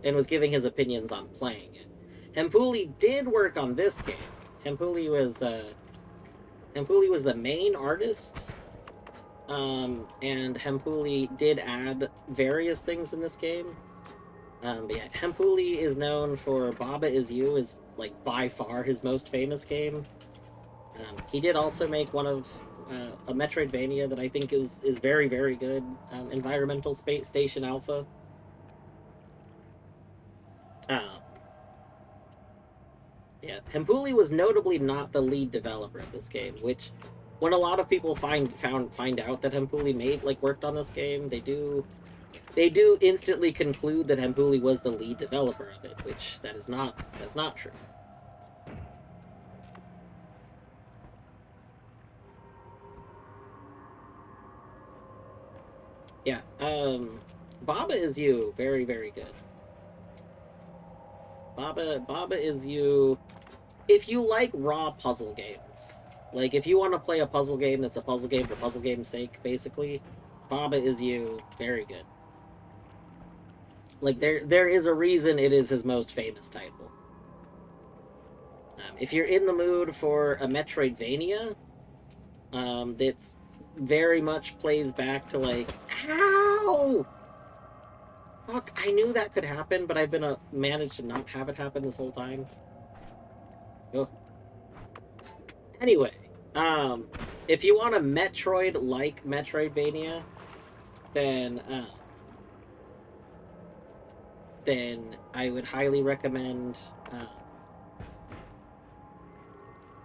and was giving his opinions on playing it. Hempuli did work on this game. Hempuli was the main artist, and Hempuli did add various things in this game. But yeah, Hempuli is known for Baba Is You, is, like, by far his most famous game. He did also make one of a Metroidvania that I think is very, very good, Environmental Station Alpha. Yeah, Hempuli was notably not the lead developer of this game, which, when a lot of people find out that Hempuli worked on this game, they do instantly conclude that Hempuli was the lead developer of it, which that's not true. Yeah, Baba Is You, very, very good. Baba Is You, if you like raw puzzle games, like, if you want to play a puzzle game that's a puzzle game for puzzle game's sake, basically, Baba Is You, very good. Like, there is a reason it is his most famous title. If you're in the mood for a Metroidvania, that's very much plays back to, like, how? Fuck, I knew that could happen, but I've been managed to not have it happen this whole time. Ugh. Anyway, if you want a Metroid-like Metroidvania, then I would highly recommend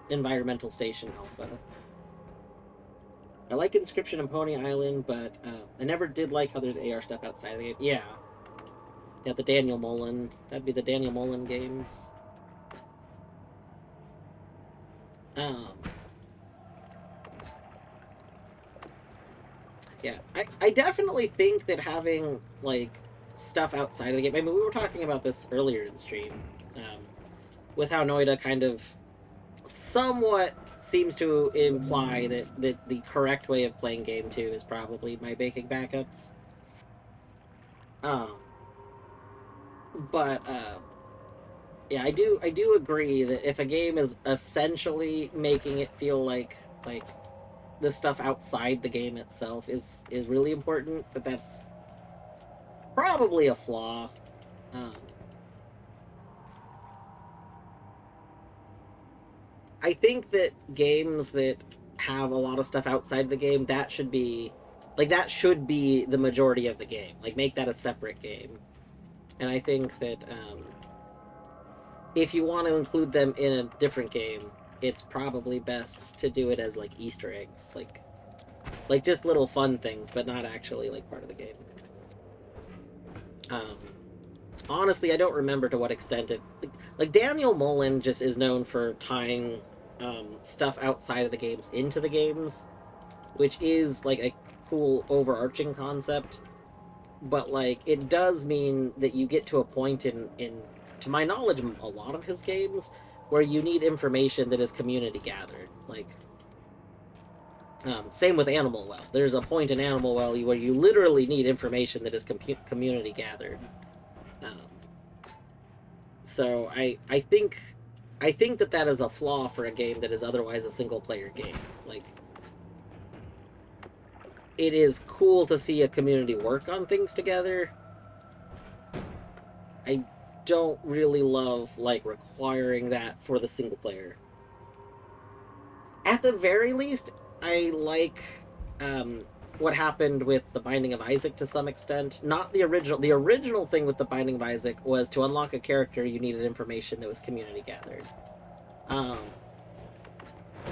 Environmental Station Alpha. I like Inscription and Pony Island, but I never did like how there's AR stuff outside of the game. Yeah. Yeah, the Daniel Mullen. That'd be the Daniel Mullen games. Yeah, I definitely think that having, like, stuff outside of the game... I mean, we were talking about this earlier in stream, with how Noita kind of somewhat seems to imply that the correct way of playing Game 2 is probably by making backups. But, yeah, I do agree that if a game is essentially making it feel like the stuff outside the game itself is really important, that's probably a flaw. I think that games that have a lot of stuff outside the game, that should be the majority of the game. Like, make that a separate game. And I think that if you want to include them in a different game, it's probably best to do it as like Easter eggs, like just little fun things, but not actually like part of the game. Honestly, I don't remember to what extent it like Daniel Mullen just is known for tying stuff outside of the games into the games, which is like a cool overarching concept. But like it does mean that you get to a point in to my knowledge a lot of his games where you need information that is community gathered. Like same with Animal Well. There's a point in Animal Well where you literally need information that is community gathered. Um, so I think that that is a flaw for a game that is otherwise a single player game. Like it is cool to see a community work on things together. I don't really love like requiring that for the single player. At the very least, I like what happened with the Binding of Isaac to some extent. Not the original. The original thing with the Binding of Isaac was to unlock a character, you needed information that was community gathered.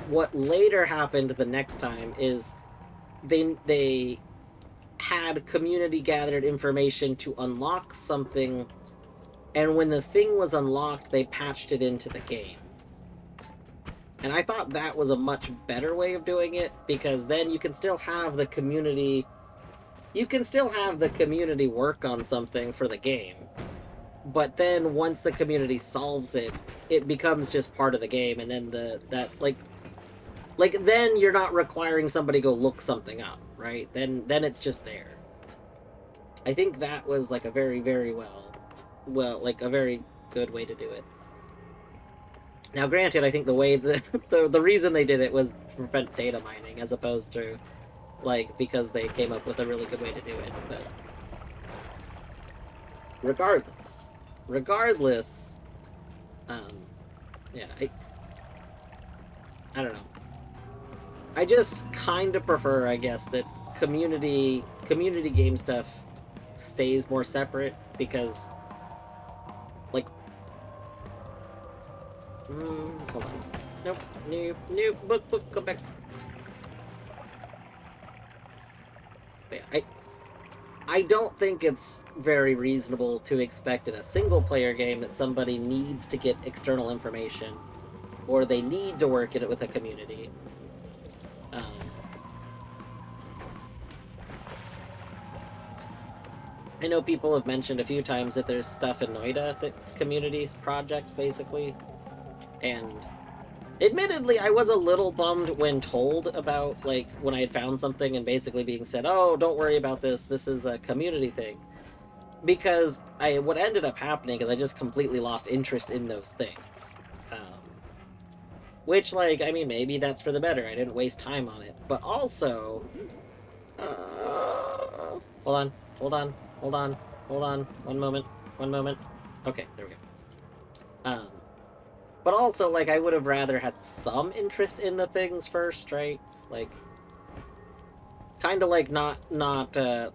What later happened the next time is they had community gathered information to unlock something, and when the thing was unlocked, they patched it into the game. And I thought that was a much better way of doing it, because then you can still have the community work on something for the game. But then once the community solves it, it becomes just part of the game, and then then you're not requiring somebody to go look something up, right? Then it's just there. I think that was like a very, very like a very good way to do it. Now, granted, I think the way the reason they did it was to prevent data mining, as opposed to like because they came up with a really good way to do it. But regardless, yeah, I don't know. I just kind of prefer, I guess, that community game stuff stays more separate, because like hold on. Nope. Book, come back. But yeah, I don't think it's very reasonable to expect in a single player game that somebody needs to get external information, or they need to work in it with a community. I know people have mentioned a few times that there's stuff in Noita that's community projects, basically. And admittedly, I was a little bummed when told about, like, when I had found something and basically being said, oh, don't worry about this is a community thing. Because what ended up happening is I just completely lost interest in those things. Which, like, I mean, maybe that's for the better. I didn't waste time on it. But also... hold on. One moment. Okay, there we go. But also, like, I would have rather had some interest in the things first, right? Like, kind of like not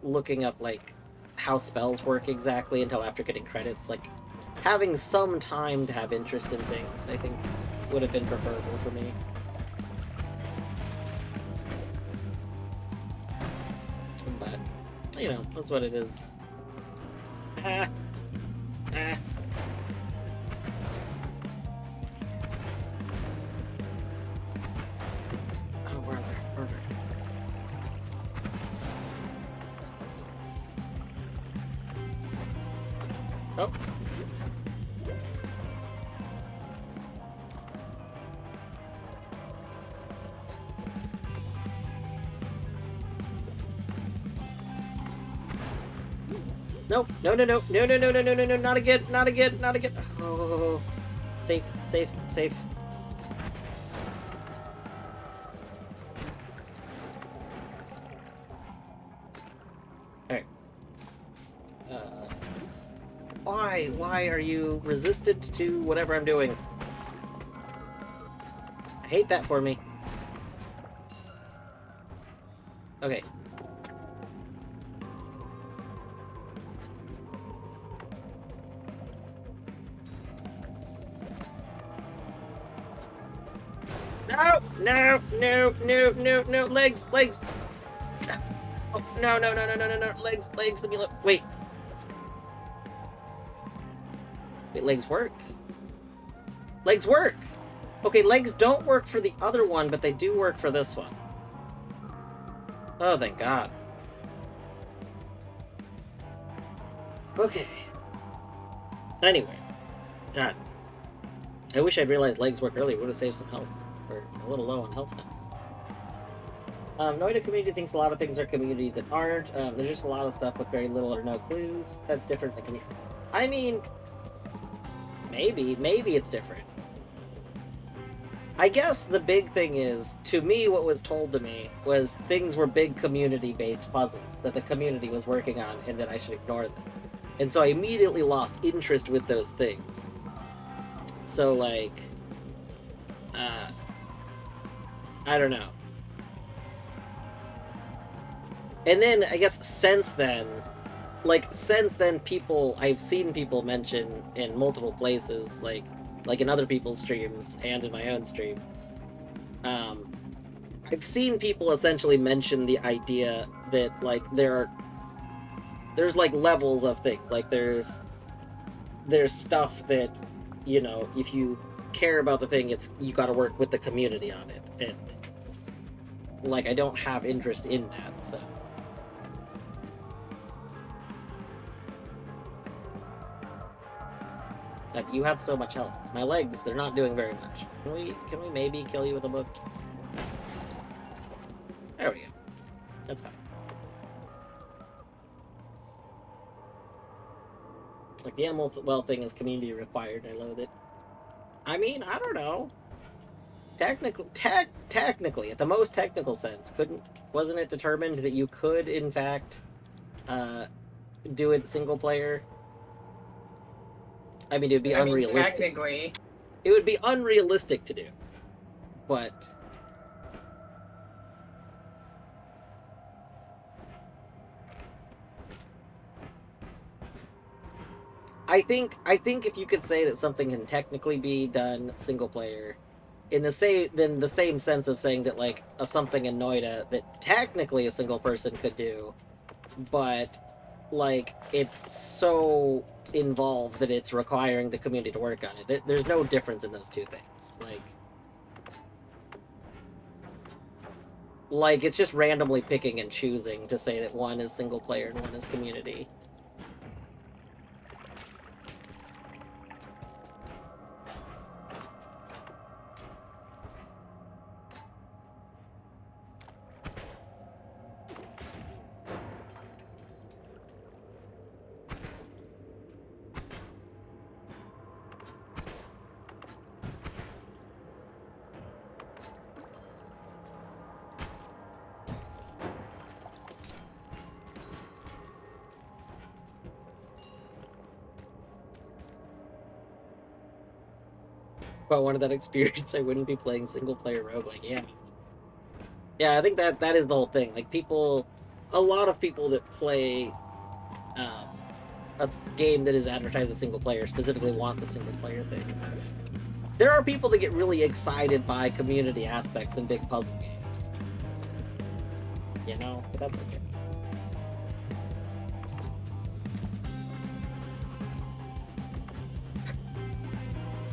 looking up, like, how spells work exactly until after getting credits. Like, having some time to have interest in things, I think, would have been preferable for me. But, you know, that's what it is. Oh, we're there. Oh. No, not again. Oh, safe. Alright. Why are you resistant to whatever I'm doing? I hate that for me. Okay. No, no, no, no, no, no, legs, legs. Oh, no, no, no, no, no, no, no, legs, legs, let me look. Wait. Wait, legs work? Legs work! Okay, legs don't work for the other one, but they do work for this one. Oh, thank God. Okay. Anyway. God. I wish I'd realized legs work earlier. Would have saved some health. We're a little low on health now. Noita community thinks a lot of things are community that aren't. There's just a lot of stuff with very little or no clues. That's different than community. I mean, maybe it's different. I guess the big thing is, to me, what was told to me was things were big community-based puzzles that the community was working on and that I should ignore them. And so I immediately lost interest with those things. So, like, I don't know. And then, I guess, since then, people, I've seen people mention in multiple places, like in other people's streams and in my own stream, I've seen people essentially mention the idea that, like, there's, like, levels of things. Like, there's stuff that, you know, if you care about the thing, you gotta work with the community on it. And, like, I don't have interest in that, so... You have so much health. My legs, they're not doing very much. Can we maybe kill you with a book? There we go. That's fine. Like, the animal well thing is community required. I loathe it. I mean, I don't know. Technically, at the most technical sense, wasn't it determined that you could, in fact, do it single player? I mean, it would be unrealistic. Technically. It would be unrealistic to do. But... I think if you could say that something can technically be done single player, in the same sense of saying that, like, something in Noita that technically a single person could do, but, like, it's so involved that it's requiring the community to work on it. There's no difference in those two things. Like, it's just randomly picking and choosing to say that one is single player and one is community. If I wanted that experience, I wouldn't be playing single-player roguelike. Yeah, I think that is the whole thing. Like, a lot of people that play a game that is advertised as single-player specifically want the single-player thing. There are people that get really excited by community aspects in big puzzle games. You know? But that's okay.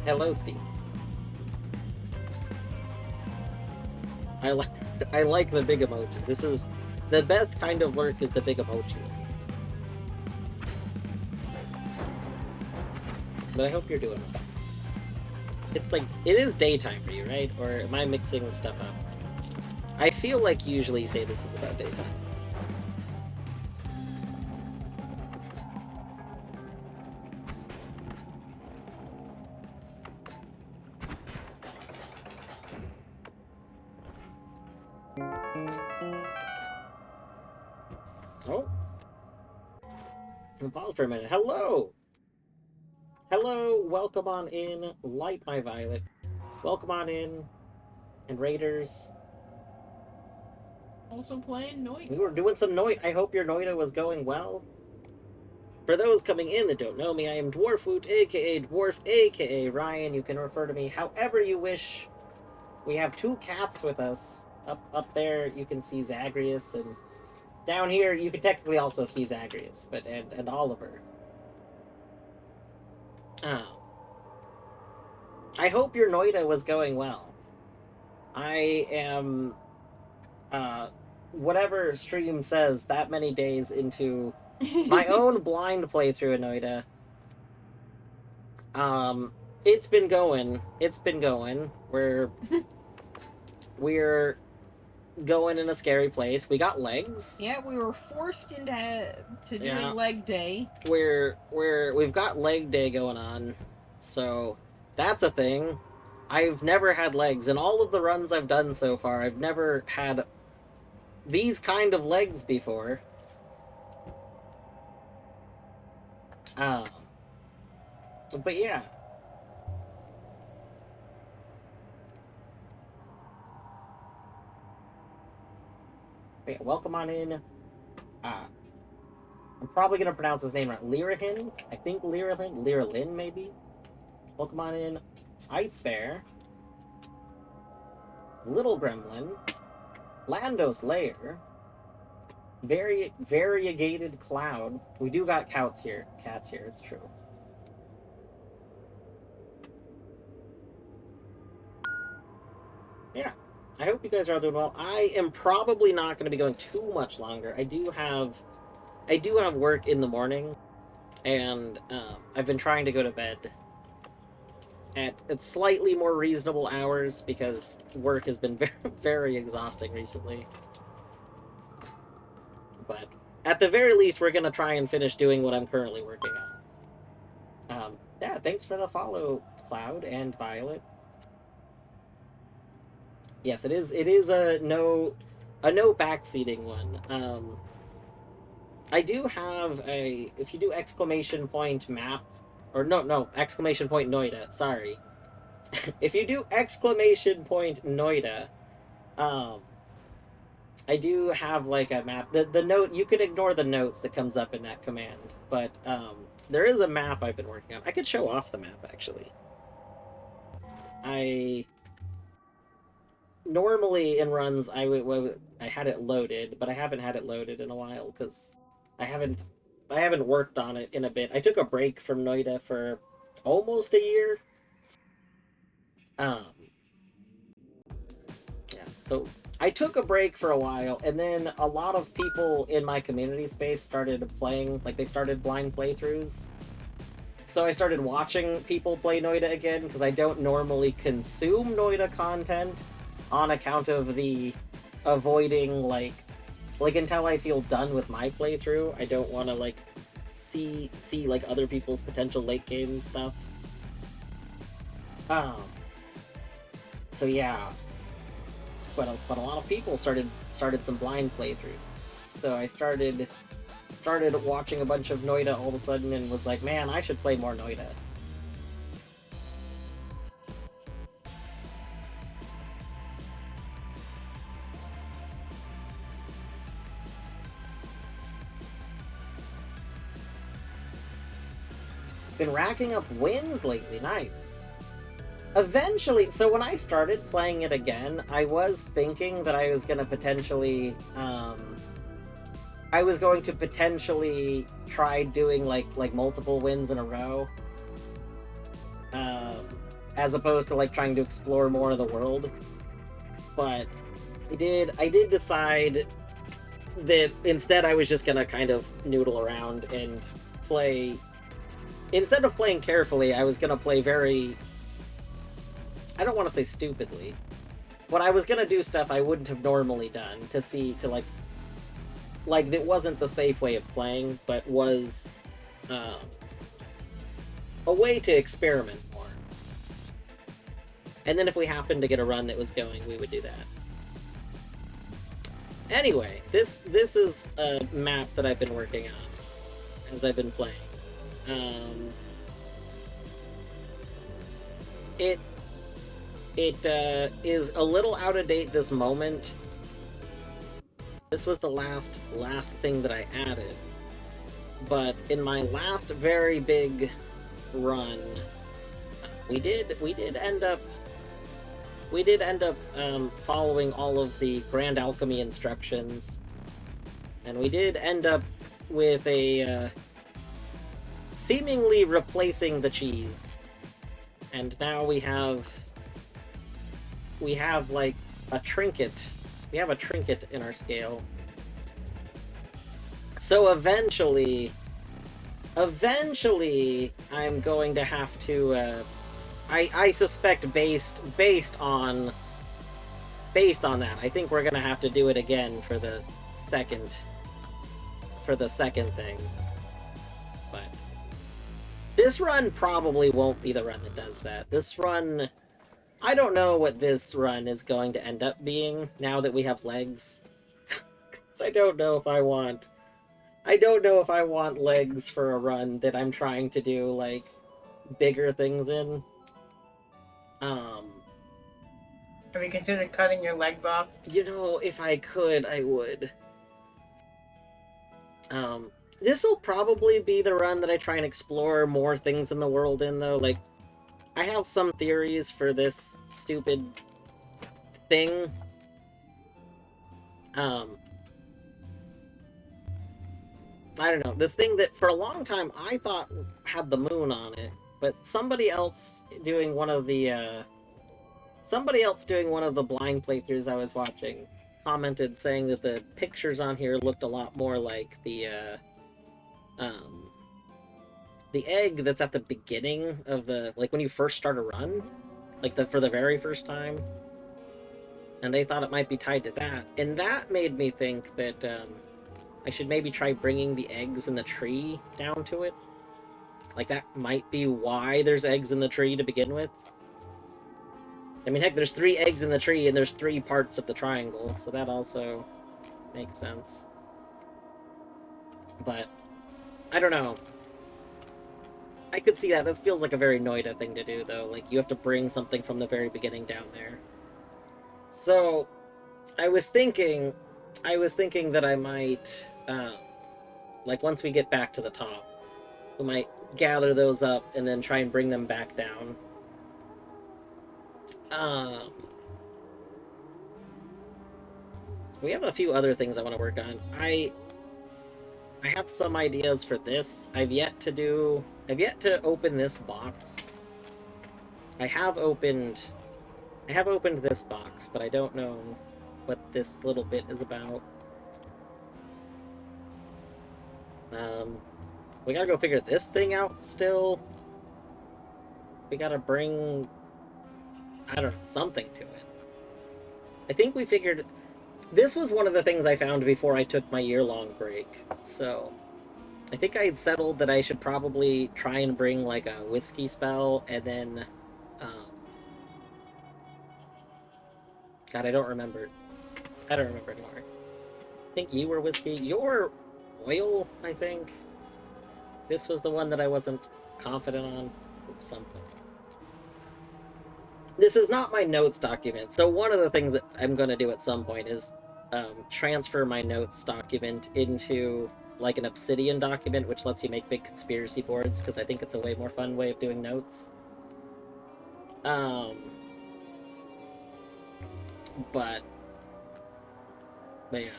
Hello, Steve. I like the big emoji. This is the best kind of lurk, is the big emoji lurk. But I hope you're doing well. It's like, it is daytime for you, right? Or am I mixing stuff up? I feel like you usually say this is about daytime. Oh. Pause for a minute. Hello! Hello, welcome on in. Light my violet. Welcome on in. And Raiders. Also playing Noita. We were doing some Noita. I hope your Noita was going well. For those coming in that don't know me, I am Dwarfwoot, aka Dwarf, aka Ryan. You can refer to me however you wish. We have two cats with us. Up there, you can see Zagreus, and down here, you can technically also see Zagreus, but and Oliver. Oh. I hope your Noita was going well. I am, whatever stream says, that many days into my own blind playthrough of Noita. It's been going. It's been going. We're going in a scary place. We got legs. Yeah, we were forced into doing Yeah. leg day. We've got leg day going on, so that's a thing. I've never had legs in all of the runs I've done so far. I've never had these kind of legs before. But yeah. Yeah, welcome on in. I'm probably gonna pronounce his name right. Lirahin? I think Lirahin? Liralin, maybe? Welcome on in. Ice Bear. Little Gremlin. Landos Lair. Variegated Cloud. We do got cats here. It's true. Yeah. I hope you guys are all doing well. I am probably not going to be going too much longer. I do have work in the morning, and I've been trying to go to bed at slightly more reasonable hours because work has been very, very exhausting recently. But at the very least, we're going to try and finish doing what I'm currently working on. Yeah, thanks for the follow, Cloud and Violet. Yes, it is a no backseating one. I do have a, if you do exclamation point map, or no, exclamation point Noita, sorry. If you do exclamation point Noita, I do have like a map. The note, you could ignore the notes that comes up in that command, but there is a map I've been working on. I could show off the map actually. Normally in runs I had it loaded, but I haven't had it loaded in a while because I haven't worked on it in a bit. I took a break from Noita for almost a year. Yeah, so I took a break for a while, and then a lot of people in my community space started playing, like they started blind playthroughs. So I started watching people play Noita again, because I don't normally consume Noita content on account of the avoiding, like until I feel done with my playthrough, I don't want to, like, see like, other people's potential late game stuff. So yeah. But a lot of people started some blind playthroughs. So I started watching a bunch of Noita all of a sudden and was like, man, I should play more Noita. Been racking up wins lately, nice. Eventually, so when I started playing it again, I was thinking that I was going to potentially, try doing like multiple wins in a row, as opposed to like trying to explore more of the world. But I did decide that instead I was just gonna kind of noodle around and play. Instead of playing carefully, I was gonna play very, I don't want to say stupidly, but I was gonna do stuff I wouldn't have normally done like it wasn't the safe way of playing, but was a way to experiment more. And then if we happened to get a run that was going, we would do that. Anyway, this is a map that I've been working on as I've been playing. It is a little out of date this moment. This was the last thing that I added. But in my last very big run, we did end up we did end up following all of the Grand Alchemy instructions, and we did end up with a seemingly replacing the cheese, and now we have like a trinket. We have a trinket in our scale. So eventually, I'm going to have to. I suspect based on that, I think we're gonna have to do it again for the second thing. But this run probably won't be the run that does that. This run, I don't know what this run is going to end up being now that we have legs. 'Cause I don't know if I want legs for a run that I'm trying to do like bigger things in. Have you considered cutting your legs off? You know, if I could, I would. This will probably be the run that I try and explore more things in the world in, though. Like, I have some theories for this stupid thing. I don't know. This thing that for a long time I thought had the moon on it, but somebody else doing one of the blind playthroughs I was watching commented saying that the pictures on here looked a lot more like the egg that's at the beginning of the, like when you first start a run, like for the very first time, and they thought it might be tied to that, and that made me think that I should maybe try bringing the eggs in the tree down to it. Like, that might be why there's eggs in the tree to begin with. I mean, heck, there's 3 eggs in the tree, and there's 3 parts of the triangle, so that also makes sense. But, I don't know. I could see that. That feels like a very Noita thing to do, though. Like, you have to bring something from the very beginning down there. So, I was thinking that I might, like, once we get back to the top, we might gather those up and then try and bring them back down. We have a few other things I want to work on. I have some ideas for this. I've yet to open this box. I have opened this box, but I don't know what this little bit is about. We gotta go figure this thing out still. We gotta bring, I don't know, something to it. I think we figured... This was one of the things I found before I took my year-long break, so... I think I had settled that I should probably try and bring, like, a whiskey spell, and then, God, I don't remember. I don't remember anymore. I think you were whiskey. You're oil, I think. This was the one that I wasn't confident on, or something. This is not my notes document, so one of the things that I'm going to do at some point is transfer my notes document into, like, an Obsidian document, which lets you make big conspiracy boards, because I think it's a way more fun way of doing notes. But yeah.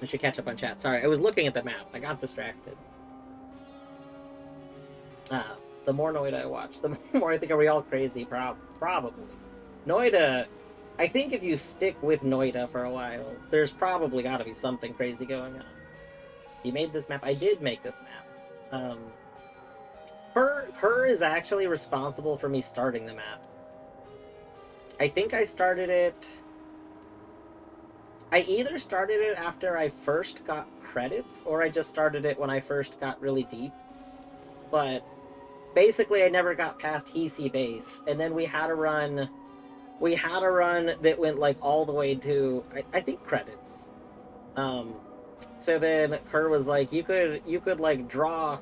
I should catch up on chat. Sorry, I was looking at the map. I got distracted. The more Noita I watch, the more I think, are we all crazy? Probably. Noita, I think if you stick with Noita for a while, there's probably got to be something crazy going on. You made this map? I did make this map. Her is actually responsible for me starting the map. I think I started it... I either started it after I first got credits, or I just started it when I first got really deep. But basically, I never got past Hisi base, and then we had a run that went, like, all the way to, I think, credits. So then Kerr was like, you could like draw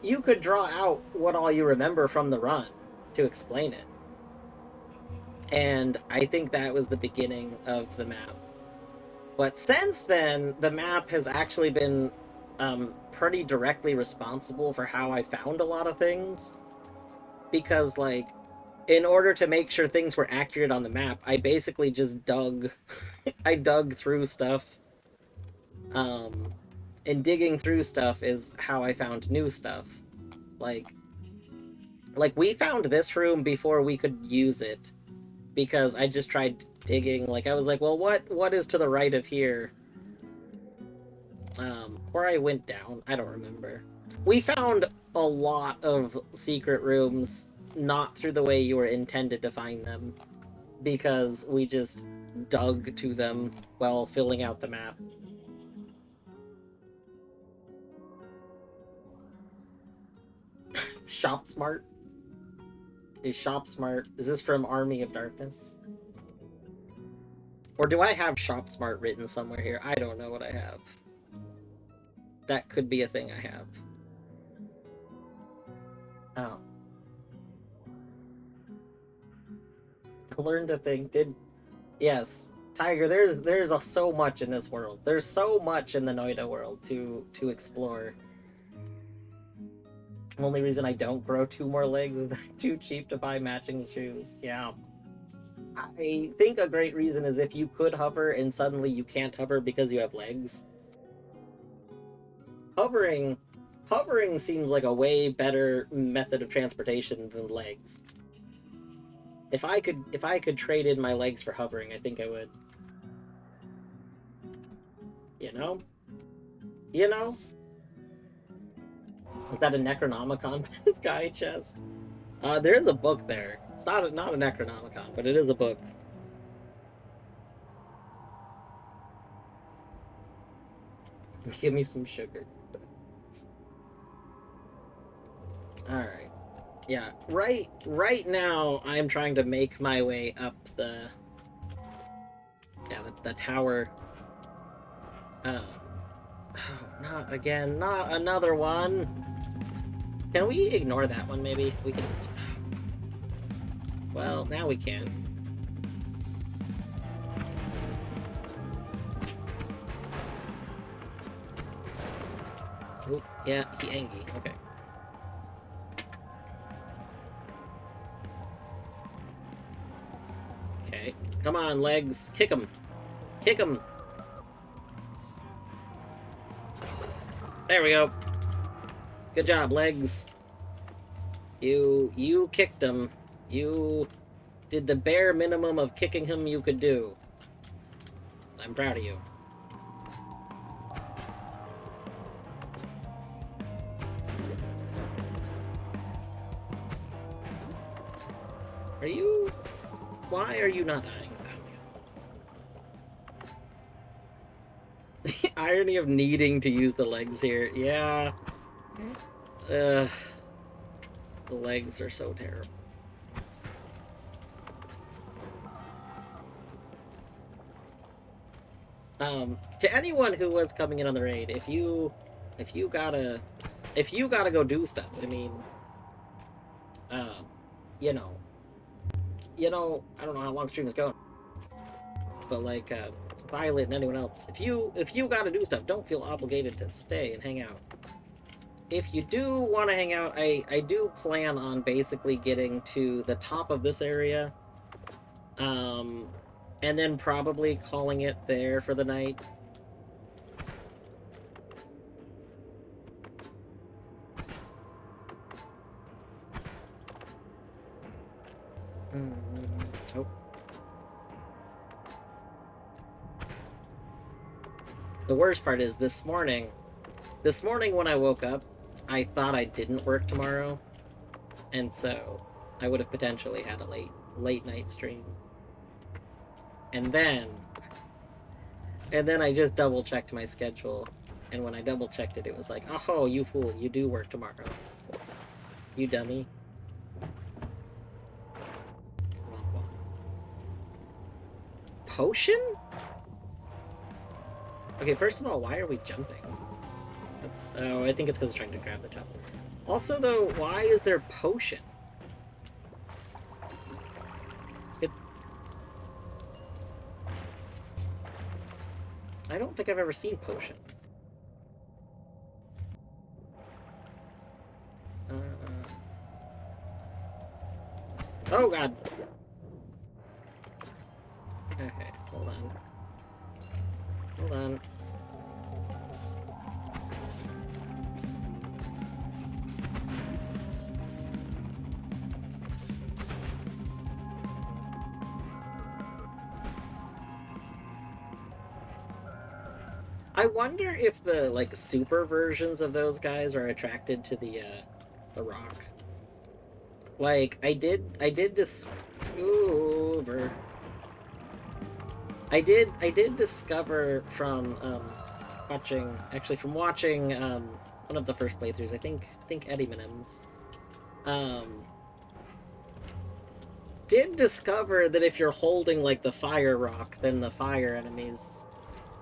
out what all you remember from the run to explain it. And I think that was the beginning of the map. But since then, the map has actually been pretty directly responsible for how I found a lot of things. Because, like, in order to make sure things were accurate on the map, I basically just dug. I dug through stuff. And digging through stuff is how I found new stuff. Like we found this room before we could use it, because I just tried digging. Like, I was like, well, what is to the right of here? Or I went down. I don't remember. We found a lot of secret rooms not through the way you were intended to find them, because we just dug to them while filling out the map. Shop Smart? Is Shop Smart... Is this from Army of Darkness? Or do I have Shop Smart written somewhere here? I don't know what I have. That could be a thing I have. Oh. Learned a thing. Yes. Tiger, there's so much in this world. There's so much in the Noita world to explore. Only reason I don't grow 2 more legs is they're too cheap to buy matching shoes. Yeah. I think a great reason is if you could hover and suddenly you can't hover because you have legs. Hovering seems like a way better method of transportation than legs. If I could trade in my legs for hovering, I think I would. You know? You know? Is that a Necronomicon Sky chest? There is a book there. It's not a Necronomicon, but it is a book. Give me some sugar. Alright. Yeah, right now I'm trying to make my way up the tower. Oh, not again, not another one. Can we ignore that one, maybe? We can... Well, now we can. Oh, yeah, he angry. Okay. Okay. Come on, legs. Kick him. Kick him. There we go. Good job, legs. You kicked him. You did the bare minimum of kicking him you could do. I'm proud of you. Are you... Why are you not dying? The irony of needing to use the legs here. Yeah. Ugh. The legs are so terrible. To anyone who was coming in on the raid, if you gotta go do stuff, I mean, you know, I don't know how long stream is going, but like, Violet and anyone else, if you gotta do stuff, don't feel obligated to stay and hang out. If you do want to hang out, I do plan on basically getting to the top of this area, and then probably calling it there for the night. Oh. The worst part is this morning when I woke up, I thought I didn't work tomorrow, and so I would have potentially had a late night stream. And then I just double checked my schedule, and when I double checked it, it was like, oh, you fool, you do work tomorrow. You dummy. Potion? Okay, first of all, why are we jumping? Oh, I think it's because it's trying to grab the top. Also, though, why is there potion? I don't think I've ever seen potion. Oh god. Okay, hold on. Hold on. I wonder if the like super versions of those guys are attracted to the rock. Like I did discover I did discover from watching one of the first playthroughs, I think Eddie Minims. Um did discover that if you're holding like the fire rock, then the fire enemies,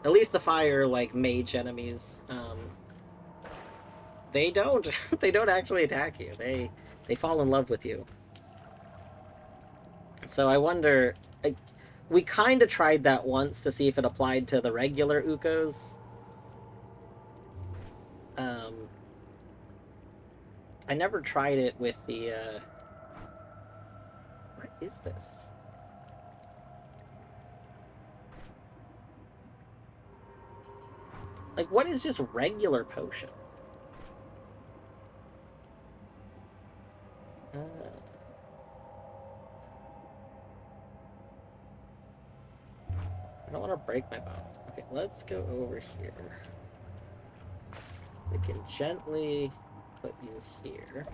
at least the fire like mage enemies, they don't they don't actually attack you. They fall in love with you. So I wonder, like, we kind of tried that once to see if it applied to the regular Ukos. Um, I never tried it with the, what is this? Like, what is just regular potion? Uh, I don't want to break my bow. Okay, let's go over here. We can gently put you here.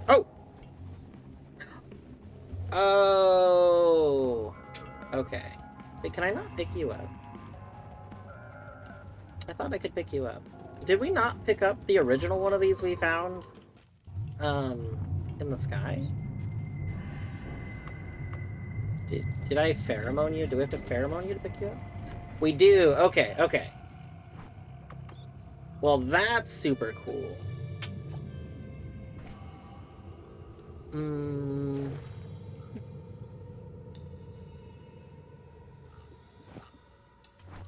Oh! Oh! Okay. Wait, can I not pick you up? I thought I could pick you up. Did we not pick up the original one of these we found? In the sky? Did I pheromone you? Do we have to pheromone you to pick you up? We do! Okay, okay. Well, that's super cool.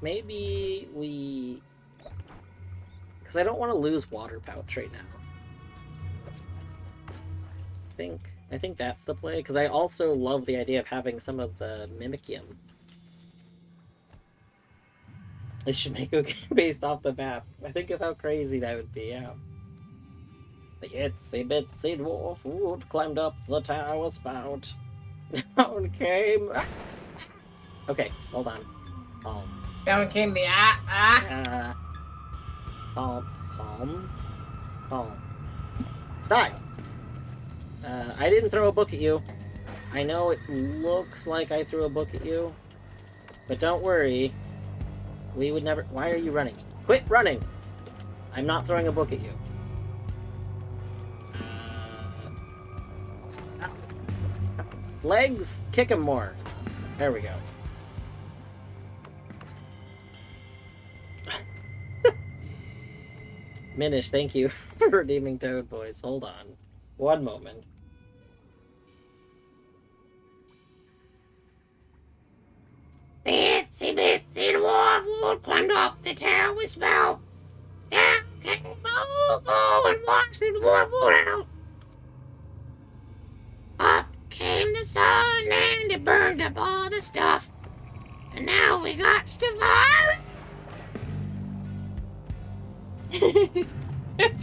Maybe we... Because I don't want to lose water pouch right now. I think that's the play, because I also love the idea of having some of the Mimicium. It should make a game based off the map. I think of how crazy that would be, yeah. The itsy bitsy dwarf wood climbed up the tower spout. Down came... Okay, hold on. Calm. Down came the Calm. Calm. Calm. Die! I didn't throw a book at you. I know it looks like I threw a book at you, but don't worry. We would never... Why are you running? Quit running! I'm not throwing a book at you. Legs? Kick him more. There we go. Minish, thank you for redeeming Toad Boys. Hold on. One moment. The itsy bitsy dwarf wood climbed up the tower spout. Down came Mogo and washed the dwarf wood out. Up came the sun and it burned up all the stuff. And now we got Stavar.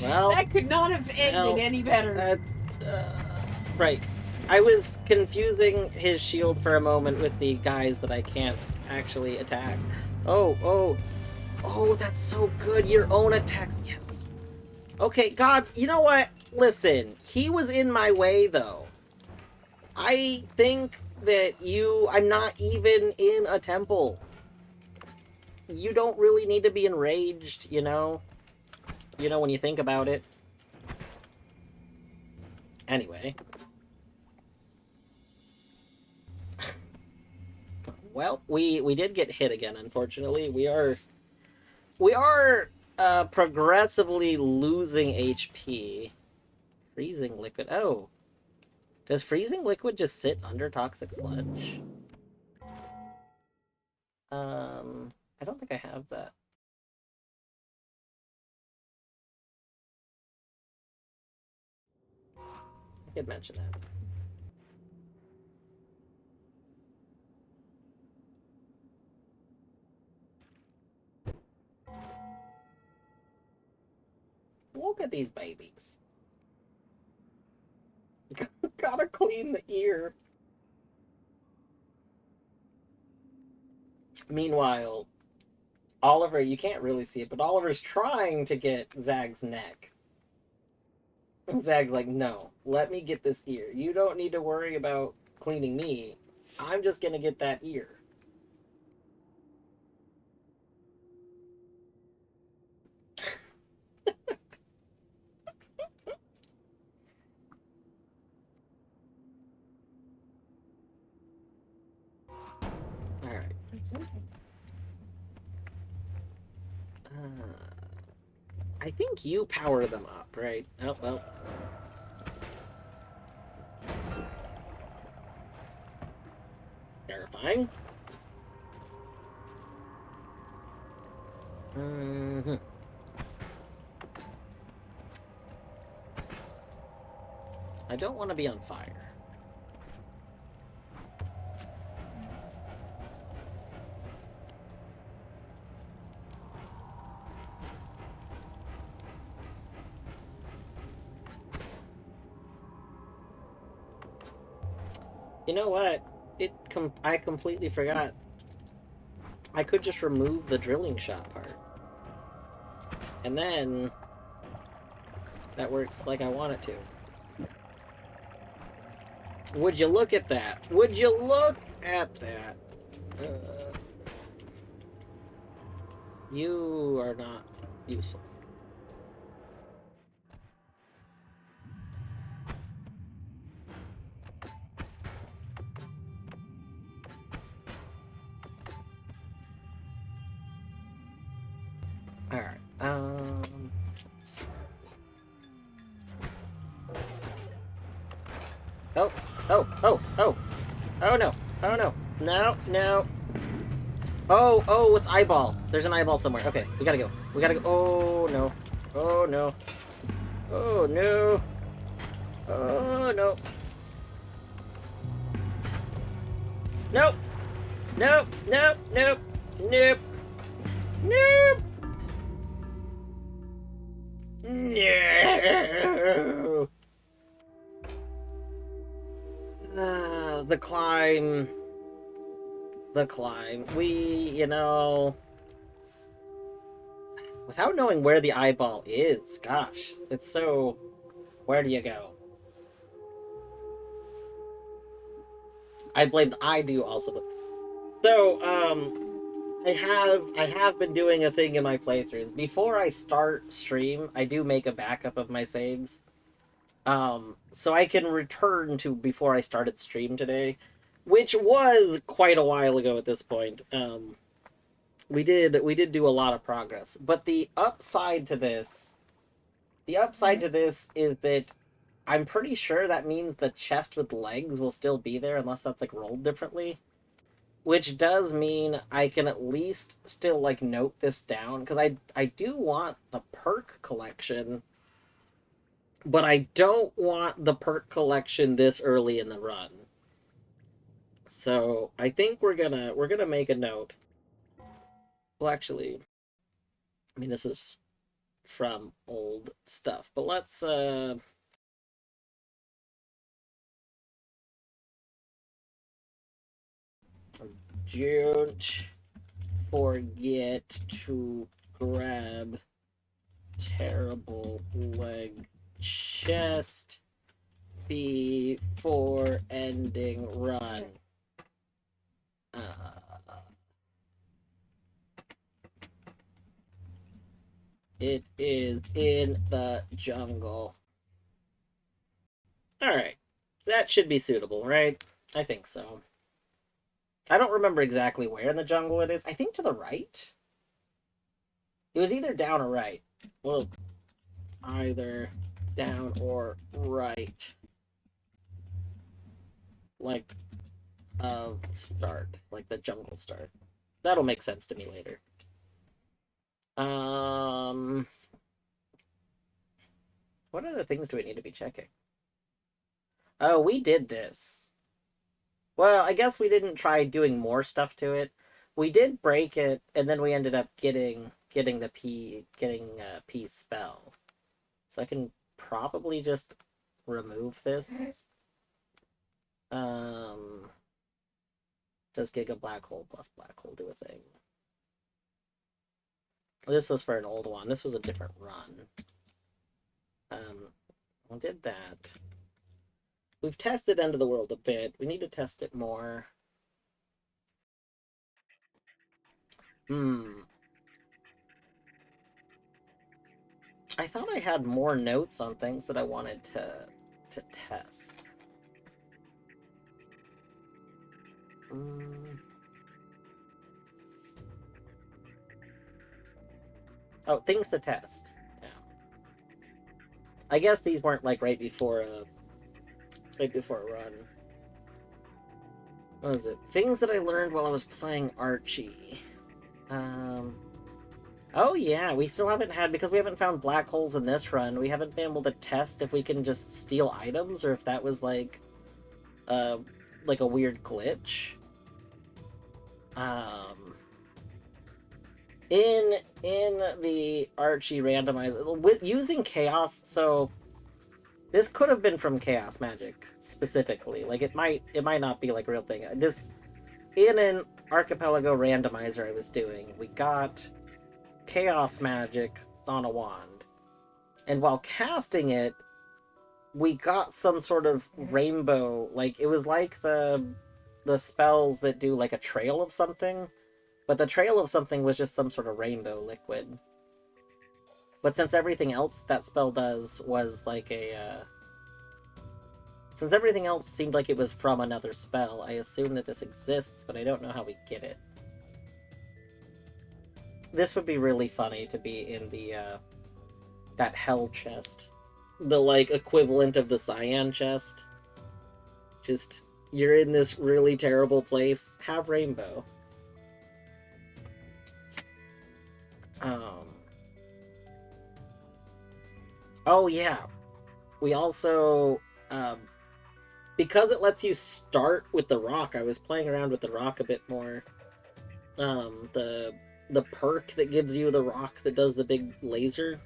Well, that could not have ended any better. Right. I was confusing his shield for a moment with the guys that I can't actually attack. Oh, that's so good. Your own attacks. Yes. Okay, gods, you know what? Listen, he was in my way, though. I think that I'm not even in a temple. You don't really need to be enraged, you know? You know, when you think about it. Anyway. Well, we did get hit again, unfortunately. We are progressively losing HP. Freezing liquid. Oh. Does freezing liquid just sit under toxic sludge? I don't think I have that. Did mention that. Look at these babies. Gotta clean the ear. Meanwhile, Oliver, you can't really see it, but Oliver's trying to get Zag's neck. And Zag's like, no, let me get this ear. You don't need to worry about cleaning me. I'm just gonna get that ear. Alright. I think you power them up, right? Oh, well. Terrifying. Mm-hmm. I don't want to be on fire. You know what? I completely forgot. I could just remove the drilling shot part. And then that works like I want it to. Would you look at that? Would you look at that? You are not useful. Alright, let's see. Oh, oh, oh, oh. Oh no, oh no. No, no. Oh, oh, it's eyeball. There's an eyeball somewhere. Okay, we gotta go. We gotta go. Oh no. Oh no. Oh no. Oh no. Nope. Nope. Nope. Nope. Nope. Nope. No. The climb. The climb. Without knowing where the eyeball is, gosh, it's so... Where do you go? I do also, but... So, I have been doing a thing in my playthroughs. Before I start stream, I do make a backup of my saves. So I can return to before I started stream today, which was quite a while ago at this point. We did do a lot of progress, but the upside to this is that I'm pretty sure that means the chest with legs will still be there unless that's like rolled differently. Which does mean I can at least still like note this down because I do want the perk collection, but I don't want the perk collection this early in the run. So I think we're gonna make a note. Well, actually, I mean this is from old stuff, but let's don't forget to grab terrible leg chest before ending run. It is in the jungle. Alright. That should be suitable, right? I think so. I don't remember exactly where in the jungle it is. I think to the right? It was either down or right. Well, either down or right. Like, start. Like the jungle start. That'll make sense to me later. What other things do we need to be checking? Oh, we did this. Well, I guess we didn't try doing more stuff to it. We did break it, and then we ended up getting the P spell. So I can probably just remove this. Does Giga Black Hole plus Black Hole do a thing? This was for an old one. This was a different run. We did that. We've tested End of the World a bit. We need to test it more. I thought I had more notes on things that I wanted to test. Oh, things to test. Yeah. I guess these weren't like right before a run. What was it? Things that I learned while I was playing Archie. Oh yeah, we still haven't had, because we haven't found black holes in this run, we haven't been able to test if we can just steal items, or if that was like a weird glitch. In the Archie randomizer, with using chaos, so this could have been from chaos magic specifically. Like it might not be like a real thing. This, in an archipelago randomizer I was doing, we got chaos magic on a wand, and while casting it, we got some sort of rainbow, like it was like the spells that do like a trail of something, but the trail of something was just some sort of rainbow liquid. But since everything else that spell does was like a since everything else seemed like it was from another spell, I assume that this exists, but I don't know how we get it. This would be really funny to be in the, that hell chest. The, like, equivalent of the cyan chest. Just, you're in this really terrible place, have rainbow. Oh, yeah. We also, because it lets you start with the rock, I was playing around with the rock a bit more. The perk that gives you the rock that does the big laser,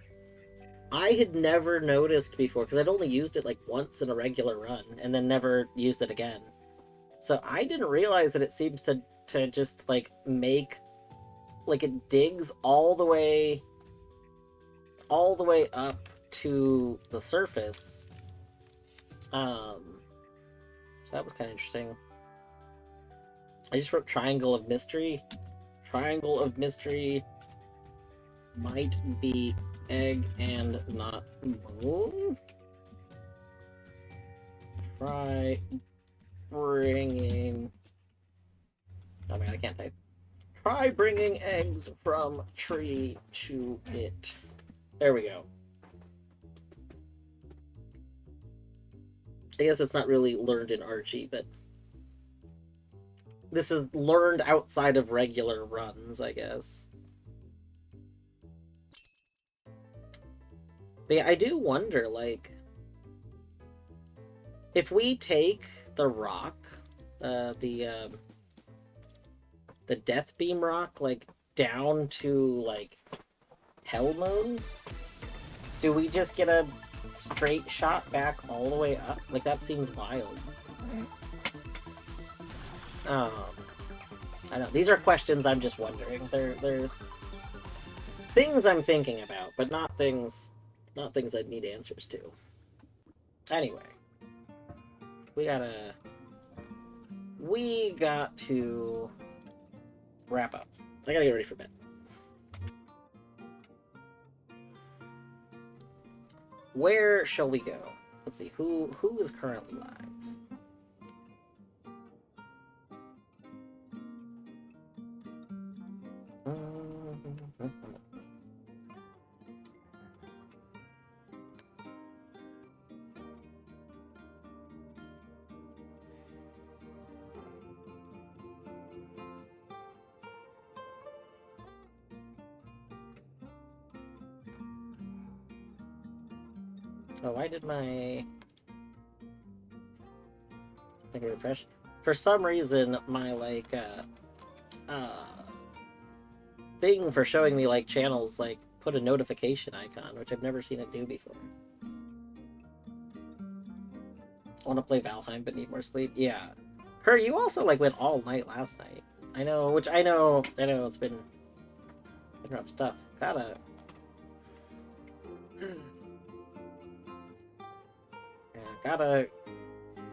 I had never noticed before, because I'd only used it like once in a regular run, and then never used it again. So I didn't realize that it seems to just like make, like it digs all the way up to the surface. So that was kind of interesting. I just wrote Triangle of Mystery. Triangle of Mystery might be egg and not moon. Try bringing... Oh man, I can't type. Try bringing eggs from tree to it. There we go. I guess it's not really learned in Archie, but this is learned outside of regular runs, I guess. But yeah, I do wonder, like, if we take the rock, the Death Beam rock, like, down to, like, Hell Moon, do we just get a straight shot back all the way up? Like, that seems wild. I don't know. These are questions I'm just wondering. They're things I'm thinking about, but not things I'd need answers to. Anyway, we got to wrap up. I gotta get ready for bed. Where shall we go? Let's see, who is currently live? Oh, why did my... Let me refresh. For some reason, my thing for showing me like channels like put a notification icon, which I've never seen it do before. I want to play Valheim but need more sleep. Yeah. Her, you also like went all night last night. I know, which I know it's been rough stuff.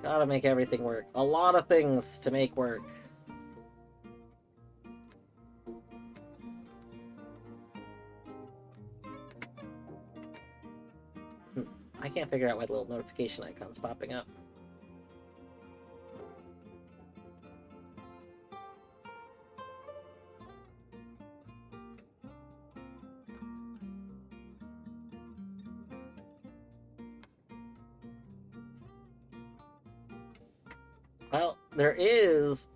Gotta make everything work. A lot of things to make work. I can't figure out why the little notification icon's popping up. Well, there is.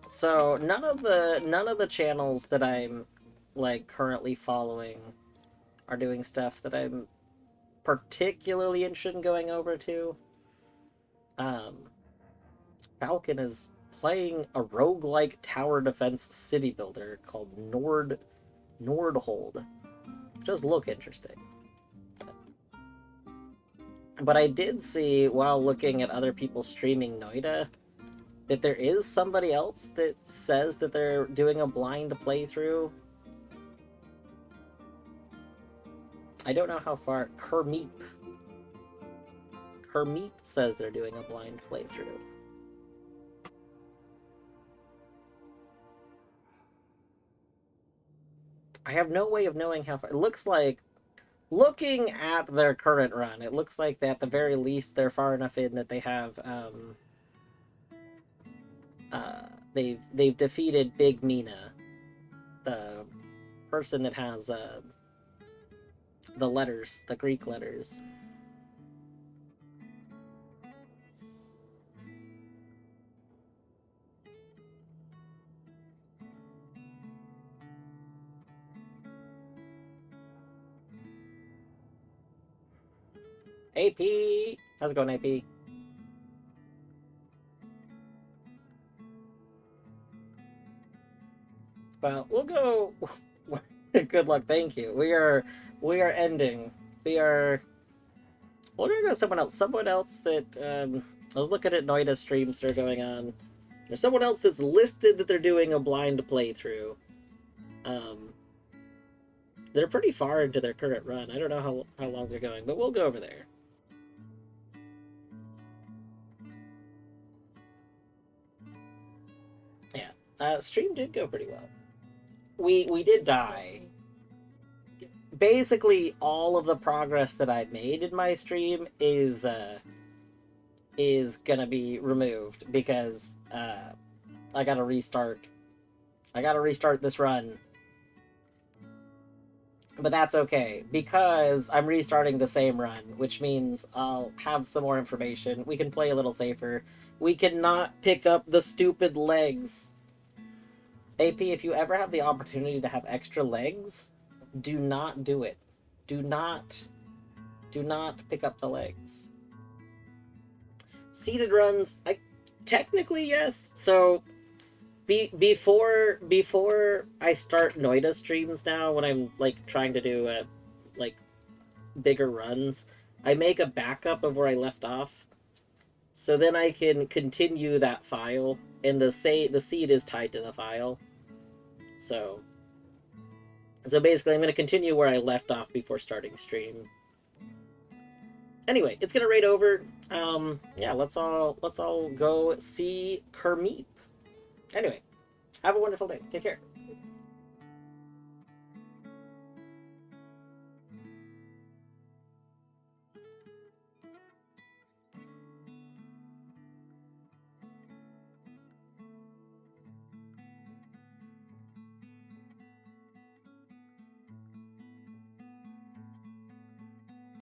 So none of the channels that I'm like currently following are doing stuff that I'm particularly interested in going over to. Falcon is playing a roguelike tower defense city builder called Nordhold. Just look interesting. But I did see, while looking at other people streaming Noita, that there is somebody else that says that they're doing a blind playthrough. I don't know how far. Kermeep says they're doing a blind playthrough. I have no way of knowing how far. It looks like, looking at their current run, it looks like that at the very least they're far enough in that they have they've defeated Big Mina, the person that has the letters, the Greek letters. AP! How's it going, AP? Well, we'll go. Good luck, thank you. We are ending. We're gonna go to someone else. Someone else that I was looking at Noita streams that are going on. There's someone else that's listed that they're doing a blind playthrough. They're pretty far into their current run. I don't know how long they're going, but we'll go over there. Yeah, stream did go pretty well. We did die. Basically, all of the progress that I made in my stream is gonna be removed because I gotta restart. I gotta restart this run. But that's okay, because I'm restarting the same run, which means I'll have some more information. We can play a little safer. We cannot pick up the stupid legs. AP, if you ever have the opportunity to have extra legs, do not do it. Do not pick up the legs. Seated runs, technically yes. So before I start Noita streams now, when I'm like trying to do like bigger runs, I make a backup of where I left off, so then I can continue that file, and the seed is tied to the file. So basically, I'm going to continue where I left off before starting stream. Anyway, it's gonna raid over. Yeah, let's all go see Kermeep. Anyway, have a wonderful day. Take care.